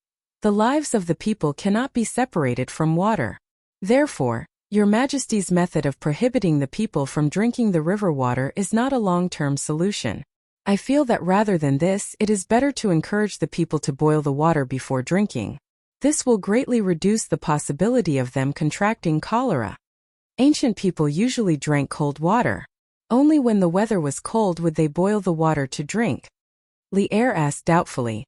Speaker 1: "The lives of the people cannot be separated from water. Therefore, Your Majesty's method of prohibiting the people from drinking the river water is not a long-term solution. I feel that rather than this, it is better to encourage the people to boil the water before drinking. This will greatly reduce the possibility of them contracting cholera." Ancient people usually drank cold water. Only when the weather was cold would they boil the water to drink. Li Er asked doubtfully,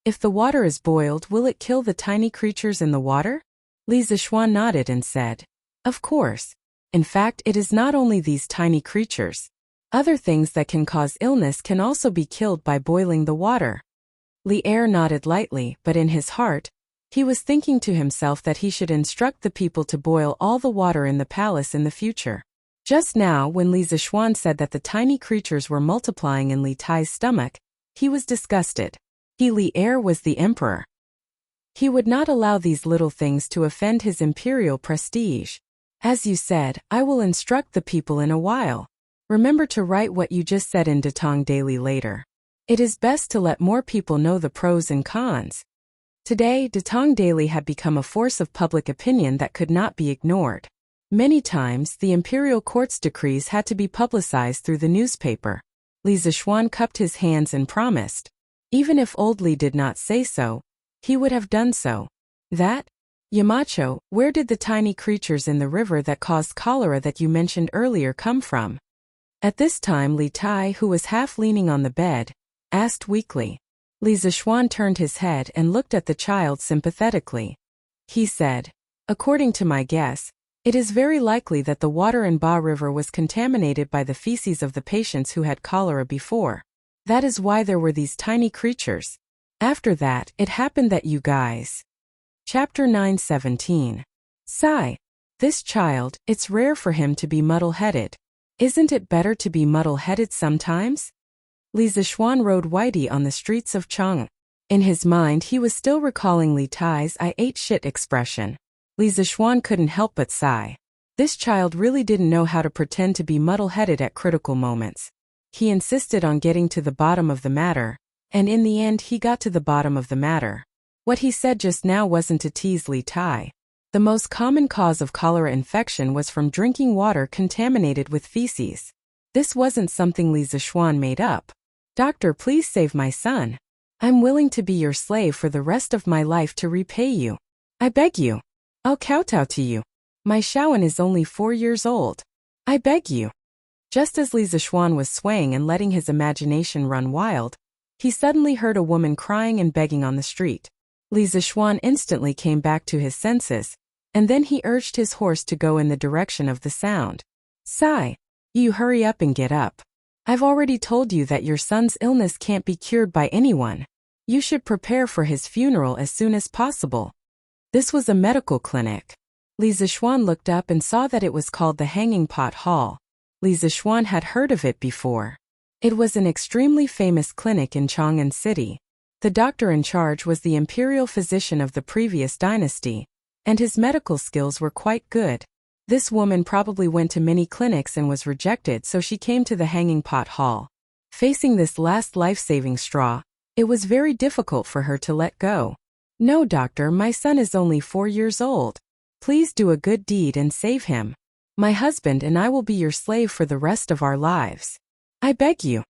Speaker 1: "If the water is boiled, will it kill the tiny creatures in the water?" Li Zixuan nodded and said, "Of course. In fact, it is not only these tiny creatures. Other things that can cause illness can also be killed by boiling the water." Li Er nodded lightly, but in his heart, he was thinking to himself that he should instruct the people to boil all the water in the palace in the future. Just now, when Li Zixuan said that the tiny creatures were multiplying in Li Tai's stomach, he was disgusted. Li Er was the emperor. He would not allow these little things to offend his imperial prestige. "As you said, I will instruct the people in a while. Remember to write what you just said in Datong Daily later. It is best to let more people know the pros and cons." Today, Datong Daily had become a force of public opinion that could not be ignored. Many times, the imperial court's decrees had to be publicized through the newspaper. Li Zixuan cupped his hands and promised. Even if old Li did not say so, he would have done so. "That? Yamacho, where did the tiny creatures in the river that caused cholera that you mentioned earlier come from?" At this time, Li Tai, who was half leaning on the bed, asked weakly. Li Zixuan turned his head and looked at the child sympathetically. He said, "According to my guess, it is very likely that the water in Ba River was contaminated by the feces of the patients who had cholera before. That is why there were these tiny creatures. After that, it happened that you guys." Chapter 9:17. Sigh. This child, it's rare for him to be muddle-headed. Isn't it better to be muddle-headed sometimes? Li Zixuan rode Whitey on the streets of Chang. In his mind, he was still recalling Li Tai's "I ate shit" expression. Li Zixuan couldn't help but sigh. This child really didn't know how to pretend to be muddle-headed at critical moments. He insisted on getting to the bottom of the matter, and in the end he got to the bottom of the matter. What he said just now wasn't to tease Li Tai. The most common cause of cholera infection was from drinking water contaminated with feces. This wasn't something Li Zixuan made up. "Doctor, please save my son. I'm willing to be your slave for the rest of my life to repay you. I beg you. I'll kowtow to you. My Shaoan is only 4 years old. I beg you." Just as Li Zixuan was swaying and letting his imagination run wild, he suddenly heard a woman crying and begging on the street. Li Zixuan instantly came back to his senses, and then he urged his horse to go in the direction of the sound. "Sai, you hurry up and get up. I've already told you that your son's illness can't be cured by anyone. You should prepare for his funeral as soon as possible." This was a medical clinic. Li Zixuan looked up and saw that it was called the Hanging Pot Hall. Li Zixuan had heard of it before. It was an extremely famous clinic in Chang'an City. The doctor in charge was the imperial physician of the previous dynasty, and his medical skills were quite good. This woman probably went to many clinics and was rejected, so she came to the Hanging Pot Hall. Facing this last life-saving straw, it was very difficult for her to let go. "No, doctor, my son is only 4 years old. Please do a good deed and save him. My husband and I will be your slave for the rest of our lives. I beg you."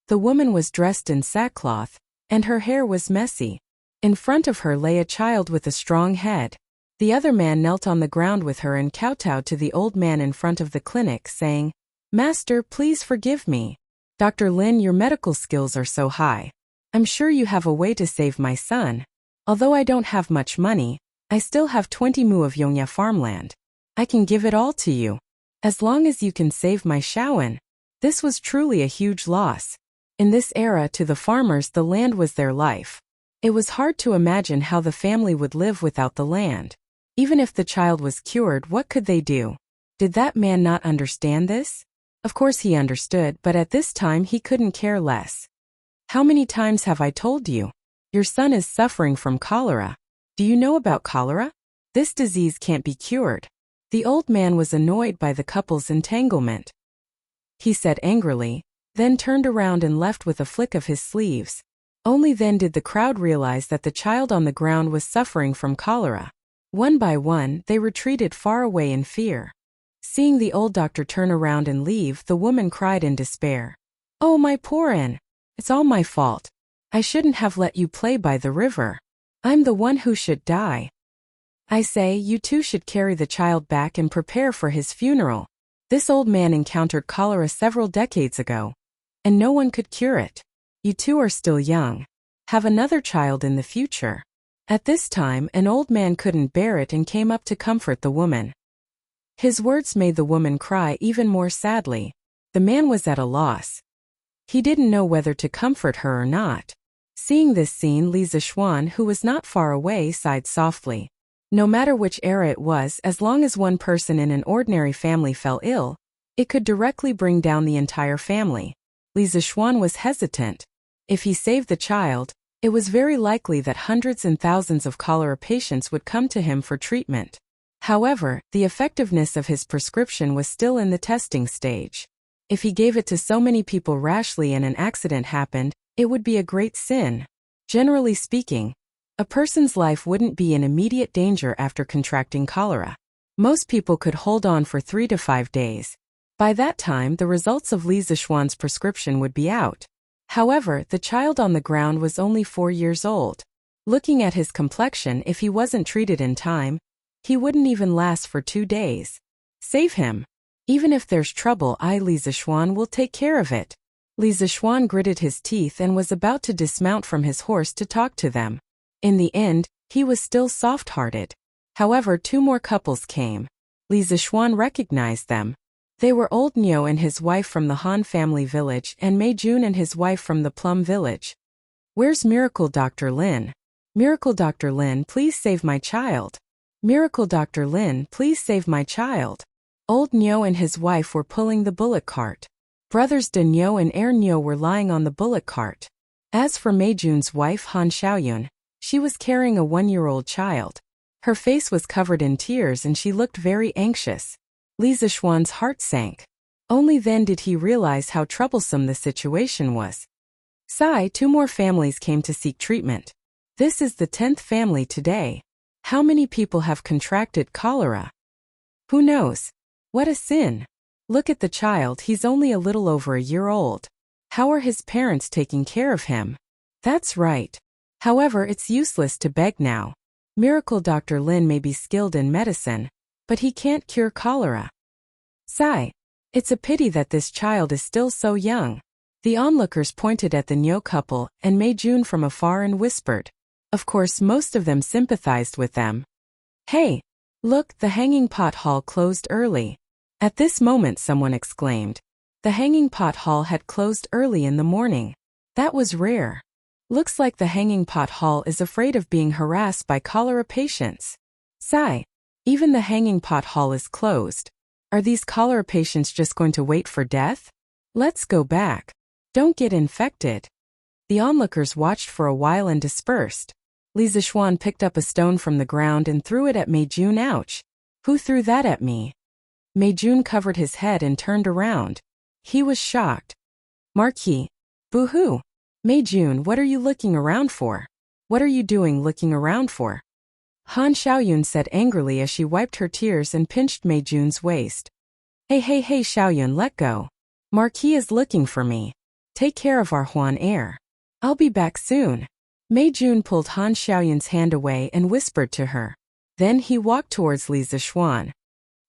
Speaker 1: The woman was dressed in sackcloth, and her hair was messy. In front of her lay a child with a strong head. The other man knelt on the ground with her and kowtowed to the old man in front of the clinic, saying, "Master, please forgive me. Dr. Lin, your medical skills are so high. I'm sure you have a way to save my son. Although I don't have much money, I still have 20 mu of Yongya farmland. I can give it all to you. As long as you can save my Shaoan. This was truly a huge loss. In this era, to the farmers, the land was their life. It was hard to imagine how the family would live without the land. Even if the child was cured, what could they do? Did that man not understand this? Of course he understood, but at this time he couldn't care less. How many times have I told you? Your son is suffering from cholera. Do you know about cholera? This disease can't be cured. The old man was annoyed by the couple's entanglement. He said angrily, then turned around and left with a flick of his sleeves. Only then did the crowd realize that the child on the ground was suffering from cholera. One by one, they retreated far away in fear. Seeing the old doctor turn around and leave, the woman cried in despair. Oh, my poor N. It's all my fault. I shouldn't have let you play by the river. I'm the one who should die. I say, you two should carry the child back and prepare for his funeral. This old man encountered cholera several decades ago, and no one could cure it. You two are still young. Have another child in the future. At this time, an old man couldn't bear it and came up to comfort the woman. His words made the woman cry even more sadly. The man was at a loss. He didn't know whether to comfort her or not. Seeing this scene, Li Zixuan, who was not far away, sighed softly. No matter which era it was, as long as one person in an ordinary family fell ill, it could directly bring down the entire family. Li Zixuan was hesitant. If he saved the child, it was very likely that hundreds and thousands of cholera patients would come to him for treatment. However, the effectiveness of his prescription was still in the testing stage. If he gave it to so many people rashly and an accident happened, it would be a great sin. Generally speaking, a person's life wouldn't be in immediate danger after contracting cholera. Most people could hold on for 3 to 5 days. By that time, the results of Li Zixuan's prescription would be out. However, the child on the ground was only 4 years old. Looking at his complexion, if he wasn't treated in time, he wouldn't even last for 2 days. Save him. Even if there's trouble, Li Zixuan will take care of it. Li Zixuan gritted his teeth and was about to dismount from his horse to talk to them. In the end, he was still soft-hearted. However, 2 more couples came. Li Zixuan recognized them. They were Old Niu and his wife from the Han family village and Mei Jun and his wife from the Plum village. Where's Miracle Dr. Lin? Miracle Dr. Lin, please save my child. Miracle Dr. Lin, please save my child. Old Niu and his wife were pulling the bullock cart. Brothers De Niu and Er Niu were lying on the bullock cart. As for Mei Jun's wife Han Xiaoyun, she was carrying a 1-year-old child. Her face was covered in tears and she looked very anxious. Li Zixuan's heart sank. Only then did he realize how troublesome the situation was. 2 more families came to seek treatment. This is the 10th family today. How many people have contracted cholera? Who knows? What a sin. Look at the child, he's only a little over a year old. How are his parents taking care of him? That's right. However, it's useless to beg now. Miracle Dr. Lin may be skilled in medicine, but he can't cure cholera. Sigh. It's a pity that this child is still so young. The onlookers pointed at the Niu couple and Mei Jun from afar and whispered. Of course, most of them sympathized with them. Hey! Look, the hanging pot hall closed early. At this moment someone exclaimed. The hanging pot hall had closed early in the morning. That was rare. Looks like the hanging pot hall is afraid of being harassed by cholera patients. Sigh. Even the hanging pot hall is closed. Are these cholera patients just going to wait for death? Let's go back. Don't get infected. The onlookers watched for a while and dispersed. Li Zixuan picked up a stone from the ground and threw it at Mei Jun. Ouch. Who threw that at me? Mei Jun covered his head and turned around. He was shocked. Marquis. Boo-hoo. Mei Jun, what are you looking around for? What are you doing looking around for? Han Xiaoyun said angrily as she wiped her tears and pinched Mei Jun's waist. Hey Xiaoyun, let go. Marquis is looking for me. Take care of our Huan heir. I'll be back soon. Mei Jun pulled Han Xiaoyun's hand away and whispered to her. Then he walked towards Li Zixuan.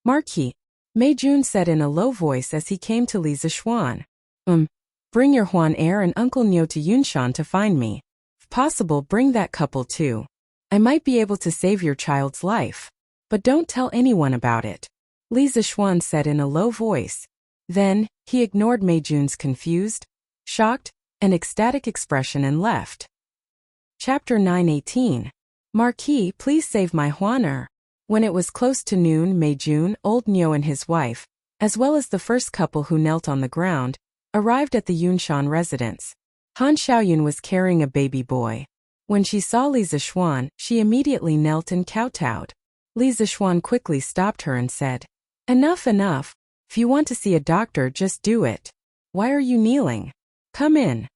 Speaker 1: Marquis, Mei Jun said in a low voice as he came to Li Zixuan. Bring your Huan heir and Uncle Niu to Yunshan to find me. If possible, bring that couple too. I might be able to save your child's life. But don't tell anyone about it, Li Zishuan said in a low voice. Then, he ignored Mei Jun's confused, shocked, and ecstatic expression and left. Chapter 9:18. Marquis, please save my Huaner. When it was close to noon, Mei Jun, old Niu and his wife, as well as the first couple who knelt on the ground, arrived at the Yunshan residence. Han Xiaoyun was carrying a baby boy. When she saw Li Zishuan, she immediately knelt and kowtowed. Li Zishuan quickly stopped her and said, Enough, enough. If you want to see a doctor, just do it. Why are you kneeling? Come in.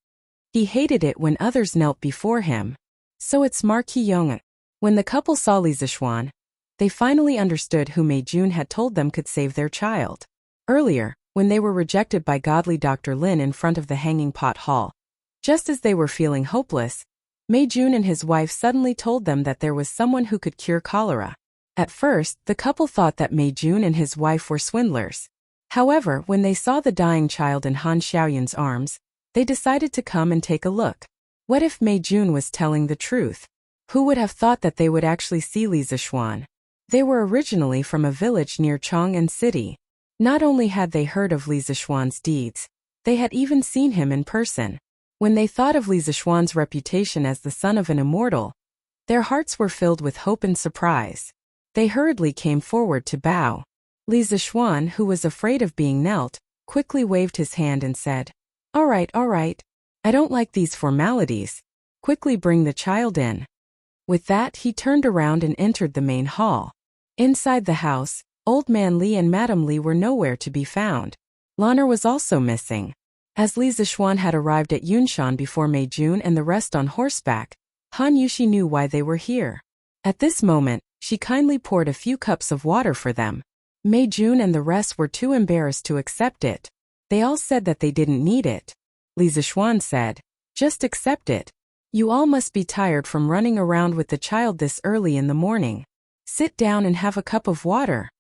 Speaker 1: He hated it when others knelt before him. So it's Marquis Yong. When the couple saw Li Zishuan, they finally understood who Mei Jun had told them could save their child. Earlier, when they were rejected by godly Dr. Lin in front of the hanging pot hall, just as they were feeling hopeless, Mei Jun and his wife suddenly told them that there was someone who could cure cholera. At first, the couple thought that Mei Jun and his wife were swindlers. However, when they saw the dying child in Han Xiaoyun's arms, they decided to come and take a look. What if Mei Jun was telling the truth? Who would have thought that they would actually see Li Zishuan? They were originally from a village near Chang'an City. Not only had they heard of Li Zishuan's deeds, they had even seen him in person. When they thought of Li Zishuan's reputation as the son of an immortal, their hearts were filled with hope and surprise. They hurriedly came forward to bow. Li Zishuan, who was afraid of being knelt, quickly waved his hand and said, all right. I don't like these formalities. Quickly bring the child in. With that, he turned around and entered the main hall. Inside the house, Old Man Li and Madame Li were nowhere to be found. Lan'er was also missing. As Li Zishuan had arrived at Yunshan before Mei Jun and the rest on horseback, Han Yushi knew why they were here. At this moment, she kindly poured a few cups of water for them. Mei Jun and the rest were too embarrassed to accept it. They all said that they didn't need it. Li Zishuan said, just accept it. You all must be tired from running around with the child this early in the morning. Sit down and have a cup of water.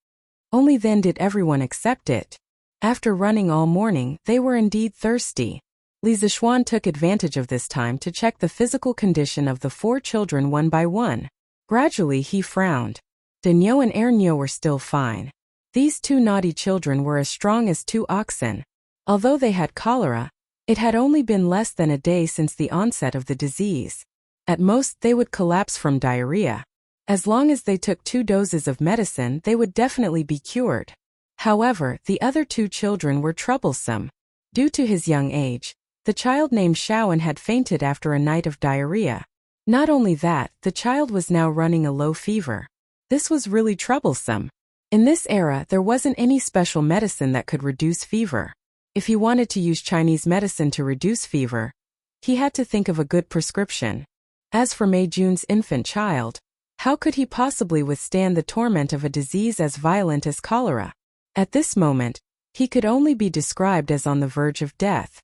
Speaker 1: Only then did everyone accept it. After running all morning, they were indeed thirsty. Li Zishuan took advantage of this time to check the physical condition of the 4 children one by one. Gradually he frowned. Daniel and Ernio were still fine. These 2 naughty children were as strong as 2 oxen. Although they had cholera, it had only been less than a day since the onset of the disease. At most they would collapse from diarrhea. As long as they took 2 doses of medicine, they would definitely be cured. However, the other 2 children were troublesome. Due to his young age, the child named Xiaoan had fainted after a night of diarrhea. Not only that, the child was now running a low fever. This was really troublesome. In this era, there wasn't any special medicine that could reduce fever. If he wanted to use Chinese medicine to reduce fever, he had to think of a good prescription. As for Mei Jun's infant child, how could he possibly withstand the torment of a disease as violent as cholera? At this moment, he could only be described as on the verge of death.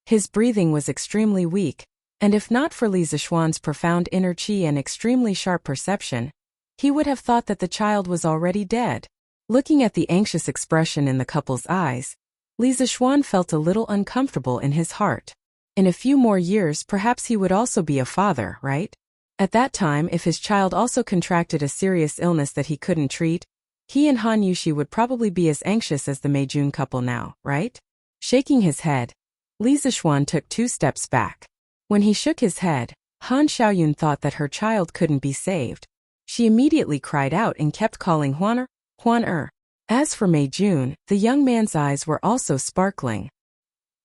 Speaker 1: His breathing was extremely weak, and if not for Li Zishuan's profound inner qi and extremely sharp perception, he would have thought that the child was already dead. Looking at the anxious expression in the couple's eyes, Li Zishuan felt a little uncomfortable in his heart. In a few more years, perhaps he would also be a father, right? At that time, if his child also contracted a serious illness that he couldn't treat, he and Han Yushi would probably be as anxious as the Mei Jun couple now, right? Shaking his head, Li Zishuan took 2 steps back. When he shook his head, Han Xiaoyun thought that her child couldn't be saved. She immediately cried out and kept calling Huaner. As for Mei Jun, the young man's eyes were also sparkling.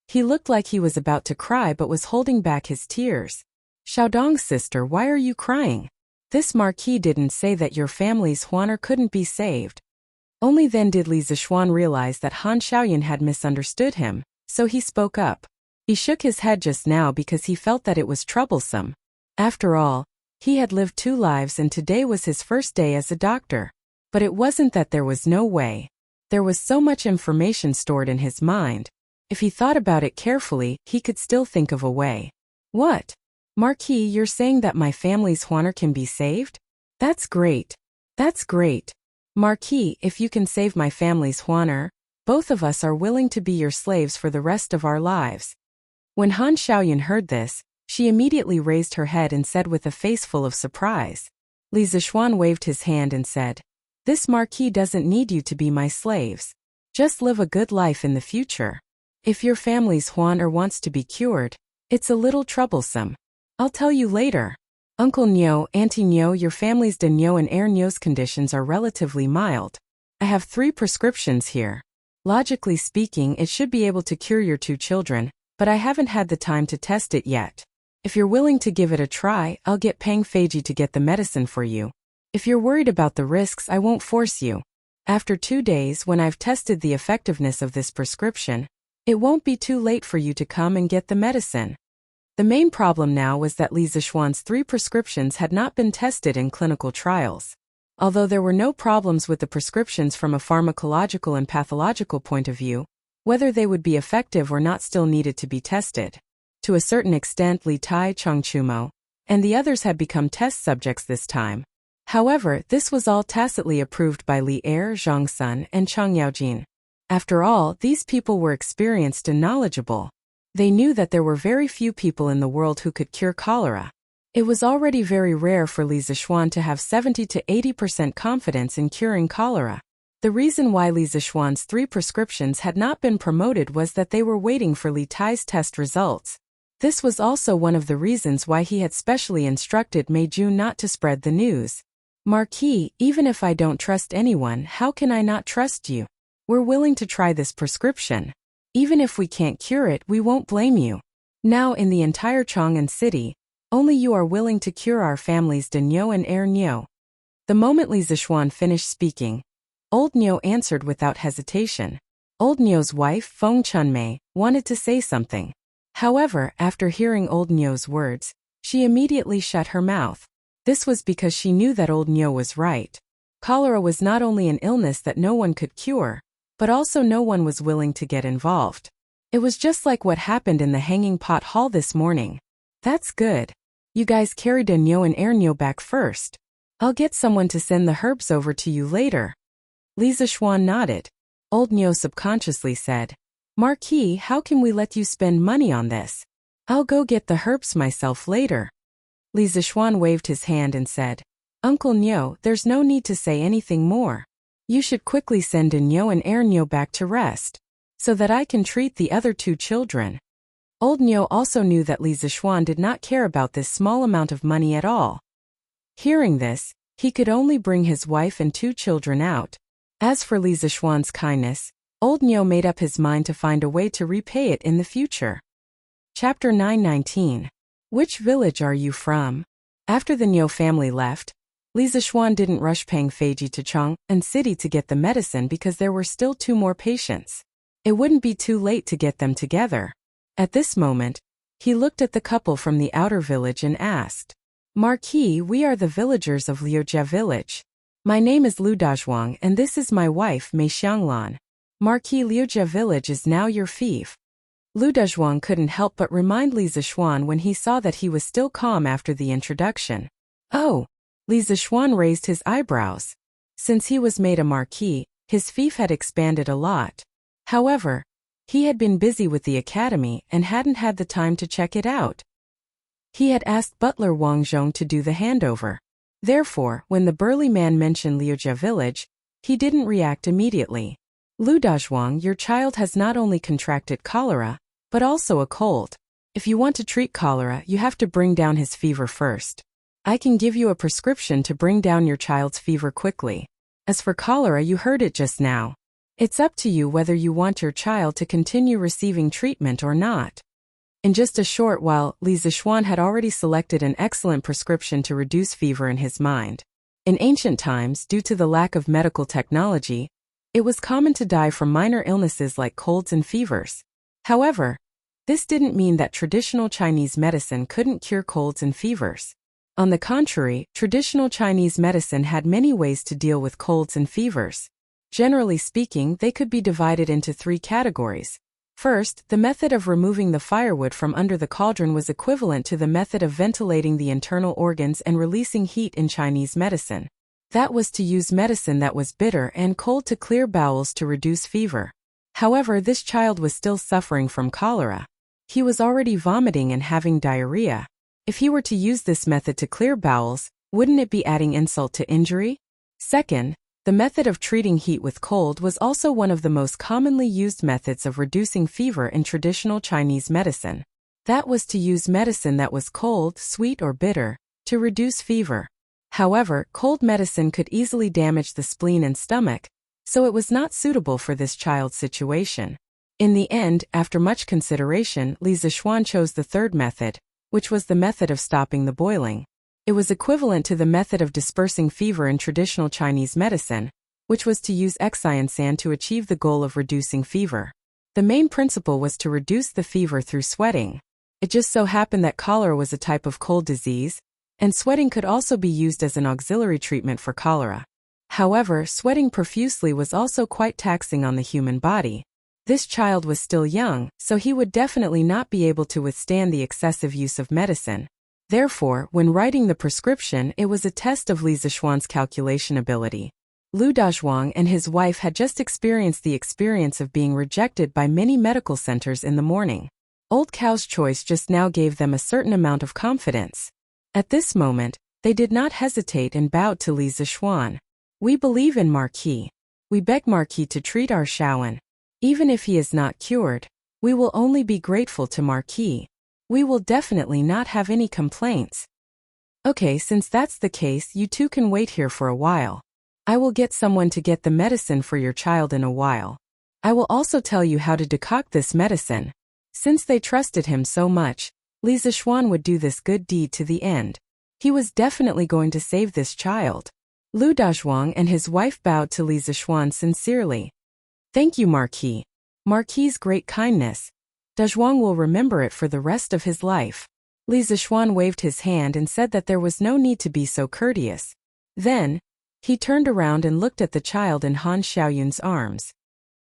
Speaker 1: He looked like he was about to cry but was holding back his tears. Xiaodong's sister, why are you crying? This Marquis didn't say that your family's Huaner couldn't be saved. Only then did Li Zishuan realize that Han Xiaoyun had misunderstood him, so he spoke up. He shook his head just now because he felt that it was troublesome. After all, he had lived 2 lives and today was his first day as a doctor. But it wasn't that there was no way. There was so much information stored in his mind. If he thought about it carefully, he could still think of a way. What? Marquis, you're saying that my family's Huaner can be saved? That's great. That's great. Marquis, if you can save my family's Huaner, both of us are willing to be your slaves for the rest of our lives. When Han Xiaoyun heard this, she immediately raised her head and said with a face full of surprise, Li Zishuan waved his hand and said, "This marquis doesn't need you to be my slaves. Just live a good life in the future. If your family's Huan wants to be cured, it's a little troublesome. I'll tell you later. Uncle Nyo, Auntie Nyo, your family's de Nyo and Air Nyo's conditions are relatively mild. I have 3 prescriptions here. Logically speaking, it should be able to cure your 2 children, but I haven't had the time to test it yet. If you're willing to give it a try, I'll get Pang Feiji to get the medicine for you. If you're worried about the risks, I won't force you. After 2 days, when I've tested the effectiveness of this prescription, it won't be too late for you to come and get the medicine." The main problem now was that Li Zishuan's 3 prescriptions had not been tested in clinical trials. Although there were no problems with the prescriptions from a pharmacological and pathological point of view, whether they would be effective or not still needed to be tested. To a certain extent, Li Tai, Cheng Chumo, and the others had become test subjects this time. However, this was all tacitly approved by Li Er, Zhang Sun, and Cheng Yaojin. After all, these people were experienced and knowledgeable. They knew that there were very few people in the world who could cure cholera. It was already very rare for Li Zishuan to have 70 to 80% confidence in curing cholera. The reason why Li Zishuan's 3 prescriptions had not been promoted was that they were waiting for Li Tai's test results. This was also one of the reasons why he had specially instructed Mei Jun not to spread the news. "Marquis, even if I don't trust anyone, how can I not trust you? We're willing to try this prescription. Even if we can't cure it, we won't blame you. Now in the entire Chang'an city, only you are willing to cure our families de Nyo and Air Nyo." The moment Li Zishuan finished speaking, Old Nyo answered without hesitation. Old Nyo's wife, Feng Chunmei, wanted to say something. However, after hearing Old Nyo's words, she immediately shut her mouth. This was because she knew that Old Nyo was right. Cholera was not only an illness that no one could cure, but also no one was willing to get involved. It was just like what happened in the Hanging Pot Hall this morning. "That's good. You guys carry de Nyo and Air Nyo back first. I'll get someone to send the herbs over to you later." Li Zishuan nodded. Old Nyo subconsciously said, "Marquis, how can we let you spend money on this? I'll go get the herbs myself later." Li Zishuan waved his hand and said, "Uncle Nyo, there's no need to say anything more. You should quickly send de Nyo and Air Nyo back to rest, so that I can treat the other 2 children." Old Nyo also knew that Li Zishuan did not care about this small amount of money at all. Hearing this, he could only bring his wife and 2 children out. As for Li Zishuan's kindness, Old Nyo made up his mind to find a way to repay it in the future. Chapter 919. Which village are you from? After the Nyo family left, Li Zishuan didn't rush Pang Feiji to Chang'an City to get the medicine because there were still 2 more patients. It wouldn't be too late to get them together. At this moment, he looked at the couple from the outer village and asked, "Marquis, we are the villagers of Liujia village. My name is Lu Dazhuang and this is my wife Mei Xianglan. Marquis, Liujia village is now your fief." Lu Dazhuang couldn't help but remind Li Zishuan when he saw that he was still calm after the introduction. "Oh." Li Zishuan raised his eyebrows. Since he was made a marquis, his fief had expanded a lot. However, he had been busy with the academy and hadn't had the time to check it out. He had asked butler Wang Zhong to do the handover. Therefore, when the burly man mentioned Liujia village, he didn't react immediately. "Lu Dazhuang, your child has not only contracted cholera, but also a cold. If you want to treat cholera, you have to bring down his fever first. I can give you a prescription to bring down your child's fever quickly. As for cholera, you heard it just now. It's up to you whether you want your child to continue receiving treatment or not." In just a short while, Li Zishuan had already selected an excellent prescription to reduce fever in his mind. In ancient times, due to the lack of medical technology, it was common to die from minor illnesses like colds and fevers. However, this didn't mean that traditional Chinese medicine couldn't cure colds and fevers. On the contrary, traditional Chinese medicine had many ways to deal with colds and fevers. Generally speaking, they could be divided into 3 categories. First, the method of removing the firewood from under the cauldron was equivalent to the method of ventilating the internal organs and releasing heat in Chinese medicine. That was to use medicine that was bitter and cold to clear bowels to reduce fever. However, this child was still suffering from cholera. He was already vomiting and having diarrhea. If he were to use this method to clear bowels, Wouldn't it be adding insult to injury? Second, the method of treating heat with cold was also one of the most commonly used methods of reducing fever in traditional Chinese medicine. That was to use medicine that was cold, sweet, or bitter to reduce fever. However, cold medicine could easily damage the spleen and stomach, so it was not suitable for this child's situation. In the end, after much consideration, Li Zixuan chose the third method, which was the method of stopping the boiling. It was equivalent to the method of dispersing fever in traditional Chinese medicine, which was to use Xiansan to achieve the goal of reducing fever. The main principle was to reduce the fever through sweating. It just so happened that cholera was a type of cold disease, and sweating could also be used as an auxiliary treatment for cholera. However, sweating profusely was also quite taxing on the human body. This child was still young, so he would definitely not be able to withstand the excessive use of medicine. Therefore, when writing the prescription, it was a test of Li Zixuan's calculation ability. Lu Dazhuang and his wife had just experienced the experience of being rejected by many medical centers in the morning. Old Cow's choice just now gave them a certain amount of confidence. At this moment, they did not hesitate and bowed to Li Zixuan. We believe in Marquis. We beg Marquis to treat our Shaoan. Even if he is not cured, we will only be grateful to Marquis. We will definitely not have any complaints. Okay, since that's the case, you two can wait here for a while. I will get someone to get the medicine for your child in a while. I will also tell you how to decoct this medicine. Since they trusted him so much, Li Zixuan would do this good deed to the end. He was definitely going to save this child. Lu Dazhuang and his wife bowed to Li Zixuan sincerely. Thank you, Marquis. Marquis's great kindness. Dazhuang will remember it for the rest of his life. Li Zixuan waved his hand and said that there was no need to be so courteous. Then, he turned around and looked at the child in Han Xiaoyun's arms.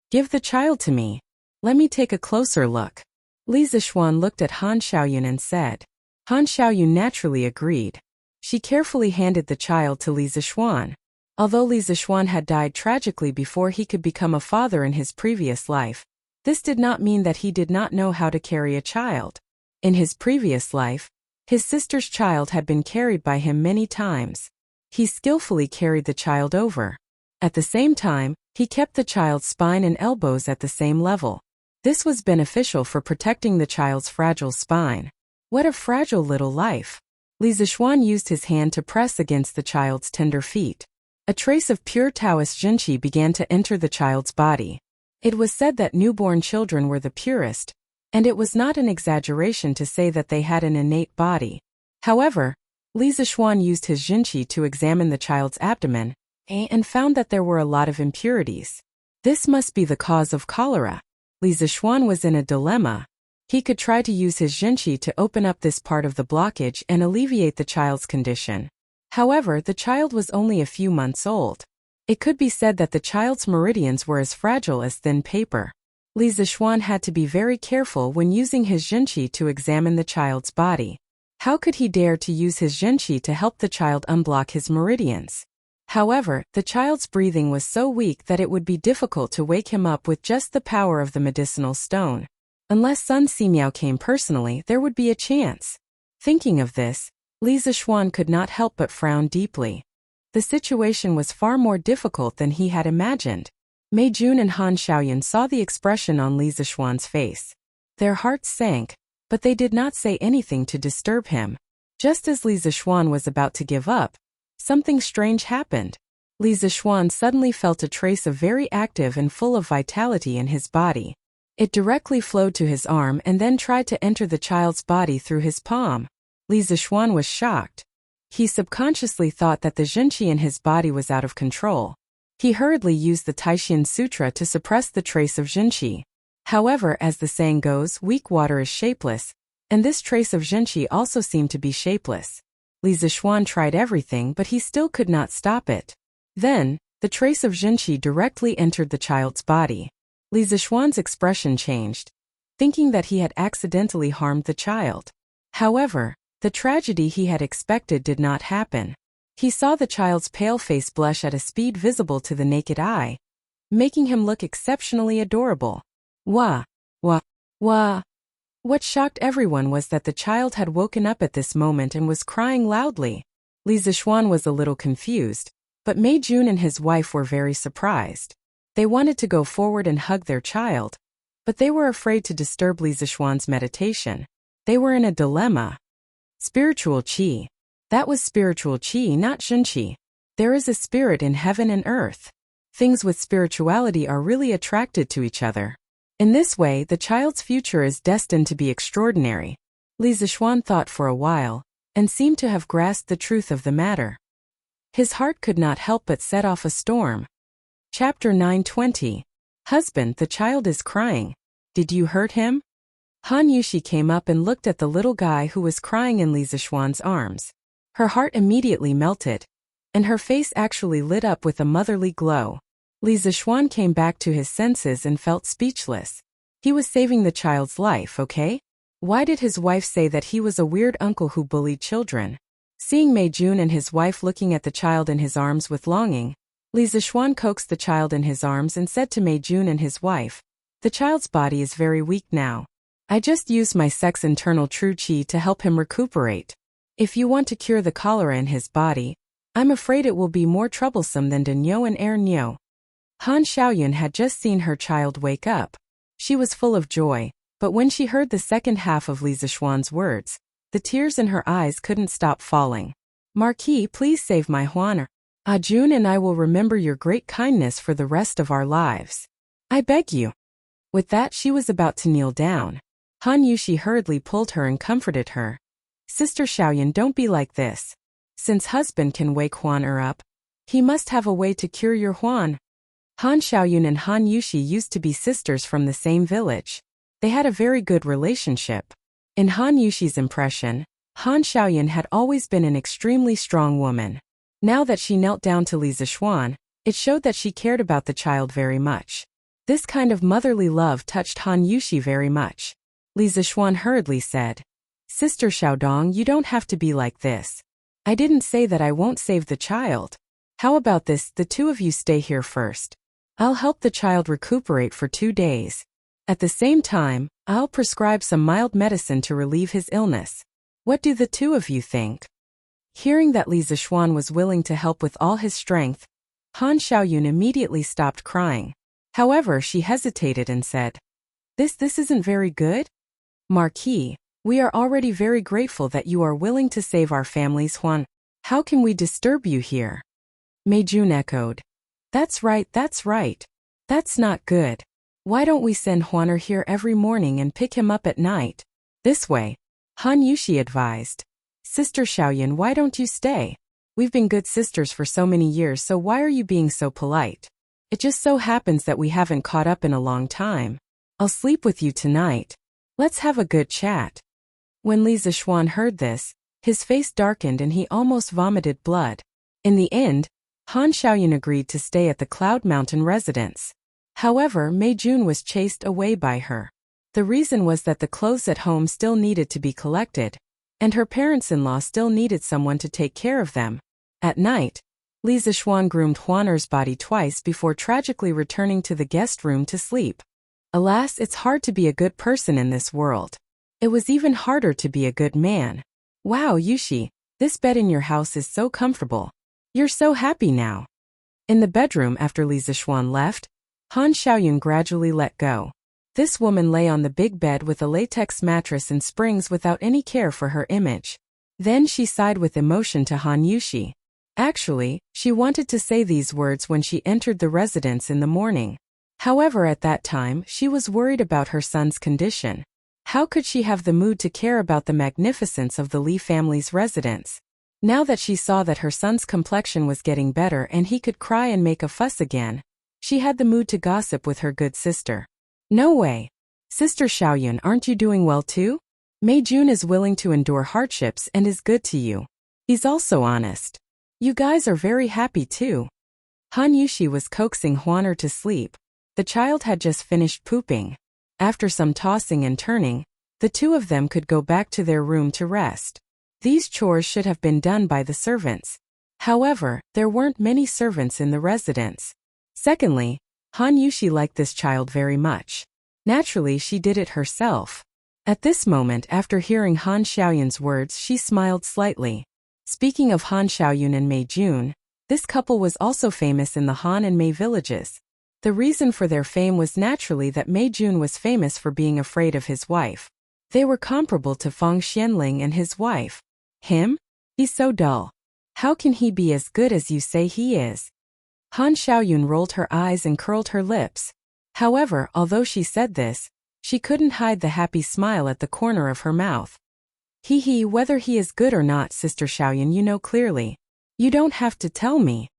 Speaker 1: Give the child to me. Let me take a closer look. Li Zixuan looked at Han Xiaoyun and said. Han Xiaoyun naturally agreed. She carefully handed the child to Li Zixuan. Although Li Zixuan had died tragically before he could become a father in his previous life, this did not mean that he did not know how to carry a child. In his previous life, his sister's child had been carried by him many times. He skillfully carried the child over. At the same time, he kept the child's spine and elbows at the same level. This was beneficial for protecting the child's fragile spine. What a fragile little life. Li Zixuan used his hand to press against the child's tender feet. A trace of pure Taoist Jinqi began to enter the child's body. It was said that newborn children were the purest, and it was not an exaggeration to say that they had an innate body. However, Li Zixuan used his Jinqi to examine the child's abdomen, and found that there were a lot of impurities. This must be the cause of cholera. Li Zixuan was in a dilemma. He could try to use his Jinqi to open up this part of the blockage and alleviate the child's condition. However, the child was only a few months old. It could be said that the child's meridians were as fragile as thin paper. Li Zixuan had to be very careful when using his Jinqi to examine the child's body. How could he dare to use his Jinqi to help the child unblock his meridians? However, the child's breathing was so weak that it would be difficult to wake him up with just the power of the medicinal stone. Unless Sun Simiao came personally, there would be a chance. Thinking of this, Li Zixuan could not help but frown deeply. The situation was far more difficult than he had imagined. Mei Jun and Han Xiaoyun saw the expression on Li Zixuan's face. Their hearts sank, but they did not say anything to disturb him. Just as Li Zixuan was about to give up, something strange happened. Li Zixuan suddenly felt a trace of very active and full of vitality in his body. It directly flowed to his arm and then tried to enter the child's body through his palm. Li Zixuan was shocked. He subconsciously thought that the Jinqi in his body was out of control. He hurriedly used the Taixin Sutra to suppress the trace of Jinqi. However, as the saying goes, weak water is shapeless, and this trace of Jinqi also seemed to be shapeless. Li Zixuan tried everything, but he still could not stop it. Then, the trace of Jinqi directly entered the child's body. Li Zixuan's expression changed, thinking that he had accidentally harmed the child. However, the tragedy he had expected did not happen. He saw the child's pale face blush at a speed visible to the naked eye, making him look exceptionally adorable. Wah! Wah! Wah! What shocked everyone was that the child had woken up at this moment and was crying loudly. Li Zixuan was a little confused, but Mei Jun and his wife were very surprised. They wanted to go forward and hug their child, but they were afraid to disturb Li Zixuan's meditation. They were in a dilemma. Spiritual qi. That was spiritual qi, not Shun qi. There is a spirit in heaven and earth. Things with spirituality are really attracted to each other. In this way, the child's future is destined to be extraordinary. Li Zixuan thought for a while, and seemed to have grasped the truth of the matter. His heart could not help but set off a storm. Chapter 9:20. Husband, the child is crying. Did you hurt him? Han Yushi came up and looked at the little guy who was crying in Li Zixuan's arms. Her heart immediately melted, and her face actually lit up with a motherly glow. Li Zixuan came back to his senses and felt speechless. He was saving the child's life, okay? Why did his wife say that he was a weird uncle who bullied children? Seeing Mei Jun and his wife looking at the child in his arms with longing, Li Zixuan coaxed the child in his arms and said to Mei Jun and his wife, "The child's body is very weak now. I just used my sex internal true qi to help him recuperate. If you want to cure the cholera in his body, I'm afraid it will be more troublesome than Denyo and Nyo." Han Xiaoyun had just seen her child wake up. She was full of joy, but when she heard the second half of Li Zixuan's words, the tears in her eyes couldn't stop falling. "Marquis, please save my Huan. Jun and I will remember your great kindness for the rest of our lives. I beg you." With that, she was about to kneel down. Han Yushi hurriedly pulled her and comforted her. "Sister Xiaoyun, don't be like this. Since husband can wake Huan up, he must have a way to cure your Huan." Han Xiaoyun and Han Yushi used to be sisters from the same village. They had a very good relationship. In Han Yushi's impression, Han Xiaoyun had always been an extremely strong woman. Now that she knelt down to Li Zixuan, it showed that she cared about the child very much. This kind of motherly love touched Han Yushi very much. Li Zixuan hurriedly said, "Sister Xiaodong, you don't have to be like this. I didn't say that I won't save the child. How about this, the two of you stay here first. I'll help the child recuperate for 2 days. At the same time, I'll prescribe some mild medicine to relieve his illness. What do the two of you think?" Hearing that Li Zixuan was willing to help with all his strength, Han Xiaoyun immediately stopped crying. However, she hesitated and said, This isn't very good? Marquis, we are already very grateful that you are willing to save our family's Huan. How can we disturb you here?" Mei Jun echoed. That's right. That's not good. Why don't we send Huaner here every morning and pick him up at night? This way, Han Yushi advised. "Sister Xiaoyun, why don't you stay? We've been good sisters for so many years, so why are you being so polite? It just so happens that we haven't caught up in a long time. I'll sleep with you tonight. Let's have a good chat." When Li Zixuan heard this, his face darkened and he almost vomited blood. In the end, Han Xiaoyun agreed to stay at the Cloud Mountain residence. However, Mei Jun was chased away by her. The reason was that the clothes at home still needed to be collected, and her parents-in-law still needed someone to take care of them. At night, Li Zixuan groomed Huaner's body twice before tragically returning to the guest room to sleep. Alas, it's hard to be a good person in this world. It was even harder to be a good man. Wow, Yushi, this bed in your house is so comfortable. You're so happy now. In the bedroom after Li Zixuan left, Han Xiaoyun gradually let go. This woman lay on the big bed with a latex mattress and springs without any care for her image. Then she sighed with emotion to Han Yushi. Actually, she wanted to say these words when she entered the residence in the morning. However, at that time, she was worried about her son's condition. How could she have the mood to care about the magnificence of the Li family's residence? Now that she saw that her son's complexion was getting better and he could cry and make a fuss again, she had the mood to gossip with her good sister. "No way. Sister Xiaoyun, aren't you doing well too? Mei Jun is willing to endure hardships and is good to you. He's also honest. You guys are very happy too." Han Yushi was coaxing Huaner to sleep. The child had just finished pooping. After some tossing and turning, the two of them could go back to their room to rest. These chores should have been done by the servants. However, there weren't many servants in the residence. Secondly, Han Yushi liked this child very much. Naturally, she did it herself. At this moment, after hearing Han Xiaoyun's words, she smiled slightly. Speaking of Han Xiaoyun and Mei Jun, this couple was also famous in the Han and Mei villages. The reason for their fame was naturally that Mei Jun was famous for being afraid of his wife. They were comparable to Feng Xianling and his wife. Him? He's so dull. How can he be as good as you say he is? Han Xiaoyun rolled her eyes and curled her lips. However, although she said this, she couldn't hide the happy smile at the corner of her mouth. He, whether he is good or not, Sister Xiaoyun, you know clearly. You don't have to tell me.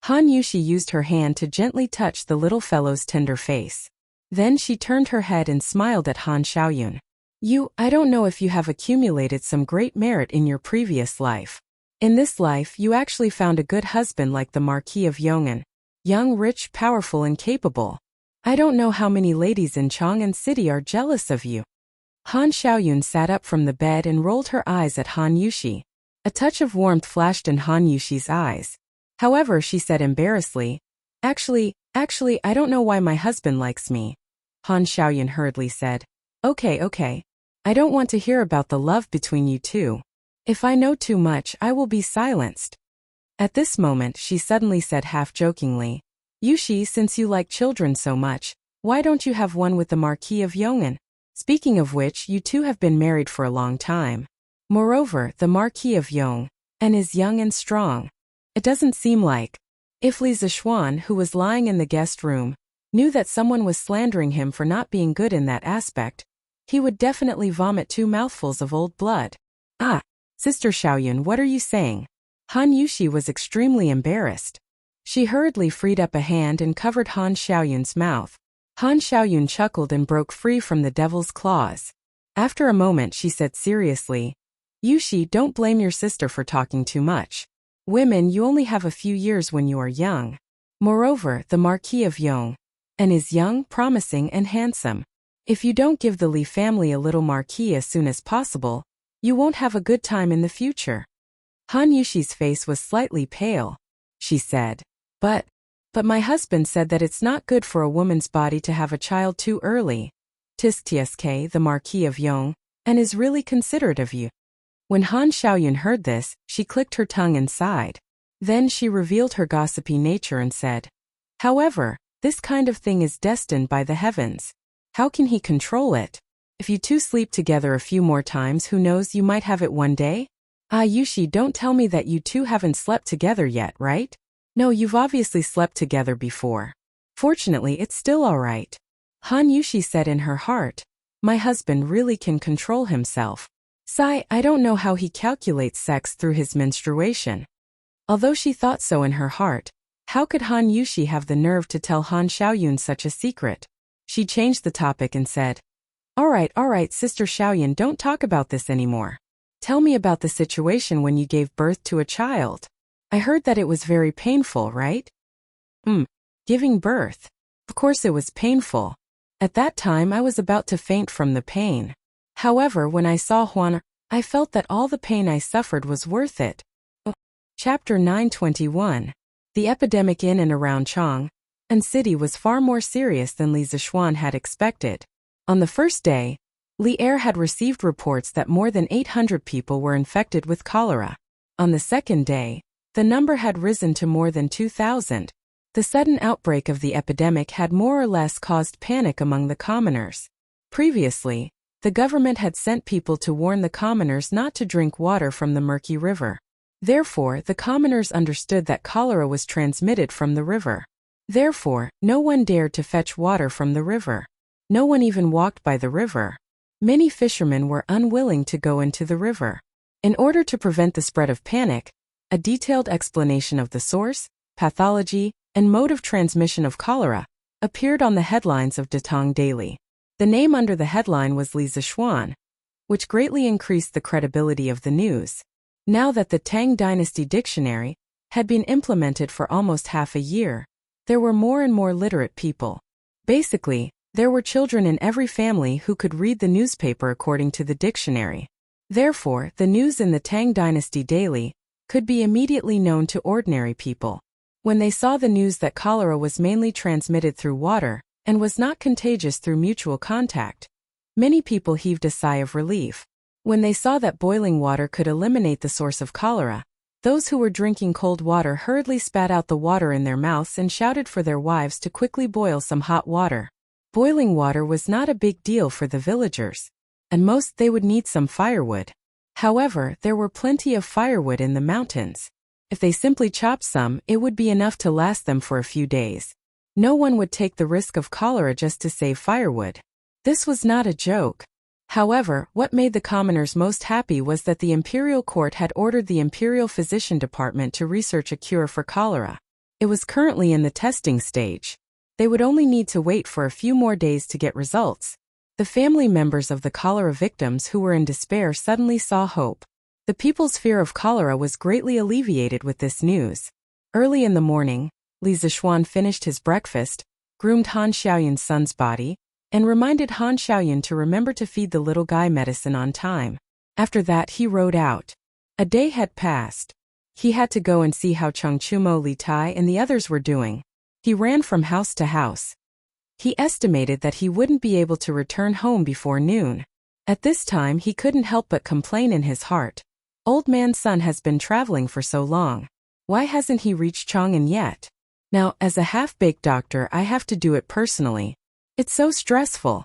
Speaker 1: Han Yushi used her hand to gently touch the little fellow's tender face. Then she turned her head and smiled at Han Xiaoyun. I don't know if you have accumulated some great merit in your previous life. In this life you actually found a good husband like the Marquis of Yong'an. Young, rich, powerful and capable. I don't know how many ladies in Chang'an City are jealous of you. Han Xiaoyun sat up from the bed and rolled her eyes at Han Yushi. A touch of warmth flashed in Han Yushi's eyes. However, she said embarrassedly, Actually, I don't know why my husband likes me. Han Xiaoyun hurriedly said, Okay. I don't want to hear about the love between you two. If I know too much, I will be silenced. At this moment, she suddenly said half-jokingly, Yushi, since you like children so much, why don't you have one with the Marquis of Yong'an? Speaking of which, you two have been married for a long time. Moreover, the Marquis of Yong'an is young and strong. It doesn't seem like. If Li Zixuan, who was lying in the guest room, knew that someone was slandering him for not being good in that aspect, he would definitely vomit 2 mouthfuls of old blood. Sister Xiaoyun, what are you saying? Han Yushi was extremely embarrassed. She hurriedly freed up a hand and covered Han Xiaoyun's mouth. Han Xiaoyun chuckled and broke free from the devil's claws. After a moment she said seriously, Yushi, don't blame your sister for talking too much. Women, you only have a few years when you are young. Moreover, the Marquis of Yong'an is young, promising and handsome. If you don't give the Li family a little marquis as soon as possible, you won't have a good time in the future. Han Yushi's face was slightly pale. She said, But my husband said that it's not good for a woman's body to have a child too early. Tsk, the Marquis of Yong'an is really considerate of you. When Han Xiaoyun heard this, she clicked her tongue and sighed. Then she revealed her gossipy nature and said, However, this kind of thing is destined by the heavens. How can he control it? If you two sleep together a few more times, who knows, you might have it one day? Yushi, don't tell me that you two haven't slept together yet, right? No, you've obviously slept together before. Fortunately, it's still alright. Han Yushi said in her heart, My husband really can control himself. Sigh, I don't know how he calculates sex through his menstruation. Although she thought so in her heart, how could Han Yushi have the nerve to tell Han Xiaoyun such a secret? She changed the topic and said, Alright, Sister Xiaoyun, don't talk about this anymore. Tell me about the situation when you gave birth to a child. I heard that it was very painful, right? Giving birth. Of course it was painful. At that time I was about to faint from the pain. However, when I saw Huan, I felt that all the pain I suffered was worth it. Chapter 921. The epidemic in and around Chang'an City was far more serious than Li Zixuan had expected. On the first day, Li Er had received reports that more than 800 people were infected with cholera. On the second day, the number had risen to more than 2,000. The sudden outbreak of the epidemic had more or less caused panic among the commoners. Previously, the government had sent people to warn the commoners not to drink water from the murky river. Therefore, the commoners understood that cholera was transmitted from the river. Therefore, no one dared to fetch water from the river. No one even walked by the river. Many fishermen were unwilling to go into the river. In order to prevent the spread of panic, a detailed explanation of the source, pathology, and mode of transmission of cholera appeared on the headlines of Datong Daily. The name under the headline was Li Zixuan, which greatly increased the credibility of the news. Now that the Tang Dynasty Dictionary had been implemented for almost half a year, there were more and more literate people. Basically, there were children in every family who could read the newspaper according to the dictionary. Therefore, the news in the Tang Dynasty Daily could be immediately known to ordinary people. When they saw the news that cholera was mainly transmitted through water and was not contagious through mutual contact, many people heaved a sigh of relief. When they saw that boiling water could eliminate the source of cholera, Those who were drinking cold water hurriedly spat out the water in their mouths and shouted for their wives to quickly boil some hot water. Boiling water was not a big deal for the villagers. At most they would need some firewood. However, there were plenty of firewood in the mountains. If they simply chopped some, it would be enough to last them for a few days. No one would take the risk of cholera just to save firewood. This was not a joke. However, what made the commoners most happy was that the imperial court had ordered the imperial physician department to research a cure for cholera. It was currently in the testing stage. They would only need to wait for a few more days to get results. The family members of the cholera victims who were in despair suddenly saw hope. The people's fear of cholera was greatly alleviated with this news. Early in the morning, Li Zishuan finished his breakfast, groomed Han Xiaoyun's son's body, and reminded Han Xiaoyun to remember to feed the little guy medicine on time. After that he rode out. A day had passed. He had to go and see how Chengchumo, Li Tai and the others were doing. He ran from house to house. He estimated that he wouldn't be able to return home before noon. At this time he couldn't help but complain in his heart. Old man Sun has been traveling for so long. Why hasn't he reached Chang'an yet? Now, as a half-baked doctor, I have to do it personally. It's so stressful.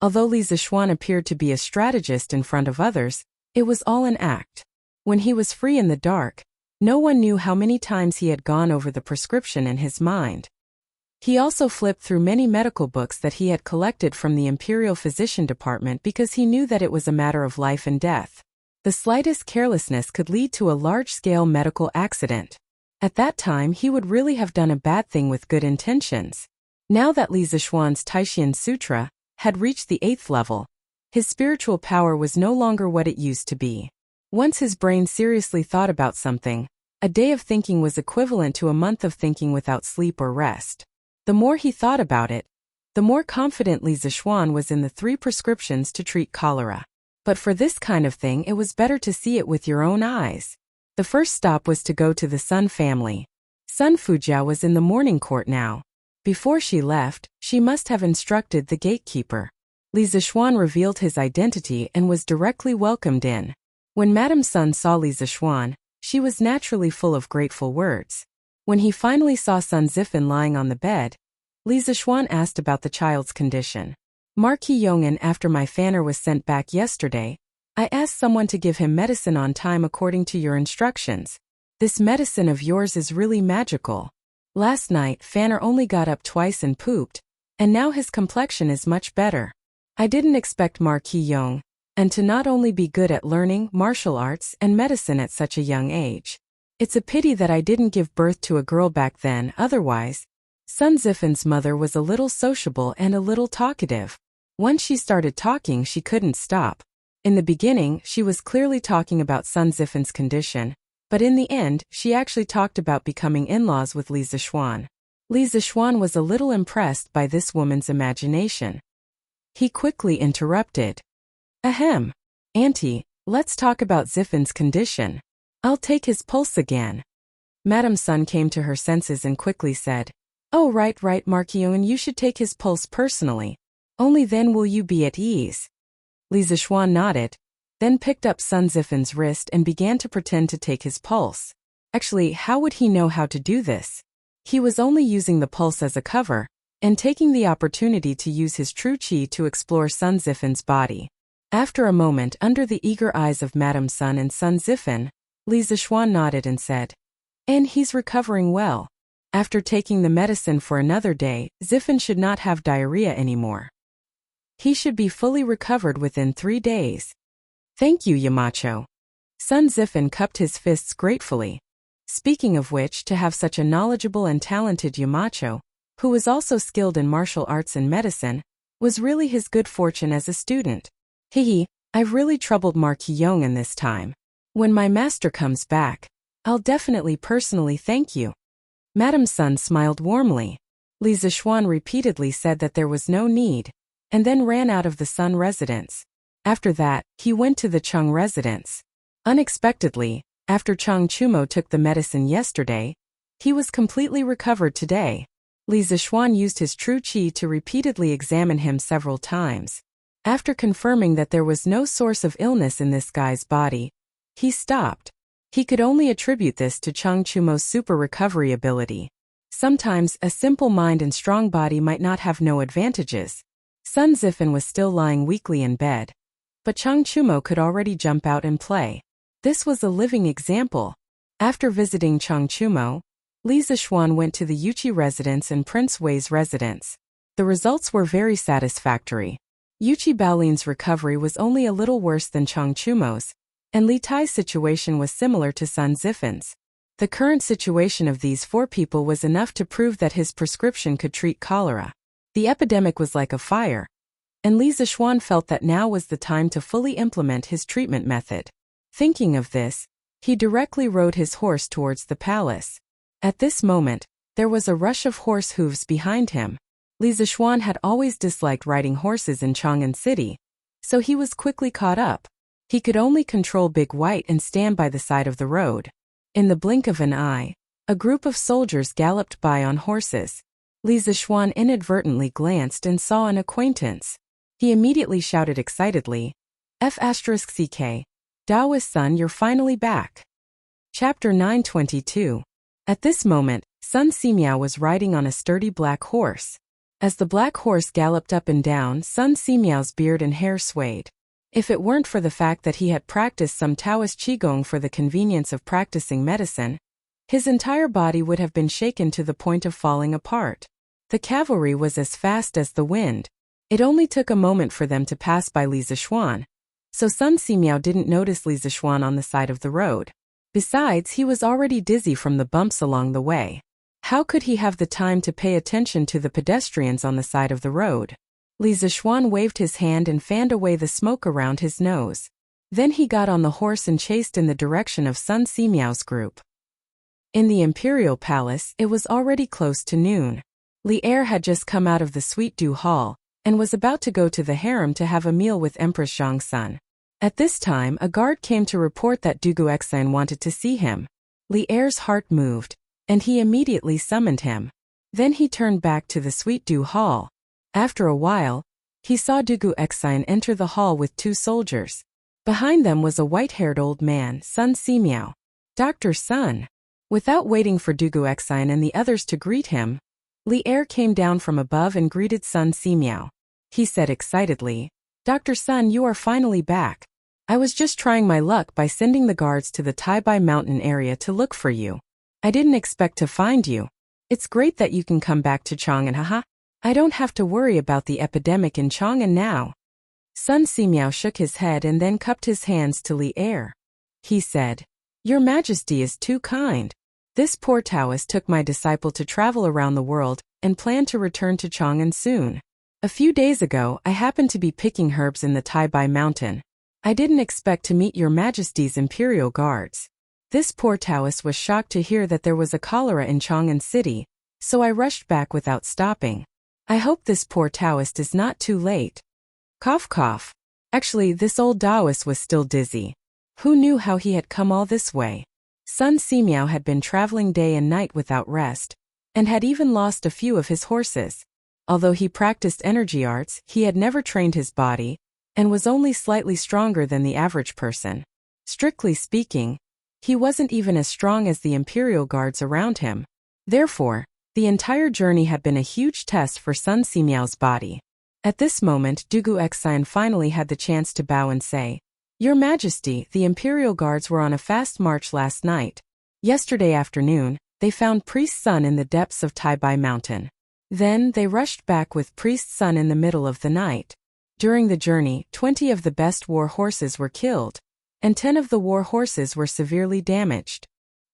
Speaker 1: Although Li Zishuan appeared to be a strategist in front of others, it was all an act. When he was free in the dark, no one knew how many times he had gone over the prescription in his mind. He also flipped through many medical books that he had collected from the Imperial Physician Department because he knew that it was a matter of life and death. The slightest carelessness could lead to a large-scale medical accident. At that time he would really have done a bad thing with good intentions. Now that Li Zishuan's Taishan Sutra had reached the 8th level, his spiritual power was no longer what it used to be. Once his brain seriously thought about something, a day of thinking was equivalent to a month of thinking without sleep or rest. The more he thought about it, the more confident Li Zishuan was in the 3 prescriptions to treat cholera. But for this kind of thing it was better to see it with your own eyes. The first stop was to go to the Sun family. Sun Fujiao was in the morning court now. Before she left, she must have instructed the gatekeeper. Li Zishuan revealed his identity and was directly welcomed in. When Madame Sun saw Li Zishuan, she was naturally full of grateful words. When he finally saw Sun Zifan lying on the bed, Li Zishuan asked about the child's condition. Marquis Yong'an, after my fanner was sent back yesterday, I asked someone to give him medicine on time according to your instructions. This medicine of yours is really magical. Last night, Fanner only got up twice and pooped, and now his complexion is much better. I didn't expect Marquis Yong, and to not only be good at learning martial arts and medicine at such a young age. It's a pity that I didn't give birth to a girl back then, otherwise. Sun Zifan's mother was a little sociable and a little talkative. Once she started talking, she couldn't stop. In the beginning, she was clearly talking about Sun Zifan's condition, but in the end, she actually talked about becoming in-laws with Li Zishuan. Li Zishuan was a little impressed by this woman's imagination. He quickly interrupted. Ahem. Auntie, let's talk about Zifan's condition. I'll take his pulse again. Madame Sun came to her senses and quickly said, Oh right, Marquis Yong, you should take his pulse personally. Only then will you be at ease. Li Zishuan nodded, then picked up Sun Zifan's wrist and began to pretend to take his pulse. Actually, how would he know how to do this? He was only using the pulse as a cover, and taking the opportunity to use his true qi to explore Sun Zifan's body. After a moment, under the eager eyes of Madame Sun and Sun Zifan, Li Zishuan nodded and said, And he's recovering well. After taking the medicine for another day, Zifan should not have diarrhea anymore. He should be fully recovered within 3 days. Thank you, Yamacho. Sun Zifan cupped his fists gratefully. Speaking of which, to have such a knowledgeable and talented Yamacho, who was also skilled in martial arts and medicine, was really his good fortune as a student. Hehe, I've really troubled Marquis Yong'an this time. When my master comes back, I'll definitely personally thank you. Madame Sun smiled warmly. Li Zishuan repeatedly said that there was no need, and then ran out of the Sun residence. After that, he went to the Cheng residence. Unexpectedly, after Cheng Chumo took the medicine yesterday, he was completely recovered today. Li Zishuan used his true qi to repeatedly examine him several times. After confirming that there was no source of illness in this guy's body, he stopped. He could only attribute this to Chang Chumo's super recovery ability. Sometimes, a simple mind and strong body might not have no advantages. Sun Zifen was still lying weakly in bed. But Chang Chumo could already jump out and play. This was a living example. After visiting Chang Chumo, Li Zixuan went to the Yuqi residence and Prince Wei's residence. The results were very satisfactory. Yuqi Baolin's recovery was only a little worse than Chang Chumo's, and Li Tai's situation was similar to Sun Zifen's. The current situation of these 4 people was enough to prove that his prescription could treat cholera. The epidemic was like a fire, and Li Zixuan felt that now was the time to fully implement his treatment method. Thinking of this, he directly rode his horse towards the palace. At this moment, there was a rush of horse hooves behind him. Li Zixuan had always disliked riding horses in Chang'an City, so he was quickly caught up. He could only control Big White and stand by the side of the road. In the blink of an eye, a group of soldiers galloped by on horses. Li Zixuan inadvertently glanced and saw an acquaintance. He immediately shouted excitedly, F***CK, Daoist son, you're finally back. Chapter 922. At this moment, Sun Simiao was riding on a sturdy black horse. As the black horse galloped up and down, Sun Simiao's beard and hair swayed. If it weren't for the fact that he had practiced some Taoist Qigong for the convenience of practicing medicine, his entire body would have been shaken to the point of falling apart. The cavalry was as fast as the wind. It only took a moment for them to pass by Li Zixuan, so Sun Simiao didn't notice Li Zixuan on the side of the road. Besides, he was already dizzy from the bumps along the way. How could he have the time to pay attention to the pedestrians on the side of the road? Li Zixuan waved his hand and fanned away the smoke around his nose. Then he got on the horse and chased in the direction of Sun Simiao's group. In the imperial palace, it was already close to noon. Li Er had just come out of the Sweet Dew Hall, and was about to go to the harem to have a meal with Empress Zhangsun. At this time, a guard came to report that Dugu Exine wanted to see him. Li Er's heart moved, and he immediately summoned him. Then he turned back to the Sweet Dew Hall. After a while, he saw Dugu Exine enter the hall with 2 soldiers. Behind them was a white-haired old man, Sun Simiao. Dr. Sun. Without waiting for Dugu Exine and the others to greet him, Li Er came down from above and greeted Sun Simiao. He said excitedly, Dr. Sun, you are finally back. I was just trying my luck by sending the guards to the Taibai mountain area to look for you. I didn't expect to find you. It's great that you can come back to Chang'an, haha. I don't have to worry about the epidemic in Chang'an now. Sun Simiao shook his head and then cupped his hands to Li Er. He said, Your Majesty is too kind. This poor Taoist took my disciple to travel around the world and planned to return to Chang'an soon. A few days ago, I happened to be picking herbs in the Taibai mountain. I didn't expect to meet Your Majesty's imperial guards. This poor Taoist was shocked to hear that there was a cholera in Chang'an City, so I rushed back without stopping. I hope this poor Taoist is not too late. Cough cough. Actually, this old Taoist was still dizzy. Who knew how he had come all this way? Sun Simiao had been traveling day and night without rest, and had even lost a few of his horses. Although he practiced energy arts, he had never trained his body, and was only slightly stronger than the average person. Strictly speaking, he wasn't even as strong as the imperial guards around him. Therefore, the entire journey had been a huge test for Sun Simiao's body. At this moment, Dugu Exine finally had the chance to bow and say, Your Majesty, the imperial guards were on a fast march last night. Yesterday afternoon, they found Priest Sun in the depths of Taibai Mountain. Then, they rushed back with Priest Sun in the middle of the night. During the journey, 20 of the best war horses were killed, and 10 of the war horses were severely damaged.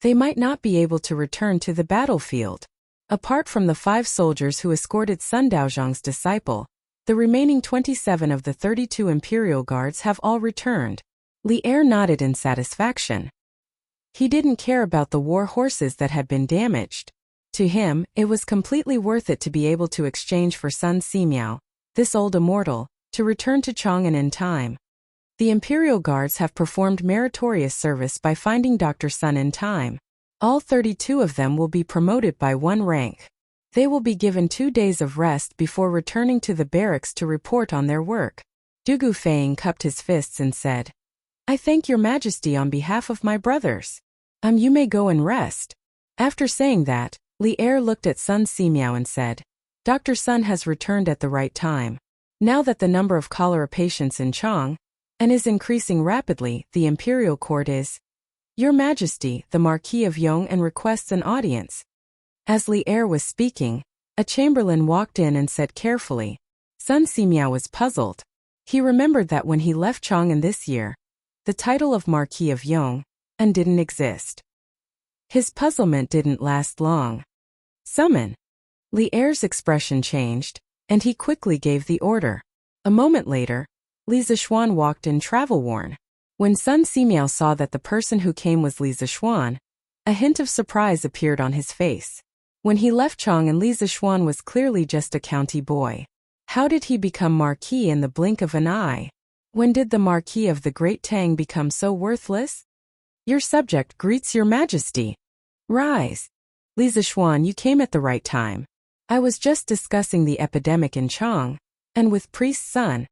Speaker 1: They might not be able to return to the battlefield. Apart from the 5 soldiers who escorted Sun Daozhang's disciple, the remaining 27 of the 32 imperial guards have all returned. Li Er nodded in satisfaction. He didn't care about the war horses that had been damaged. To him, it was completely worth it to be able to exchange for Sun Simiao, this old immortal, to return to Chang'an in time. The imperial guards have performed meritorious service by finding Dr. Sun in time. All 32 of them will be promoted by 1 rank. They will be given 2 days of rest before returning to the barracks to report on their work. Dugu Feiying cupped his fists and said, I thank Your Majesty on behalf of my brothers. You may go and rest. After saying that, Li Er looked at Sun Simiao and said, Dr. Sun has returned at the right time. Now that the number of cholera patients in Chang and is increasing rapidly, the imperial court is, Your Majesty, the Marquis of Yong, and requests an audience. As Li Er was speaking, a chamberlain walked in and said carefully. Sun Simiao was puzzled. He remembered that when he left Chang'an this year, the title of Marquis of Yong and didn't exist. His puzzlement didn't last long. Summon. Li Er's expression changed, and he quickly gave the order. A moment later, Li Zixuan walked in travel-worn. When Sun Simiao saw that the person who came was Li Zixuan, a hint of surprise appeared on his face. When he left Chang'an, Li Zixuan was clearly just a county boy. How did he become Marquis in the blink of an eye? When did the Marquis of the Great Tang become so worthless? Your subject greets your Majesty. Rise. Li Zixuan, you came at the right time. I was just discussing the epidemic in Chang, and with Priest Sun.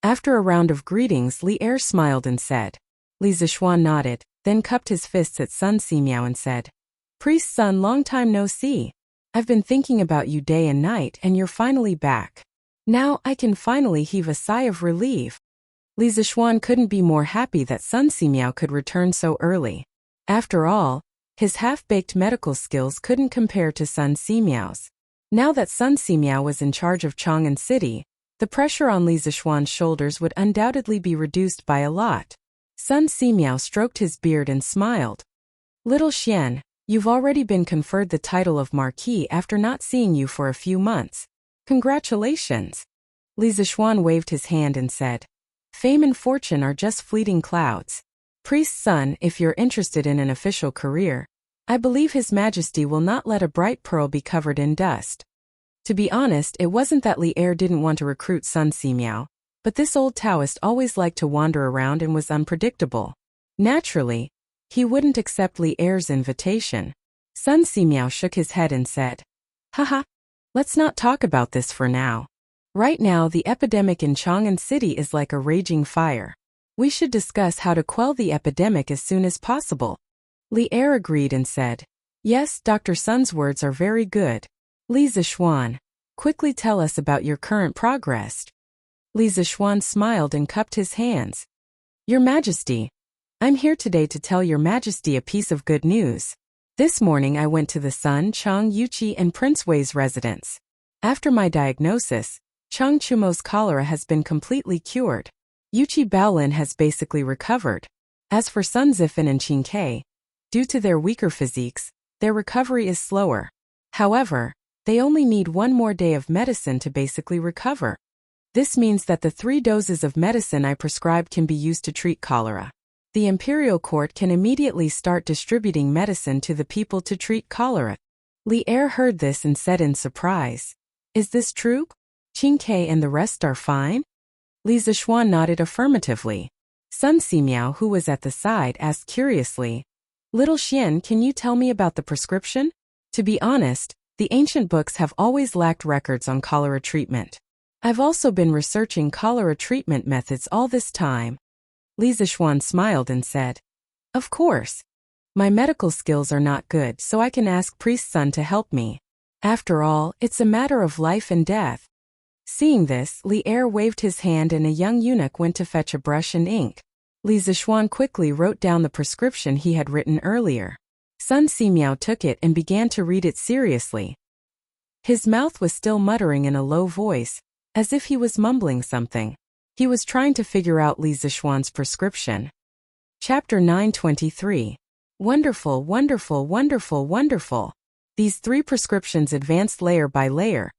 Speaker 1: After a round of greetings, Li Er smiled and said. Li Zixuan nodded, then cupped his fists at Sun Simiao and said, Priest Sun, long time no see. I've been thinking about you day and night, and you're finally back. Now I can finally heave a sigh of relief. Li Zixuan couldn't be more happy that Sun Simiao could return so early. After all, his half-baked medical skills couldn't compare to Sun Simiao's. Now that Sun Simiao was in charge of Chang'an City, the pressure on Li Zixuan's shoulders would undoubtedly be reduced by a lot. Sun Simiao stroked his beard and smiled. Little Xian, you've already been conferred the title of Marquis after not seeing you for a few months. Congratulations. Li Zixuan waved his hand and said, Fame and fortune are just fleeting clouds. Priest Sun, if you're interested in an official career, I believe His Majesty will not let a bright pearl be covered in dust. To be honest, it wasn't that Li Er didn't want to recruit Sun Simiao, but this old Taoist always liked to wander around and was unpredictable. Naturally, he wouldn't accept Li Er's invitation. Sun Simiao shook his head and said, Haha, let's not talk about this for now. Right now the epidemic in Chang'an City is like a raging fire. We should discuss how to quell the epidemic as soon as possible. Li Er agreed and said, Yes, Dr. Sun's words are very good. Li Zixuan, quickly tell us about your current progress. Li Zixuan smiled and cupped his hands. Your Majesty, I'm here today to tell Your Majesty a piece of good news. This morning I went to the Sun, Chang Yuqi and Prince Wei's residence. After my diagnosis, Chang Chumo's cholera has been completely cured. Yuqi Baolin has basically recovered. As for Sun Zifan and Qin Ke, due to their weaker physiques, their recovery is slower. However, they only need one more day of medicine to basically recover. This means that the 3 doses of medicine I prescribed can be used to treat cholera. The imperial court can immediately start distributing medicine to the people to treat cholera. Li Er heard this and said in surprise, Is this true? Qin Ke and the rest are fine? Li Zixuan nodded affirmatively. Sun Simiao, who was at the side, asked curiously, Little Xian, can you tell me about the prescription? To be honest, the ancient books have always lacked records on cholera treatment. I've also been researching cholera treatment methods all this time. Li Zixuan smiled and said, Of course. My medical skills are not good, so I can ask Priest Sun to help me. After all, it's a matter of life and death. Seeing this, Li Er waved his hand and a young eunuch went to fetch a brush and ink. Li Zixuan quickly wrote down the prescription he had written earlier. Sun Simiao took it and began to read it seriously. His mouth was still muttering in a low voice, as if he was mumbling something. He was trying to figure out Li Zixuan's prescription. Chapter 923. Wonderful, wonderful, wonderful, wonderful. These 3 prescriptions advanced layer by layer,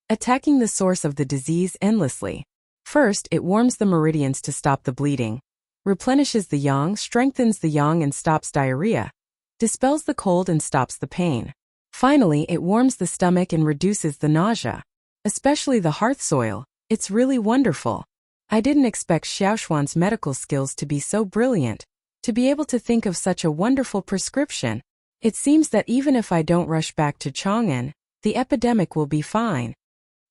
Speaker 1: attacking the source of the disease endlessly. First, it warms the meridians to stop the bleeding, replenishes the yang, strengthens the yang and stops diarrhea, dispels the cold and stops the pain. Finally, it warms the stomach and reduces the nausea. Especially the hearth soil, it's really wonderful. I didn't expect Xiaoshuan's medical skills to be so brilliant, to be able to think of such a wonderful prescription. It seems that even if I don't rush back to Chang'an, the epidemic will be fine.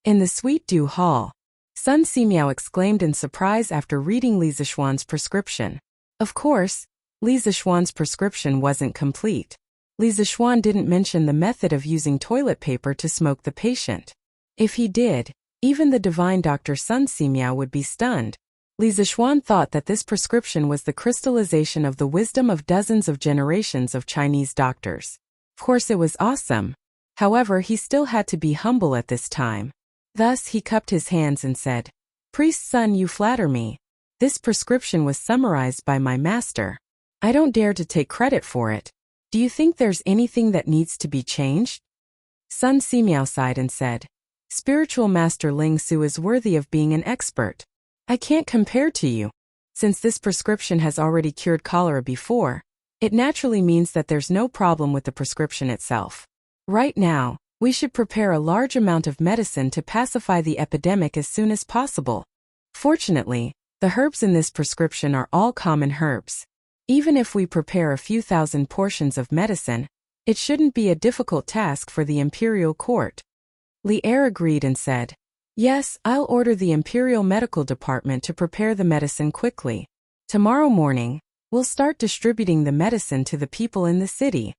Speaker 1: In the Sweet Dew Hall, Sun Simiao exclaimed in surprise after reading Li Zixuan's prescription. Of course, Li Zixuan's prescription wasn't complete. Li Zixuan didn't mention the method of using toilet paper to smoke the patient. If he did, even the divine Dr. Sun Simiao would be stunned. Li Zixuan thought that this prescription was the crystallization of the wisdom of dozens of generations of Chinese doctors. Of course it was awesome. However, he still had to be humble at this time. Thus he cupped his hands and said, "Priest's son, you flatter me. This prescription was summarized by my master. I don't dare to take credit for it. Do you think there's anything that needs to be changed?" Sun Simiao sighed and said, "Spiritual Master Ling Su is worthy of being an expert. I can't compare to you. Since this prescription has already cured cholera before, it naturally means that there's no problem with the prescription itself. Right now, we should prepare a large amount of medicine to pacify the epidemic as soon as possible. Fortunately, the herbs in this prescription are all common herbs. Even if we prepare a few thousand portions of medicine, it shouldn't be a difficult task for the imperial court." Li Er agreed and said, "Yes, I'll order the Imperial Medical Department to prepare the medicine quickly. Tomorrow morning, we'll start distributing the medicine to the people in the city.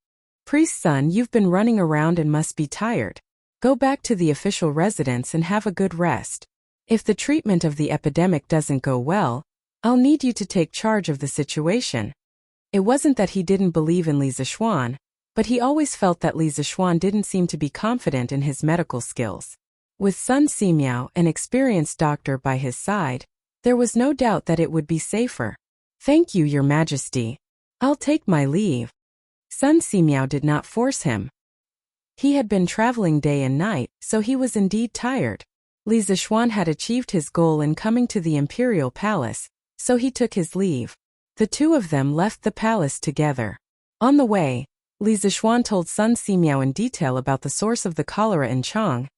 Speaker 1: Priest's son, you've been running around and must be tired. Go back to the official residence and have a good rest. If the treatment of the epidemic doesn't go well, I'll need you to take charge of the situation." It wasn't that he didn't believe in Li Zixuan, but he always felt that Li Zixuan didn't seem to be confident in his medical skills. With Sun Simiao, an experienced doctor, by his side, there was no doubt that it would be safer. "Thank you, Your Majesty. I'll take my leave." Sun Simiao did not force him. He had been traveling day and night, so he was indeed tired. Li Zixuan had achieved his goal in coming to the imperial palace, so he took his leave. The two of them left the palace together. On the way, Li Zixuan told Sun Simiao in detail about the source of the cholera in Chang,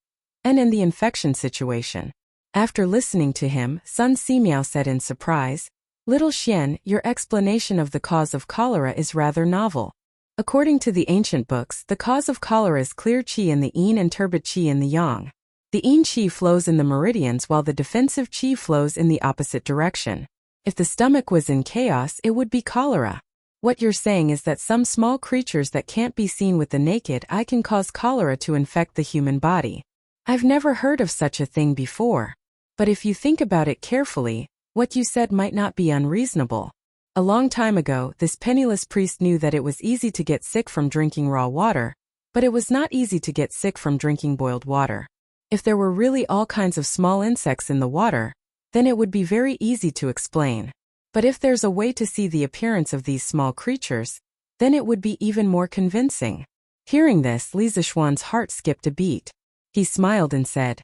Speaker 1: and in the infection situation. After listening to him, Sun Simiao said in surprise, "Little Xian, your explanation of the cause of cholera is rather novel. According to the ancient books, the cause of cholera is clear qi in the yin and turbid qi in the yang. The yin qi flows in the meridians while the defensive qi flows in the opposite direction. If the stomach was in chaos, it would be cholera. What you're saying is that some small creatures that can't be seen with the naked eye can cause cholera to infect the human body. I've never heard of such a thing before. But if you think about it carefully, what you said might not be unreasonable. A long time ago, this penniless priest knew that it was easy to get sick from drinking raw water, but it was not easy to get sick from drinking boiled water. If there were really all kinds of small insects in the water, then it would be very easy to explain. But if there's a way to see the appearance of these small creatures, then it would be even more convincing." Hearing this, Li Zixuan's heart skipped a beat. He smiled and said,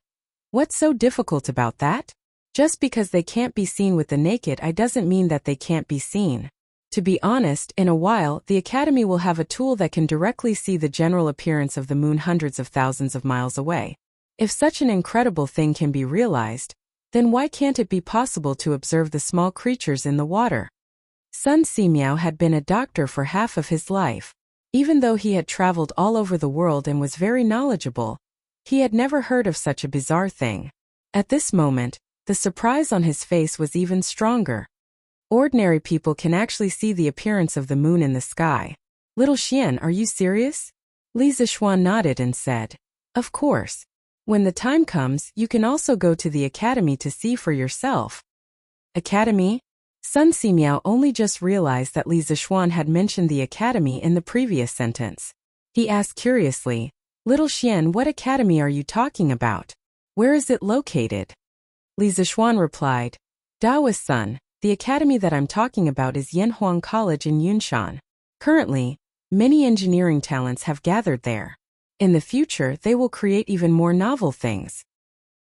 Speaker 1: "What's so difficult about that? Just because they can't be seen with the naked eye doesn't mean that they can't be seen. To be honest, in a while, the Academy will have a tool that can directly see the general appearance of the moon hundreds of thousands of miles away. If such an incredible thing can be realized, then why can't it be possible to observe the small creatures in the water?" Sun Simiao had been a doctor for half of his life. Even though he had traveled all over the world and was very knowledgeable, he had never heard of such a bizarre thing. At this moment, the surprise on his face was even stronger. Ordinary people can actually see the appearance of the moon in the sky. "Little Xian, are you serious?" Li Zixuan nodded and said, "Of course. When the time comes, you can also go to the academy to see for yourself." Academy? Sun Simiao only just realized that Li Zixuan had mentioned the academy in the previous sentence. He asked curiously, "Little Xian, what academy are you talking about? Where is it located?" Li Zixuan replied, "Daoist son, the academy that I'm talking about is Yanhuang College in Yunshan. Currently, many engineering talents have gathered there. In the future, they will create even more novel things."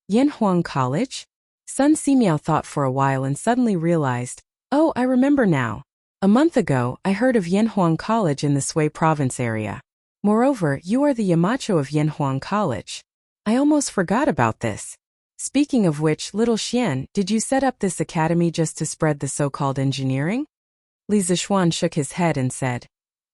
Speaker 1: Yanhuang College? Sun Simiao thought for a while and suddenly realized, "Oh, I remember now. A month ago, I heard of Yanhuang College in the Sui province area. Moreover, you are the Yamacho of Yanhuang College. I almost forgot about this. Speaking of which, little Xian, did you set up this academy just to spread the so-called engineering?" Li Zixuan shook his head and said,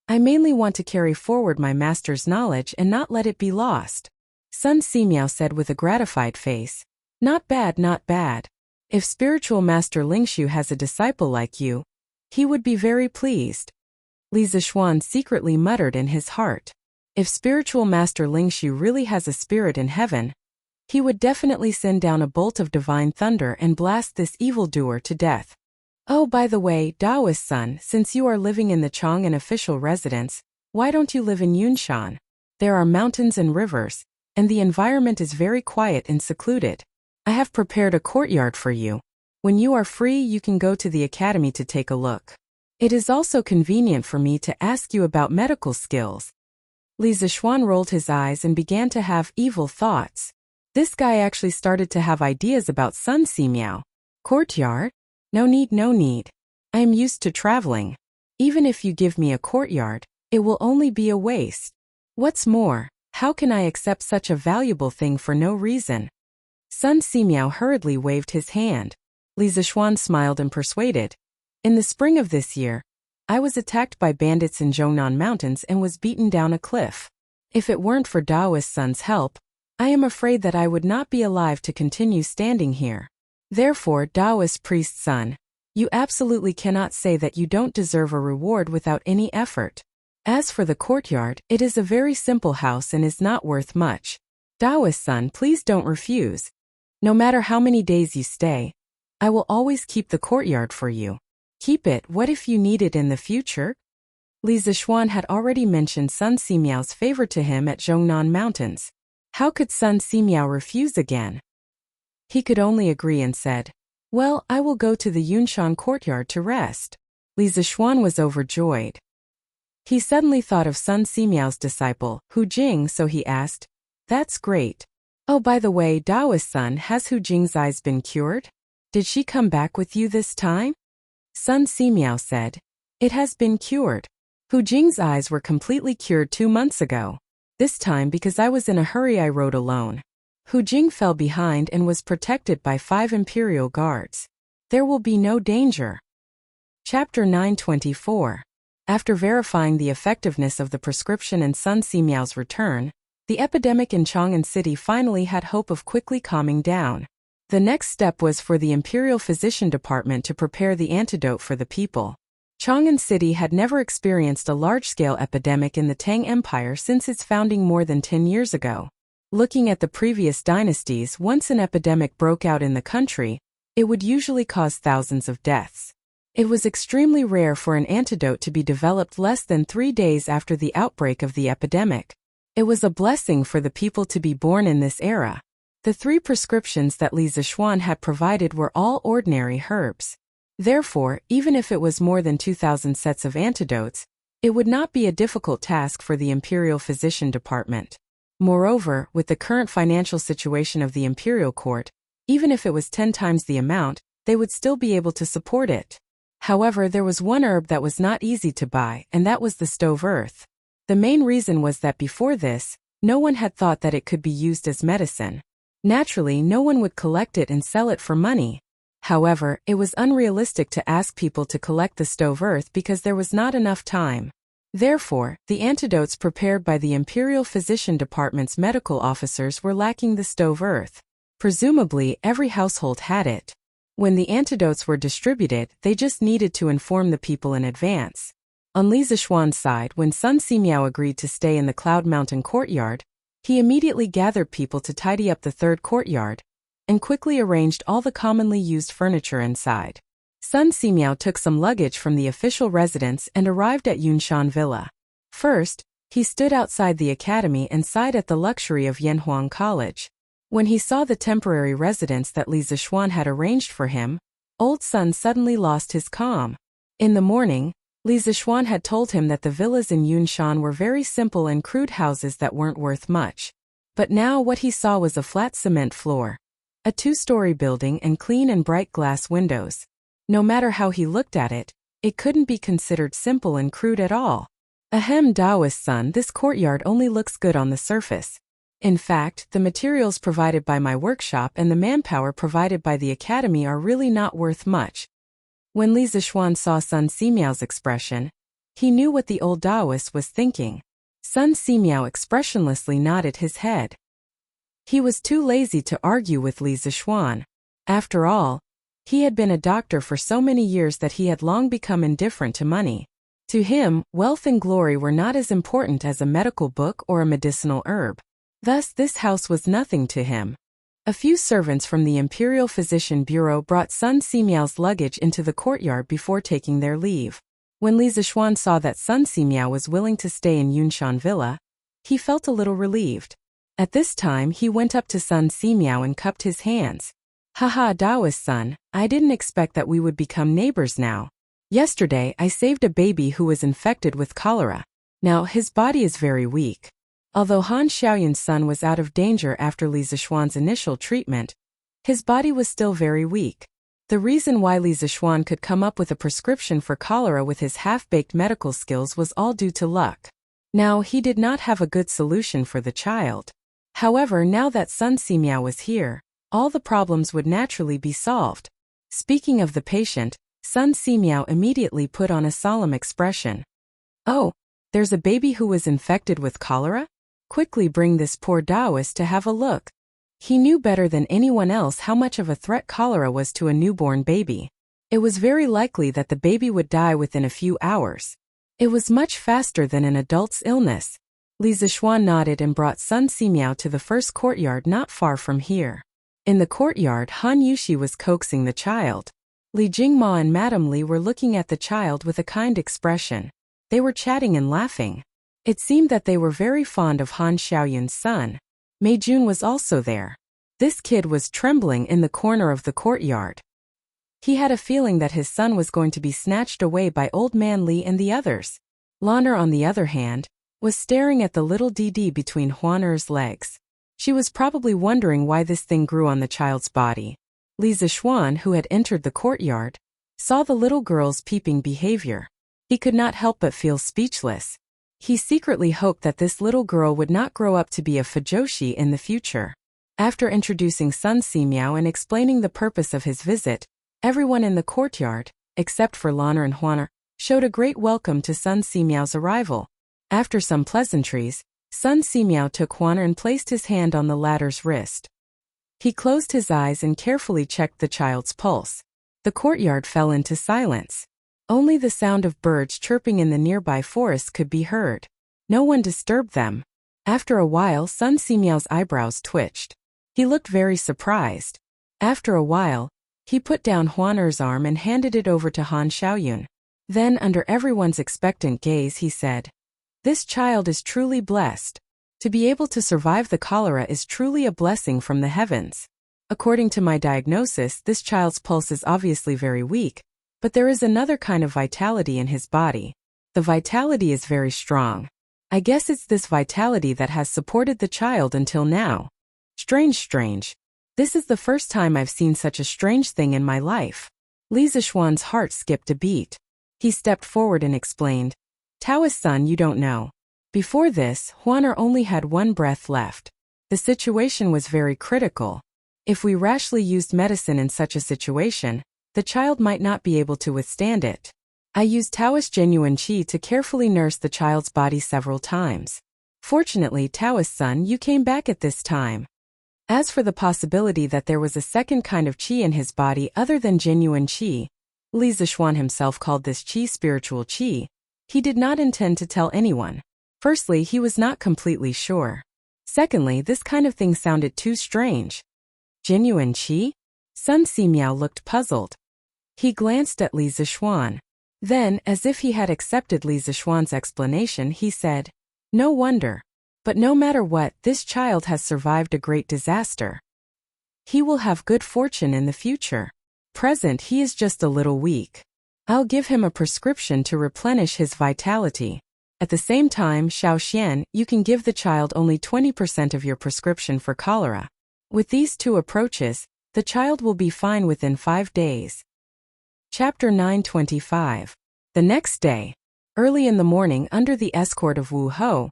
Speaker 1: "I mainly want to carry forward my master's knowledge and not let it be lost." Sun Simiao said with a gratified face, "Not bad, not bad. If spiritual master Lingshu has a disciple like you, He would be very pleased. Li Zixuan secretly muttered in his heart. If spiritual master Lingxu really has a spirit in heaven, he would definitely send down a bolt of divine thunder and blast this evildoer to death. Oh, by the way, Daoist son, since you are living in the Chang'an official residence, why don't you live in Yunshan? There are mountains and rivers, and the environment is very quiet and secluded. I have prepared a courtyard for you. When you are free, you can go to the academy to take a look. It is also convenient for me to ask you about medical skills. Li Zixuan rolled his eyes and began to have evil thoughts. This guy actually started to have ideas about Sun Simiao. Courtyard? No need, no need. I am used to traveling. Even if you give me a courtyard, it will only be a waste. What's more, how can I accept such a valuable thing for no reason? Sun Simiao hurriedly waved his hand. Li Zixuan smiled and persuaded. In the spring of this year, I was attacked by bandits in Zhongnan Mountains and was beaten down a cliff. If it weren't for Daoist Sun's help, I am afraid that I would not be alive to continue standing here. Therefore, Daoist priest son, you absolutely cannot say that you don't deserve a reward without any effort. As for the courtyard, it is a very simple house and is not worth much. Daoist son, please don't refuse. No matter how many days you stay, I will always keep the courtyard for you. Keep it, what if you need it in the future? Li Zixuan had already mentioned Sun Simiao's favor to him at Zhongnan Mountains. How could Sun Simiao refuse again? He could only agree and said, well, I will go to the Yunshan courtyard to rest. Li Zixuan was overjoyed. He suddenly thought of Sun Simiao's disciple, Hu Jing, so he asked, that's great. Oh, by the way, Daoist son, has Hu Jing's eyes been cured? Did she come back with you this time? Sun Simiao said, it has been cured. Hu Jing's eyes were completely cured 2 months ago. This time because I was in a hurry I rode alone. Hu Jing fell behind and was protected by 5 imperial guards. There will be no danger. Chapter 924. After verifying the effectiveness of the prescription and Sun Simiao's return, the epidemic in Chang'an City finally had hope of quickly calming down. The next step was for the Imperial Physician Department to prepare the antidote for the people. Chang'an City had never experienced a large-scale epidemic in the Tang Empire since its founding more than 10 years ago. Looking at the previous dynasties, once an epidemic broke out in the country, it would usually cause thousands of deaths. It was extremely rare for an antidote to be developed less than 3 days after the outbreak of the epidemic. It was a blessing for the people to be born in this era. The 3 prescriptions that Li Zixuan had provided were all ordinary herbs. Therefore, even if it was more than 2,000 sets of antidotes, it would not be a difficult task for the Imperial Physician Department. Moreover, with the current financial situation of the Imperial Court, even if it was 10 times the amount, they would still be able to support it. However, there was one herb that was not easy to buy, and that was the stove earth. The main reason was that before this, no one had thought that it could be used as medicine. Naturally, no one would collect it and sell it for money. However, it was unrealistic to ask people to collect the stove earth because there was not enough time. Therefore, the antidotes prepared by the Imperial Physician Department's medical officers were lacking the stove earth. Presumably, every household had it. When the antidotes were distributed, they just needed to inform the people in advance. On Li Zixuan's side, when Sun Simiao agreed to stay in the Cloud Mountain courtyard, he immediately gathered people to tidy up the 3rd courtyard, and quickly arranged all the commonly used furniture inside. Sun Simiao took some luggage from the official residence and arrived at Yunshan Villa. First, he stood outside the academy and sighed at the luxury of Yanhuang College. When he saw the temporary residence that Li Zixuan had arranged for him, Old Sun suddenly lost his calm. In the morning, Li Zixuan had told him that the villas in Yunshan were very simple and crude houses that weren't worth much. But now what he saw was a flat cement floor, a 2-story building and clean and bright glass windows. No matter how he looked at it, it couldn't be considered simple and crude at all. Ahem, Daoist son, this courtyard only looks good on the surface. In fact, the materials provided by my workshop and the manpower provided by the academy are really not worth much. When Li Zixuan saw Sun Simiao's expression, he knew what the old Daoist was thinking. Sun Simiao expressionlessly nodded his head. He was too lazy to argue with Li Zixuan. After all, He had been a doctor for so many years that he had long become indifferent to money. To him, wealth and glory were not as important as a medical book or a medicinal herb. Thus, this house was nothing to him. A few servants from the Imperial Physician Bureau brought Sun Simiao's luggage into the courtyard before taking their leave. When Li Zixuan saw that Sun Simiao was willing to stay in Yunshan Villa, he felt a little relieved. At this time, he went up to Sun Simiao and cupped his hands. Haha, Daoist son, I didn't expect that we would become neighbors now. Yesterday, I saved a baby who was infected with cholera. Now, his body is very weak. Although Han Xiaoyun's son was out of danger after Li Zixuan's initial treatment, his body was still very weak. The reason why Li Zixuan could come up with a prescription for cholera with his half-baked medical skills was all due to luck. Now, he did not have a good solution for the child. However, now that Sun Simiao was here, all the problems would naturally be solved. Speaking of the patient, Sun Simiao immediately put on a solemn expression. Oh, there's a baby who was infected with cholera? Quickly bring this poor Taoist to have a look. He knew better than anyone else how much of a threat cholera was to a newborn baby. It was very likely that the baby would die within a few hours. It was much faster than an adult's illness. Li Zixuan nodded and brought Sun Simiao to the first courtyard not far from here. In the courtyard, Han Yushi was coaxing the child. Li Jingma and Madame Li were looking at the child with a kind expression. They were chatting and laughing. It seemed that they were very fond of Han Xiaoyun's son. Mei Jun was also there. This kid was trembling in the corner of the courtyard. He had a feeling that his son was going to be snatched away by Old Man Li and the others. Lan'er, on the other hand, was staring at the little Didi between Huaner's legs. She was probably wondering why this thing grew on the child's body. Li Zixuan, who had entered the courtyard, saw the little girl's peeping behavior. He could not help but feel speechless. He secretly hoped that this little girl would not grow up to be a Fujoshi in the future. After introducing Sun Simiao and explaining the purpose of his visit, everyone in the courtyard, except for Lan'er and Huaner, showed a great welcome to Sun Simiao's arrival. After some pleasantries, Sun Simiao took Huaner and placed his hand on the latter's wrist. He closed his eyes and carefully checked the child's pulse. The courtyard fell into silence. Only the sound of birds chirping in the nearby forest could be heard. No one disturbed them. After a while, Sun Simiao's eyebrows twitched. He looked very surprised. After a while, he put down Huaner's arm and handed it over to Han Xiaoyun. Then, under everyone's expectant gaze, he said, "This child is truly blessed. To be able to survive the cholera is truly a blessing from the heavens. According to my diagnosis, this child's pulse is obviously very weak, but there is another kind of vitality in his body. The vitality is very strong. I guess it's this vitality that has supported the child until now. Strange. This is the first time I've seen such a strange thing in my life." Li Zixuan's heart skipped a beat. He stepped forward and explained, "Taoist son, you don't know. Before this, Huaner only had one breath left. The situation was very critical. If we rashly used medicine in such a situation, the child might not be able to withstand it. I used Taoist genuine qi to carefully nurse the child's body several times. Fortunately, Taoist son, you came back at this time. As for the possibility that there was a second kind of qi in his body other than genuine qi," Li Zixuan himself called this qi spiritual qi, he did not intend to tell anyone. Firstly, he was not completely sure. Secondly, this kind of thing sounded too strange. Genuine qi? Sun Simiao looked puzzled. He glanced at Li Zixuan. Then, as if he had accepted Li Zixuan's explanation, he said, "No wonder. But no matter what, this child has survived a great disaster. He will have good fortune in the future. Present, he is just a little weak. I'll give him a prescription to replenish his vitality. At the same time, Xiao Xian, you can give the child only 20% of your prescription for cholera. With these two approaches, the child will be fine within 5 days." Chapter 925. The next day, early in the morning under the escort of Wu Ho,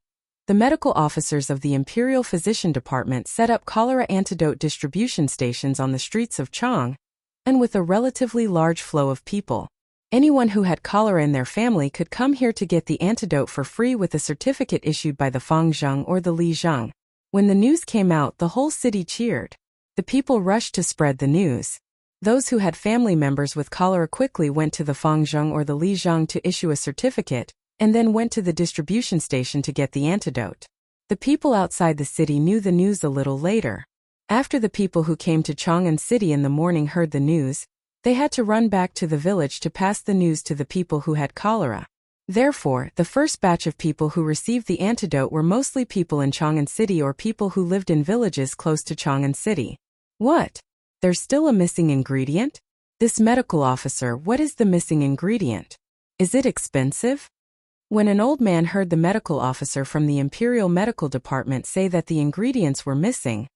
Speaker 1: the medical officers of the Imperial Physician Department set up cholera antidote distribution stations on the streets of Chang, and with a relatively large flow of people. Anyone who had cholera in their family could come here to get the antidote for free with a certificate issued by the Fangzheng or the Lizheng. When the news came out, the whole city cheered. The people rushed to spread the news. Those who had family members with cholera quickly went to the Fangzheng or the Lijiang to issue a certificate, and then went to the distribution station to get the antidote. The people outside the city knew the news a little later. After the people who came to Chang'an City in the morning heard the news, they had to run back to the village to pass the news to the people who had cholera. Therefore, the first batch of people who received the antidote were mostly people in Chang'an City or people who lived in villages close to Chang'an City. What? There's still a missing ingredient? This medical officer, what is the missing ingredient? Is it expensive? When an old man heard the medical officer from the Imperial Medical Department say that the ingredients were missing,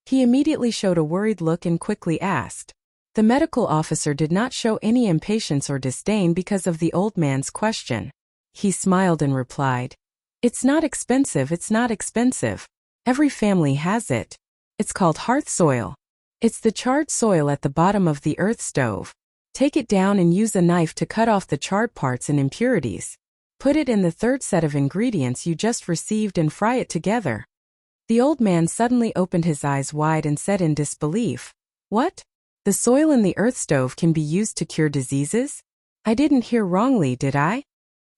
Speaker 1: he immediately showed a worried look and quickly asked. The medical officer did not show any impatience or disdain because of the old man's question. He smiled and replied, "It's not expensive, it's not expensive. Every family has it. It's called hearth soil. It's the charred soil at the bottom of the earth stove. Take it down and use a knife to cut off the charred parts and impurities. Put it in the third set of ingredients you just received and fry it together." The old man suddenly opened his eyes wide and said in disbelief, "What? The soil in the earth stove can be used to cure diseases? I didn't hear wrongly, did I?"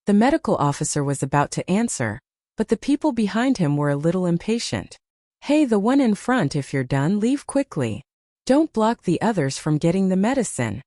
Speaker 1: The medical officer was about to answer, but the people behind him were a little impatient. "Hey, the one in front, if you're done, leave quickly. Don't block the others from getting the medicine."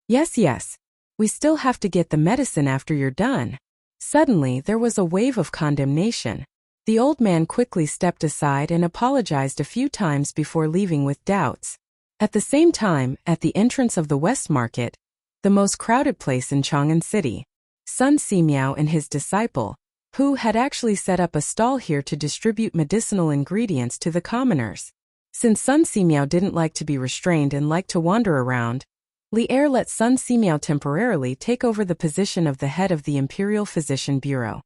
Speaker 1: Yes. We still have to get the medicine after you're done." Suddenly, there was a wave of condemnation. The old man quickly stepped aside and apologized a few times before leaving with doubts. At the same time, at the entrance of the West Market, the most crowded place in Chang'an City, Sun Simiao and his disciple, who had actually set up a stall here to distribute medicinal ingredients to the commoners. Since Sun Simiao didn't like to be restrained and liked to wander around, Li Er let Sun Simiao temporarily take over the position of the head of the Imperial Physician Bureau.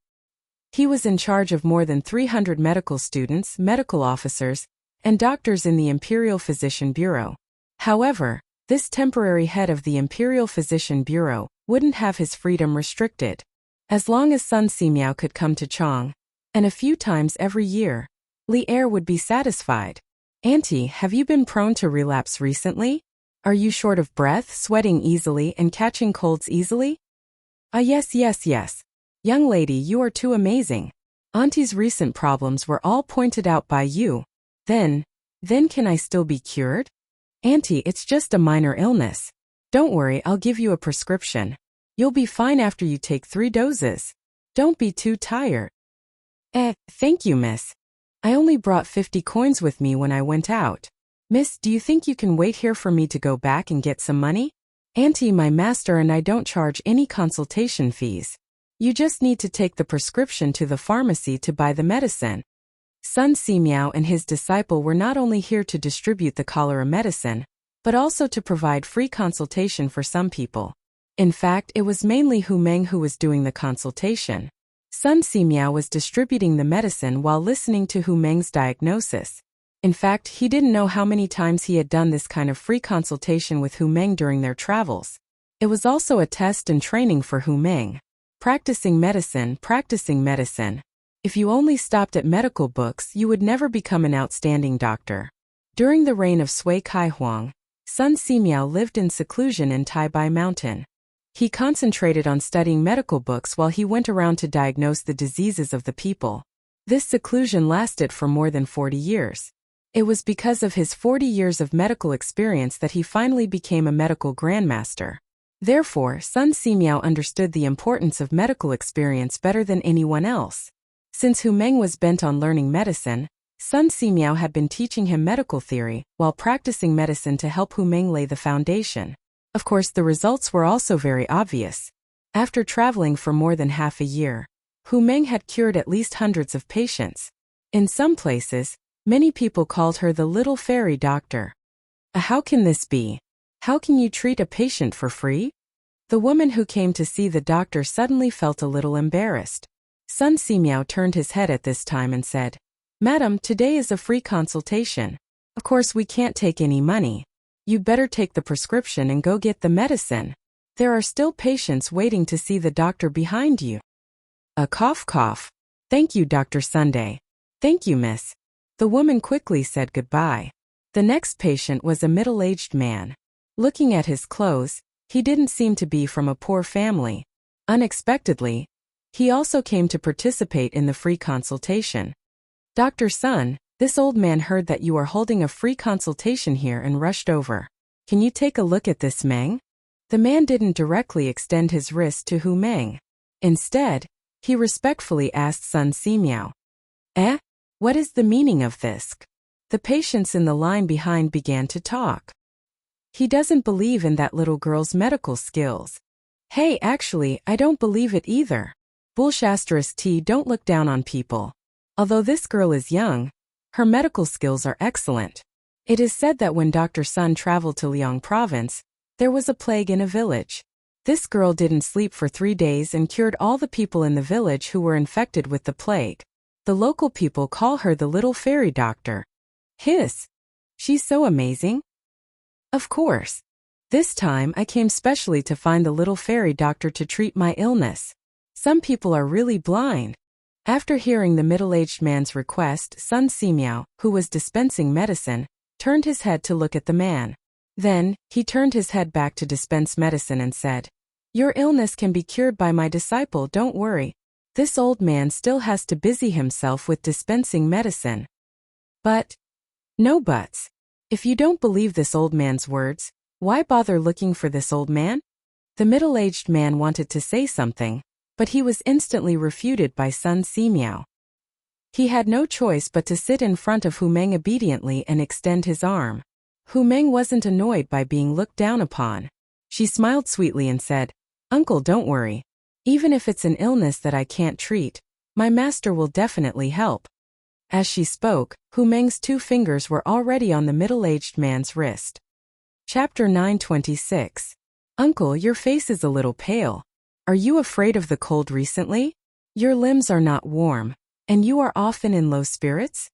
Speaker 1: He was in charge of more than 300 medical students, medical officers, and doctors in the Imperial Physician Bureau. However, this temporary head of the Imperial Physician Bureau wouldn't have his freedom restricted. As long as Sun Simiao could come to Chang, and a few times every year, Li Er would be satisfied. "Auntie, have you been prone to relapse recently? Are you short of breath, sweating easily, and catching colds easily?" Yes. Young lady, you are too amazing. Auntie's recent problems were all pointed out by you. Then can I still be cured? Auntie, it's just a minor illness. Don't worry, I'll give you a prescription. You'll be fine after you take 3 doses. Don't be too tired. Thank you, miss. I only brought 50 coins with me when I went out. Miss, do you think you can wait here for me to go back and get some money? Auntie, my master and I don't charge any consultation fees. You just need to take the prescription to the pharmacy to buy the medicine. Sun Simiao and his disciple were not only here to distribute the cholera medicine, but also to provide free consultation for some people. In fact, it was mainly Hu Meng who was doing the consultation. Sun Simiao was distributing the medicine while listening to Hu Meng's diagnosis. In fact, he didn't know how many times he had done this kind of free consultation with Hu Meng during their travels. It was also a test and training for Hu Meng. Practicing medicine. If you only stopped at medical books, you would never become an outstanding doctor. During the reign of Sui Kaihuang, Sun Simiao lived in seclusion in Taibai Mountain. He concentrated on studying medical books while he went around to diagnose the diseases of the people. This seclusion lasted for more than 40 years. It was because of his 40 years of medical experience that he finally became a medical grandmaster. Therefore, Sun Simiao understood the importance of medical experience better than anyone else. Since Hu Meng was bent on learning medicine, Sun Simiao had been teaching him medical theory while practicing medicine to help Hu Meng lay the foundation. Of course, the results were also very obvious. After traveling for more than half a year, Hu Meng had cured at least hundreds of patients. In some places, many people called her the little fairy doctor. How can this be? How can you treat a patient for free? The woman who came to see the doctor suddenly felt a little embarrassed. Sun Simiao turned his head at this time and said, "Madam, today is a free consultation. Of course we can't take any money. You'd better take the prescription and go get the medicine. There are still patients waiting to see the doctor behind you." A cough. "Thank you, Dr. Sunday." "Thank you, miss." The woman quickly said goodbye. The next patient was a middle-aged man. Looking at his clothes, he didn't seem to be from a poor family. Unexpectedly, he also came to participate in the free consultation. Dr. Sun, this old man heard that you are holding a free consultation here and rushed over. Can you take a look at this, Meng? The man didn't directly extend his wrist to Hu Meng. Instead, he respectfully asked Sun Simiao. What is the meaning of this? The patients in the line behind began to talk. He doesn't believe in that little girl's medical skills. Hey, actually, I don't believe it either. Bullshasters don't look down on people. Although this girl is young, her medical skills are excellent. It is said that when Dr. Sun traveled to Liang province, there was a plague in a village. This girl didn't sleep for 3 days and cured all the people in the village who were infected with the plague. The local people call her the little fairy doctor. She's so amazing. Of course. This time I came specially to find the little fairy doctor to treat my illness. Some people are really blind. After hearing the middle-aged man's request, Sun Simiao, who was dispensing medicine, turned his head to look at the man. Then, he turned his head back to dispense medicine and said, "Your illness can be cured by my disciple, don't worry." This old man still has to busy himself with dispensing medicine. But, no buts. If you don't believe this old man's words, why bother looking for this old man? The middle-aged man wanted to say something, but he was instantly refuted by Sun Simiao. He had no choice but to sit in front of Hu Meng obediently and extend his arm. Hu Meng wasn't annoyed by being looked down upon. She smiled sweetly and said, "Uncle, don't worry. Even if it's an illness that I can't treat, my master will definitely help." As she spoke, Hu Meng's 2 fingers were already on the middle-aged man's wrist. Chapter 926. Uncle, your face is a little pale. Are you afraid of the cold recently? Your limbs are not warm, and you are often in low spirits?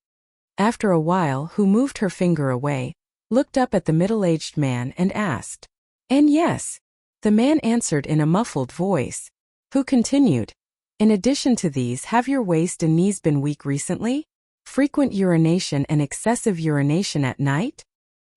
Speaker 1: After a while, Hu moved her finger away, looked up at the middle-aged man and asked. And yes. The man answered in a muffled voice. Hu continued. In addition to these, have your waist and knees been weak recently? Frequent urination and excessive urination at night?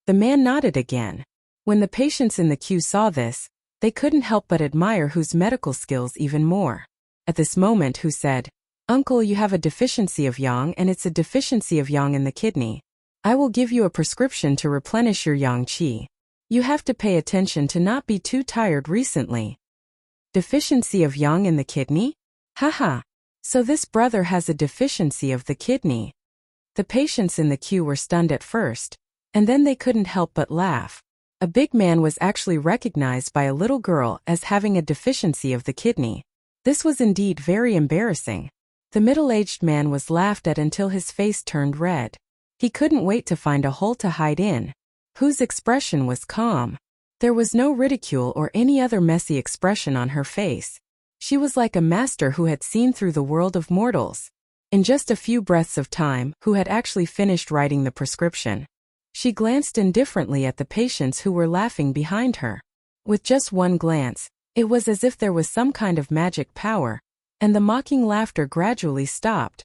Speaker 1: The man nodded again. When the patients in the queue saw this, they couldn't help but admire Hu's medical skills even more. At this moment, Hu said, "Uncle, you have a deficiency of yang, and it's a deficiency of yang in the kidney. I will give you a prescription to replenish your yang qi. You have to pay attention to not be too tired recently." Deficiency of yang in the kidney? Haha. So this brother has a deficiency of the kidney. The patients in the queue were stunned at first, and then they couldn't help but laugh. A big man was actually recognized by a little girl as having a deficiency of the kidney. This was indeed very embarrassing. The middle-aged man was laughed at until his face turned red. He couldn't wait to find a hole to hide in. Hu's expression was calm. There was no ridicule or any other messy expression on her face. She was like a master who had seen through the world of mortals. In just a few breaths of time, Hu had actually finished writing the prescription. She glanced indifferently at the patients who were laughing behind her. With just one glance, it was as if there was some kind of magic power, and the mocking laughter gradually stopped.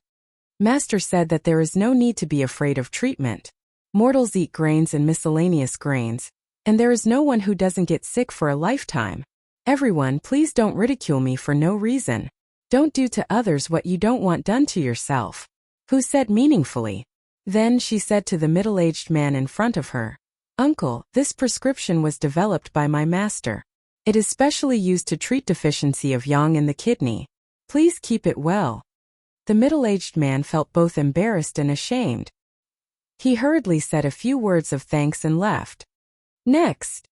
Speaker 1: Master said that there is no need to be afraid of treatment. Mortals eat grains and miscellaneous grains, and there is no one who doesn't get sick for a lifetime. Everyone, please don't ridicule me for no reason. Don't do to others what you don't want done to yourself. Hu said meaningfully. Then she said to the middle-aged man in front of her, "Uncle, this prescription was developed by my master. It is specially used to treat deficiency of yang in the kidney. Please keep it well." The middle-aged man felt both embarrassed and ashamed. He hurriedly said a few words of thanks and left. Next.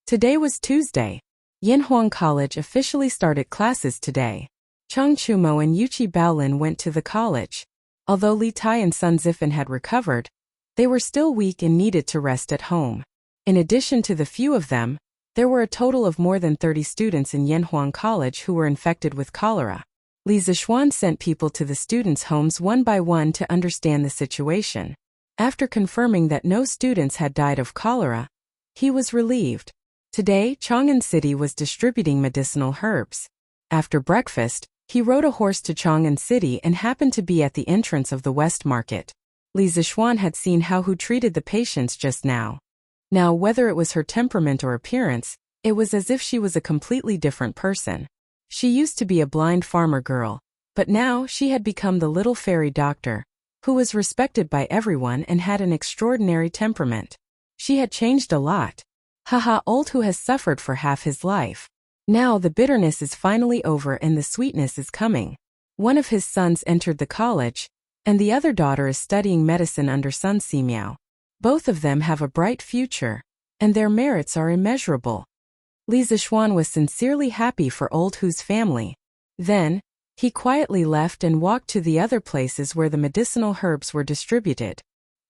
Speaker 1: Today was Tuesday. Yanhuang College officially started classes today. Chang Chumo and Yuchi Baolin went to the college. Although Li Tai and Sun Zifan had recovered, they were still weak and needed to rest at home. In addition to the few of them, there were a total of more than 30 students in Yanhuang College who were infected with cholera. Li Zishuan sent people to the students' homes one by one to understand the situation. After confirming that no students had died of cholera, he was relieved. Today, Chang'an City was distributing medicinal herbs. After breakfast, he rode a horse to Chang'an City and happened to be at the entrance of the West Market. Li Zishuan had seen how Hu treated the patients just now. Now, whether it was her temperament or appearance, it was as if she was a completely different person. She used to be a blind farmer girl, but now she had become the little fairy doctor, who was respected by everyone and had an extraordinary temperament. She had changed a lot. Haha, old who has suffered for half his life. Now the bitterness is finally over and the sweetness is coming. One of his sons entered the college, and the other daughter is studying medicine under Sun Simiao. Both of them have a bright future, and their merits are immeasurable. Li Zixuan was sincerely happy for old Hu's family. Then, he quietly left and walked to the other places where the medicinal herbs were distributed.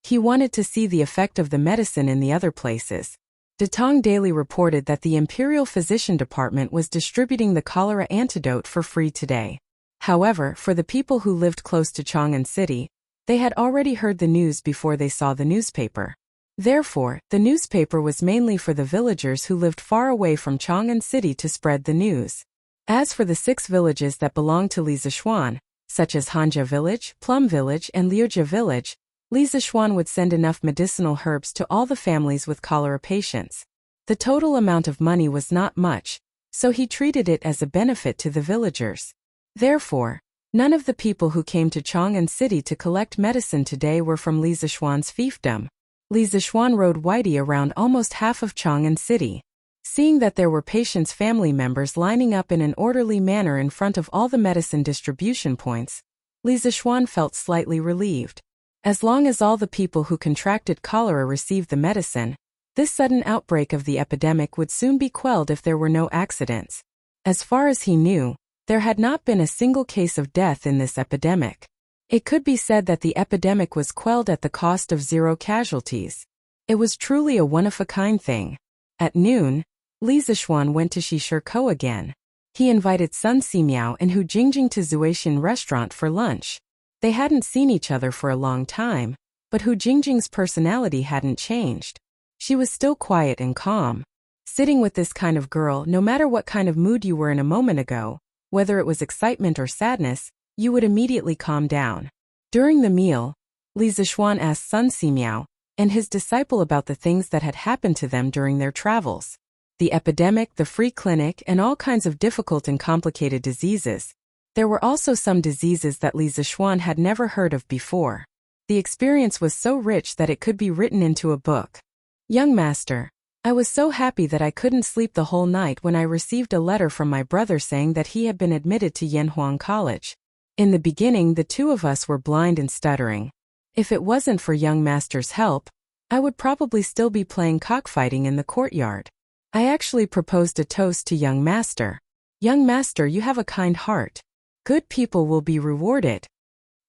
Speaker 1: He wanted to see the effect of the medicine in the other places. Datong Daily reported that the Imperial Physician Department was distributing the cholera antidote for free today. However, for the people who lived close to Chang'an City, they had already heard the news before they saw the newspaper. Therefore, the newspaper was mainly for the villagers who lived far away from Chang'an City to spread the news. As for the 6 villages that belonged to Li Zixuan, such as Hanja Village, Plum Village, and Liujia Village, Li Zixuan would send enough medicinal herbs to all the families with cholera patients. The total amount of money was not much, so he treated it as a benefit to the villagers. Therefore, none of the people who came to Chang'an City to collect medicine today were from Li Zixuan's fiefdom. Li Zixuan rode Whitey around almost half of Chang'an City. Seeing that there were patients' family members lining up in an orderly manner in front of all the medicine distribution points, Li Zixuan felt slightly relieved. As long as all the people who contracted cholera received the medicine, this sudden outbreak of the epidemic would soon be quelled if there were no accidents. As far as he knew, there had not been a single case of death in this epidemic. It could be said that the epidemic was quelled at the cost of 0 casualties. It was truly a one-of-a-kind thing. At noon, Li Zixuan went to Shishirkou again. He invited Sun Simiao and Hu Jingjing to Zuaishan restaurant for lunch. They hadn't seen each other for a long time, but Hu Jingjing's personality hadn't changed. She was still quiet and calm. Sitting with this kind of girl, no matter what kind of mood you were in a moment ago, whether it was excitement or sadness, you would immediately calm down. During the meal, Li Zixuan asked Sun Simiao and his disciple about the things that had happened to them during their travels. The epidemic, the free clinic, and all kinds of difficult and complicated diseases. There were also some diseases that Li Zixuan had never heard of before. The experience was so rich that it could be written into a book. Young master, I was so happy that I couldn't sleep the whole night when I received a letter from my brother saying that he had been admitted to Yanhuang College. In the beginning, the two of us were blind and stuttering. If it wasn't for young master's help, I would probably still be playing cockfighting in the courtyard. I actually proposed a toast to young master. Young master, you have a kind heart. Good people will be rewarded.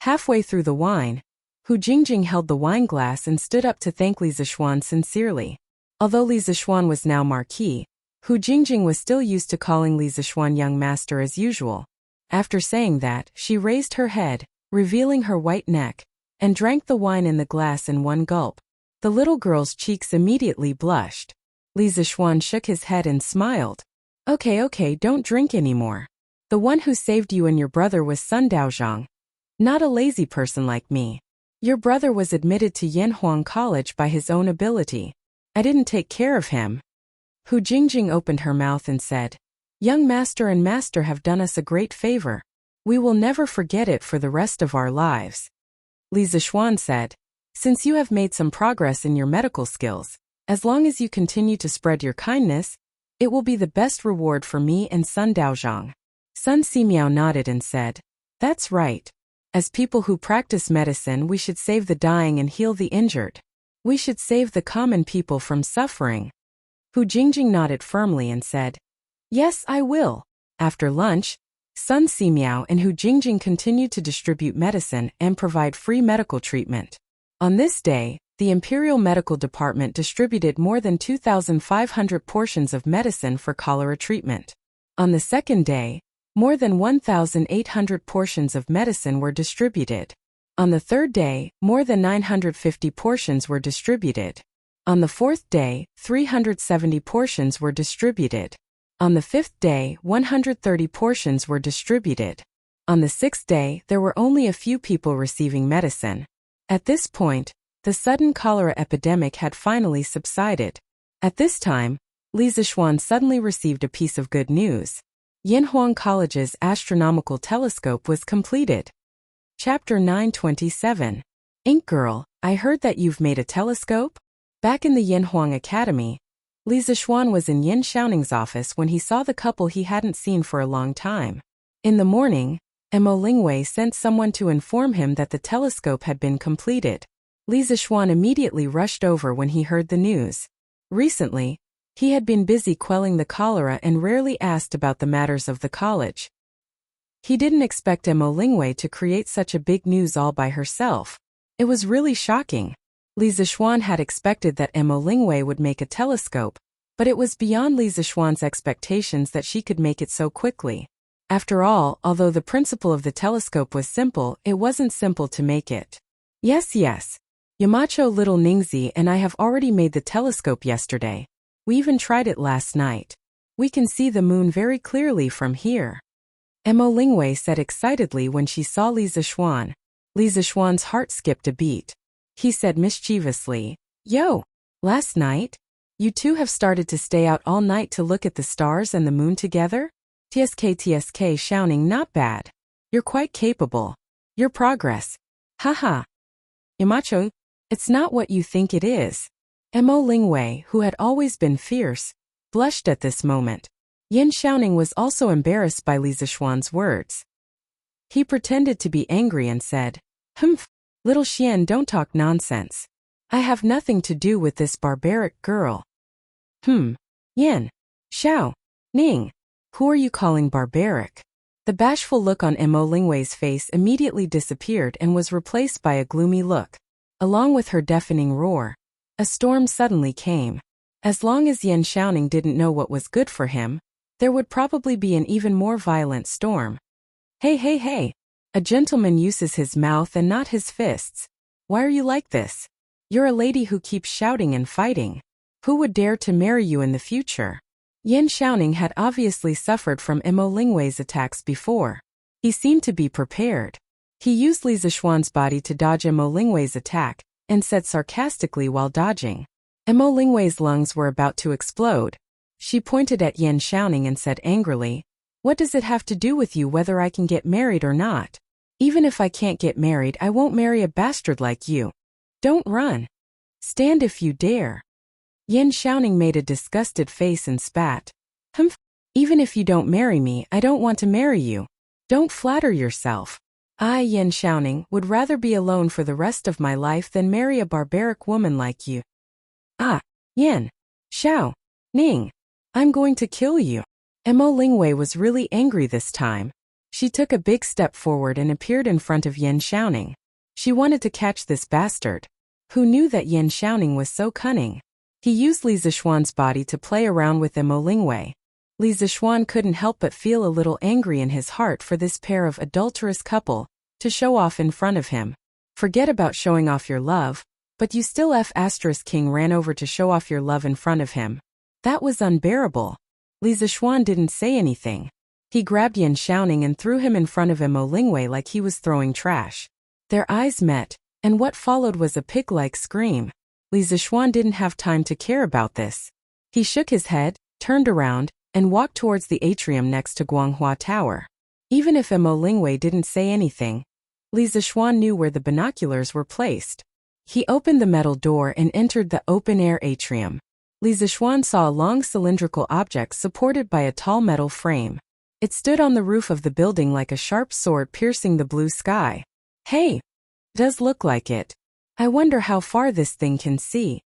Speaker 1: Halfway through the wine, Hu Jingjing held the wine glass and stood up to thank Li Zixuan sincerely. Although Li Zixuan was now Marquis, Hu Jingjing was still used to calling Li Zixuan young master as usual. After saying that, she raised her head, revealing her white neck, and drank the wine in the glass in one gulp. The little girl's cheeks immediately blushed. Li Zixuan shook his head and smiled. Okay, don't drink anymore. The one who saved you and your brother was Sun Daozhang. Not a lazy person like me. Your brother was admitted to Yanhuang College by his own ability. I didn't take care of him. Hu Jingjing opened her mouth and said, Young master and master have done us a great favor. We will never forget it for the rest of our lives. Li Zixuan said, Since you have made some progress in your medical skills, as long as you continue to spread your kindness, it will be the best reward for me and Sun Daozhang. Sun Simiao nodded and said, That's right. As people who practice medicine, we should save the dying and heal the injured. We should save the common people from suffering. Hu Jingjing nodded firmly and said, Yes, I will. After lunch, Sun Simiao and Hu Jingjing continued to distribute medicine and provide free medical treatment. On this day, the Imperial Medical Department distributed more than 2,500 portions of medicine for cholera treatment. On the second day, more than 1,800 portions of medicine were distributed. On the third day, more than 950 portions were distributed. On the fourth day, 370 portions were distributed. On the fifth day, 130 portions were distributed. On the sixth day, there were only a few people receiving medicine. At this point, The sudden cholera epidemic had finally subsided. At this time, Li Zixuan suddenly received a piece of good news. Yinhuang College's astronomical telescope was completed. Chapter 927. Ink Girl, I heard that you've made a telescope? Back in the Yinhuang Academy, Li Zixuan was in Yin Xiaoning's office when he saw the couple he hadn't seen for a long time. In the morning, Mo Lingwei sent someone to inform him that the telescope had been completed. Li Zixuan immediately rushed over when he heard the news. Recently, he had been busy quelling the cholera and rarely asked about the matters of the college. He didn't expect Mo Lingwei to create such a big news all by herself. It was really shocking. Li Zixuan had expected that Mo Lingwei would make a telescope, but it was beyond Li Zixuan's expectations that she could make it so quickly. After all, although the principle of the telescope was simple, it wasn't simple to make it. Yes. Yamacho little Ningzi and I have already made the telescope yesterday. We even tried it last night. We can see the moon very clearly from here. Mo Lingwei said excitedly when she saw Li Zixuan. Li Zixuan's heart skipped a beat. He said mischievously, Yo! Last night? You two have started to stay out all night to look at the stars and the moon together? TSK Xiaoning, not bad. You're quite capable. Your progress. Haha. Yamacho, it's not what you think it is. Mo Lingwei, who had always been fierce, blushed at this moment. Yin Xiaoning was also embarrassed by Li Zixuan's words. He pretended to be angry and said, Little Xian, don't talk nonsense. I have nothing to do with this barbaric girl. Yin. Xiao. Ning. Who are you calling barbaric? The bashful look on Mo Lingwei's face immediately disappeared and was replaced by a gloomy look. Along with her deafening roar, a storm suddenly came. As long as Yin Xiaoning didn't know what was good for him, there would probably be an even more violent storm. Hey. A gentleman uses his mouth and not his fists. Why are you like this? You're a lady who keeps shouting and fighting. Who would dare to marry you in the future? Yin Xiaoning had obviously suffered from Mo Lingwei's attacks before. He seemed to be prepared. He used Li Zixuan's body to dodge Mo Lingwei's attack, and said sarcastically while dodging. Mo Lingwei's lungs were about to explode. She pointed at Yin Xiaoning and said angrily, What does it have to do with you whether I can get married or not? Even if I can't get married, I won't marry a bastard like you. Don't run. Stand if you dare. Yin Xiaoning made a disgusted face and spat. Even if you don't marry me, I don't want to marry you. Don't flatter yourself. I, Yin Xiaoning, would rather be alone for the rest of my life than marry a barbaric woman like you. Yin. Xiao. Ning. I'm going to kill you. Mo Lingwei was really angry this time. She took a big step forward and appeared in front of Yin Xiaoning. She wanted to catch this bastard. Who knew that Yin Xiaoning was so cunning? He used Li Zixuan's body to play around with Mo Lingwei. Li Zixuan couldn't help but feel a little angry in his heart for this pair of adulterous couple to show off in front of him. Forget about showing off your love, but you still King ran over to show off your love in front of him. That was unbearable. Li Zixuan didn't say anything. He grabbed Yin Xiaoning and threw him in front of Mo Lingwei like he was throwing trash. Their eyes met, and what followed was a pig-like scream. Li Zixuan didn't have time to care about this. He shook his head, turned around, and walked towards the atrium next to Guanghua Tower. Even if Mo Lingwei didn't say anything, Li Zixuan knew where the binoculars were placed. He opened the metal door and entered the open-air atrium. Li Zixuan saw a long cylindrical object supported by a tall metal frame. It stood on the roof of the building like a sharp sword piercing the blue sky. Hey! Does look like it. I wonder how far this thing can see.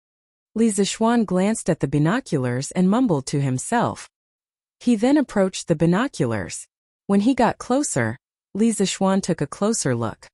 Speaker 1: Li Zixuan glanced at the binoculars and mumbled to himself. He then approached the binoculars. When he got closer, Li Zixuan took a closer look.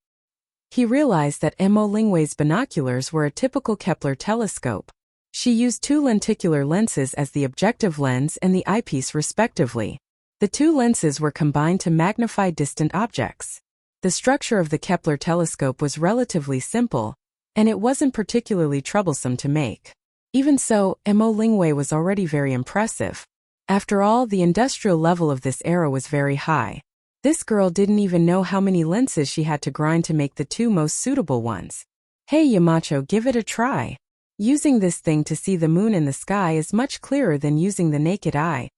Speaker 1: He realized that Mo Lingwei's binoculars were a typical Kepler telescope. She used two lenticular lenses as the objective lens and the eyepiece respectively. The two lenses were combined to magnify distant objects. The structure of the Kepler telescope was relatively simple, and it wasn't particularly troublesome to make. Even so, Mo Lingwei was already very impressive. After all, the industrial level of this era was very high. This girl didn't even know how many lenses she had to grind to make the two most suitable ones. Hey Yamacho, give it a try. Using this thing to see the moon in the sky is much clearer than using the naked eye.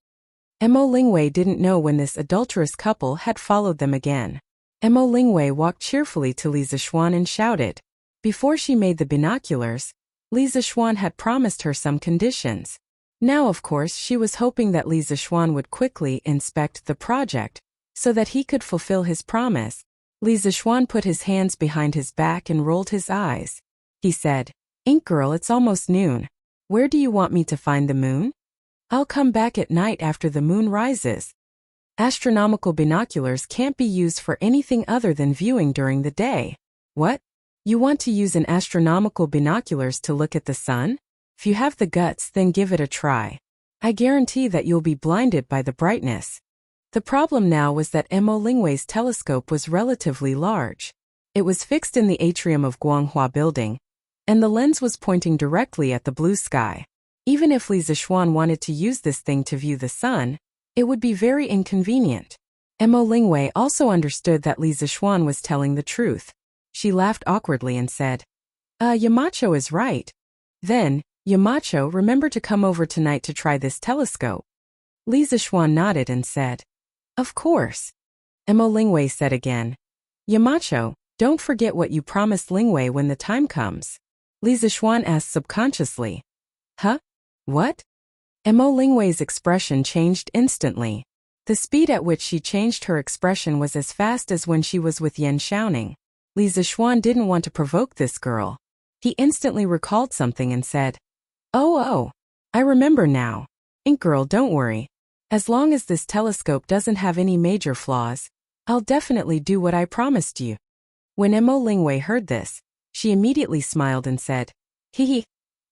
Speaker 1: Mo Lingwei didn't know when this adulterous couple had followed them again. Mo Lingwei walked cheerfully to Li Zixuan and shouted. Before she made the binoculars, Li Zixuan had promised her some conditions. Now of course she was hoping that Li Zixuan would quickly inspect the project, so that he could fulfill his promise. Li Zixuan put his hands behind his back and rolled his eyes. He said, Ink Girl, it's almost noon. Where do you want me to find the moon? I'll come back at night after the moon rises. Astronomical binoculars can't be used for anything other than viewing during the day. What? You want to use an astronomical binoculars to look at the sun? If you have the guts, then give it a try. I guarantee that you'll be blinded by the brightness. The problem now was that Mo Lingwei's telescope was relatively large. It was fixed in the atrium of Guanghua Building, and the lens was pointing directly at the blue sky. Even if Li Zixuan wanted to use this thing to view the sun, it would be very inconvenient. Mo Lingwei also understood that Li Zixuan was telling the truth. She laughed awkwardly and said, Yamacho is right. Then, Yamacho, remember to come over tonight to try this telescope. Li Zixuan nodded and said, Of course. Mo Lingwei said again, Yamacho, don't forget what you promised Lingwei when the time comes. Li Zixuan asked subconsciously. Huh? What? Mo Lingwei's expression changed instantly. The speed at which she changed her expression was as fast as when she was with Yan Xiaoning. Li Zixuan didn't want to provoke this girl. He instantly recalled something and said, Oh, I remember now. Ink Girl, don't worry. As long as this telescope doesn't have any major flaws, I'll definitely do what I promised you. When Mo Lingwei heard this, she immediately smiled and said, Hee.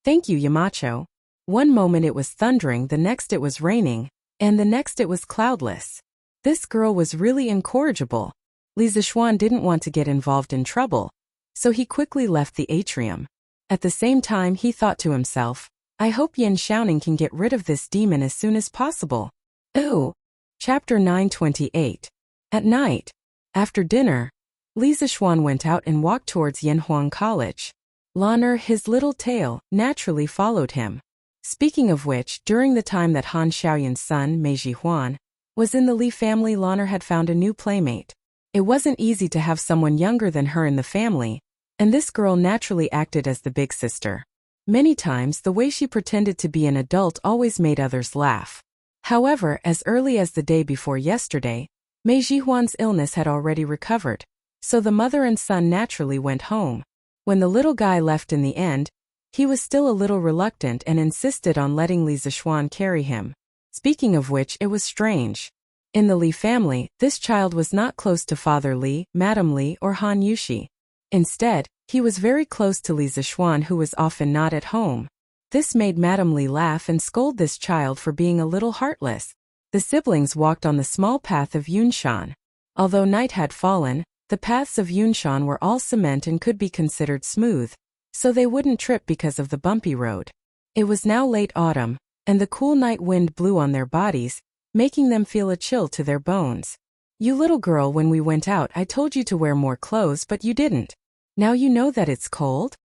Speaker 1: Thank you, Yamacho. One moment it was thundering, the next it was raining, and the next it was cloudless. This girl was really incorrigible. Li Zixuan didn't want to get involved in trouble, so he quickly left the atrium. At the same time he thought to himself, I hope Yan Xiaoning can get rid of this demon as soon as possible. Ooh. Chapter 928. At night, after dinner, Li Zixuan went out and walked towards Yanhuang College. Lan'er, his little tail, naturally followed him. Speaking of which, during the time that Han Xiaoyan's son, Mei Jihuan, was in the Li family, Lan'er had found a new playmate. It wasn't easy to have someone younger than her in the family, and this girl naturally acted as the big sister. Many times the way she pretended to be an adult always made others laugh. However, as early as the day before yesterday, Mei Jihuan's illness had already recovered, so the mother and son naturally went home. When the little guy left in the end, he was still a little reluctant and insisted on letting Li Zixuan carry him. Speaking of which, it was strange. In the Li family, this child was not close to Father Li, Madame Li, or Han Yushi. Instead, he was very close to Li Zixuan, who was often not at home. This made Madame Li laugh and scold this child for being a little heartless. The siblings walked on the small path of Yunshan. Although night had fallen, the paths of Yunshan were all cement and could be considered smooth, so they wouldn't trip because of the bumpy road. It was now late autumn, and the cool night wind blew on their bodies, making them feel a chill to their bones. You little girl, when we went out I told you to wear more clothes, but you didn't. Now you know that it's cold?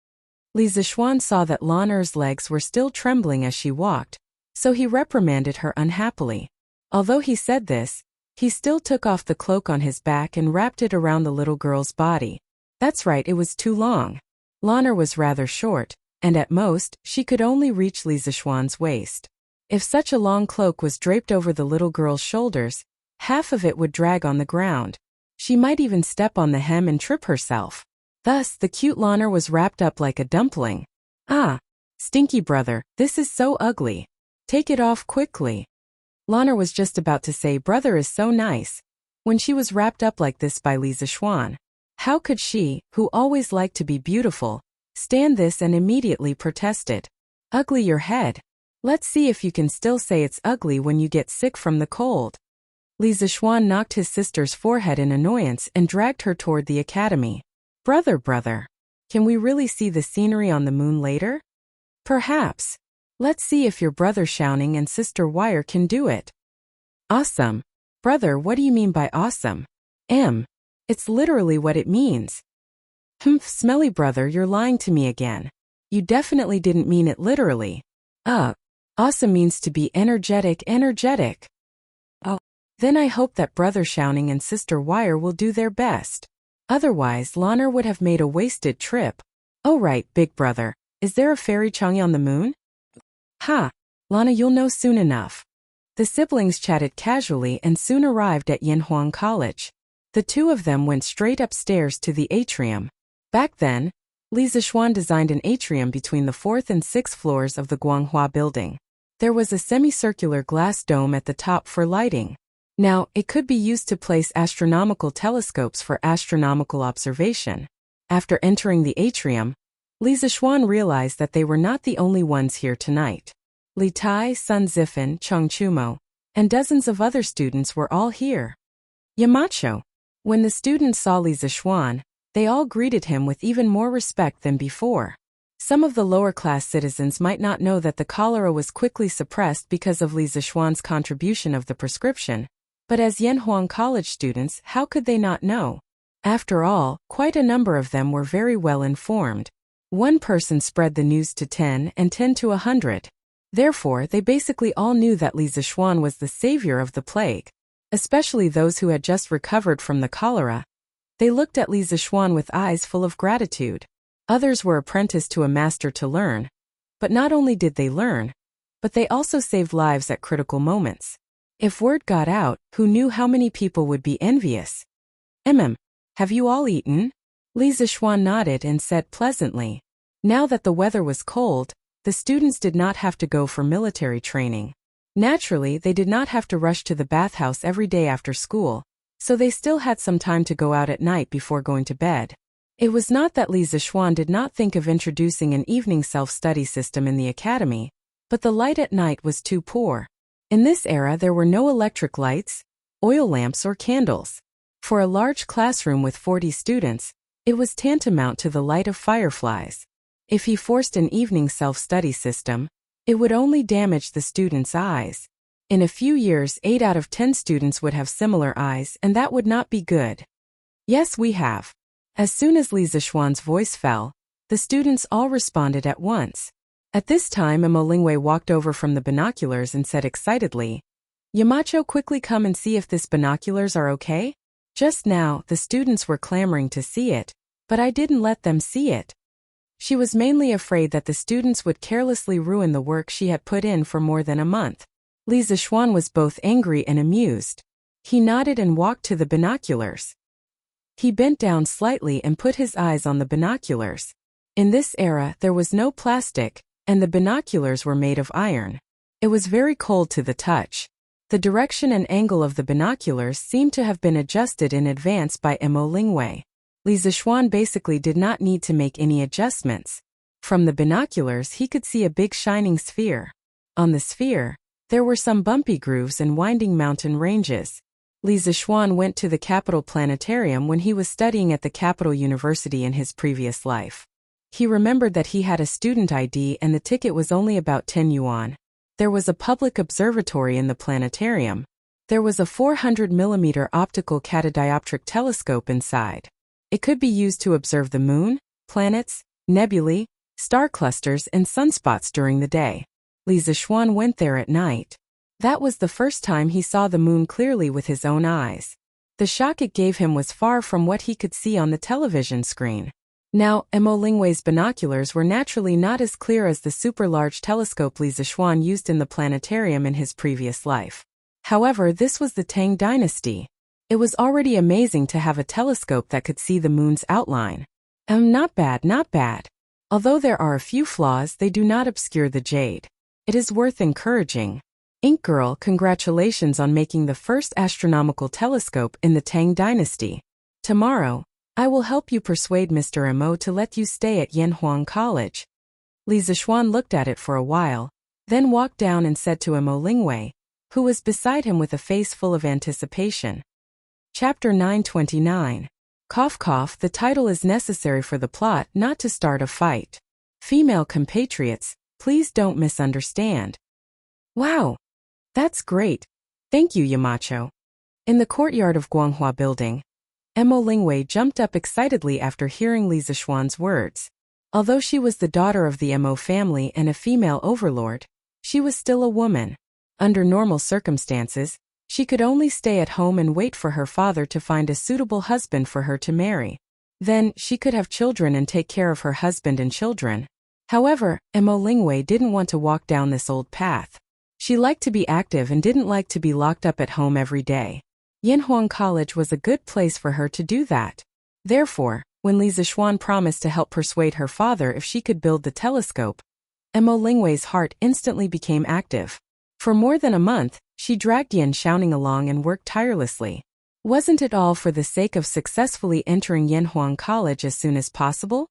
Speaker 1: Li Zixuan saw that Lan'er's legs were still trembling as she walked, so he reprimanded her unhappily. Although he said this, he still took off the cloak on his back and wrapped it around the little girl's body. That's right, it was too long. Lan'er was rather short, and at most, she could only reach Li Zixuan's waist. If such a long cloak was draped over the little girl's shoulders, half of it would drag on the ground. She might even step on the hem and trip herself. Thus, the cute Lan'er was wrapped up like a dumpling. Ah, stinky brother, this is so ugly. Take it off quickly. Lan'er was just about to say brother is so nice, when she was wrapped up like this by Li Zixuan. How could she, who always liked to be beautiful, stand this, and immediately protested. Ugly your head. Let's see if you can still say it's ugly when you get sick from the cold. Li Zixuan knocked his sister's forehead in annoyance and dragged her toward the academy. Brother, can we really see the scenery on the moon later? Perhaps. Let's see if your brother Xiaoning and sister Wire can do it. Awesome. Brother, what do you mean by awesome? It's literally what it means. Humph, smelly brother, you're lying to me again. You definitely didn't mean it literally. Awesome means to be energetic. Oh, then I hope that brother Shouting and sister Wire will do their best. Otherwise, Loner would have made a wasted trip. Oh right, big brother, is there a fairy Changi on the moon? Ha! Lana, you'll know soon enough. The siblings chatted casually and soon arrived at Yanhuang College. The two of them went straight upstairs to the atrium. Back then, Li Zixuan designed an atrium between the 4th and 6th floors of the Guanghua building. There was a semicircular glass dome at the top for lighting. Now, it could be used to place astronomical telescopes for astronomical observation. After entering the atrium, Li Zixuan realized that they were not the only ones here tonight. Li Tai, Sun Zifan, Cheng Chumo, and dozens of other students were all here. Yamacho. When the students saw Li Zixuan, they all greeted him with even more respect than before. Some of the lower-class citizens might not know that the cholera was quickly suppressed because of Li Zixuan's contribution of the prescription, but as Yanhuang College students, how could they not know? After all, quite a number of them were very well informed. One person spread the news to 10 and 10 to 100. Therefore, they basically all knew that Li Zixuan was the savior of the plague, especially those who had just recovered from the cholera. They looked at Li Zixuan with eyes full of gratitude. Others were apprenticed to a master to learn. But not only did they learn, but they also saved lives at critical moments. If word got out, who knew how many people would be envious? Have you all eaten? Li Zixuan nodded and said pleasantly. Now that the weather was cold, the students did not have to go for military training. Naturally, they did not have to rush to the bathhouse every day after school, so they still had some time to go out at night before going to bed. It was not that Li Zixuan did not think of introducing an evening self-study system in the academy, but the light at night was too poor. In this era there were no electric lights, oil lamps or candles. For a large classroom with 40 students, it was tantamount to the light of fireflies. If he forced an evening self-study system, it would only damage the students' eyes. In a few years 8 out of 10 students would have similar eyes, and that would not be good. Yes, we have. As soon as Li Zixuan's voice fell, the students all responded at once. At this time Mo Lingwei walked over from the binoculars and said excitedly, Yamacho, quickly come and see if this binoculars are okay? Just now, the students were clamoring to see it, but I didn't let them see it. She was mainly afraid that the students would carelessly ruin the work she had put in for more than a month. Li Zixuan was both angry and amused. He nodded and walked to the binoculars. He bent down slightly and put his eyes on the binoculars. In this era, there was no plastic, and the binoculars were made of iron. It was very cold to the touch. The direction and angle of the binoculars seemed to have been adjusted in advance by Mo Lingwei. Li Zixuan basically did not need to make any adjustments. From the binoculars he could see a big shining sphere. On the sphere, there were some bumpy grooves and winding mountain ranges. Li Zixuan went to the Capital Planetarium when he was studying at the Capital University in his previous life. He remembered that he had a student ID and the ticket was only about 10 yuan. There was a public observatory in the planetarium. There was a 400mm optical catadioptric telescope inside. It could be used to observe the moon, planets, nebulae, star clusters and sunspots during the day. Li Zixuan went there at night. That was the first time he saw the moon clearly with his own eyes. The shock it gave him was far from what he could see on the television screen. Now, Mo Lingwei's binoculars were naturally not as clear as the super-large telescope Li Zixuan used in the planetarium in his previous life. However, this was the Tang dynasty. It was already amazing to have a telescope that could see the moon's outline. Not bad. Although there are a few flaws, they do not obscure the jade. It is worth encouraging. Ink Girl, congratulations on making the first astronomical telescope in the Tang dynasty. Tomorrow, I will help you persuade Mr. Mo to let you stay at Yanhuang College. Li Zixuan looked at it for a while, then walked down and said to Mo Lingwei, who was beside him with a face full of anticipation. Chapter 929. Cough cough, the title is necessary for the plot, not to start a fight. Female compatriots, please don't misunderstand. Wow! That's great. Thank you, Yamacho. In the courtyard of Guanghua Building, Emo Lingwei jumped up excitedly after hearing Li Zishuan's words. Although she was the daughter of the Emo family and a female overlord, she was still a woman. Under normal circumstances, she could only stay at home and wait for her father to find a suitable husband for her to marry. Then, she could have children and take care of her husband and children. However, Emo Lingwei didn't want to walk down this old path. She liked to be active and didn't like to be locked up at home every day. Yinhuang College was a good place for her to do that. Therefore, when Li Zishuan promised to help persuade her father if she could build the telescope, Emo Lingwei's heart instantly became active. For more than a month, she dragged Yin Xiaoning along and worked tirelessly. Wasn't it all for the sake of successfully entering Yinhuang College as soon as possible?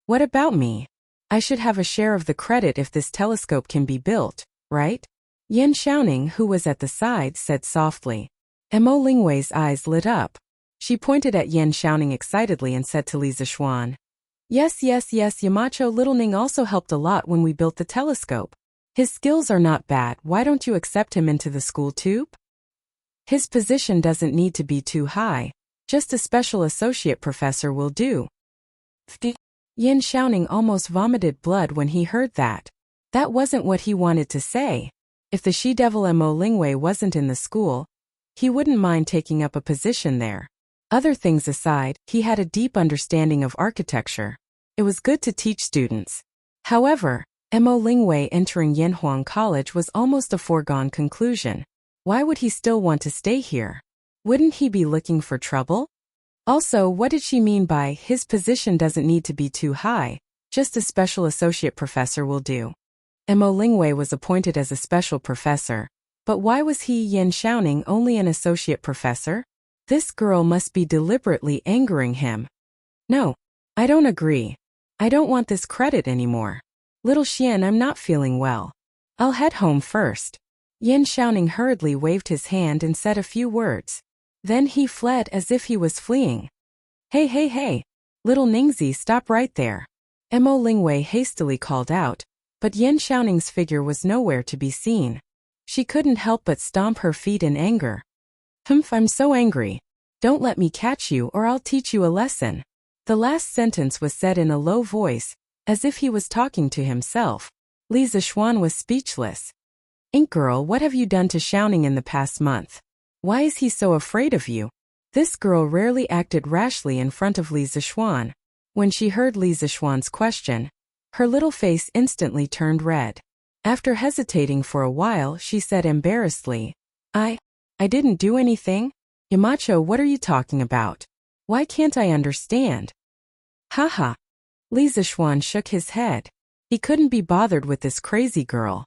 Speaker 1: What about me? I should have a share of the credit if this telescope can be built, right? Yin Xiaoning, who was at the side, said softly. Emo Lingwei's eyes lit up. She pointed at Yin Xiaoning excitedly and said to Li Zishuan, Yes, Yamacho Little Ning also helped a lot when we built the telescope. His skills are not bad, why don't you accept him into the school too? His position doesn't need to be too high, just a special associate professor will do. Yin Xiaoning almost vomited blood when he heard that. That wasn't what he wanted to say. If the she-devil Emo Lingwei wasn't in the school, he wouldn't mind taking up a position there. Other things aside, he had a deep understanding of architecture. It was good to teach students. However, Emo Lingwei entering Yinhuang College was almost a foregone conclusion. Why would he still want to stay here? Wouldn't he be looking for trouble? Also, what did she mean by, his position doesn't need to be too high, just a special associate professor will do? Emo Lingwei was appointed as a special professor, but why was he, Yin Xiaoning, only an associate professor? This girl must be deliberately angering him. No, I don't agree. I don't want this credit anymore. Little Xian, I'm not feeling well. I'll head home first. Yin Xiaoning hurriedly waved his hand and said a few words. Then he fled as if he was fleeing. Hey, little Ningzi, stop right there. Emo Lingwei hastily called out, but Yin Xiaoning's figure was nowhere to be seen. She couldn't help but stomp her feet in anger. Humph, I'm so angry. Don't let me catch you or I'll teach you a lesson. The last sentence was said in a low voice, as if he was talking to himself. Li Zishuan was speechless. Ink girl, what have you done to Xiaoning in the past month? Why is he so afraid of you? This girl rarely acted rashly in front of Li Zishuan. When she heard Li Zishuan's question, her little face instantly turned red. After hesitating for a while, she said embarrassedly, I didn't do anything? Yamacho, what are you talking about? Why can't I understand? Haha. Li Zishuan shook his head. He couldn't be bothered with this crazy girl.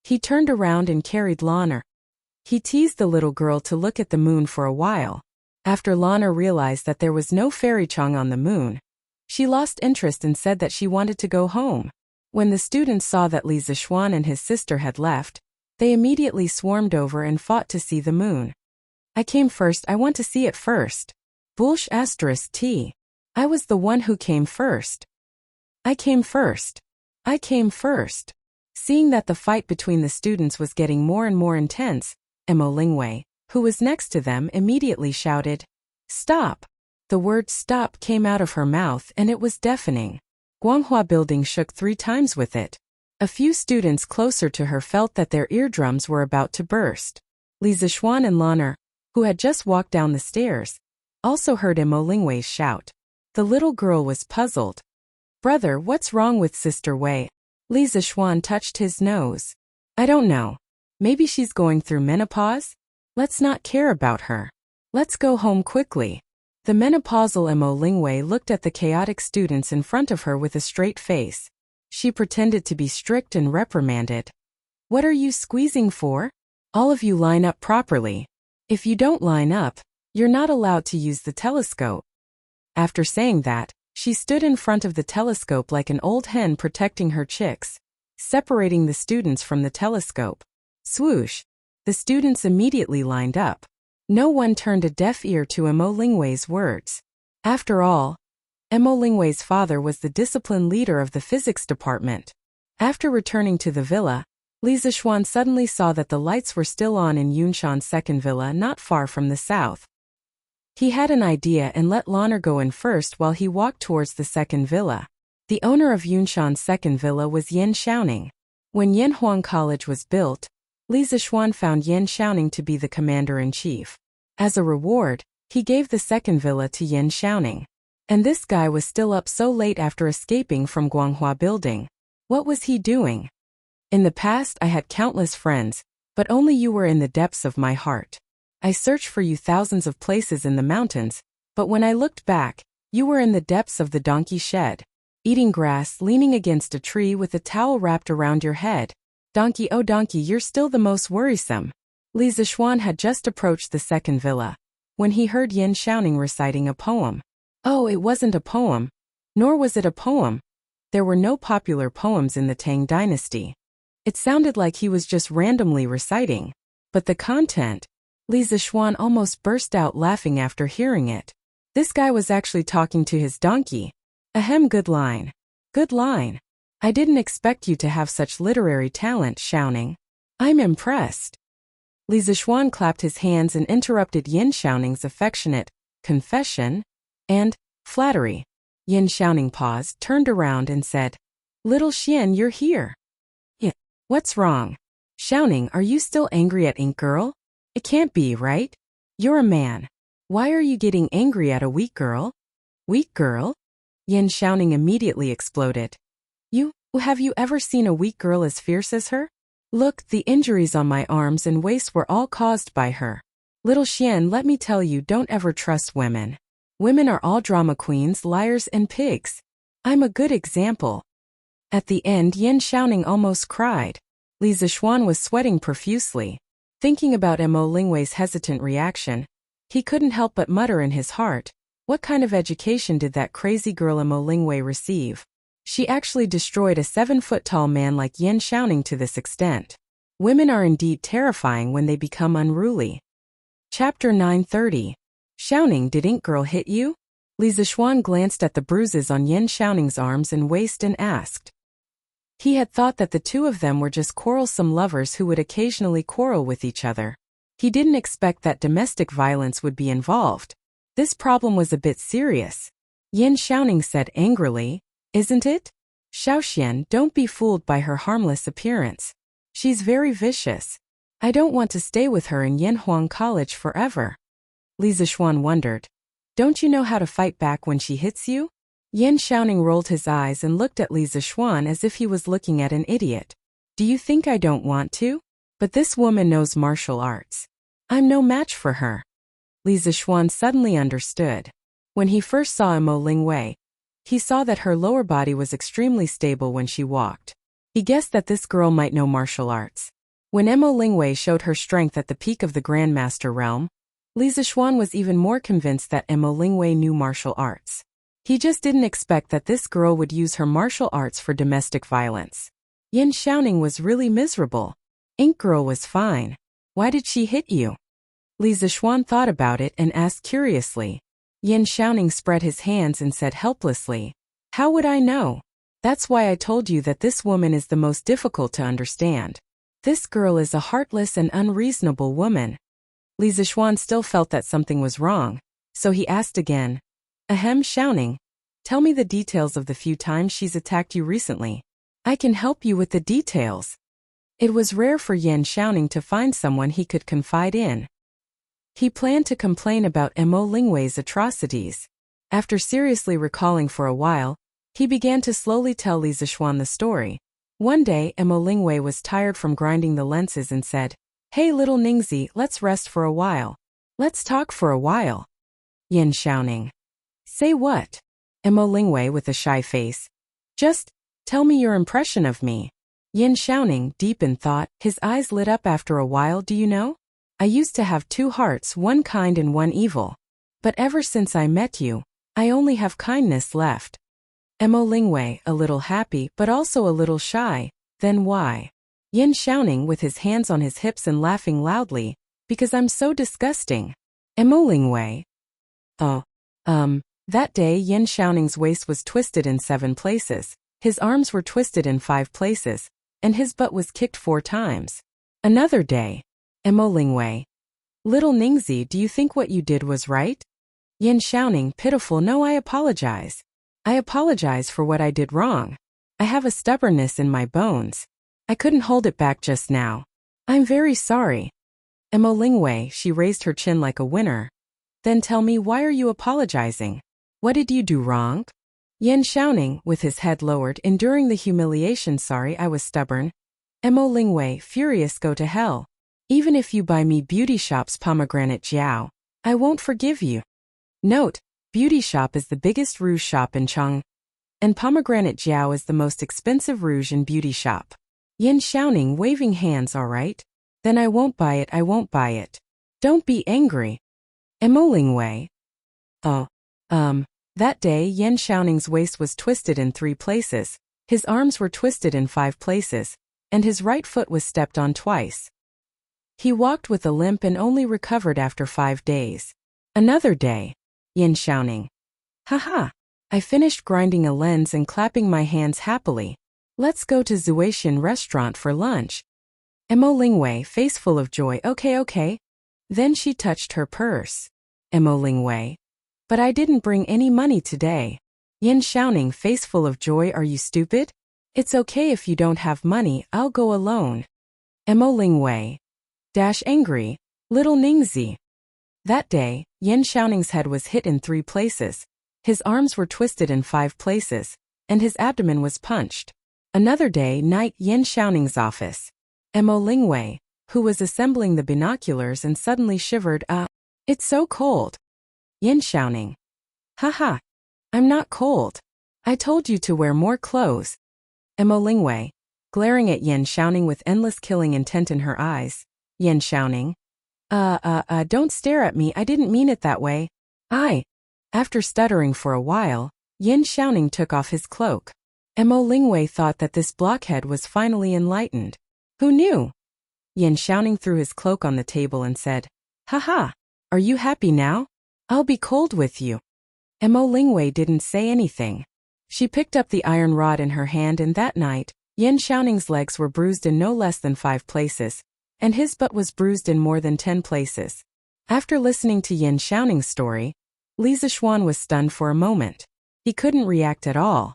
Speaker 1: He turned around and carried Lana. He teased the little girl to look at the moon for a while. After Lana realized that there was no fairy chong on the moon, she lost interest and said that she wanted to go home. When the students saw that Li Zishuan and his sister had left, they immediately swarmed over and fought to see the moon. I came first, I want to see it first. Bullsh asterisk T. I was the one who came first. I came first. I came first. Seeing that the fight between the students was getting more and more intense, Emo Lingwei, who was next to them, immediately shouted, Stop! The word stop came out of her mouth and it was deafening. Guanghua Building shook 3 times with it. A few students closer to her felt that their eardrums were about to burst. Li Zishuan and Lana, who had just walked down the stairs, also heard Emo Lingwei's shout. The little girl was puzzled. Brother, what's wrong with Sister Wei? Li Zishuan touched his nose. I don't know. Maybe she's going through menopause? Let's not care about her. Let's go home quickly. The menopausal Emo Lingwei looked at the chaotic students in front of her with a straight face. She pretended to be strict and reprimanded. What are you squeezing for? All of you line up properly. If you don't line up, you're not allowed to use the telescope. After saying that, she stood in front of the telescope like an old hen protecting her chicks, separating the students from the telescope. Swoosh! The students immediately lined up. No one turned a deaf ear to Emo Lingwei's words. After all, Emo Lingwei's father was the discipline leader of the physics department. After returning to the villa, Li Zishuan suddenly saw that the lights were still on in Yunshan's second villa not far from the south. He had an idea and let Loner go in first while he walked towards the second villa. The owner of Yunshan's second villa was Yin Xiaoning. When Yanhuang College was built, Li Zixuan found Yin Xiaoning to be the commander-in-chief. As a reward, he gave the second villa to Yin Xiaoning. And this guy was still up so late after escaping from Guanghua Building. What was he doing? In the past I had countless friends, but only you were in the depths of my heart. I searched for you thousands of places in the mountains, but when I looked back, you were in the depths of the donkey shed, eating grass, leaning against a tree with a towel wrapped around your head. Donkey, oh donkey, you're still the most worrisome. Li Zixuan had just approached the second villa when he heard Yin Xiaoning reciting a poem. Oh, it wasn't a poem. Nor was it a poem. There were no popular poems in the Tang dynasty. It sounded like he was just randomly reciting. But the content, Li Zixuan almost burst out laughing after hearing it. This guy was actually talking to his donkey. Ahem, good line. Good line. I didn't expect you to have such literary talent, Xiaoning. I'm impressed. Li Zixuan clapped his hands and interrupted Yin Xiaoning's affectionate confession and flattery. Yin Xiaoning paused, turned around and said, Little Xian, you're here. Yeah. What's wrong? Xiaoning, are you still angry at Ink Girl? It can't be, right? You're a man. Why are you getting angry at a weak girl? Weak girl? Yin Xiaoning immediately exploded. Have you ever seen a weak girl as fierce as her? Look, the injuries on my arms and waist were all caused by her. Little Xian, let me tell you, don't ever trust women. Women are all drama queens, liars and pigs. I'm a good example. At the end, Yin Xiaoning almost cried. Li Zixuan was sweating profusely. Thinking about Mo Lingwei's hesitant reaction, he couldn't help but mutter in his heart, what kind of education did that crazy girl Mo Lingwei receive? She actually destroyed a 7-foot-tall man like Yin Xiaoning to this extent. Women are indeed terrifying when they become unruly. Chapter 930. Xiaoning, did Ink Girl hit you? Li Zixuan glanced at the bruises on Yin Xiaoning's arms and waist and asked. He had thought that the two of them were just quarrelsome lovers who would occasionally quarrel with each other. He didn't expect that domestic violence would be involved. This problem was a bit serious. Yin Xiaoning said angrily, Isn't it? Xiaoxian, don't be fooled by her harmless appearance. She's very vicious. I don't want to stay with her in Yanhuang College forever. Li Zixuan wondered. Don't you know how to fight back when she hits you? Yin Xiaoning rolled his eyes and looked at Li Zixuan as if he was looking at an idiot. Do you think I don't want to? But this woman knows martial arts. I'm no match for her. Li Zixuan suddenly understood. When he first saw Mo Lingwei, he saw that her lower body was extremely stable when she walked. He guessed that this girl might know martial arts. When Mo Lingwei showed her strength at the peak of the Grandmaster realm, Li Zixuan was even more convinced that Mo Lingwei knew martial arts. He just didn't expect that this girl would use her martial arts for domestic violence. Yin Xiaoning was really miserable. Ink Girl was fine. Why did she hit you? Li Zixuan thought about it and asked curiously. Yin Xiaoning spread his hands and said helplessly, How would I know? That's why I told you that this woman is the most difficult to understand. This girl is a heartless and unreasonable woman. Li Zixuan still felt that something was wrong, so he asked again, Ahem, Xiaoning, tell me the details of the few times she's attacked you recently. I can help you with the details. It was rare for Yin Xiaoning to find someone he could confide in. He planned to complain about Mo Lingwei's atrocities. After seriously recalling for a while, he began to slowly tell Li Zixuan the story. One day, Mo Lingwei was tired from grinding the lenses and said, Hey little Ningzi, let's rest for a while. Let's talk for a while. Yin Xiaoning. Say what? Mo Lingwei with a shy face. Just tell me your impression of me. Yin Xiaoning, deep in thought, his eyes lit up after a while. Do you know? I used to have two hearts, one kind and one evil. But ever since I met you, I only have kindness left. Mo Lingwei, a little happy but also a little shy. Then why? Yin Xiaoning with his hands on his hips and laughing loudly. Because I'm so disgusting. Mo Lingwei. Oh. That day Yin Xiaoning's waist was twisted in 7 places, his arms were twisted in 5 places, and his butt was kicked 4 times. Another day. Mo Lingwei. Little Ningzi, do you think what you did was right? Yin shouting, pitiful, no, I apologize. I apologize for what I did wrong. I have a stubbornness in my bones. I couldn't hold it back just now. I'm very sorry. Mo Lingwei, she raised her chin like a winner. Then tell me, why are you apologizing? What did you do wrong? Yin shouting, with his head lowered, enduring the humiliation. Sorry, I was stubborn. Mo Lingwei, furious, go to hell. Even if you buy me beauty shop's pomegranate jiao, I won't forgive you. Note, beauty shop is the biggest rouge shop in Cheng, and pomegranate jiao is the most expensive rouge in beauty shop. Yin shouting, waving hands, all right. Then I won't buy it, I won't buy it. Don't be angry. Mo Lingwei. Oh. That day Yin Xiaoning's waist was twisted in 3 places, his arms were twisted in 5 places, and his right foot was stepped on twice. He walked with a limp and only recovered after 5 days. Another day. Yin Xiaoning. Haha. I finished grinding a lens and clapping my hands happily. Let's go to Zuaishan restaurant for lunch. Mo Lingwei, face full of joy, okay. Then she touched her purse. Mo Lingwei. But I didn't bring any money today. Yin Xiaoning, face full of joy, are you stupid? It's okay if you don't have money, I'll go alone. Mo Lingwei. Angry. Little Ningzi. That day, Yin Xiaoning's head was hit in 3 places, his arms were twisted in 5 places, and his abdomen was punched. Another day, night, Yin Xiaoning's office. Mo Lingwei, who was assembling the binoculars and suddenly shivered, it's so cold. Yin Xiaoning. Haha. I'm not cold. I told you to wear more clothes. Mo Lingwei, glaring at Yin Xiaoning with endless killing intent in her eyes. Yin Xiaoning. Don't stare at me, I didn't mean it that way. After stuttering for a while, Yin Xiaoning took off his cloak. Mo Lingwei thought that this blockhead was finally enlightened. Who knew? Yin Xiaoning threw his cloak on the table and said, Haha. Are you happy now? I'll be cold with you. Mo Lingwei didn't say anything. She picked up the iron rod in her hand, and that night, Yin Xiaoning's legs were bruised in no less than 5 places, and his butt was bruised in more than 10 places. After listening to Yin Xiaoning's story, Li Zixuan was stunned for a moment. He couldn't react at all.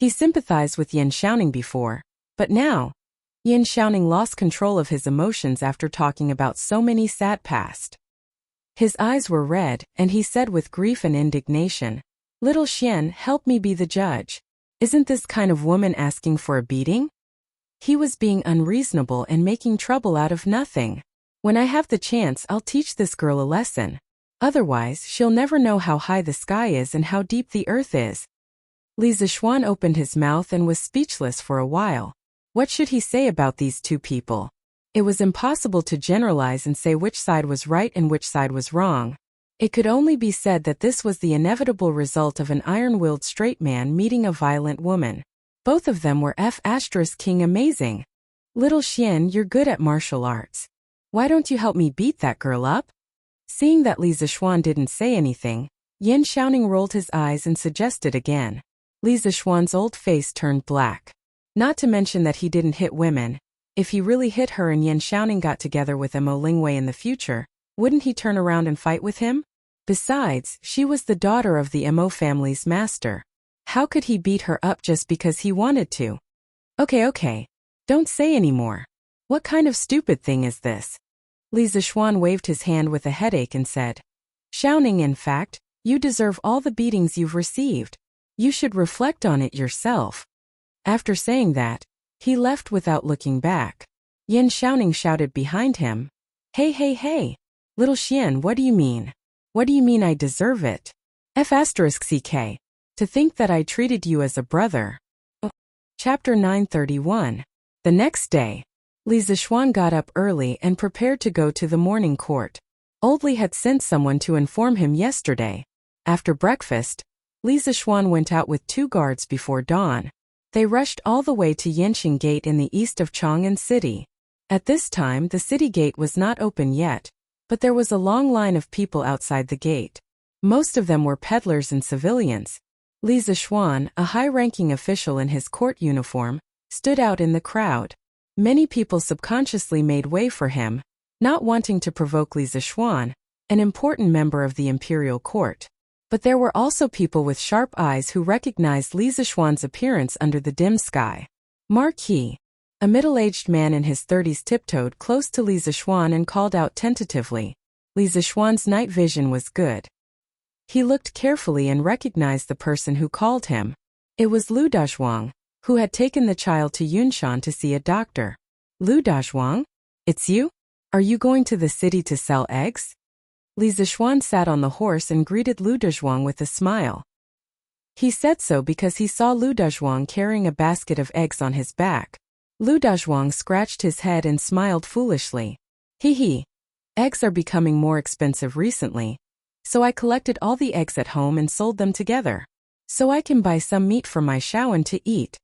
Speaker 1: He sympathized with Yin Xiaoning before, but now, Yin Xiaoning lost control of his emotions after talking about so many sad past. His eyes were red, and he said with grief and indignation, Little Xian, help me be the judge. Isn't this kind of woman asking for a beating? He was being unreasonable and making trouble out of nothing. When I have the chance, I'll teach this girl a lesson. Otherwise, she'll never know how high the sky is and how deep the earth is. Li Zixuan opened his mouth and was speechless for a while. What should he say about these 2 people? It was impossible to generalize and say which side was right and which side was wrong. It could only be said that this was the inevitable result of an iron-willed straight man meeting a violent woman. Both of them were King amazing. Little Xian, you're good at martial arts. Why don't you help me beat that girl up? Seeing that Li Zixuan didn't say anything, Yin Xiaoning rolled his eyes and suggested again. Li Zixuan's old face turned black. Not to mention that he didn't hit women. If he really hit her and Yin Xiaoning got together with Mo Lingwei in the future, wouldn't he turn around and fight with him? Besides, she was the daughter of the Mo family's master. How could he beat her up just because he wanted to? Okay. Don't say any more. What kind of stupid thing is this? Li Zixuan waved his hand with a headache and said, Xiaoning, in fact, you deserve all the beatings you've received. You should reflect on it yourself. After saying that, he left without looking back. Yin Xiaoning shouted behind him, Hey, Little Xian, what do you mean? What do you mean I deserve it? F***ck. To think that I treated you as a brother. Chapter 931. The next day, Li Zixuan got up early and prepared to go to the morning court. Old Li had sent someone to inform him yesterday. After breakfast, Li Zixuan went out with 2 guards before dawn. They rushed all the way to Yanqing Gate in the east of Chang'an City. At this time, the city gate was not open yet, but there was a long line of people outside the gate. Most of them were peddlers and civilians. Li Zixuan, a high-ranking official in his court uniform, stood out in the crowd. Many people subconsciously made way for him, not wanting to provoke Li Zixuan, an important member of the imperial court. But there were also people with sharp eyes who recognized Li Zixuan's appearance under the dim sky. Marquis, a middle-aged man in his 30s, tiptoed close to Li Zixuan and called out tentatively. Li Zixuan's night vision was good. He looked carefully and recognized the person who called him. It was Lu Dazhuang, who had taken the child to Yunshan to see a doctor. Lu Dazhuang? It's you? Are you going to the city to sell eggs? Li Zixuan sat on the horse and greeted Lu Dazhuang with a smile. He said so because he saw Lu Dazhuang carrying a basket of eggs on his back. Lu Dazhuang scratched his head and smiled foolishly. Hee. Eggs are becoming more expensive recently, so I collected all the eggs at home and sold them together, so I can buy some meat for my Shaoan to eat.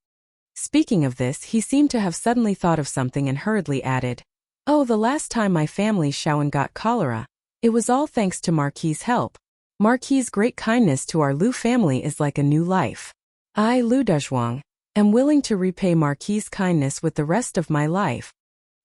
Speaker 1: Speaking of this, he seemed to have suddenly thought of something and hurriedly added, "Oh, the last time my family's Shaoan got cholera, it was all thanks to Marquis's help. Marquis's great kindness to our Lu family is like a new life. I, Lu Dazhuang, am willing to repay Marquis's kindness with the rest of my life."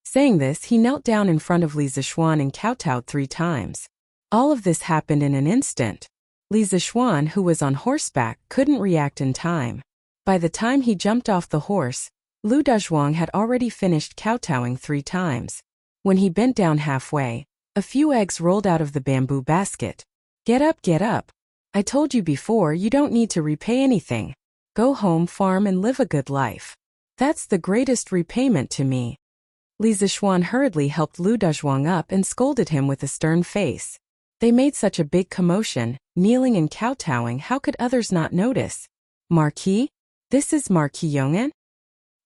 Speaker 1: Saying this, he knelt down in front of Li Zixuan and kowtowed 3 times. All of this happened in an instant. Li Zixuan, who was on horseback, couldn't react in time. By the time he jumped off the horse, Lu Dazhuang had already finished kowtowing 3 times. When he bent down halfway, a few eggs rolled out of the bamboo basket. Get up. I told you before, you don't need to repay anything. Go home, farm and live a good life. That's the greatest repayment to me." Li Zixuan hurriedly helped Lu Dazhuang up and scolded him with a stern face. They made such a big commotion, kneeling and kowtowing, how could others not notice? Marquis? This is Marquis Yong'an?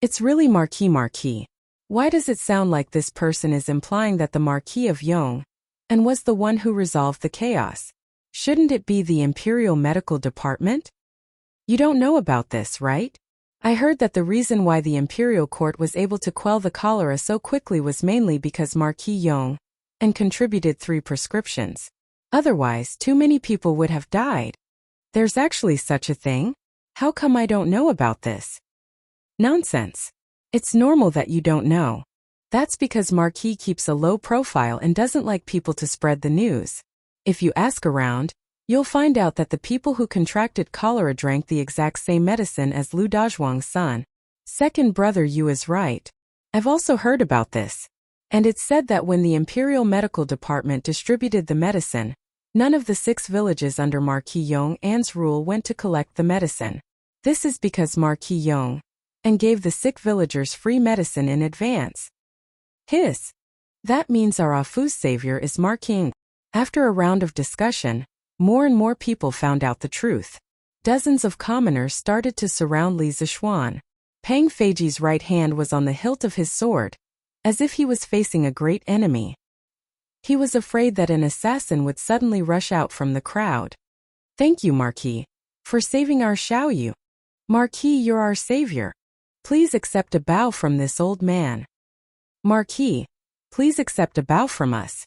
Speaker 1: It's really Marquis. Why does it sound like this person is implying that the Marquis of Yong and was the one who resolved the chaos? Shouldn't it be the Imperial Medical Department? You don't know about this, right? I heard that the reason why the Imperial Court was able to quell the cholera so quickly was mainly because Marquis Yong and contributed 3 prescriptions. Otherwise, too many people would have died. There's actually such a thing? How come I don't know about this? Nonsense. It's normal that you don't know. That's because Marquis keeps a low profile and doesn't like people to spread the news. If you ask around, you'll find out that the people who contracted cholera drank the exact same medicine as Lu Dazhuang's son. Second brother Yu is right. I've also heard about this. And it's said that when the Imperial Medical Department distributed the medicine, none of the 6 villages under Marquis Yong'an's rule went to collect the medicine. This is because Marquis Yong and gave the sick villagers free medicine in advance. That means our Afu's savior is Marquis. After a round of discussion, more and more people found out the truth. Dozens of commoners started to surround Li Zixuan. Pang Feiji's right hand was on the hilt of his sword, as if he was facing a great enemy. He was afraid that an assassin would suddenly rush out from the crowd. "Thank you, Marquis, for saving our Xiaoyu. Marquis, you're our savior. Please accept a bow from this old man." "Marquis, please accept a bow from us."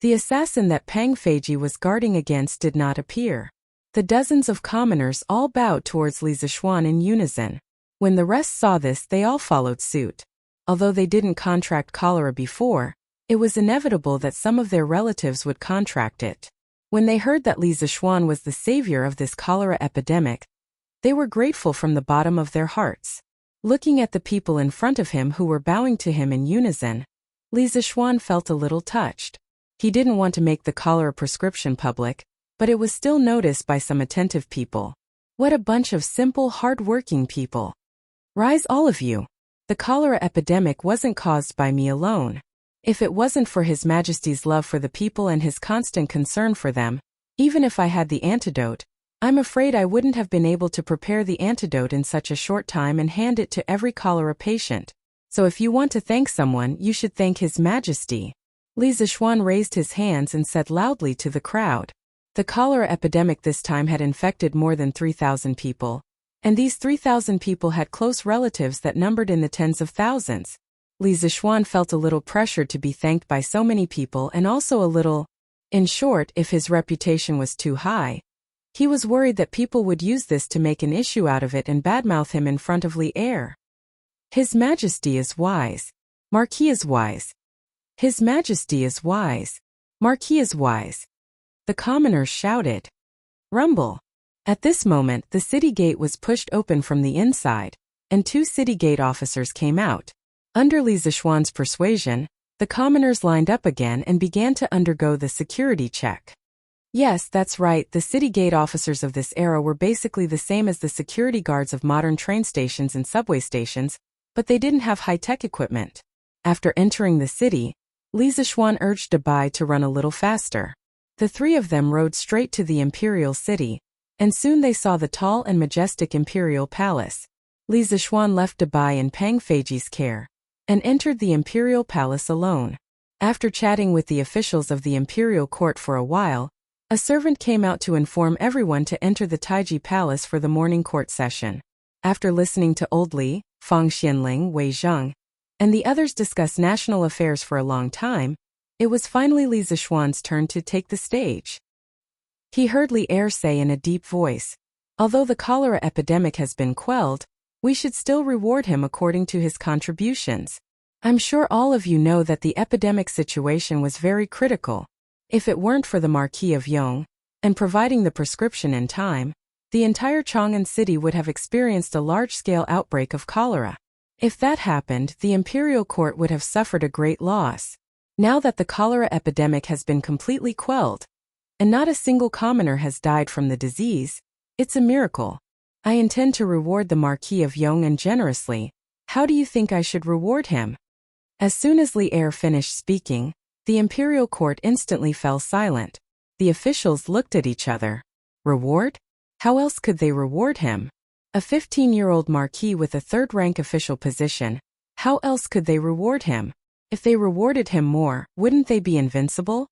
Speaker 1: The assassin that Pang Feiji was guarding against did not appear. The dozens of commoners all bowed towards Li Zixuan in unison. When the rest saw this, they all followed suit. Although they didn't contract cholera before, it was inevitable that some of their relatives would contract it. When they heard that Li Zixuan was the savior of this cholera epidemic, they were grateful from the bottom of their hearts. Looking at the people in front of him who were bowing to him in unison, Li Zixuan felt a little touched. He didn't want to make the cholera prescription public, but it was still noticed by some attentive people. What a bunch of simple, hard-working people. Rise all of you. The cholera epidemic wasn't caused by me alone. If it wasn't for His Majesty's love for the people and his constant concern for them, even if I had the antidote, I'm afraid I wouldn't have been able to prepare the antidote in such a short time and hand it to every cholera patient. So if you want to thank someone, you should thank His Majesty. Li Zixuan raised his hands and said loudly to the crowd. The cholera epidemic this time had infected more than 3,000 people, and these 3,000 people had close relatives that numbered in the tens of thousands. Li Zixuan felt a little pressured to be thanked by so many people and also a little, in short, if his reputation was too high. He was worried that people would use this to make an issue out of it and badmouth him in front of Li Heir. His Majesty is wise. Marquis is wise. His Majesty is wise. Marquis is wise. the commoners shouted. Rumble. At this moment, the city gate was pushed open from the inside, and 2 city gate officers came out. Under Li Zishuan's persuasion, the commoners lined up again and began to undergo the security check. Yes, that's right, the city gate officers of this era were basically the same as the security guards of modern train stations and subway stations, but they didn't have high-tech equipment. After entering the city, Li Zishuan urged Dabai to run a little faster. The 3 of them rode straight to the imperial city, and soon they saw the tall and majestic imperial palace. Li Zishuan left Dabai in Pang Feiji's care, and entered the imperial palace alone. After chatting with the officials of the imperial court for a while, a servant came out to inform everyone to enter the Taiji Palace for the morning court session. After listening to Old Li, Fang Xianling, Wei Zheng, and the others discuss national affairs for a long time, it was finally Li Zishuan's turn to take the stage. He heard Li Er say in a deep voice, "Although the cholera epidemic has been quelled, we should still reward him according to his contributions. I'm sure all of you know that the epidemic situation was very critical. If it weren't for the Marquis of Yong, and providing the prescription in time, the entire Chang'an city would have experienced a large-scale outbreak of cholera. If that happened, the imperial court would have suffered a great loss. Now that the cholera epidemic has been completely quelled, and not a single commoner has died from the disease, it's a miracle. I intend to reward the Marquis of Yong and generously. How do you think I should reward him?" As soon as Li Er finished speaking, the imperial court instantly fell silent. The officials looked at each other. Reward? How else could they reward him? A 15-year-old marquis with a third-rank official position, how else could they reward him? If they rewarded him more, wouldn't they be invincible?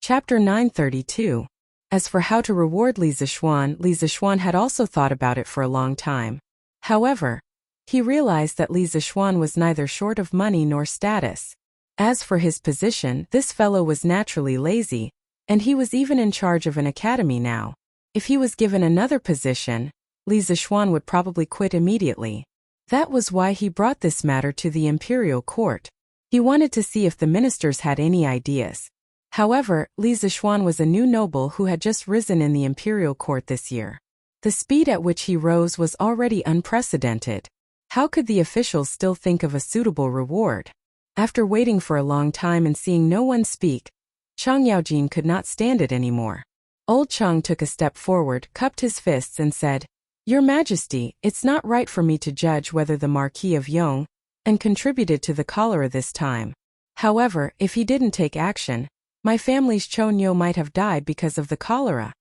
Speaker 1: Chapter 932. As for how to reward Li Zishuan had also thought about it for a long time. However, he realized that Li Zishuan was neither short of money nor status. As for his position, this fellow was naturally lazy, and he was even in charge of an academy now. If he was given another position, Li Zishuan would probably quit immediately. That was why he brought this matter to the imperial court. He wanted to see if the ministers had any ideas. However, Li Zishuan was a new noble who had just risen in the imperial court this year. The speed at which he rose was already unprecedented. How could the officials still think of a suitable reward? After waiting for a long time and seeing no one speak, Chang Yaojin could not stand it anymore. Old Chang took a step forward, cupped his fists and said, "Your Majesty, it's not right for me to judge whether the Marquis of Yong and contributed to the cholera this time. However, if he didn't take action, my family's Chonyo might have died because of the cholera.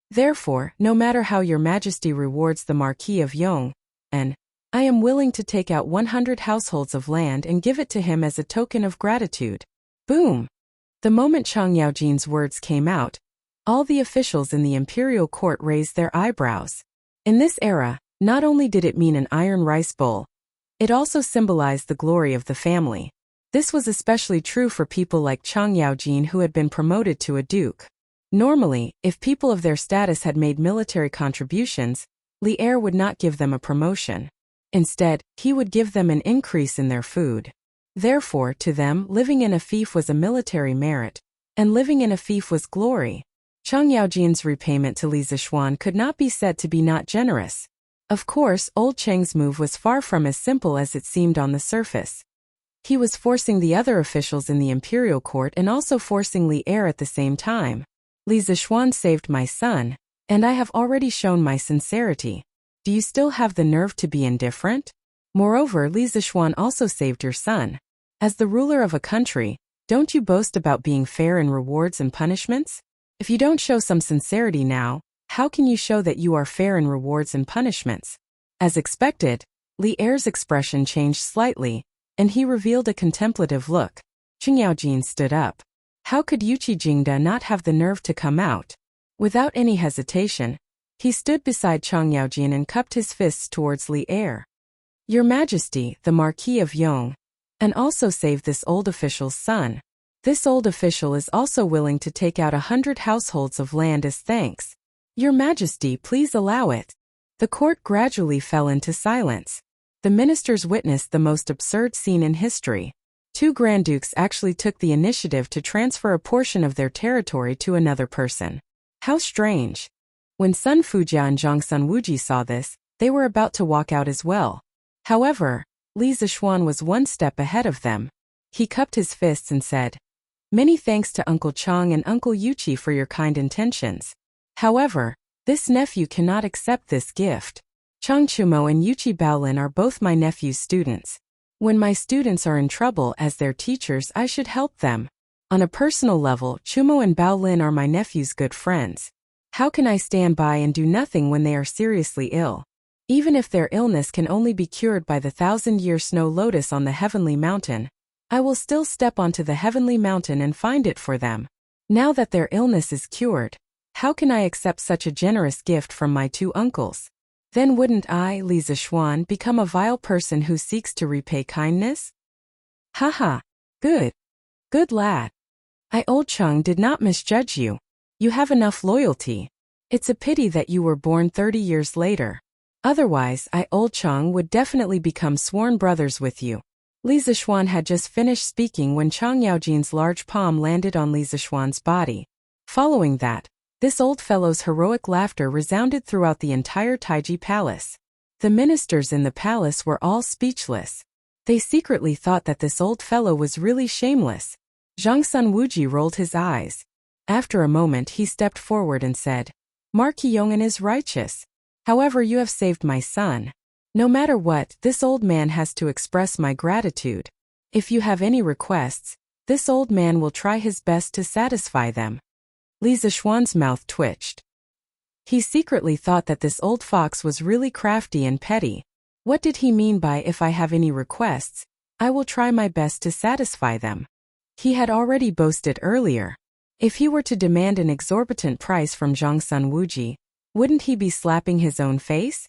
Speaker 1: Therefore, no matter how your Majesty rewards the Marquis of Yong, and I am willing to take out 100 households of land and give it to him as a token of gratitude." Boom! The moment Chang Yaojin's words came out, all the officials in the imperial court raised their eyebrows. In this era, not only did it mean an iron rice bowl, it also symbolized the glory of the family. This was especially true for people like Chang Yaojin who had been promoted to a duke. Normally, if people of their status had made military contributions, Li Er would not give them a promotion. Instead, he would give them an increase in their food. Therefore, to them, living in a fief was a military merit, and living in a fief was glory. Chang Yaojin's repayment to Li Zishuan could not be said to be not generous. Of course, old Cheng's move was far from as simple as it seemed on the surface. He was forcing the other officials in the imperial court and also forcing Li Er at the same time. Li Zishuan saved my son, and I have already shown my sincerity. Do you still have the nerve to be indifferent? Moreover, Li Zishuan also saved your son. As the ruler of a country, don't you boast about being fair in rewards and punishments? If you don't show some sincerity now, how can you show that you are fair in rewards and punishments? As expected, Li Er's expression changed slightly, and he revealed a contemplative look. Chang Yaojin stood up. How could Yuqi Jingda not have the nerve to come out? Without any hesitation, he stood beside Chang Yaojin and cupped his fists towards Li Er. Your Majesty, the Marquis of Yong, and also saved this old official's son. This old official is also willing to take out 100 households of land as thanks. Your Majesty, please allow it. The court gradually fell into silence. The ministers witnessed the most absurd scene in history. 2 Grand Dukes actually took the initiative to transfer a portion of their territory to another person. How strange. When Sun Fujia and Zhang Sun Wuji saw this, they were about to walk out as well. However, Li Zixuan was one step ahead of them. He cupped his fists and said, "Many thanks to Uncle Chang and Uncle Yuchi for your kind intentions. However, this nephew cannot accept this gift. Chang Chumo and Yuchi Baolin are both my nephew's students. When my students are in trouble as their teachers, I should help them. On a personal level, Chumo and Baolin are my nephew's good friends. How can I stand by and do nothing when they are seriously ill? Even if their illness can only be cured by the 1,000-year snow lotus on the heavenly mountain, I will still step onto the heavenly mountain and find it for them. Now that their illness is cured, how can I accept such a generous gift from my two uncles? Then wouldn't I, Li Zixuan, become a vile person who seeks to repay kindness?" Haha. Good. Good lad. I, Old Cheng, did not misjudge you. You have enough loyalty. It's a pity that you were born 30 years later. Otherwise, I, Old Cheng, would definitely become sworn brothers with you. Li Zixuan had just finished speaking when Chang Yaojin's large palm landed on Li Zixuan's body. Following that, this old fellow's heroic laughter resounded throughout the entire Taiji Palace. The ministers in the palace were all speechless. They secretly thought that this old fellow was really shameless. Zhang Sun Wuji rolled his eyes. After a moment he stepped forward and said, "Marquis Yong'an is righteous. However, you have saved my son. No matter what, this old man has to express my gratitude. If you have any requests, this old man will try his best to satisfy them." Li Zixuan's mouth twitched. He secretly thought that this old fox was really crafty and petty. What did he mean by "if I have any requests, I will try my best to satisfy them"? He had already boasted earlier. If he were to demand an exorbitant price from Zhang Sun Wuji, wouldn't he be slapping his own face?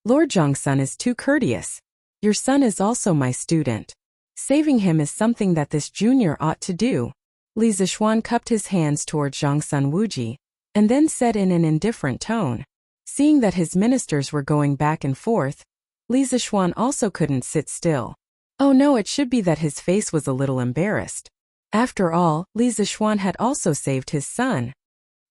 Speaker 1: Lord Zhang Sun is too courteous. Your son is also my student. Saving him is something that this junior ought to do. Li Zixuan cupped his hands toward Zhang Sun Wuji, and then said in an indifferent tone. Seeing that his ministers were going back and forth, Li Zixuan also couldn't sit still. Oh no, it should be that his face was a little embarrassed. After all, Li Zixuan had also saved his son.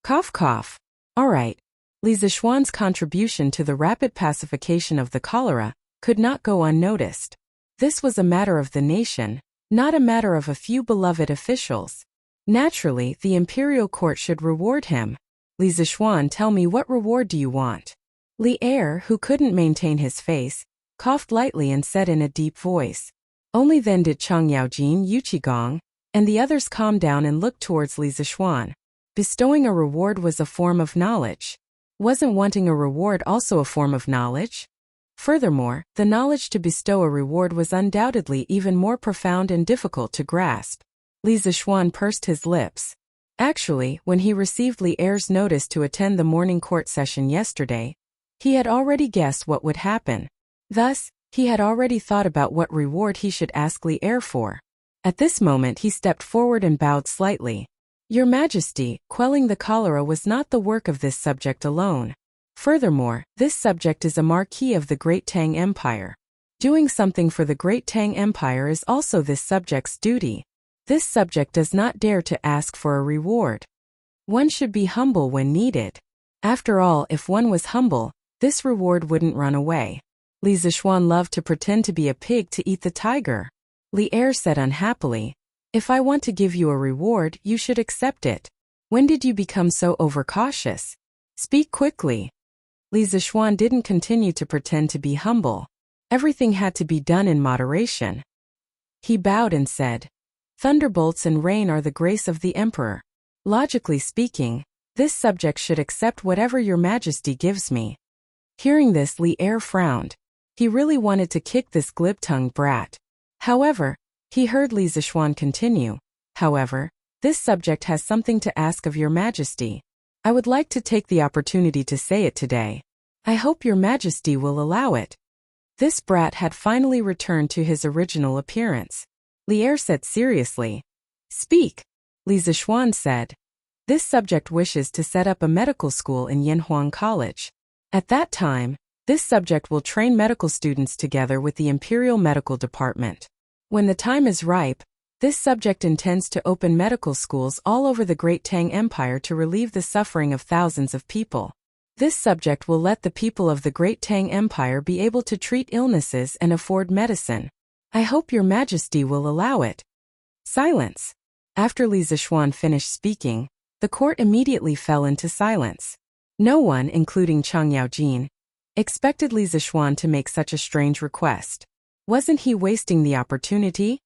Speaker 1: Cough cough. Alright. Li Zixuan's contribution to the rapid pacification of the cholera could not go unnoticed. This was a matter of the nation, not a matter of a few beloved officials. Naturally, the imperial court should reward him. Li Zixuan, tell me, what reward do you want? Li Er, who couldn't maintain his face, coughed lightly and said in a deep voice. Only then did Chang Yaojin, Yuqigong, and the others calm down and look towards Li Zixuan. Bestowing a reward was a form of knowledge. Wasn't wanting a reward also a form of knowledge? Furthermore, the knowledge to bestow a reward was undoubtedly even more profound and difficult to grasp. Li Zixuan pursed his lips. Actually, when he received Li Er's notice to attend the morning court session yesterday, he had already guessed what would happen. Thus, he had already thought about what reward he should ask Li Er for. At this moment he stepped forward and bowed slightly. Your Majesty, quelling the cholera was not the work of this subject alone. Furthermore, this subject is a marquis of the Great Tang Empire. Doing something for the Great Tang Empire is also this subject's duty. This subject does not dare to ask for a reward. One should be humble when needed. After all, if one was humble, this reward wouldn't run away. Li Zixuan loved to pretend to be a pig to eat the tiger. Li Er said unhappily, if I want to give you a reward, you should accept it. When did you become so overcautious? Speak quickly. Li Zixuan didn't continue to pretend to be humble. Everything had to be done in moderation. He bowed and said, Thunderbolts and rain are the grace of the emperor. Logically speaking, this subject should accept whatever your majesty gives me. Hearing this, Li Er frowned. He really wanted to kick this glib-tongued brat. However, he heard Li Zixuan continue. However, this subject has something to ask of your majesty. I would like to take the opportunity to say it today. I hope your majesty will allow it. This brat had finally returned to his original appearance. Li Er said seriously. Speak. Li Zixuan said. This subject wishes to set up a medical school in Yanhuang College. At that time, this subject will train medical students together with the Imperial Medical Department. When the time is ripe, This subject intends to open medical schools all over the Great Tang Empire to relieve the suffering of thousands of people. This subject will let the people of the Great Tang Empire be able to treat illnesses and afford medicine. I hope Your Majesty will allow it. Silence. After Li Zixuan finished speaking, the court immediately fell into silence. No one, including Chang Yaojin, expected Li Zixuan to make such a strange request. Wasn't he wasting the opportunity?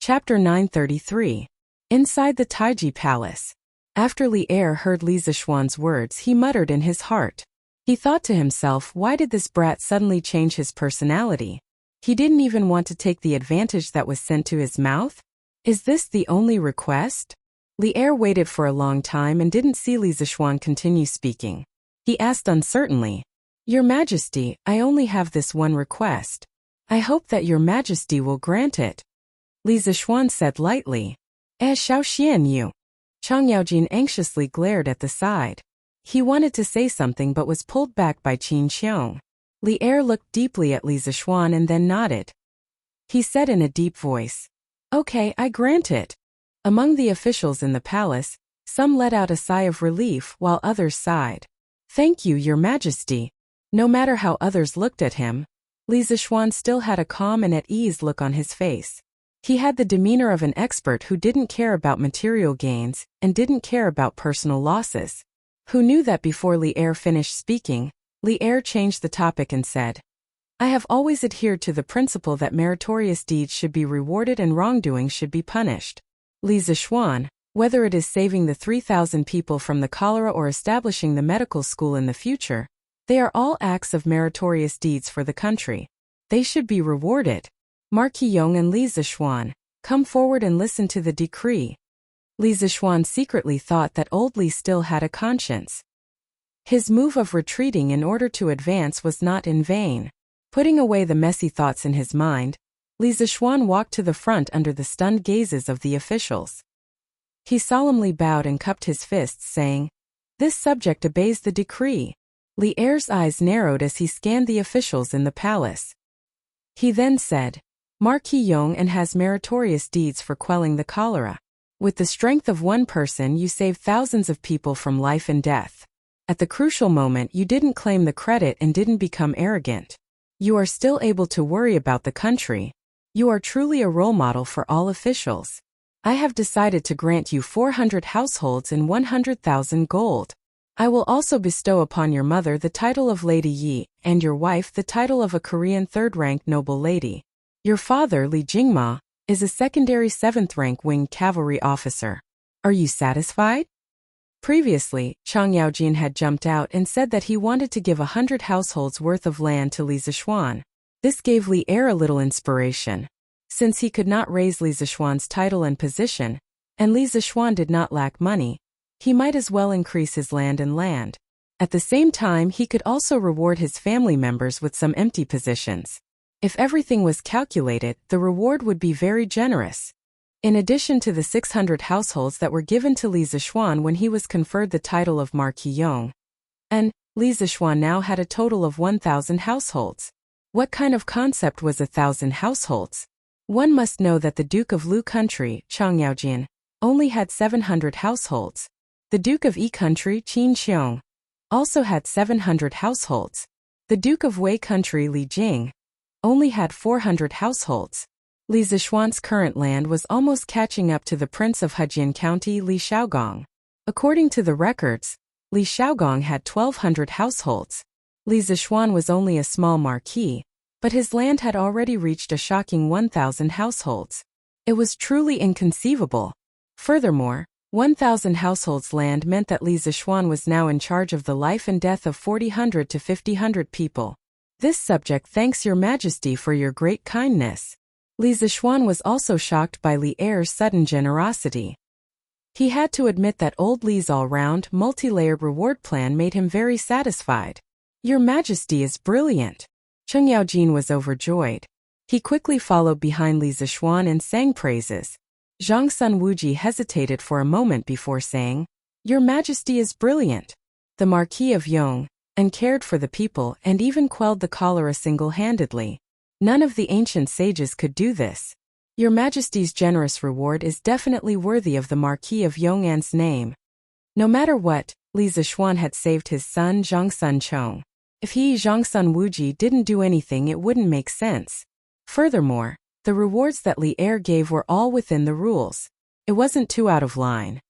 Speaker 1: Chapter 933. Inside the Taiji Palace. After Li Er heard Li Zixuan's words, he muttered in his heart. He thought to himself, why did this brat suddenly change his personality? He didn't even want to take the advantage that was sent to his mouth? Is this the only request? Li Er waited for a long time and didn't see Li Zixuan continue speaking. He asked uncertainly, Your Majesty, I only have this one request. I hope that Your Majesty will grant it. Li Zixuan said lightly, Xiao Xian you. Chang Yaojin anxiously glared at the side. He wanted to say something but was pulled back by Qin Xiong. Li Er looked deeply at Li Zixuan and then nodded. He said in a deep voice, Okay, I grant it. Among the officials in the palace, some let out a sigh of relief while others sighed. Thank you, Your Majesty. No matter how others looked at him, Li Zixuan still had a calm and at ease look on his face. He had the demeanor of an expert who didn't care about material gains and didn't care about personal losses. Who knew that before Li Er finished speaking, Li Er changed the topic and said, I have always adhered to the principle that meritorious deeds should be rewarded and wrongdoing should be punished. Li Zixuan, whether it is saving the 3,000 people from the cholera or establishing the medical school in the future, they are all acts of meritorious deeds for the country. They should be rewarded. Marquis Yong and Li Zixuan, come forward and listen to the decree. Li Zixuan secretly thought that old Li still had a conscience. His move of retreating in order to advance was not in vain. Putting away the messy thoughts in his mind, Li Zixuan walked to the front under the stunned gazes of the officials. He solemnly bowed and cupped his fists, saying, This subject obeys the decree. Li Er's eyes narrowed as he scanned the officials in the palace. He then said, Marquis Yong and has meritorious deeds for quelling the cholera. With the strength of one person you saved thousands of people from life and death. At the crucial moment you didn't claim the credit and didn't become arrogant. You are still able to worry about the country. You are truly a role model for all officials. I have decided to grant you 400 households and 100,000 gold. I will also bestow upon your mother the title of Lady Yi, and your wife the title of a Korean third-rank noble lady. Your father, Li Jingma, is a secondary 7th-rank winged cavalry officer. Are you satisfied? Previously, Chang Yaojin had jumped out and said that he wanted to give 100 households worth of land to Li Zixuan. This gave Li Er a little inspiration. Since he could not raise Li Zixuan's title and position, and Li Zixuan did not lack money, he might as well increase his land and land. At the same time, he could also reward his family members with some empty positions. If everything was calculated, the reward would be very generous. In addition to the 600 households that were given to Li Zixuan when he was conferred the title of Marquis Yong, and Li Zixuan now had a total of 1,000 households. What kind of concept was 1,000 households? One must know that the Duke of Lu Country, Chang Yaojin, only had 700 households. The Duke of Yi Country, Qin Xiong, also had 700 households. The Duke of Wei Country, Li Jing, only had 400 households. Li Zixuan's current land was almost catching up to the Prince of Hejian County, Li Shaogong. According to the records, Li Shaogong had 1,200 households. Li Zixuan was only a small marquis, but his land had already reached a shocking 1,000 households. It was truly inconceivable. Furthermore, 1,000 households land meant that Li Zixuan was now in charge of the life and death of 400 to 500 people. This subject thanks Your Majesty for your great kindness. Li Zixuan was also shocked by Li Er's sudden generosity. He had to admit that old Li's all-round, multi-layered reward plan made him very satisfied. Your Majesty is brilliant. Cheng Yaojin was overjoyed. He quickly followed behind Li Zixuan and sang praises. Zhang Sun Wuji hesitated for a moment before saying, Your Majesty is brilliant. The Marquis of Yong, and cared for the people and even quelled the cholera single-handedly. None of the ancient sages could do this. Your Majesty's generous reward is definitely worthy of the Marquis of Yong'an's name. No matter what, Li Zixuan had saved his son Zhang Sun Chong. If he Zhang Sun Wuji didn't do anything, it wouldn't make sense. Furthermore, the rewards that Li Er gave were all within the rules. It wasn't too out of line.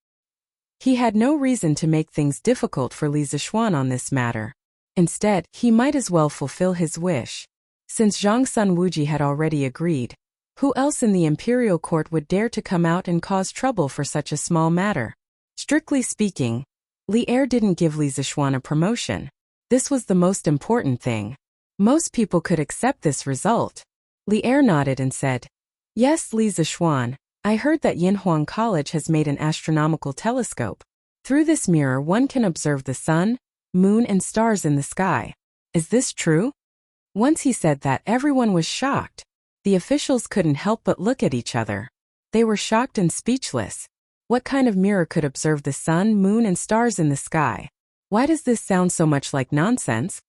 Speaker 1: He had no reason to make things difficult for Li Zixuan on this matter. Instead, he might as well fulfill his wish. Since Zhang Sun Wuji had already agreed, who else in the imperial court would dare to come out and cause trouble for such a small matter? Strictly speaking, Li Er didn't give Li Zixuan a promotion. This was the most important thing. Most people could accept this result. Li Er nodded and said, "Yes, Li Zixuan, I heard that Yanhuang College has made an astronomical telescope. Through this mirror one can observe the sun, moon and stars in the sky. Is this true?" Once he said that, everyone was shocked. The officials couldn't help but look at each other. They were shocked and speechless. What kind of mirror could observe the sun, moon and stars in the sky? Why does this sound so much like nonsense?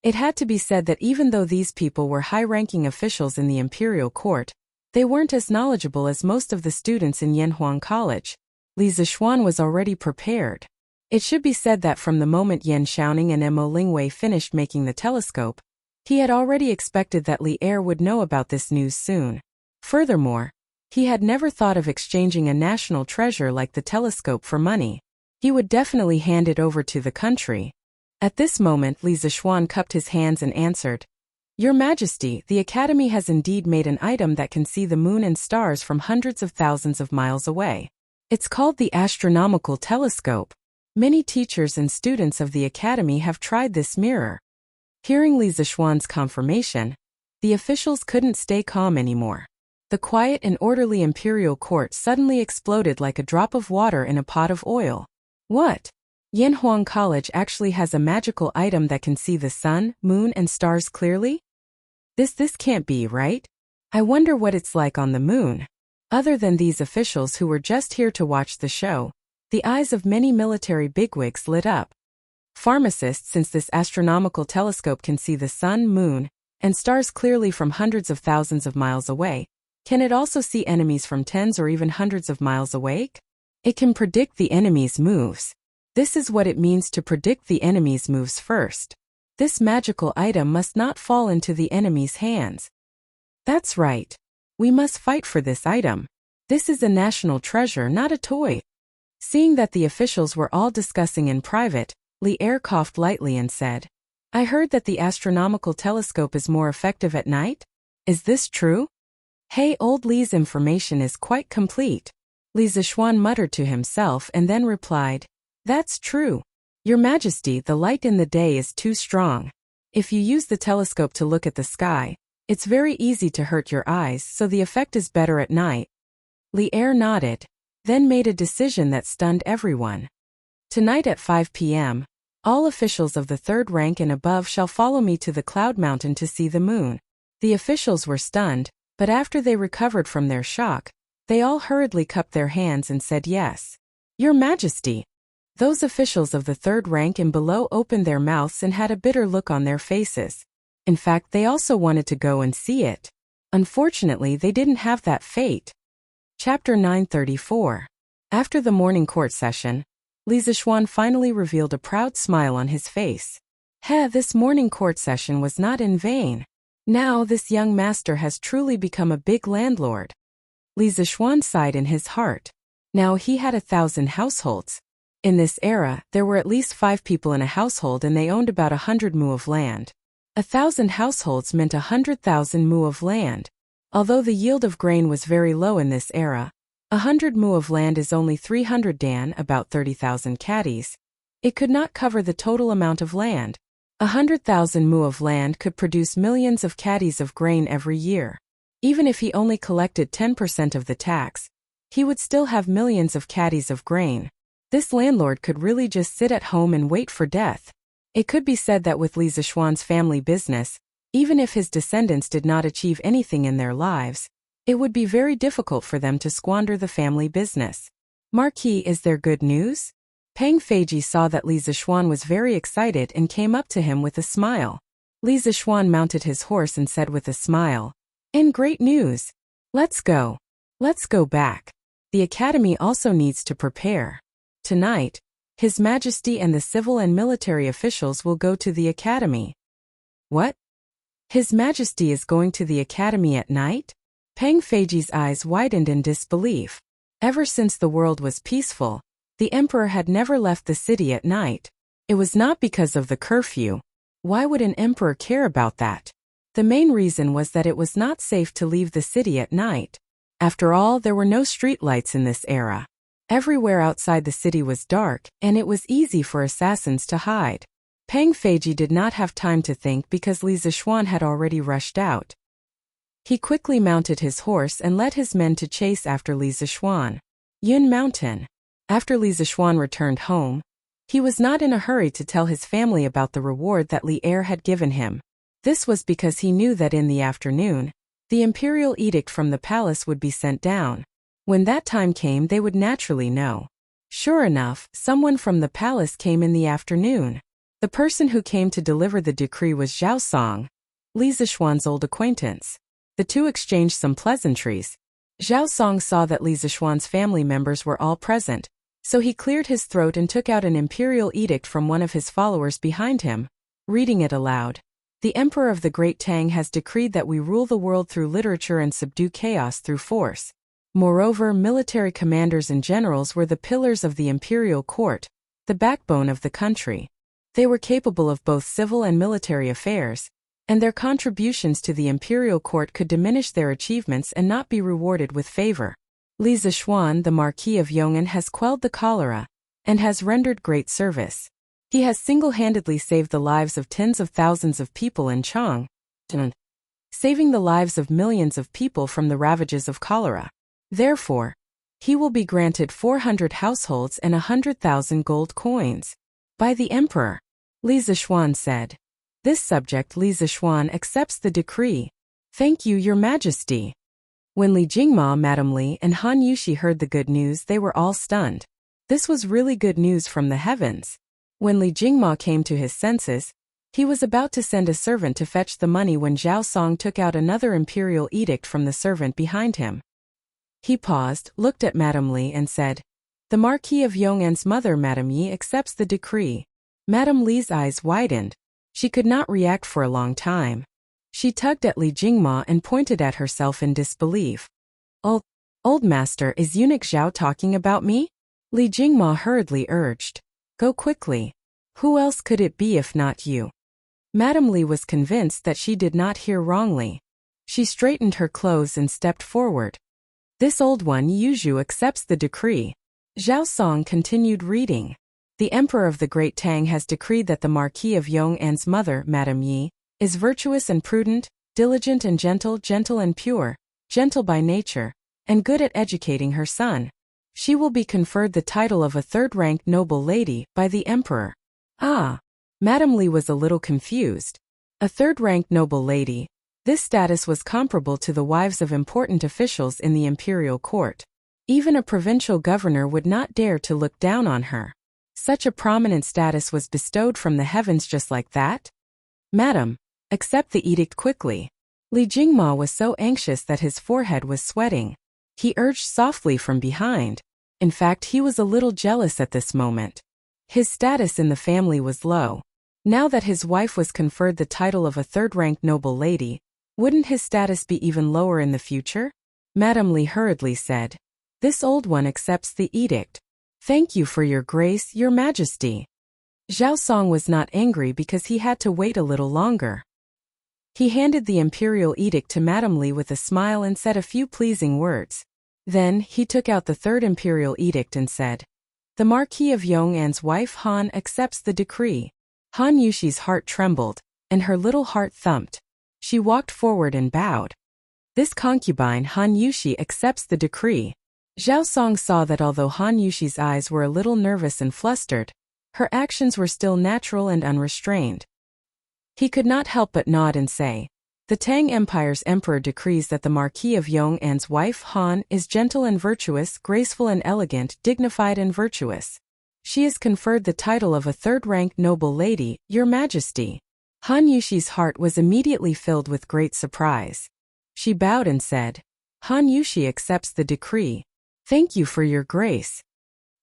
Speaker 1: It had to be said that even though these people were high-ranking officials in the imperial court, they weren't as knowledgeable as most of the students in Yanhuang College. Li Zixuan was already prepared. It should be said that from the moment Yan Xiaoning and Mo Lingwei finished making the telescope, he had already expected that Li Er would know about this news soon. Furthermore, he had never thought of exchanging a national treasure like the telescope for money. He would definitely hand it over to the country. At this moment, Li Zixuan cupped his hands and answered, "Your Majesty, the Academy has indeed made an item that can see the moon and stars from hundreds of thousands of miles away. It's called the astronomical telescope. Many teachers and students of the Academy have tried this mirror." Hearing Li Zixuan's confirmation, the officials couldn't stay calm anymore. The quiet and orderly imperial court suddenly exploded like a drop of water in a pot of oil. What? Yanhuang College actually has a magical item that can see the sun, moon and stars clearly? This can't be, right? I wonder what it's like on the moon. Other than these officials who were just here to watch the show, the eyes of many military bigwigs lit up. Pharmacists, since this astronomical telescope can see the sun, moon, and stars clearly from hundreds of thousands of miles away, can it also see enemies from tens or even hundreds of miles away? It can predict the enemy's moves. This is what it means to predict the enemy's moves first. This magical item must not fall into the enemy's hands. That's right. We must fight for this item. This is a national treasure, not a toy. Seeing that the officials were all discussing in private, Li Er coughed lightly and said, "I heard that the astronomical telescope is more effective at night? Is this true?" Hey, old Li's information is quite complete. Li Zixuan muttered to himself and then replied, "That's true. Your Majesty, the light in the day is too strong. If you use the telescope to look at the sky, it's very easy to hurt your eyes, so the effect is better at night." Li Er nodded, then made a decision that stunned everyone. "Tonight at 5 p.m., all officials of the third rank and above shall follow me to the Cloud Mountain to see the moon." The officials were stunned, but after they recovered from their shock, they all hurriedly cupped their hands and said yes. "Your Majesty." Those officials of the third rank and below opened their mouths and had a bitter look on their faces. In fact, they also wanted to go and see it. Unfortunately, they didn't have that fate. Chapter 934. After the morning court session, Li Zixuan finally revealed a proud smile on his face. This morning court session was not in vain. Now this young master has truly become a big landlord. Li Zixuan sighed in his heart. Now he had 1,000 households. In this era, there were at least 5 people in a household and they owned about 100 mu of land. 1,000 households meant 100,000 mu of land. Although the yield of grain was very low in this era, 100 mu of land is only 300 dan, about 30,000 caddies. It could not cover the total amount of land. 100,000 mu of land could produce millions of caddies of grain every year. Even if he only collected 10% of the tax, he would still have millions of caddies of grain. This landlord could really just sit at home and wait for death. It could be said that with Li Zixuan's family business, even if his descendants did not achieve anything in their lives, it would be very difficult for them to squander the family business. "Marquis, is there good news?" Peng Feiji saw that Li Zixuan was very excited and came up to him with a smile. Li Zixuan mounted his horse and said with a smile, "And great news. Let's go." Let's go back. The Academy also needs to prepare. Tonight, His Majesty and the civil and military officials will go to the Academy. What? His Majesty is going to the Academy at night? Peng Feiji's eyes widened in disbelief. Ever since the world was peaceful, the emperor had never left the city at night. It was not because of the curfew. Why would an emperor care about that? The main reason was that it was not safe to leave the city at night. After all, there were no streetlights in this era. Everywhere outside the city was dark, and it was easy for assassins to hide. Peng Feiji did not have time to think because Li Zixuan had already rushed out. He quickly mounted his horse and led his men to chase after Li Zixuan. Yun Mountain. After Li Zixuan returned home, he was not in a hurry to tell his family about the reward that Li Er had given him. This was because he knew that in the afternoon, the imperial edict from the palace would be sent down. When that time came, they would naturally know. Sure enough, someone from the palace came in the afternoon. The person who came to deliver the decree was Zhao Song, Li Zixuan's old acquaintance. The two exchanged some pleasantries. Zhao Song saw that Li Zixuan's family members were all present, so he cleared his throat and took out an imperial edict from one of his followers behind him, reading it aloud. The Emperor of the Great Tang has decreed that we rule the world through literature and subdue chaos through force. Moreover, military commanders and generals were the pillars of the imperial court, the backbone of the country. They were capable of both civil and military affairs, and their contributions to the imperial court could diminish their achievements and not be rewarded with favor. Li Zixuan, the Marquis of Yong'an, has quelled the cholera and has rendered great service. He has single-handedly saved the lives of tens of thousands of people in Chang, saving the lives of millions of people from the ravages of cholera. Therefore, he will be granted 400 households and 100,000 gold coins. By the emperor, Li Zixuan said. This subject Li Zixuan accepts the decree. Thank you, Your Majesty. When Li Jingma, Madame Li, and Han Yushi heard the good news, they were all stunned. This was really good news from the heavens. When Li Jingma came to his senses, he was about to send a servant to fetch the money when Zhao Song took out another imperial edict from the servant behind him. He paused, looked at Madame Li and said, "The Marquis of Yong'an's mother, Madame Yi, accepts the decree." Madame Li's eyes widened. She could not react for a long time. She tugged at Li Jingma and pointed at herself in disbelief. Old master, is eunuch Zhao talking about me?" Li Jingma hurriedly urged. "Go quickly. Who else could it be if not you?" Madame Li was convinced that she did not hear wrongly. She straightened her clothes and stepped forward. "This old one Yuzhu accepts the decree." Zhao Song continued reading. "The Emperor of the Great Tang has decreed that the Marquis of Yong'an's mother, Madame Yi, is virtuous and prudent, diligent and gentle and pure, gentle by nature, and good at educating her son. She will be conferred the title of a third-ranked noble lady by the emperor." Ah! Madame Li was a little confused. A third-ranked noble lady. This status was comparable to the wives of important officials in the imperial court. Even a provincial governor would not dare to look down on her. Such a prominent status was bestowed from the heavens just like that? "Madam, accept the edict quickly." Li Jingma was so anxious that his forehead was sweating. He urged softly from behind. In fact, he was a little jealous at this moment. His status in the family was low. Now that his wife was conferred the title of a third-ranked noble lady, wouldn't his status be even lower in the future? Madame Li hurriedly said, "This old one accepts the edict. Thank you for your grace, Your Majesty." Zhao Song was not angry because he had to wait a little longer. He handed the imperial edict to Madame Li with a smile and said a few pleasing words. Then, he took out the third imperial edict and said, "The Marquis of Yong'an's wife Han accepts the decree." Han Yushi's heart trembled, and her little heart thumped. She walked forward and bowed. "This concubine Han Yushi accepts the decree." Zhao Song saw that although Han Yushi's eyes were a little nervous and flustered, her actions were still natural and unrestrained. He could not help but nod and say, "The Tang Empire's emperor decrees that the Marquis of Yong'an's wife Han is gentle and virtuous, graceful and elegant, dignified and virtuous. She is conferred the title of a third-ranked noble lady, Your Majesty." Han Yushi's heart was immediately filled with great surprise. She bowed and said, Han Yushi accepts the decree. Thank you for your grace.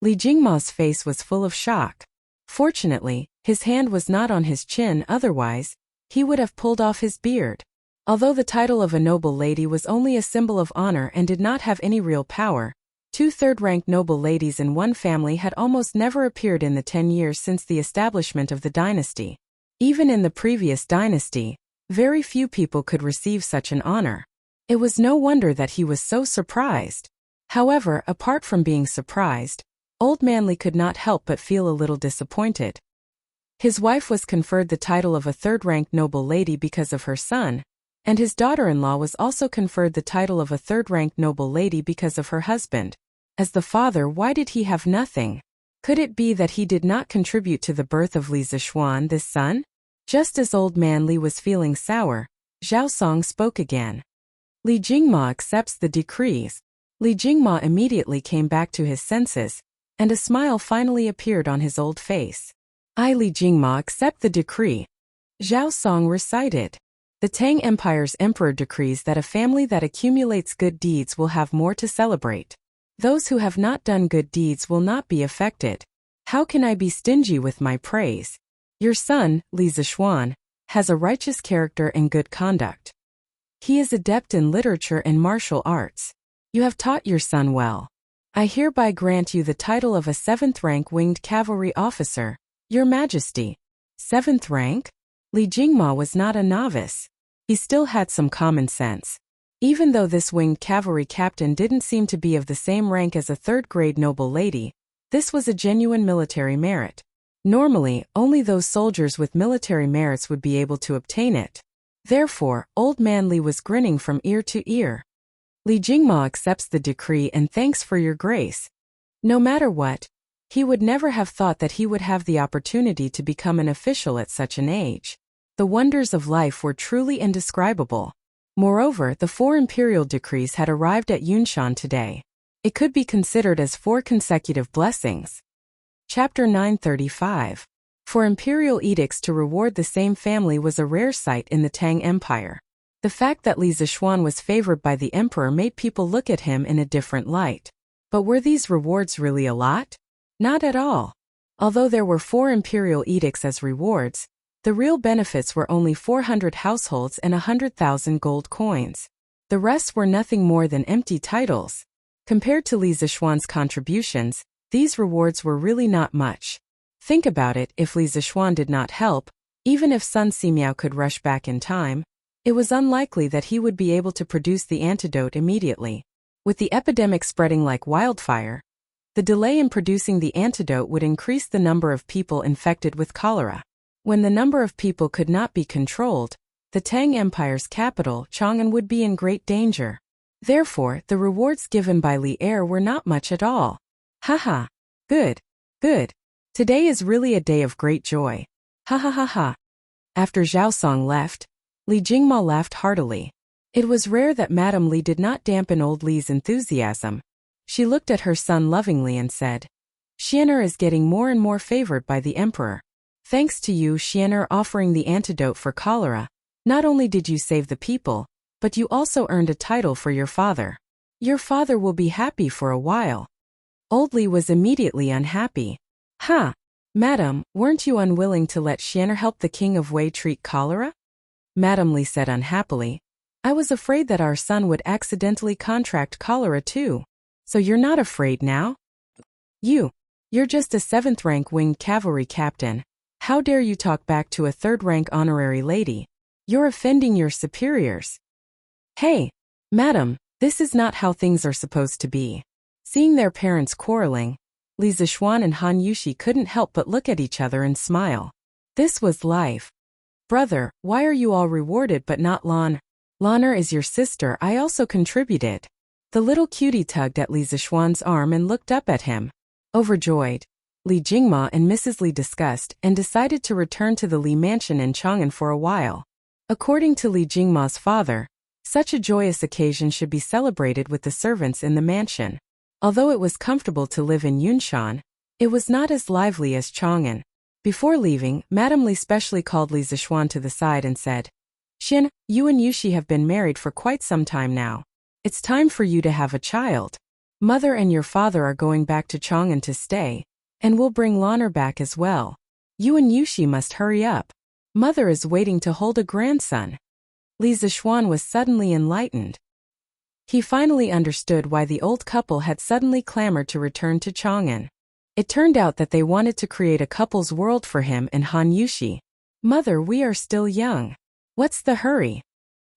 Speaker 1: Li Jingma's face was full of shock. Fortunately, his hand was not on his chin, otherwise, he would have pulled off his beard. Although the title of a noble lady was only a symbol of honor and did not have any real power, 2 third-rank noble ladies in one family had almost never appeared in the 10 years since the establishment of the dynasty. Even in the previous dynasty, very few people could receive such an honor. It was no wonder that he was so surprised. However, apart from being surprised, Old Man Li could not help but feel a little disappointed. His wife was conferred the title of a third-rank noble lady because of her son, and his daughter-in-law was also conferred the title of a third-rank noble lady because of her husband. As the father, why did he have nothing? Could it be that he did not contribute to the birth of Li Zishuan, this son? Just as Old Man Li was feeling sour, Zhao Song spoke again. Li Jingma accepts the decrees. Li Jingma immediately came back to his senses, and a smile finally appeared on his old face. I, Li Jingma, accept the decree. Zhao Song recited. The Tang Empire's emperor decrees that a family that accumulates good deeds will have more to celebrate. Those who have not done good deeds will not be affected. How can I be stingy with my praise? Your son, Li Zishuan, has a righteous character and good conduct. He is adept in literature and martial arts. You have taught your son well. I hereby grant you the title of a 7th-rank winged cavalry officer, Your Majesty. 7th rank? Li Jingma was not a novice. He still had some common sense. Even though this winged cavalry captain didn't seem to be of the same rank as a 3rd-grade noble lady, this was a genuine military merit. Normally, only those soldiers with military merits would be able to obtain it. Therefore, Old Man Li was grinning from ear to ear. Li Jingma accepts the decree and thanks for your grace. No matter what, he would never have thought that he would have the opportunity to become an official at such an age. The wonders of life were truly indescribable. Moreover, the 4 imperial decrees had arrived at Yunshan today. It could be considered as 4 consecutive blessings. Chapter 935. For imperial edicts to reward the same family was a rare sight in the Tang Empire. The fact that Li Zishuan was favored by the emperor made people look at him in a different light. But were these rewards really a lot? Not at all. Although there were 4 imperial edicts as rewards, the real benefits were only 400 households and 100,000 gold coins. The rest were nothing more than empty titles. Compared to Li Zishuan's contributions, these rewards were really not much. Think about it, if Li Zishuan did not help, even if Sun Simiao could rush back in time, it was unlikely that he would be able to produce the antidote immediately. With the epidemic spreading like wildfire, the delay in producing the antidote would increase the number of people infected with cholera. When the number of people could not be controlled, the Tang Empire's capital, Chang'an, would be in great danger. Therefore, the rewards given by Li Er were not much at all. Haha. Good. Good. Today is really a day of great joy. Ha ha ha ha. After Zhao Song left, Li Jingma laughed heartily. It was rare that Madame Li did not dampen old Li's enthusiasm. She looked at her son lovingly and said, Xian'er is getting more and more favored by the emperor. Thanks to you, Xian'er, offering the antidote for cholera, not only did you save the people, but you also earned a title for your father. Your father will be happy for a while. Old Li was immediately unhappy. Ha! Madam, weren't you unwilling to let Xian'er help the king of Wei treat cholera? Madame Li said unhappily. I was afraid that our son would accidentally contract cholera too. So you're not afraid now? You're just a 7th-rank winged cavalry captain. How dare you talk back to a 3rd-rank honorary lady? You're offending your superiors. Hey, madam, this is not how things are supposed to be. Seeing their parents quarreling, Li Zishuan and Han Yushi couldn't help but look at each other and smile. This was life. Brother, why are you all rewarded but not Lan? Lan'er is your sister, I also contributed. The little cutie tugged at Li Zishuan's arm and looked up at him. Overjoyed, Li Jingma and Mrs. Li discussed and decided to return to the Li mansion in Chang'an for a while. According to Li Jingma's father, such a joyous occasion should be celebrated with the servants in the mansion. Although it was comfortable to live in Yunshan, it was not as lively as Chang'an. Before leaving, Madame Li specially called Li Zishuan to the side and said, Xin, you and Yushi have been married for quite some time now. It's time for you to have a child. Mother and your father are going back to Chang'an to stay, and we'll bring Lan'er back as well. You and Yushi must hurry up. Mother is waiting to hold a grandson. Li Zixuan was suddenly enlightened. He finally understood why the old couple had suddenly clamored to return to Chang'an. It turned out that they wanted to create a couple's world for him and Han Yushi. Mother, we are still young. What's the hurry?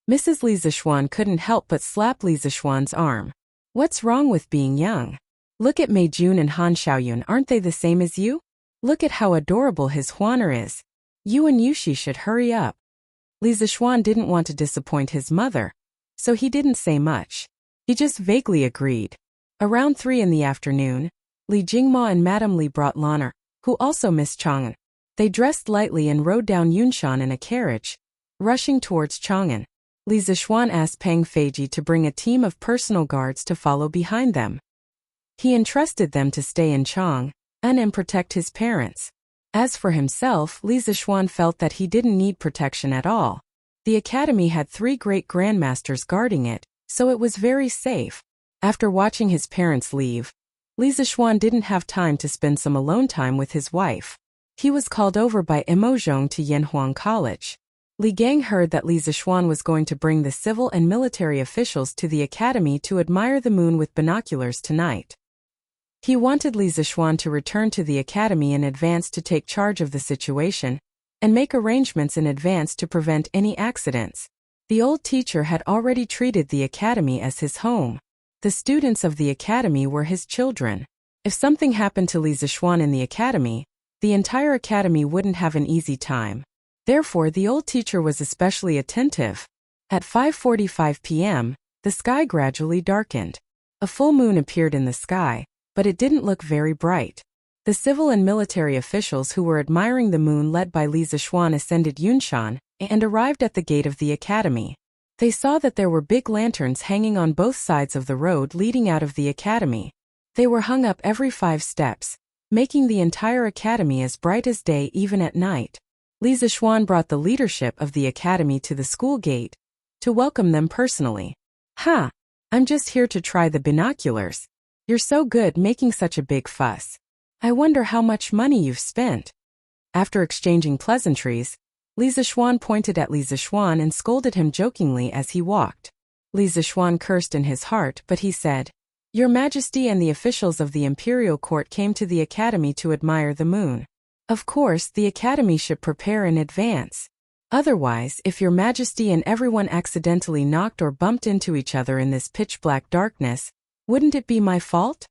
Speaker 1: Mrs. Li Zixuan couldn't help but slap Li Zixuan's arm. What's wrong with being young? Look at Mei Jun and Han Xiaoyun, aren't they the same as you? Look at how adorable his Huaner is. You and Yushi should hurry up. Li Zixuan didn't want to disappoint his mother, so he didn't say much. He just vaguely agreed. Around 3 in the afternoon, Li Jingma and Madame Li brought Lan'er, who also missed Chang'an. They dressed lightly and rode down Yunshan in a carriage, rushing towards Chang'an. Li Zixuan asked Peng Feiji to bring a team of personal guards to follow behind them. He entrusted them to stay in Chang'an and protect his parents. As for himself, Li Zixuan felt that he didn't need protection at all. The academy had 3 great grandmasters guarding it, so it was very safe. After watching his parents leave, Li Zixuan didn't have time to spend some alone time with his wife. He was called over by Emozhong to Yanhuang College. Li Gang heard that Li Zixuan was going to bring the civil and military officials to the academy to admire the moon with binoculars tonight. He wanted Li Zixuan to return to the academy in advance to take charge of the situation and make arrangements in advance to prevent any accidents. The old teacher had already treated the academy as his home. The students of the academy were his children. If something happened to Li Zixuan in the academy, the entire academy wouldn't have an easy time. Therefore, the old teacher was especially attentive. At 5:45 p.m., the sky gradually darkened. A full moon appeared in the sky, but it didn't look very bright. The civil and military officials who were admiring the moon led by Li Zixuan ascended Yunshan and arrived at the gate of the academy. They saw that there were big lanterns hanging on both sides of the road leading out of the academy. They were hung up every 5 steps, making the entire academy as bright as day even at night. Li Zixuan brought the leadership of the academy to the school gate to welcome them personally. "Ha! I'm just here to try the binoculars. You're so good making such a big fuss. I wonder how much money you've spent." After exchanging pleasantries, Li Zixuan pointed at Li Zixuan and scolded him jokingly as he walked. Li Zixuan cursed in his heart, but he said, "Your Majesty and the officials of the imperial court came to the academy to admire the moon. Of course, the academy should prepare in advance. Otherwise, if your Majesty and everyone accidentally knocked or bumped into each other in this pitch-black darkness, wouldn't it be my fault?"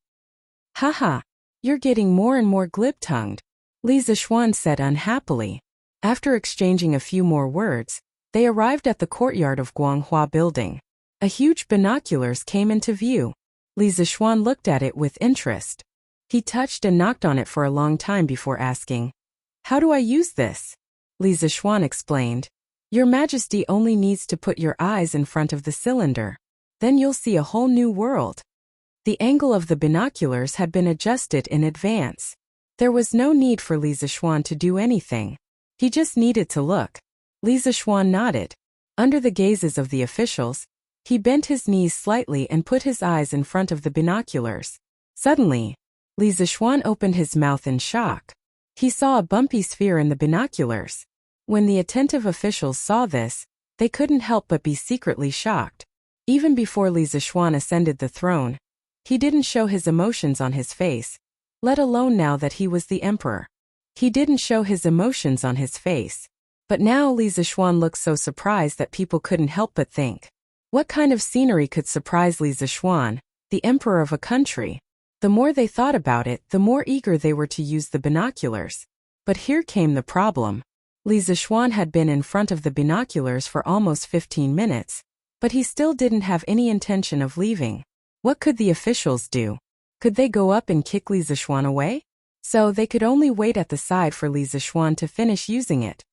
Speaker 1: "Haha, you're getting more and more glib-tongued," Li Zixuan said unhappily. After exchanging a few more words, they arrived at the courtyard of Guanghua Building. A huge binoculars came into view. Li Zixuan looked at it with interest. He touched and knocked on it for a long time before asking, "How do I use this?" Li Zixuan explained, "Your Majesty only needs to put your eyes in front of the cylinder. Then you'll see a whole new world." The angle of the binoculars had been adjusted in advance. There was no need for Li Zixuan to do anything. He just needed to look. Li Zixuan nodded. Under the gazes of the officials, he bent his knees slightly and put his eyes in front of the binoculars. Suddenly, Li Zixuan opened his mouth in shock. He saw a bumpy sphere in the binoculars. When the attentive officials saw this, they couldn't help but be secretly shocked. Even before Li Zixuan ascended the throne, he didn't show his emotions on his face, let alone now that he was the emperor. He didn't show his emotions on his face. But now Li Zixuan looked so surprised that people couldn't help but think, what kind of scenery could surprise Li Zixuan, the emperor of a country? The more they thought about it, the more eager they were to use the binoculars. But here came the problem. Li Zixuan had been in front of the binoculars for almost 15 minutes, but he still didn't have any intention of leaving. What could the officials do? Could they go up and kick Li Zixuan away? So they could only wait at the side for Li Zixuan to finish using it.